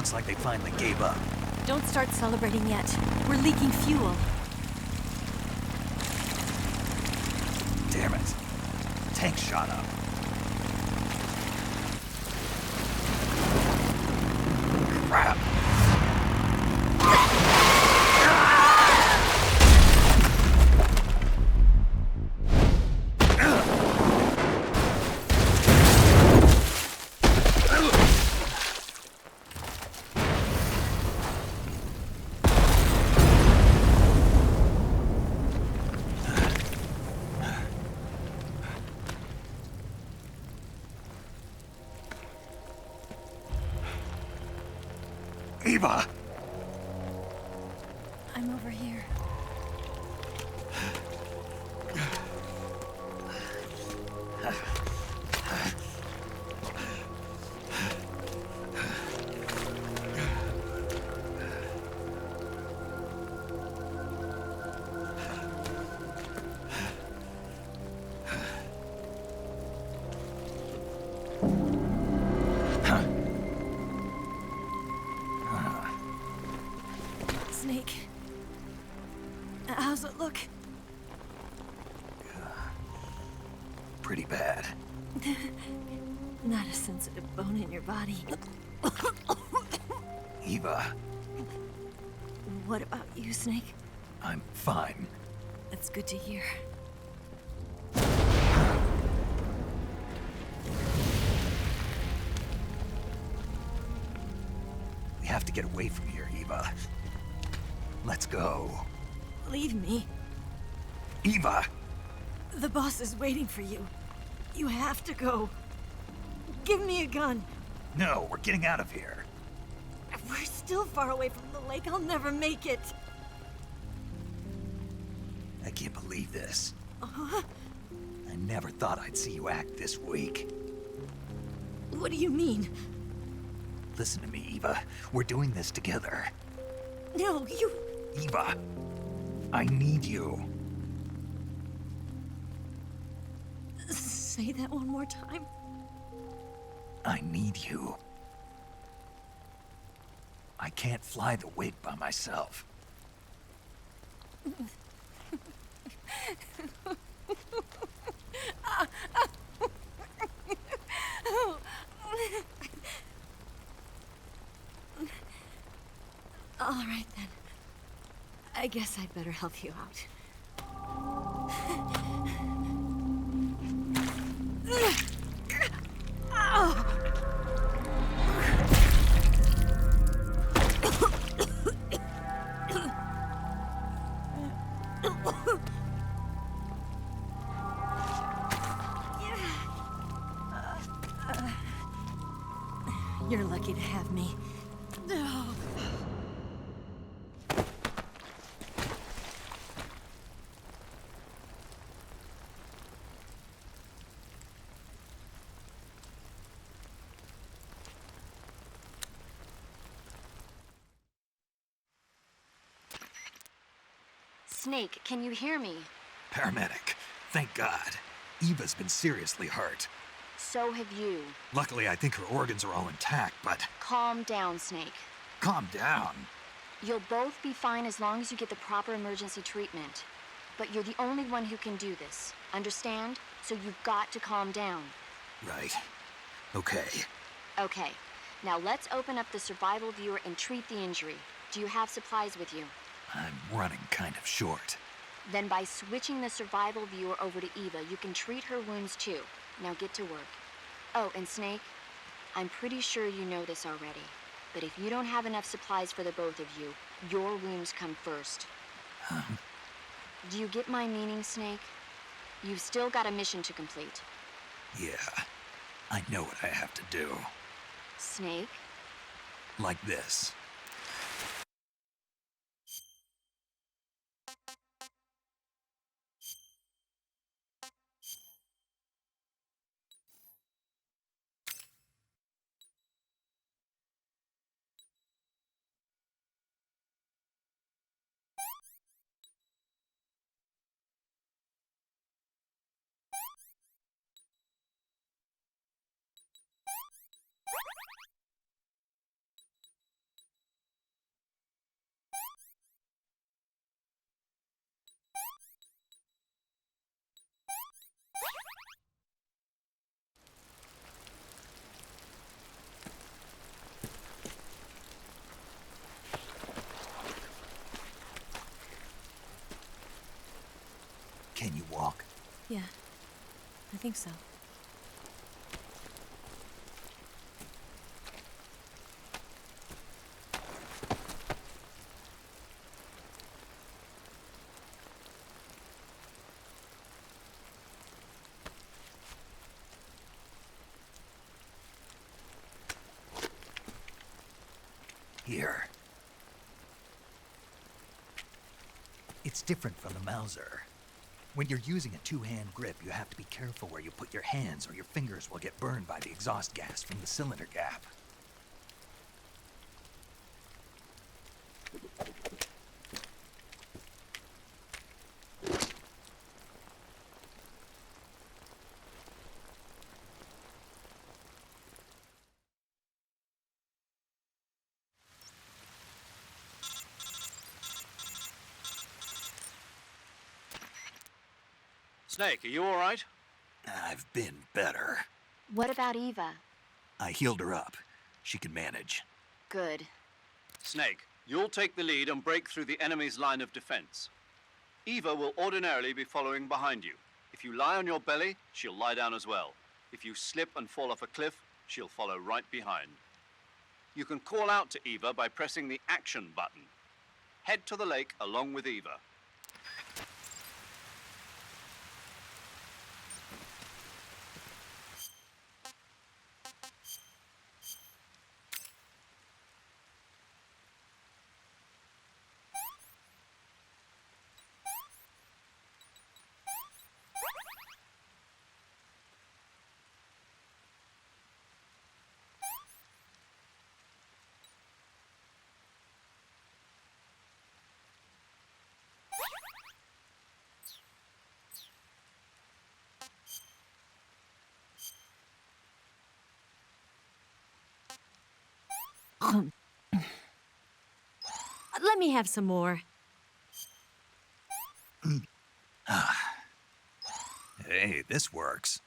Looks like they finally gave up. Don't start celebrating yet. We're leaking fuel. Damn it. Tank shot up. Crap. Eva! I'm over here. Snake. How's it look? Pretty bad. Not a sensitive bone in your body. Eva, What about you, Snake? I'm fine. That's good to hear. We have to get away from here, Eva. Let's go. Leave me. Eva! The boss is waiting for you. You have to go. Give me a gun. No, we're getting out of here. We're still far away from the lake. I'll never make it. I can't believe this. I never thought I'd see you act this weak. What do you mean? Listen to me, Eva. We're doing this together. No, you... Eva, I need you. Say that one more time. I need you. I can't fly the wig by myself. All right, then. I guess I'd better help you out. You're lucky to have me. Snake, can you hear me? Paramedic, thank God. Eva's been seriously hurt. So have you. Luckily, I think her organs are all intact, but... Calm down, Snake. Calm down. You'll both be fine as long as you get the proper emergency treatment. But you're the only one who can do this. Understand? So you've got to calm down. Right. Okay. Okay. Now let's open up the survival viewer and treat the injury. Do you have supplies with you? I'm running kind of short. Then by switching the survival viewer over to Eva, you can treat her wounds too. Now get to work. Oh, and Snake, I'm pretty sure you know this already, but if you don't have enough supplies for the both of you, your wounds come first. Do you get my meaning, Snake? You've still got a mission to complete. Yeah, I know what I have to do. Snake? Like this. Can you walk? Yeah, I think so. Here. It's different from the Mauser. When you're using a two-hand grip, you have to be careful where you put your hands or your fingers will get burned by the exhaust gas from the cylinder gap. Snake, are you all right? I've been better. What about Eva? I healed her up. She can manage. Good. Snake, you'll take the lead and break through the enemy's line of defense. Eva will ordinarily be following behind you. If you lie on your belly, she'll lie down as well. If you slip and fall off a cliff, she'll follow right behind. You can call out to Eva by pressing the action button. Head to the lake along with Eva. Let me have some more. Hey, this works.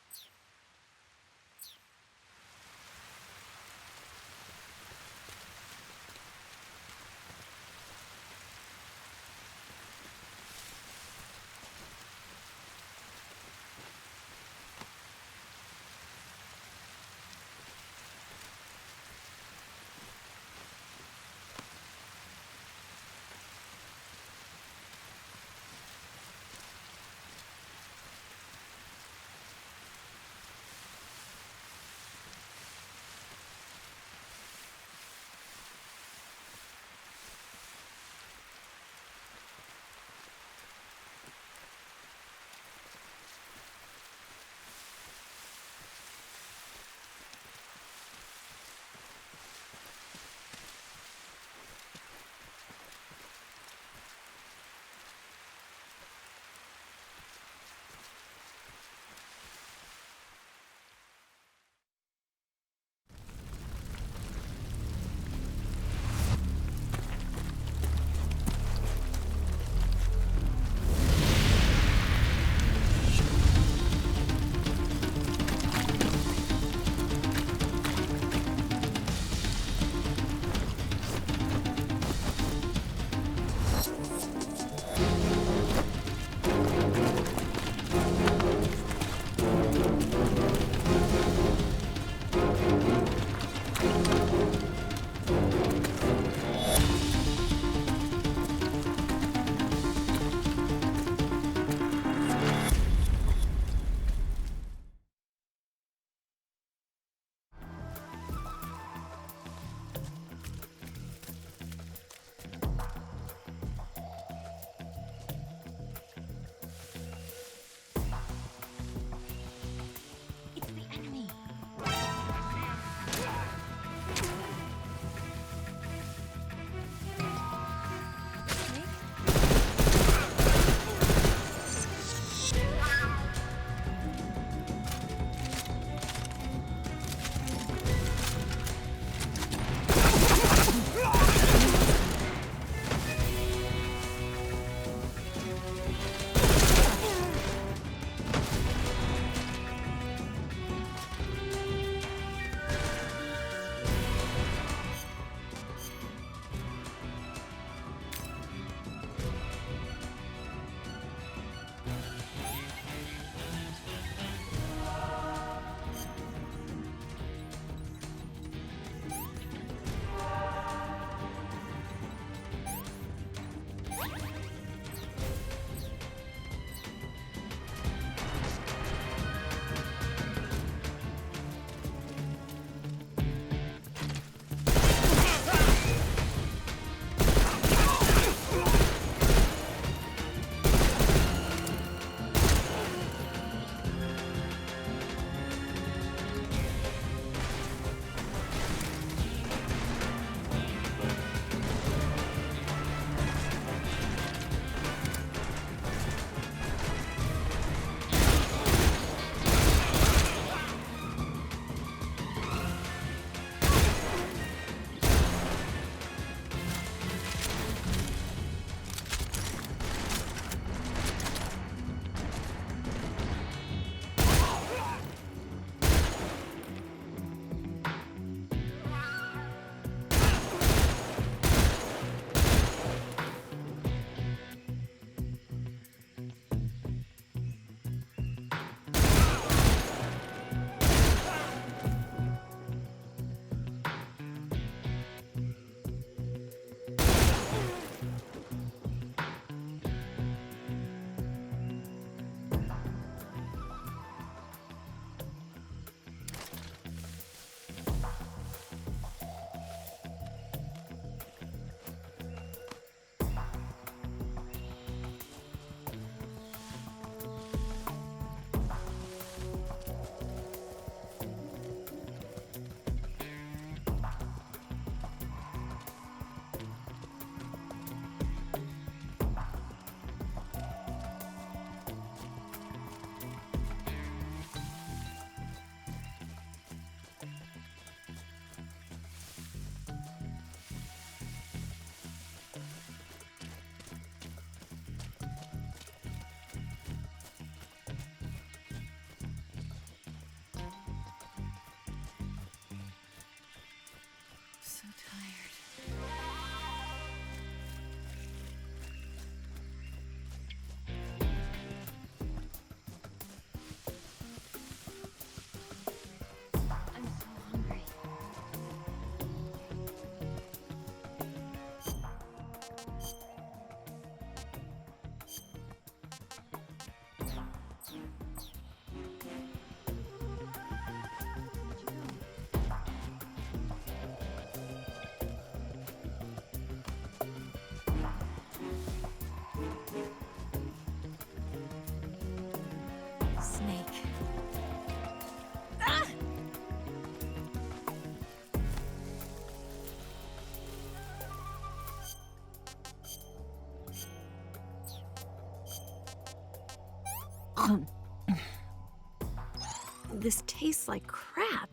This tastes like crap.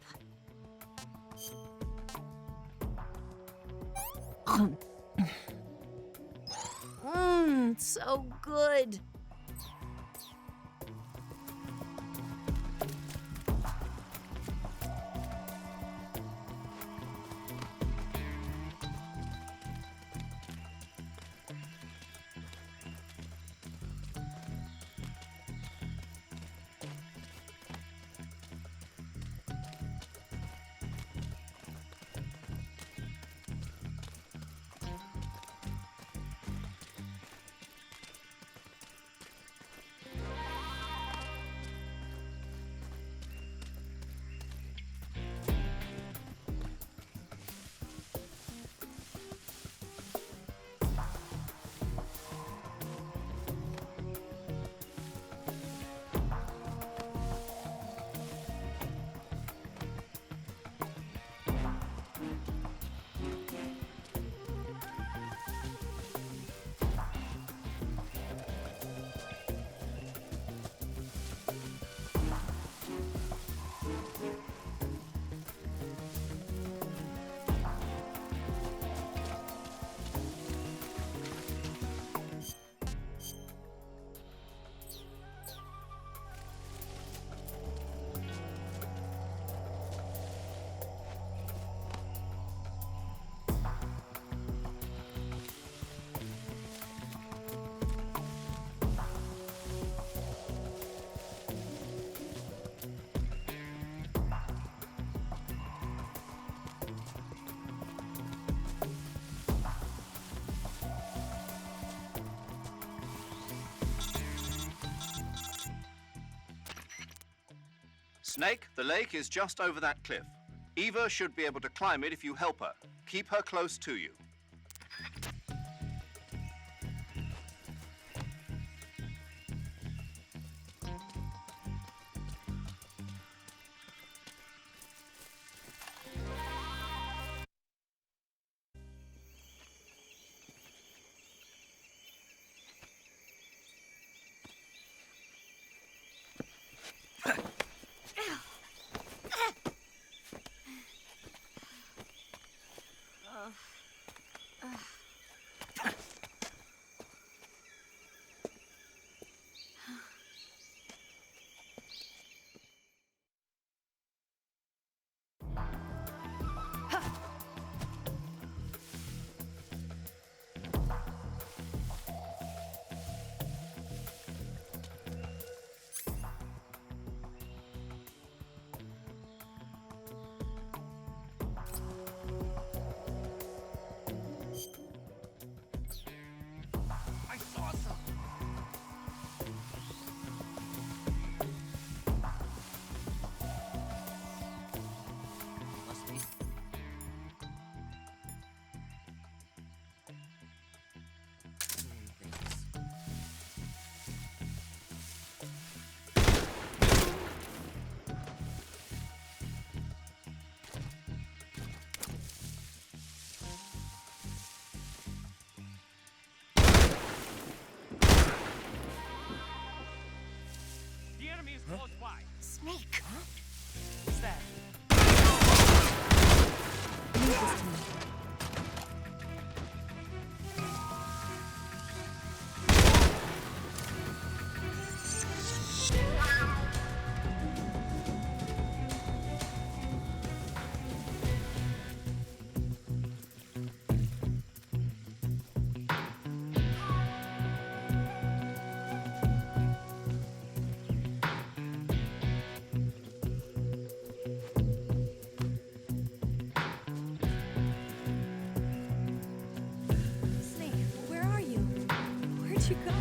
So good. Snake, the lake is just over that cliff. Eva should be able to climb it if you help her. Keep her close to you. Close by. Snake. What's that? Leave this to me. Where'd you go?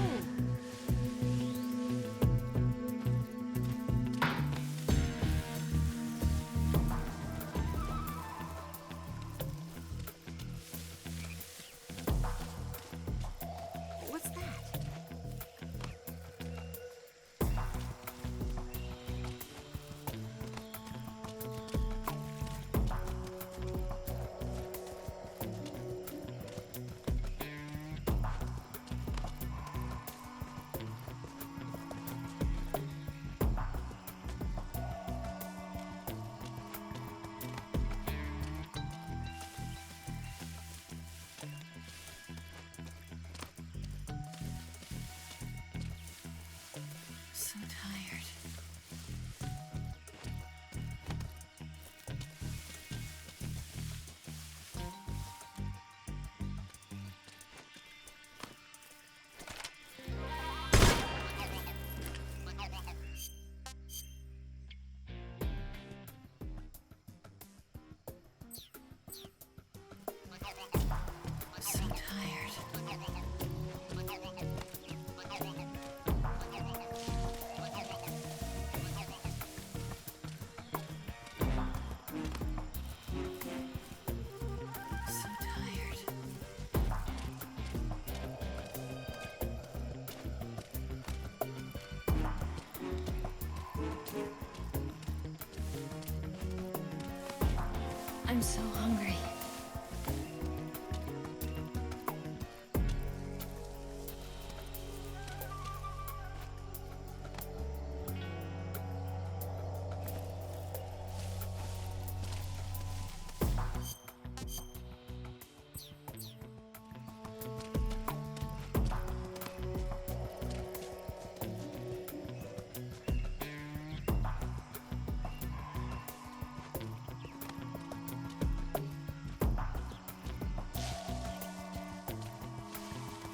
What's that? So tired. So tired. So tired. I'm so hungry.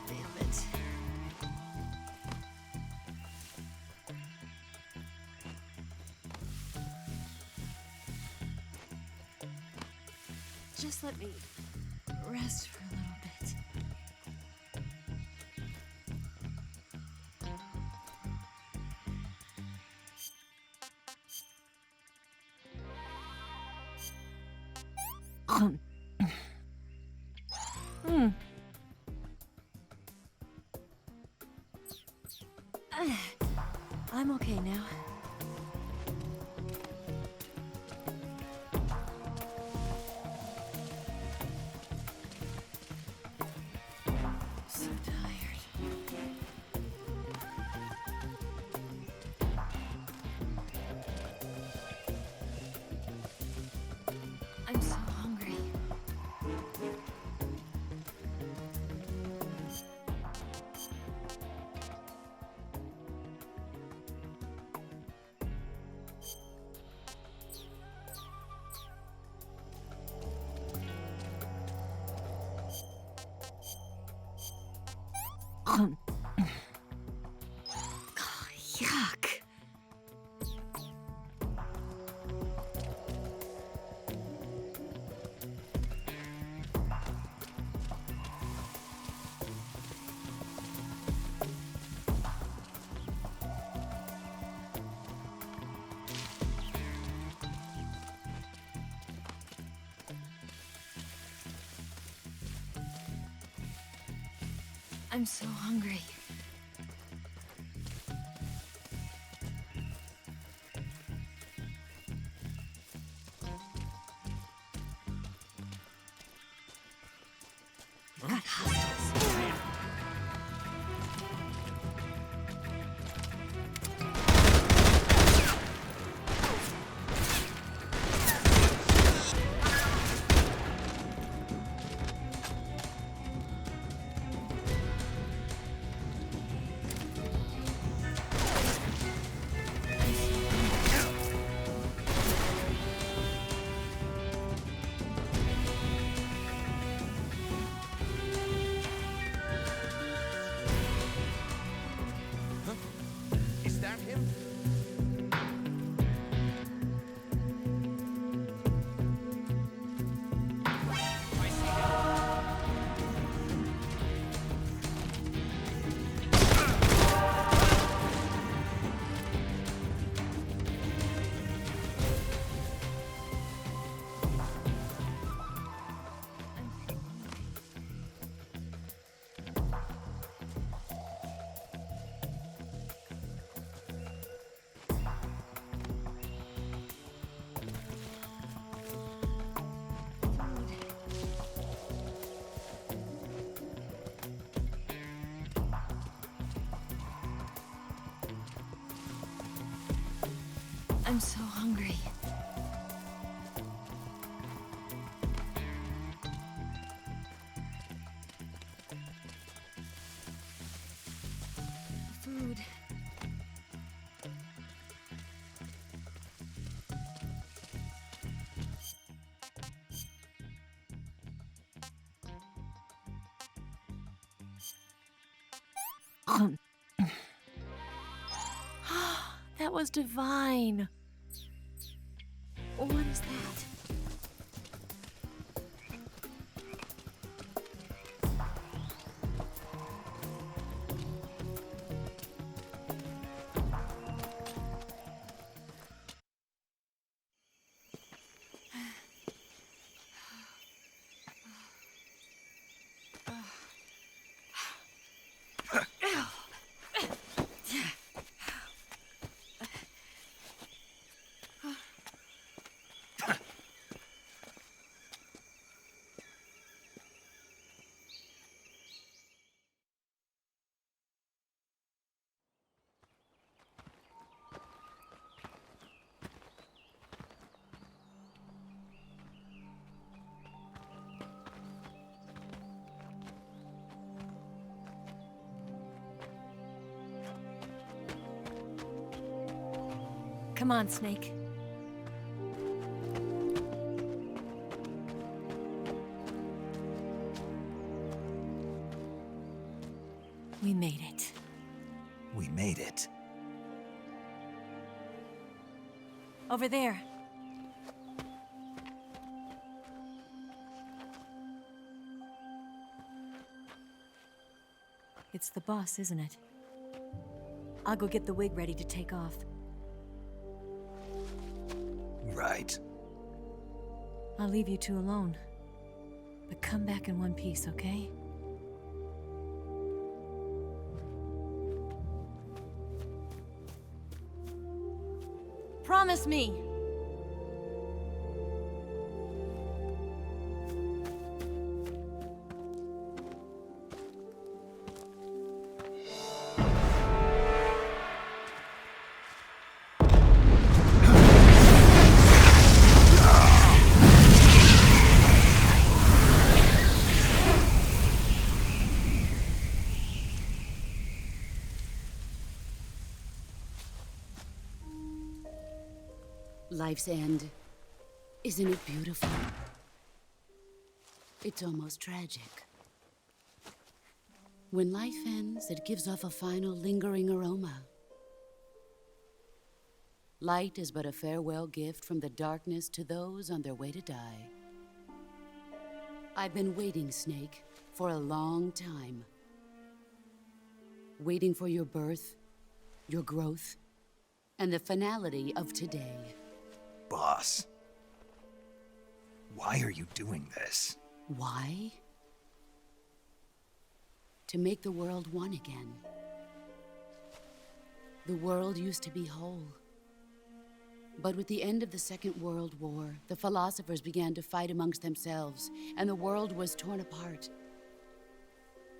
Damn it. Just let me rest for a little bit. I'm okay now. So tired. I'm so hungry. Yuck. I'm so hungry. Got hostiles. Is that him? I see him. I'm so hungry. Food. That was divine. What is that? Come on, Snake. We made it. We made it. Over there. It's the boss, isn't it? I'll go get the wig ready to take off. Right. I'll leave you two alone. But come back in one piece, okay? Promise me! Life's end. Isn't it beautiful? It's almost tragic. When life ends, it gives off a final lingering aroma. Light is but a farewell gift from the darkness to those on their way to die. I've been waiting, Snake, for a long time. Waiting for your birth, your growth, and the finality of today. Boss. Why are you doing this? Why? To make the world one again. The world used to be whole. But with the end of the Second World War, the philosophers began to fight amongst themselves, and the world was torn apart.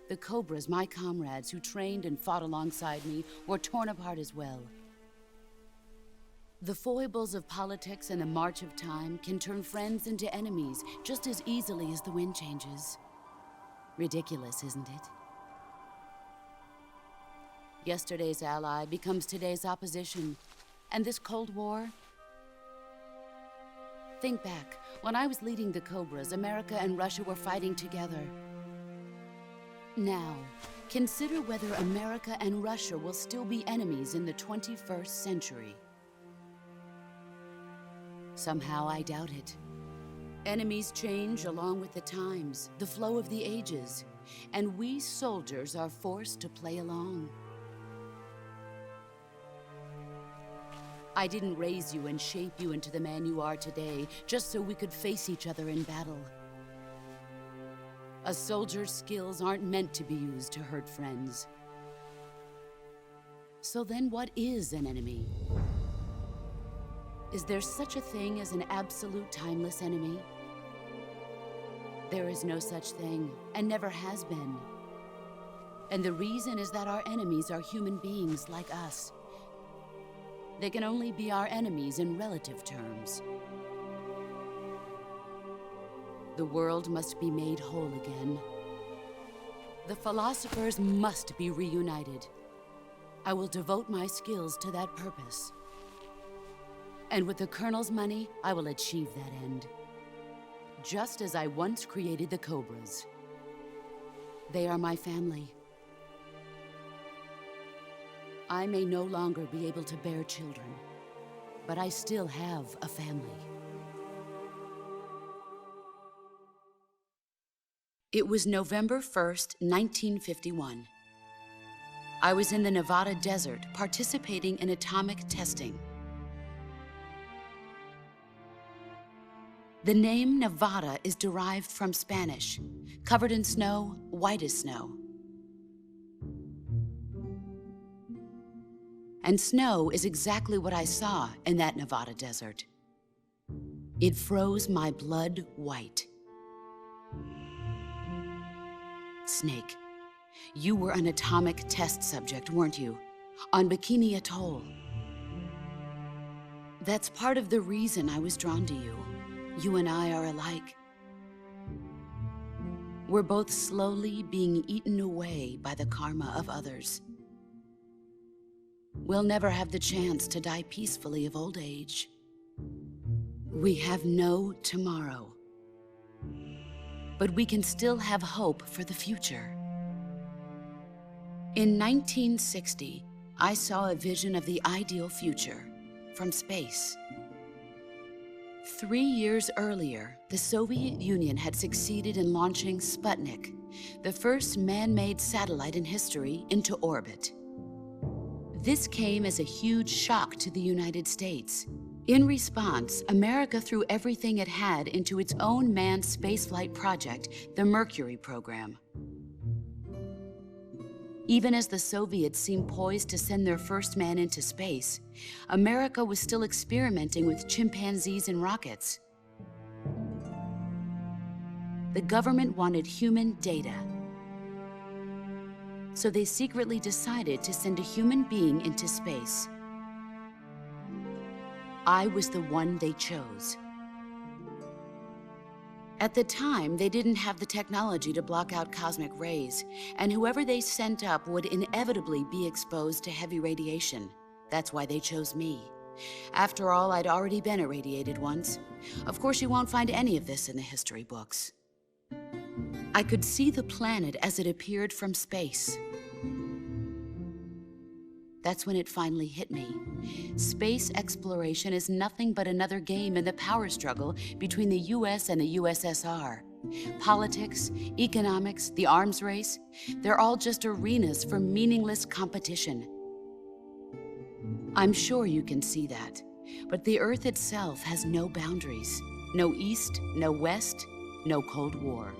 The Cobras, my comrades who trained and fought alongside me, were torn apart as well. The foibles of politics and the march of time can turn friends into enemies just as easily as the wind changes. Ridiculous, isn't it? Yesterday's ally becomes today's opposition, and this Cold War... Think back. When I was leading the Cobras, America and Russia were fighting together. Now, consider whether America and Russia will still be enemies in the 21st century. Somehow I doubt it. Enemies change along with the times, the flow of the ages, and we soldiers are forced to play along. I didn't raise you and shape you into the man you are today just so we could face each other in battle. A soldier's skills aren't meant to be used to hurt friends. So then what is an enemy? Is there such a thing as an absolute timeless enemy? There is no such thing, and never has been. And the reason is that our enemies are human beings like us. They can only be our enemies in relative terms. The world must be made whole again. The philosophers must be reunited. I will devote my skills to that purpose. And with the Colonel's money, I will achieve that end. Just as I once created the Cobras. They are my family. I may no longer be able to bear children, but I still have a family. It was November 1st, 1951. I was in the Nevada desert participating in atomic testing. The name Nevada is derived from Spanish, covered in snow, white as snow. And snow is exactly what I saw in that Nevada desert. It froze my blood white. Snake, you were an atomic test subject, weren't you? On Bikini Atoll. That's part of the reason I was drawn to you. You and I are alike. We're both slowly being eaten away by the karma of others. We'll never have the chance to die peacefully of old age. We have no tomorrow. But we can still have hope for the future. In 1960, I saw a vision of the ideal future from space. 3 years earlier, the Soviet Union had succeeded in launching Sputnik, the first man-made satellite in history, into orbit. This came as a huge shock to the United States. In response, America threw everything it had into its own manned spaceflight project, the Mercury program. Even as the Soviets seemed poised to send their first man into space, America was still experimenting with chimpanzees and rockets. The government wanted human data. So they secretly decided to send a human being into space. I was the one they chose. At the time, they didn't have the technology to block out cosmic rays, and whoever they sent up would inevitably be exposed to heavy radiation. That's why they chose me. After all, I'd already been irradiated once. Of course, you won't find any of this in the history books. I could see the planet as it appeared from space. That's when it finally hit me. Space exploration is nothing but another game in the power struggle between the US and the USSR. Politics, economics, the arms race, they're all just arenas for meaningless competition. I'm sure you can see that, but the Earth itself has no boundaries. No East, no West, no Cold War.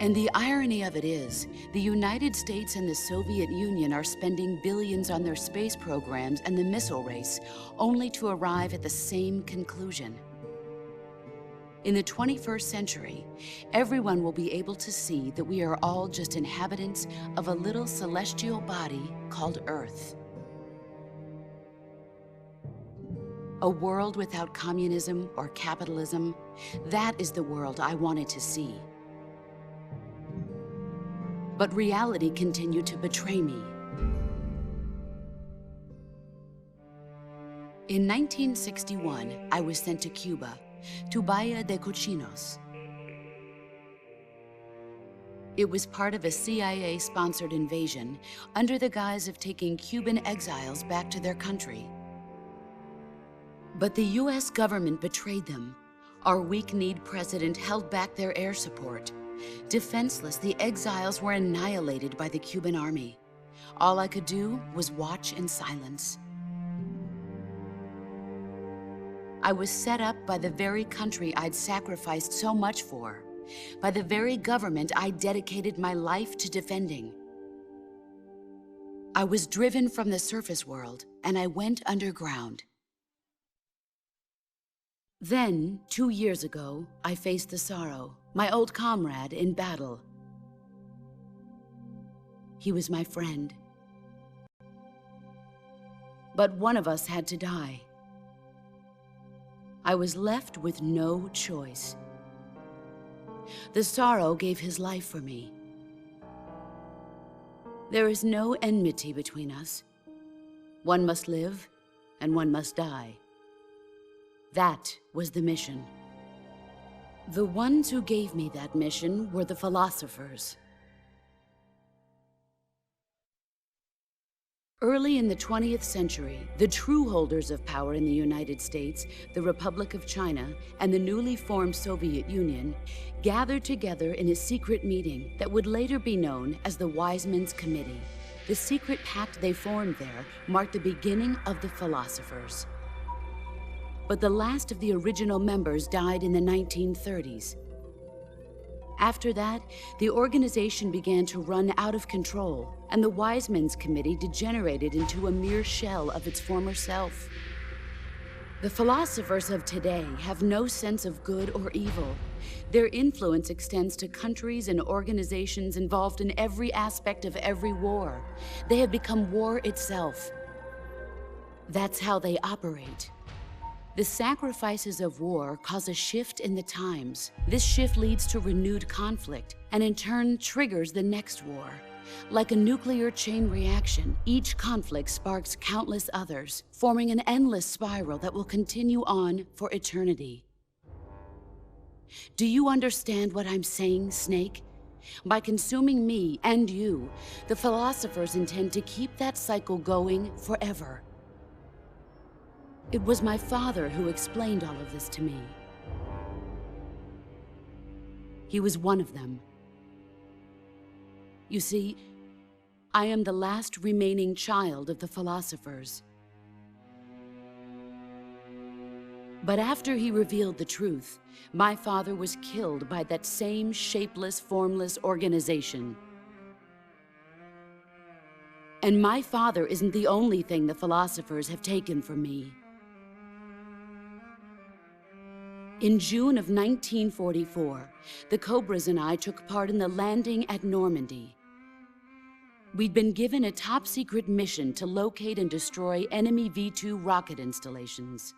And the irony of it is, the United States and the Soviet Union are spending billions on their space programs and the missile race, only to arrive at the same conclusion. In the 21st century, everyone will be able to see that we are all just inhabitants of a little celestial body called Earth. A world without communism or capitalism, that is the world I wanted to see. But reality continued to betray me. In 1961, I was sent to Cuba, to Bahia de Cochinos. It was part of a CIA-sponsored invasion under the guise of taking Cuban exiles back to their country. But the US government betrayed them. Our weak-kneed president held back their air support. Defenseless, the exiles were annihilated by the Cuban army. All I could do was watch in silence. I was set up by the very country I'd sacrificed so much for, by the very government I dedicated my life to defending. I was driven from the surface world, and I went underground. Then, 2 years ago, I faced the Sorrow, my old comrade in battle. He was my friend. But one of us had to die. I was left with no choice. The Sorrow gave his life for me. There is no enmity between us. One must live, and one must die. That was the mission. The ones who gave me that mission were the philosophers. Early in the 20th century, the true holders of power in the United States, the Republic of China, and the newly formed Soviet Union gathered together in a secret meeting that would later be known as the Wise Men's Committee. The secret pact they formed there marked the beginning of the philosophers. But the last of the original members died in the 1930s. After that, the organization began to run out of control, and the Wise Men's Committee degenerated into a mere shell of its former self. The philosophers of today have no sense of good or evil. Their influence extends to countries and organizations involved in every aspect of every war. They have become war itself. That's how they operate. The sacrifices of war cause a shift in the times. This shift leads to renewed conflict, and in turn triggers the next war. Like a nuclear chain reaction, each conflict sparks countless others, forming an endless spiral that will continue on for eternity. Do you understand what I'm saying, Snake? By consuming me and you, the philosophers intend to keep that cycle going forever. It was my father who explained all of this to me. He was one of them. You see, I am the last remaining child of the philosophers. But after he revealed the truth, my father was killed by that same shapeless, formless organization. And my father isn't the only thing the philosophers have taken from me. In June of 1944, the Cobras and I took part in the landing at Normandy. We'd been given a top-secret mission to locate and destroy enemy V-2 rocket installations.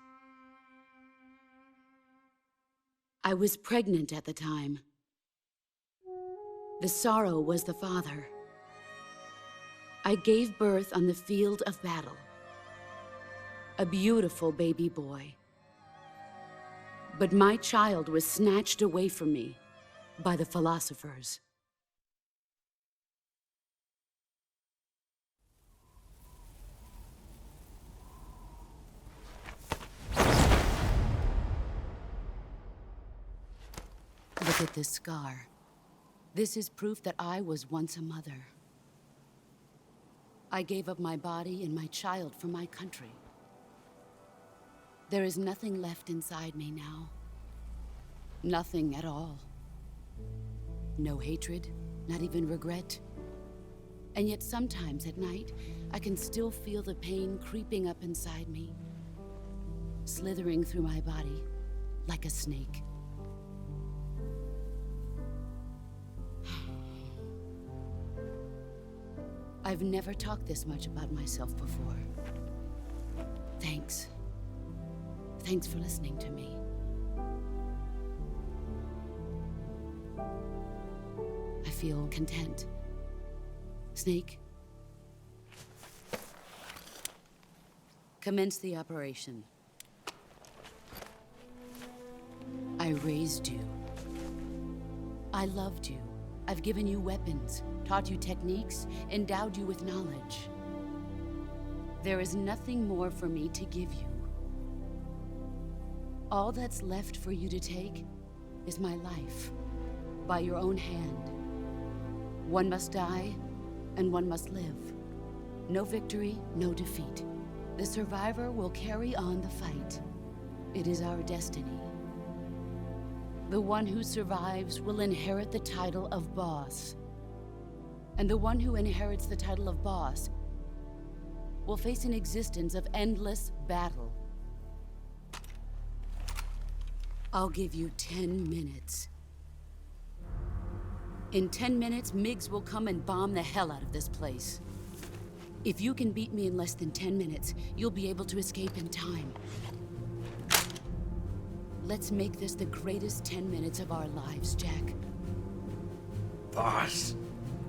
I was pregnant at the time. The sorrow was the father. I gave birth on the field of battle. A beautiful baby boy. But my child was snatched away from me by the philosophers. Look at this scar. This is proof that I was once a mother. I gave up my body and my child for my country. There is nothing left inside me now. Nothing at all. No hatred, not even regret. And yet sometimes at night, I can still feel the pain creeping up inside me, slithering through my body like a snake. I've never talked this much about myself before. Thanks. Thanks for listening to me. I feel content. Snake, commence the operation. I raised you. I loved you. I've given you weapons, taught you techniques, endowed you with knowledge. There is nothing more for me to give you. All that's left for you to take is my life, by your own hand. One must die, and one must live. No victory, no defeat. The survivor will carry on the fight. It is our destiny. The one who survives will inherit the title of boss. And the one who inherits the title of boss will face an existence of endless battle. I'll give you 10 minutes. In 10 minutes, MiGs will come and bomb the hell out of this place. If you can beat me in less than 10 minutes, you'll be able to escape in time. Let's make this the greatest 10 minutes of our lives, Jack. Boss.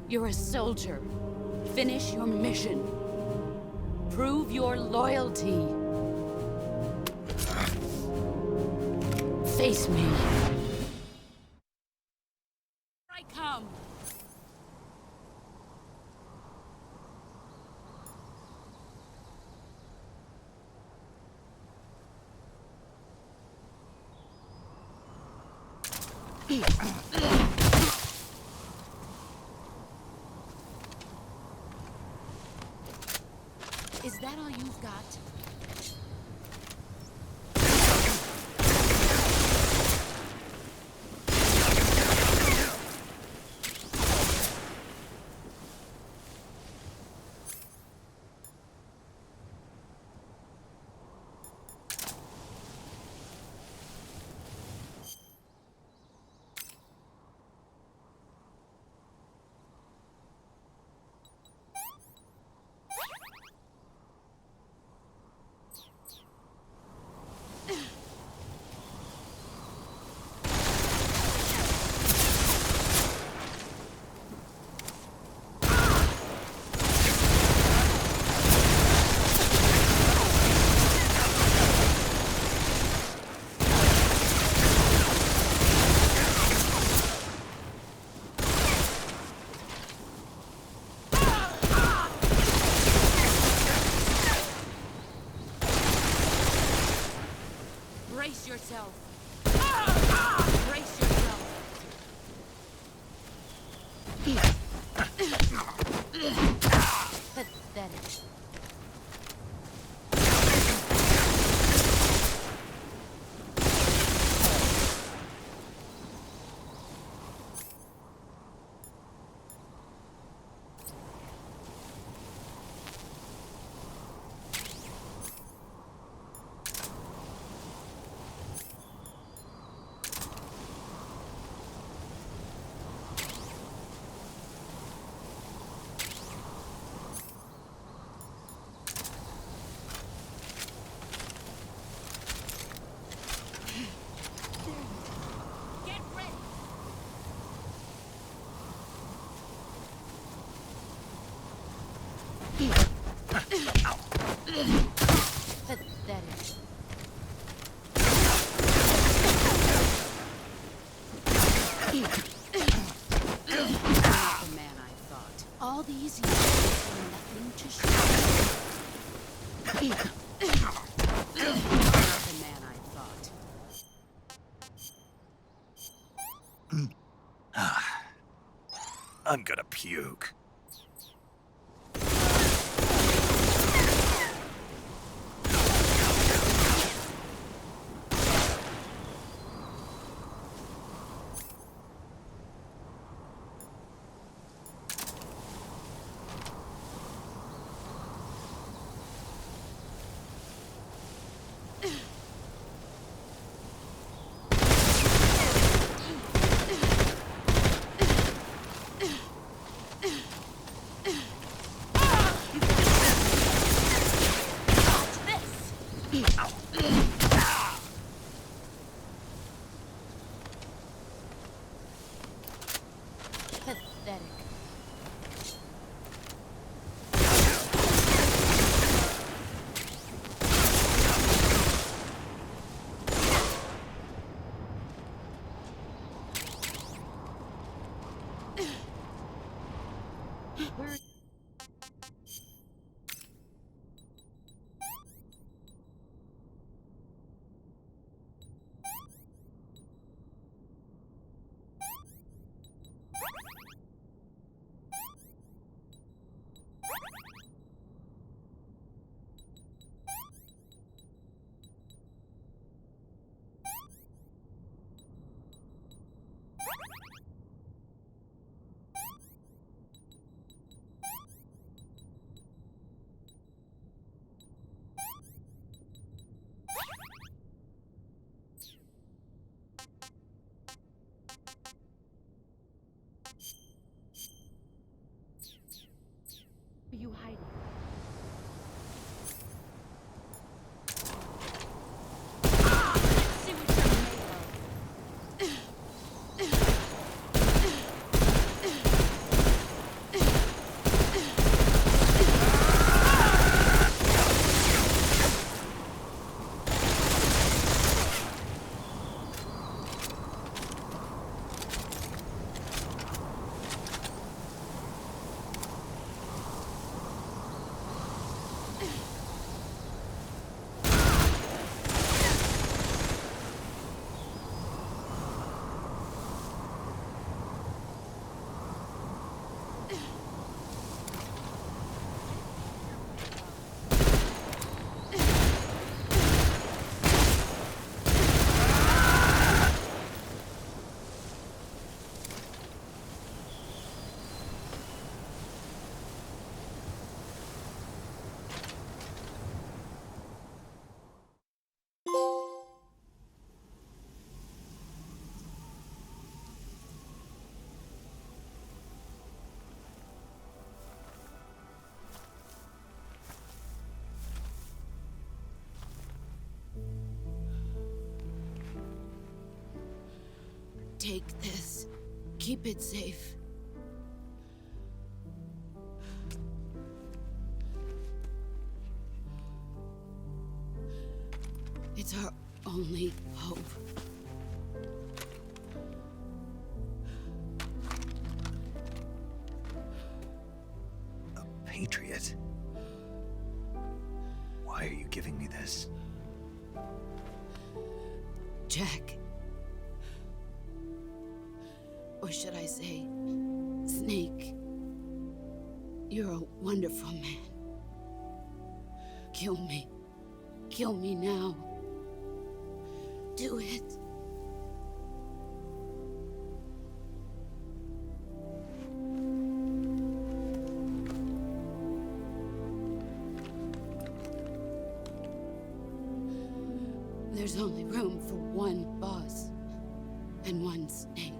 You're a soldier. Finish your mission. Prove your loyalty. Face me. I come. Is that all you've got? Brace yourself. Brace yourself. Pathetic. Pathetic. Not the man I thought. All these years and nothing to show. Not the man I thought. I'm gonna puke. Pathetic. Where? Are you hiding? See what you're made Take this. Keep it safe. It's our only hope. A patriot? Why are you giving me this? Jack. Or should I say, Snake. You're a wonderful man. Kill me. Kill me now. Do it. There's only room for one boss and one snake.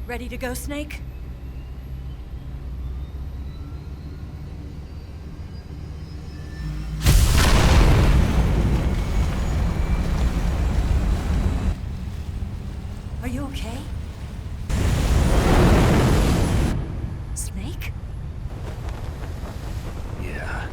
Ready to go, Snake? Are you okay? Snake? Yeah.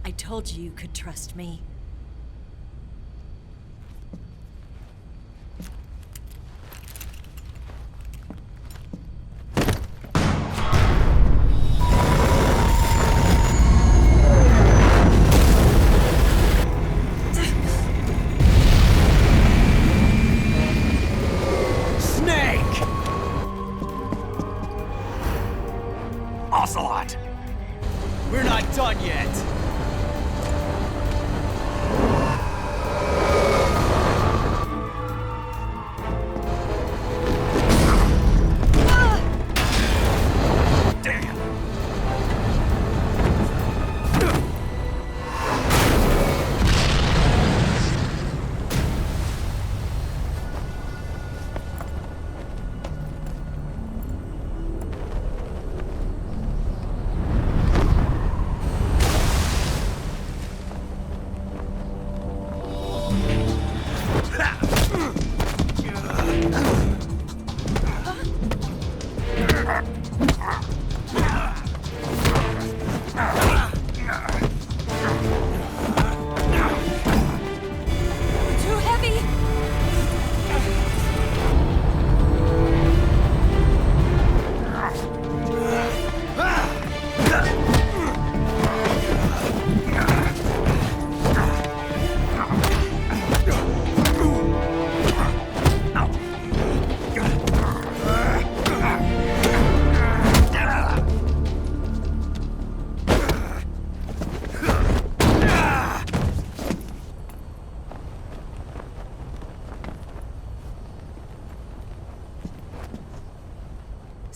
I told you you could trust me. Snake! Ocelot! We're not done yet!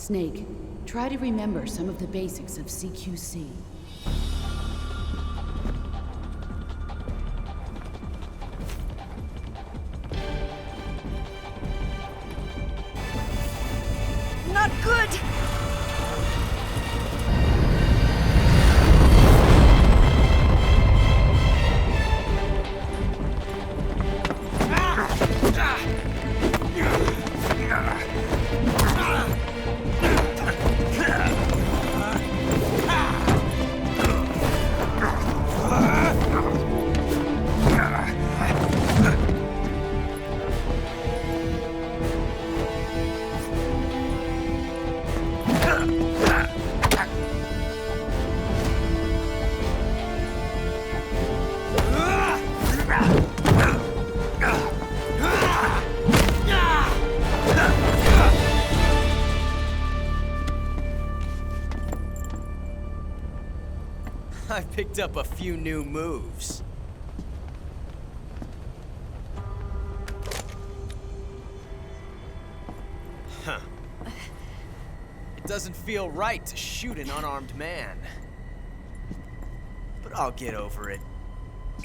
Snake, try to remember some of the basics of CQC. Not good! I picked up a few new moves. Huh. It doesn't feel right to shoot an unarmed man. But I'll get over it.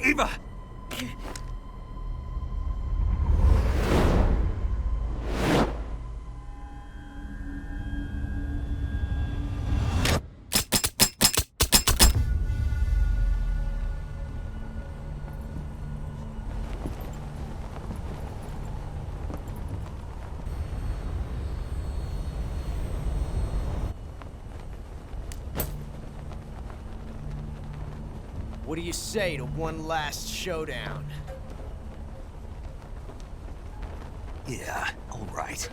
Eva! What do you say to one last showdown? Yeah, all right.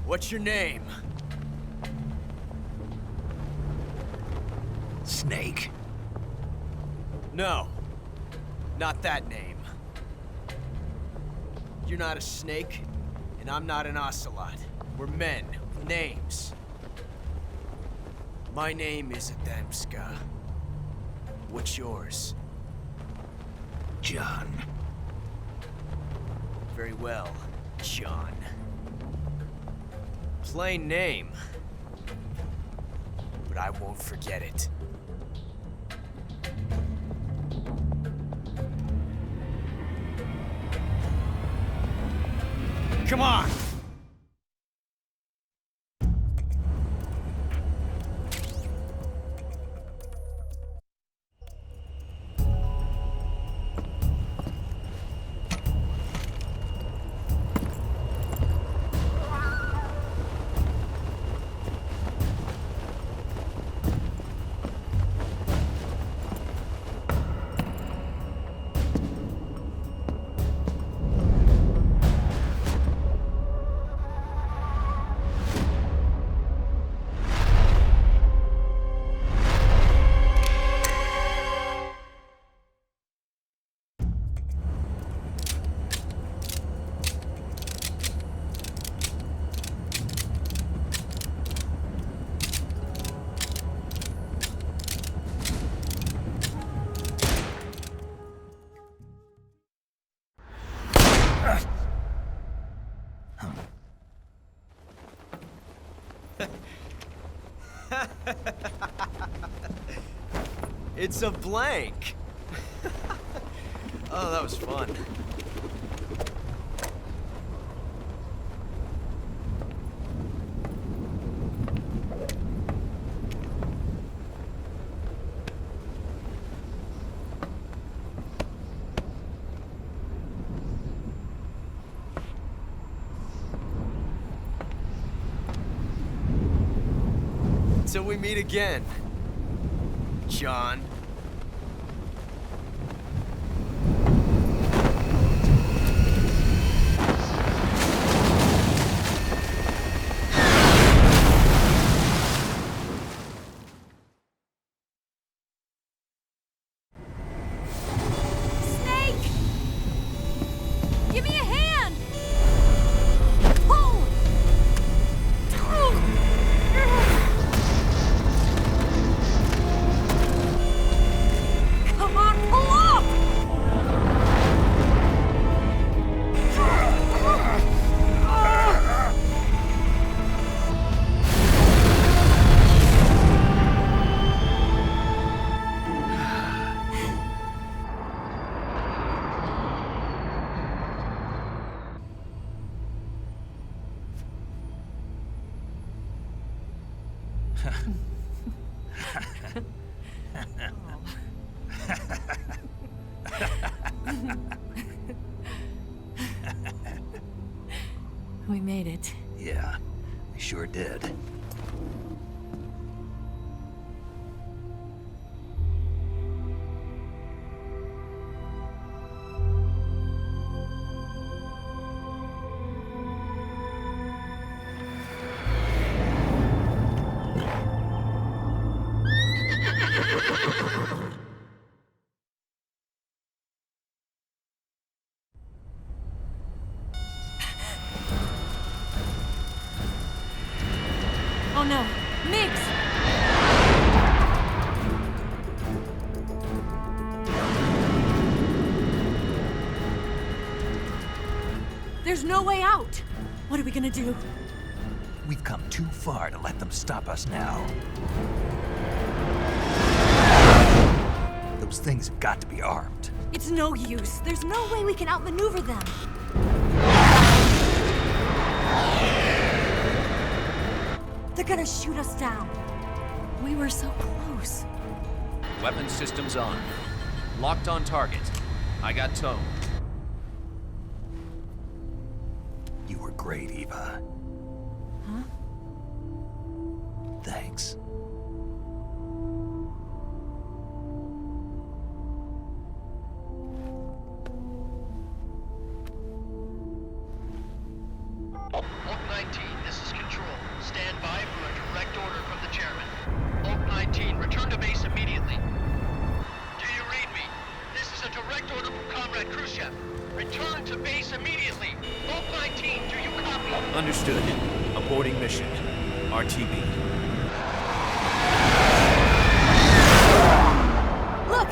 What's your name? Snake. No, not that name. You're not a snake, and I'm not an ocelot. We're men with names. My name is Adamska. What's yours? John. Very well, John. Plain name, but I won't forget it. Come on! It's a blank. Oh, that was fun. Until we meet again, John. Give me a hand! Pull! Come on, pull up! We made it. Yeah, we sure did. Oh no, Mix! There's no way out! What are we gonna do? We've come too far to let them stop us now. Those things have got to be armed. It's no use. There's no way we can outmaneuver them. They're gonna shoot us down. We were so close. Weapon systems on. Locked on target. I got tone. You were great, Eva. Huh? Thanks. Oak 19, this is Control. Stand by for a direct order from the chairman. Oak 19, return to base immediately. Do you read me? This is a direct order from Comrade Khrushchev. Return to base immediately. Oak 19, do you copy? Understood. Aborting mission. RTB. Look!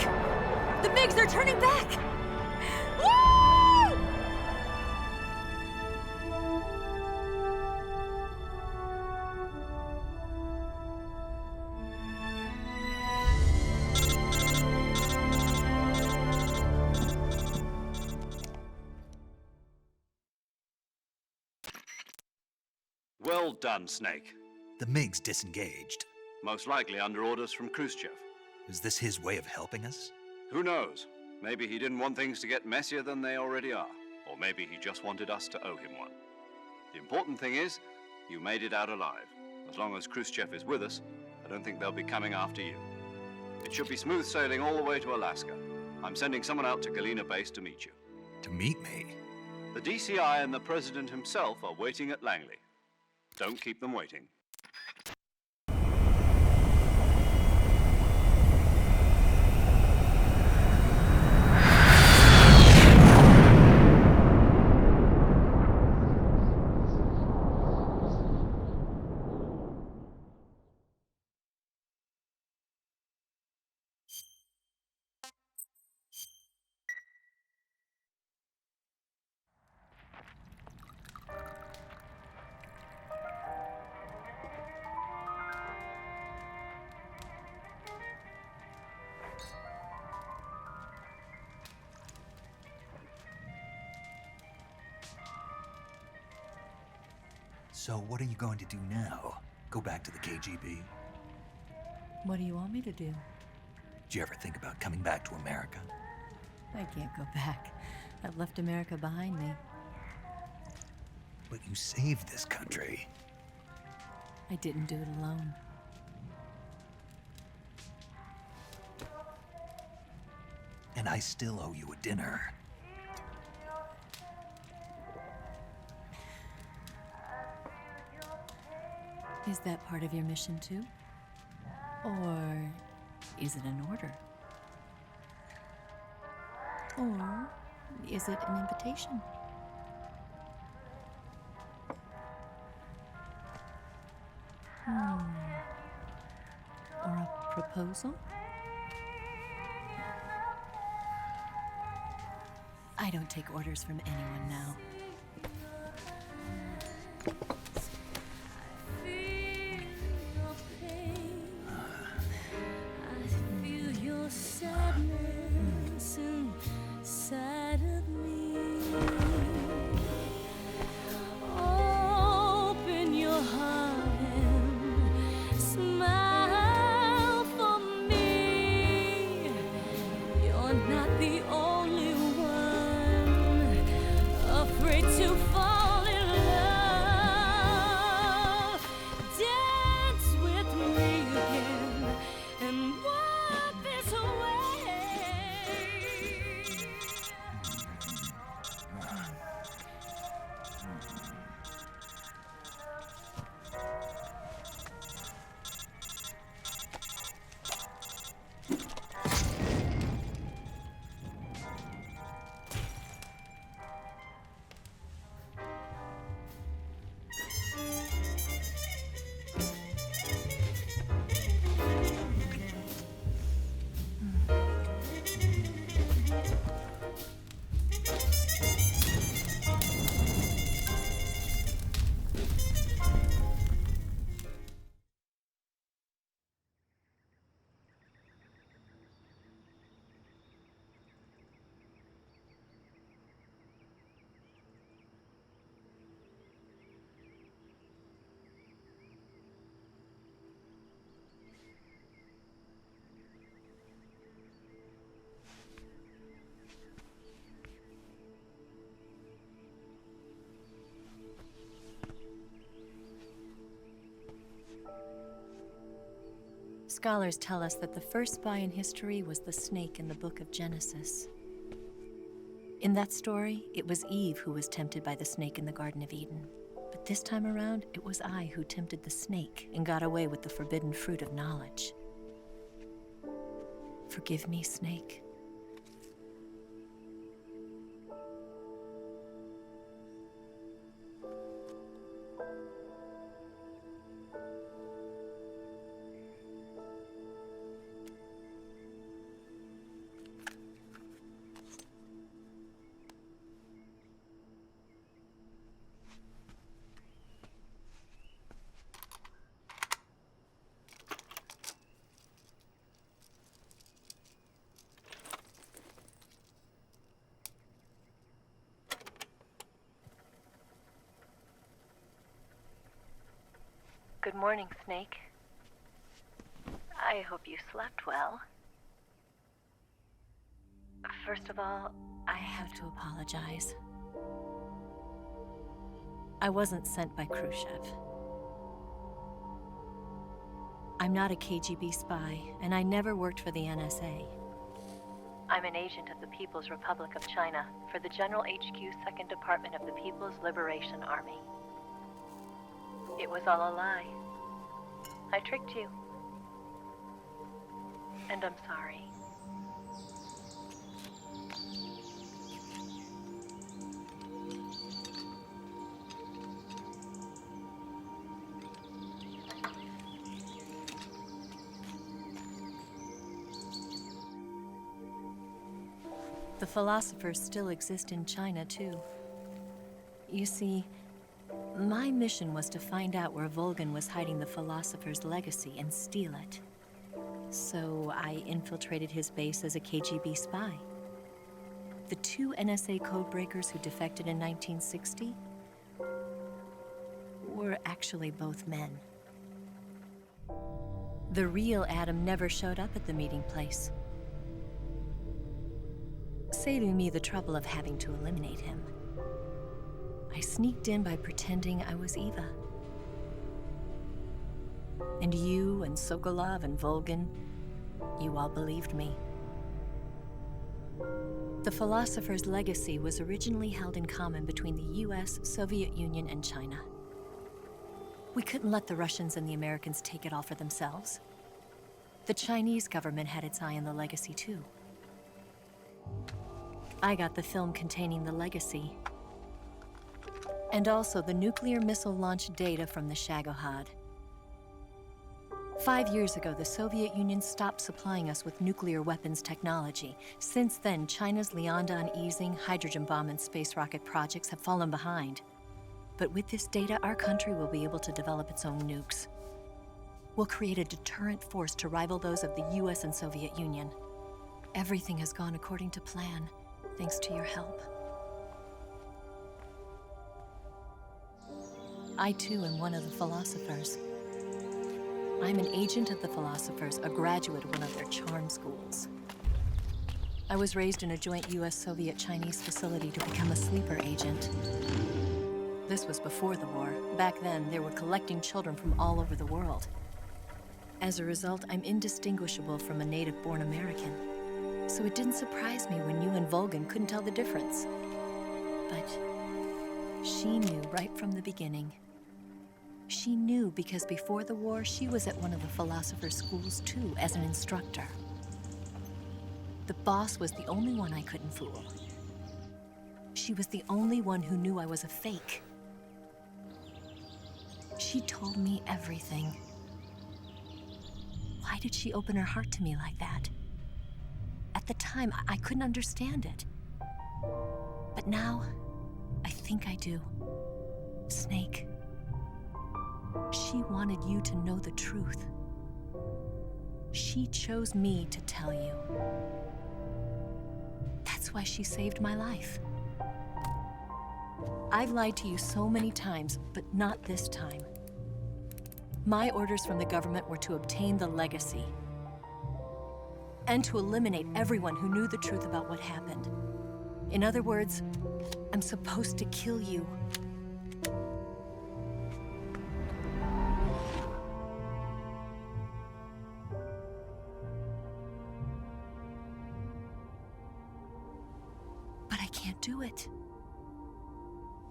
The MiGs are turning back! Woo! Well done, Snake. The MiGs disengaged. Most likely under orders from Khrushchev. Is this his way of helping us? Who knows? Maybe he didn't want things to get messier than they already are. Or maybe he just wanted us to owe him one. The important thing is, you made it out alive. As long as Khrushchev is with us, I don't think they'll be coming after you. It should be smooth sailing all the way to Alaska. I'm sending someone out to Galena Base to meet you. To meet me? The DCI and the President himself are waiting at Langley. Don't keep them waiting. So what are you going to do now? Go back to the KGB? What do you want me to do? Did you ever think about coming back to America? I can't go back. I've left America behind me. But you saved this country. I didn't do it alone. and I still owe you a dinner. Is that part of your mission too? Or is it an order? Or is it an invitation? Or a proposal? I don't take orders from anyone now. Sadness inside of me. Open your heart and smile for me. You're not the only one afraid to fall in love. Dance with me again and wipe this away. Scholars tell us that the first spy in history was the snake in the book of Genesis. In that story, it was Eve who was tempted by the snake in the Garden of Eden. But this time around, it was I who tempted the snake and got away with the forbidden fruit of knowledge. Forgive me, snake. Good morning, Snake. I hope you slept well. First of all, I have to apologize. I wasn't sent by Khrushchev. I'm not a KGB spy, and I never worked for the NSA. I'm an agent of the People's Republic of China for the General HQ 2nd Department of the People's Liberation Army. It was all a lie. I tricked you. And I'm sorry. The philosophers still exist in China, too. You see, my mission was to find out where Volgan was hiding the philosopher's legacy and steal it. So I infiltrated his base as a KGB spy. The two NSA codebreakers who defected in 1960 were actually both men. The real Adam never showed up at the meeting place, saving me the trouble of having to eliminate him. I sneaked in by pretending I was Eva. And you and Sokolov and Volgan, you all believed me. The philosopher's legacy was originally held in common between the US, Soviet Union, and China. We couldn't let the Russians and the Americans take it all for themselves. The Chinese government had its eye on the legacy too. I got the film containing the legacy, and also the nuclear missile launch data from the Shagohod. 5 years ago, the Soviet Union stopped supplying us with nuclear weapons technology. Since then, China's Liaodong easing, hydrogen bomb, and space rocket projects have fallen behind. But with this data, our country will be able to develop its own nukes. We'll create a deterrent force to rival those of the US and Soviet Union. Everything has gone according to plan, thanks to your help. I too am one of the philosophers. I'm an agent of the philosophers, a graduate of one of their charm schools. I was raised in a joint US-Soviet-Chinese facility to become a sleeper agent. This was before the war. Back then, they were collecting children from all over the world. As a result, I'm indistinguishable from a native-born American. So it didn't surprise me when you and Vulgan couldn't tell the difference. But she knew right from the beginning. She knew because before the war, she was at one of the philosopher's schools too, as an instructor. The boss was the only one I couldn't fool. She was the only one who knew I was a fake. She told me everything. Why did she open her heart to me like that? At the time, I couldn't understand it. But now, I think I do. Snake. She wanted you to know the truth. She chose me to tell you. That's why she saved my life. I've lied to you so many times, but not this time. My orders from the government were to obtain the legacy and to eliminate everyone who knew the truth about what happened. In other words, I'm supposed to kill you. But I can't do it.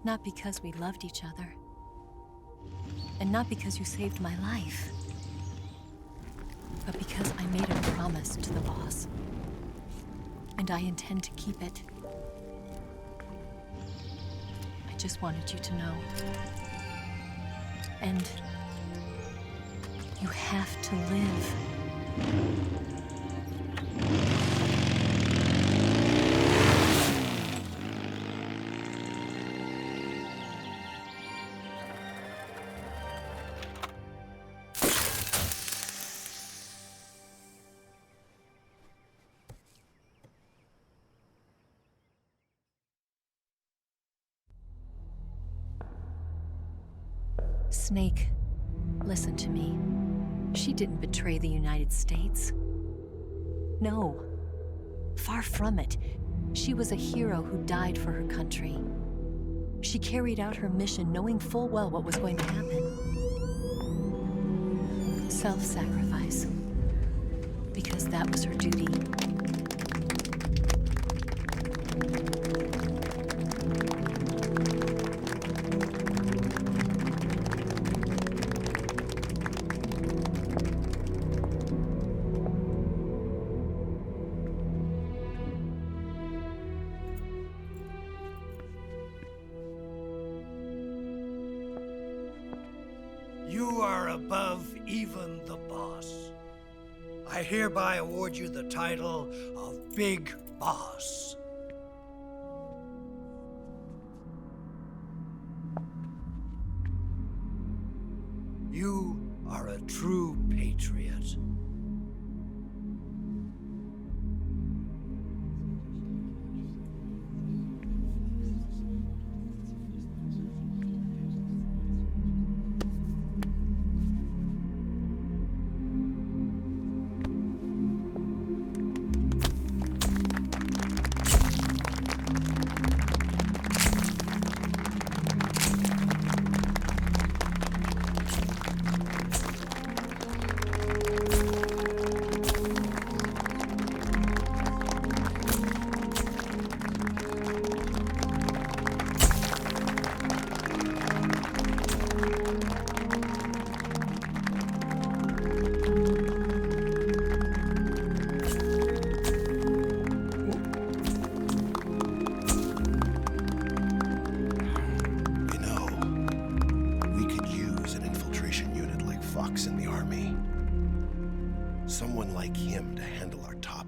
Not because we loved each other. And not because you saved my life. But because I made a promise to the boss. And I intend to keep it. I just wanted you to know. And you have to live. Snake, listen to me. She didn't betray the United States. No, far from it. She was a hero who died for her country. She carried out her mission knowing full well what was going to happen. Self-sacrifice. Because that was her duty. You are above even the boss. I hereby award you the title of Big Boss. You are a true patriot.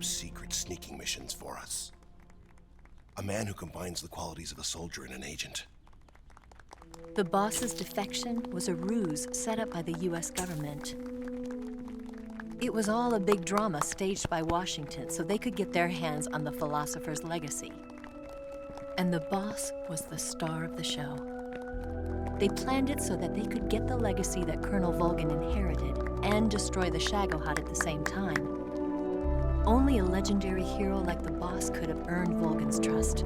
secret sneaking missions for us. A man who combines the qualities of a soldier and an agent. The boss's defection was a ruse set up by the US government. It was all a big drama staged by Washington so they could get their hands on the philosopher's legacy. And the boss was the star of the show. They planned it so that they could get the legacy that Colonel Vulgan inherited and destroy the Shagohod at the same time. Only a legendary hero like the boss could have earned Vulgan's trust.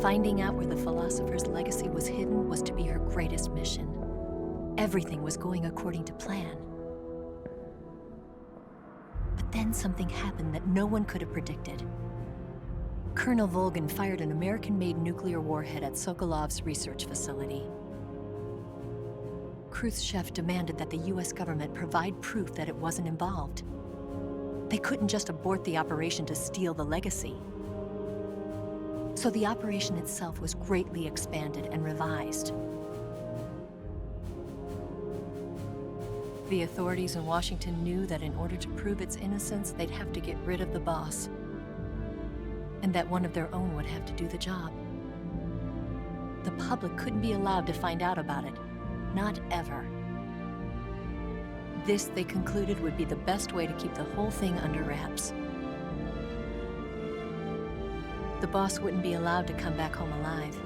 Finding out where the philosopher's legacy was hidden was to be her greatest mission. Everything was going according to plan. But then something happened that no one could have predicted. Colonel Vulgan fired an American-made nuclear warhead at Sokolov's research facility. Khrushchev demanded that the US government provide proof that it wasn't involved. They couldn't just abort the operation to steal the legacy. So the operation itself was greatly expanded and revised. The authorities in Washington knew that in order to prove its innocence, they'd have to get rid of the boss, and that one of their own would have to do the job. The public couldn't be allowed to find out about it, not ever. This, they concluded, would be the best way to keep the whole thing under wraps. The boss wouldn't be allowed to come back home alive,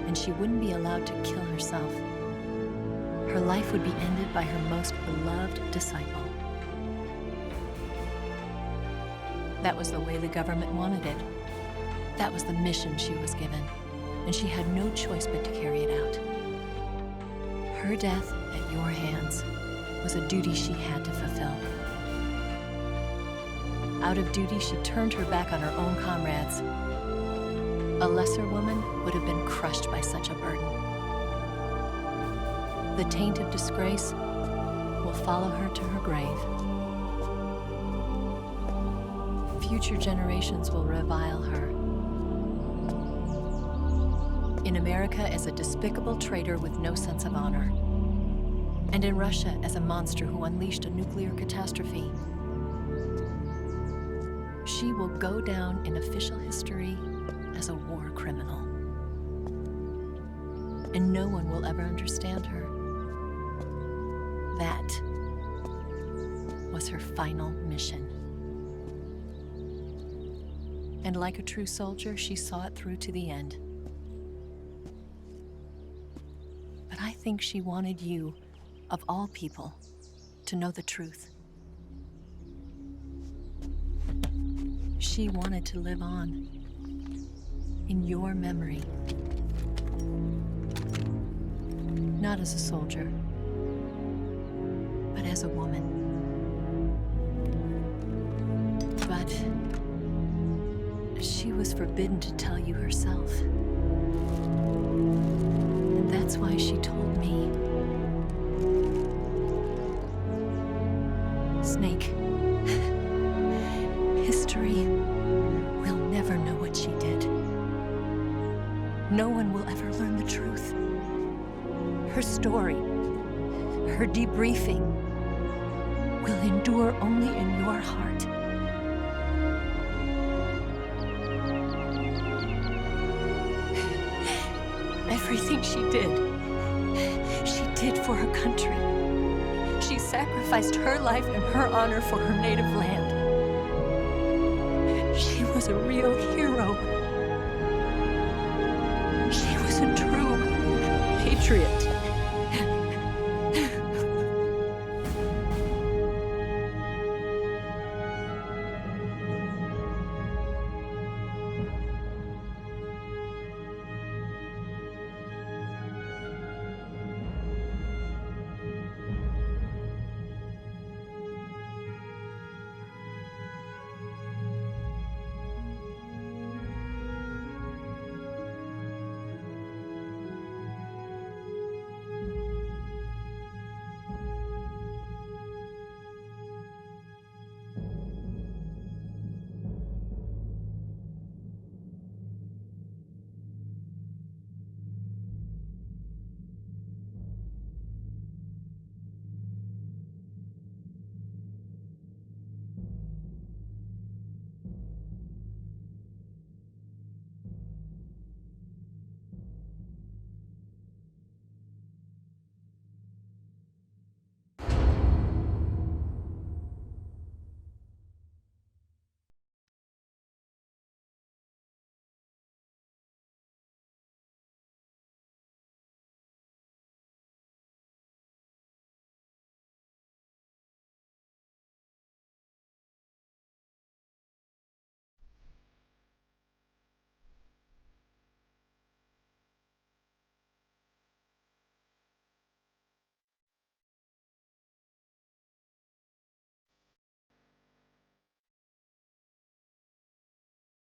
and she wouldn't be allowed to kill herself. Her life would be ended by her most beloved disciple. That was the way the government wanted it. That was the mission she was given, and she had no choice but to carry it out. Her death at your hands was a duty she had to fulfill. Out of duty, she turned her back on her own comrades. A lesser woman would have been crushed by such a burden. The taint of disgrace will follow her to her grave. Future generations will revile her. In America as a despicable traitor with no sense of honor. And in Russia as a monster who unleashed a nuclear catastrophe. She will go down in official history as a war criminal. And no one will ever understand her. That was her final mission. And like a true soldier, she saw it through to the end. But I think she wanted you, of all people, to know the truth. She wanted to live on in your memory. Not as a soldier, but as a woman. But she was forbidden to tell you herself. And that's why she told me. Snake, history will never know what she did. No one will ever learn the truth. Her story, her debriefing, will endure only in your heart. Everything she did for her country. She sacrificed her life and her honor for her native land. She was a real hero. She was a true patriot.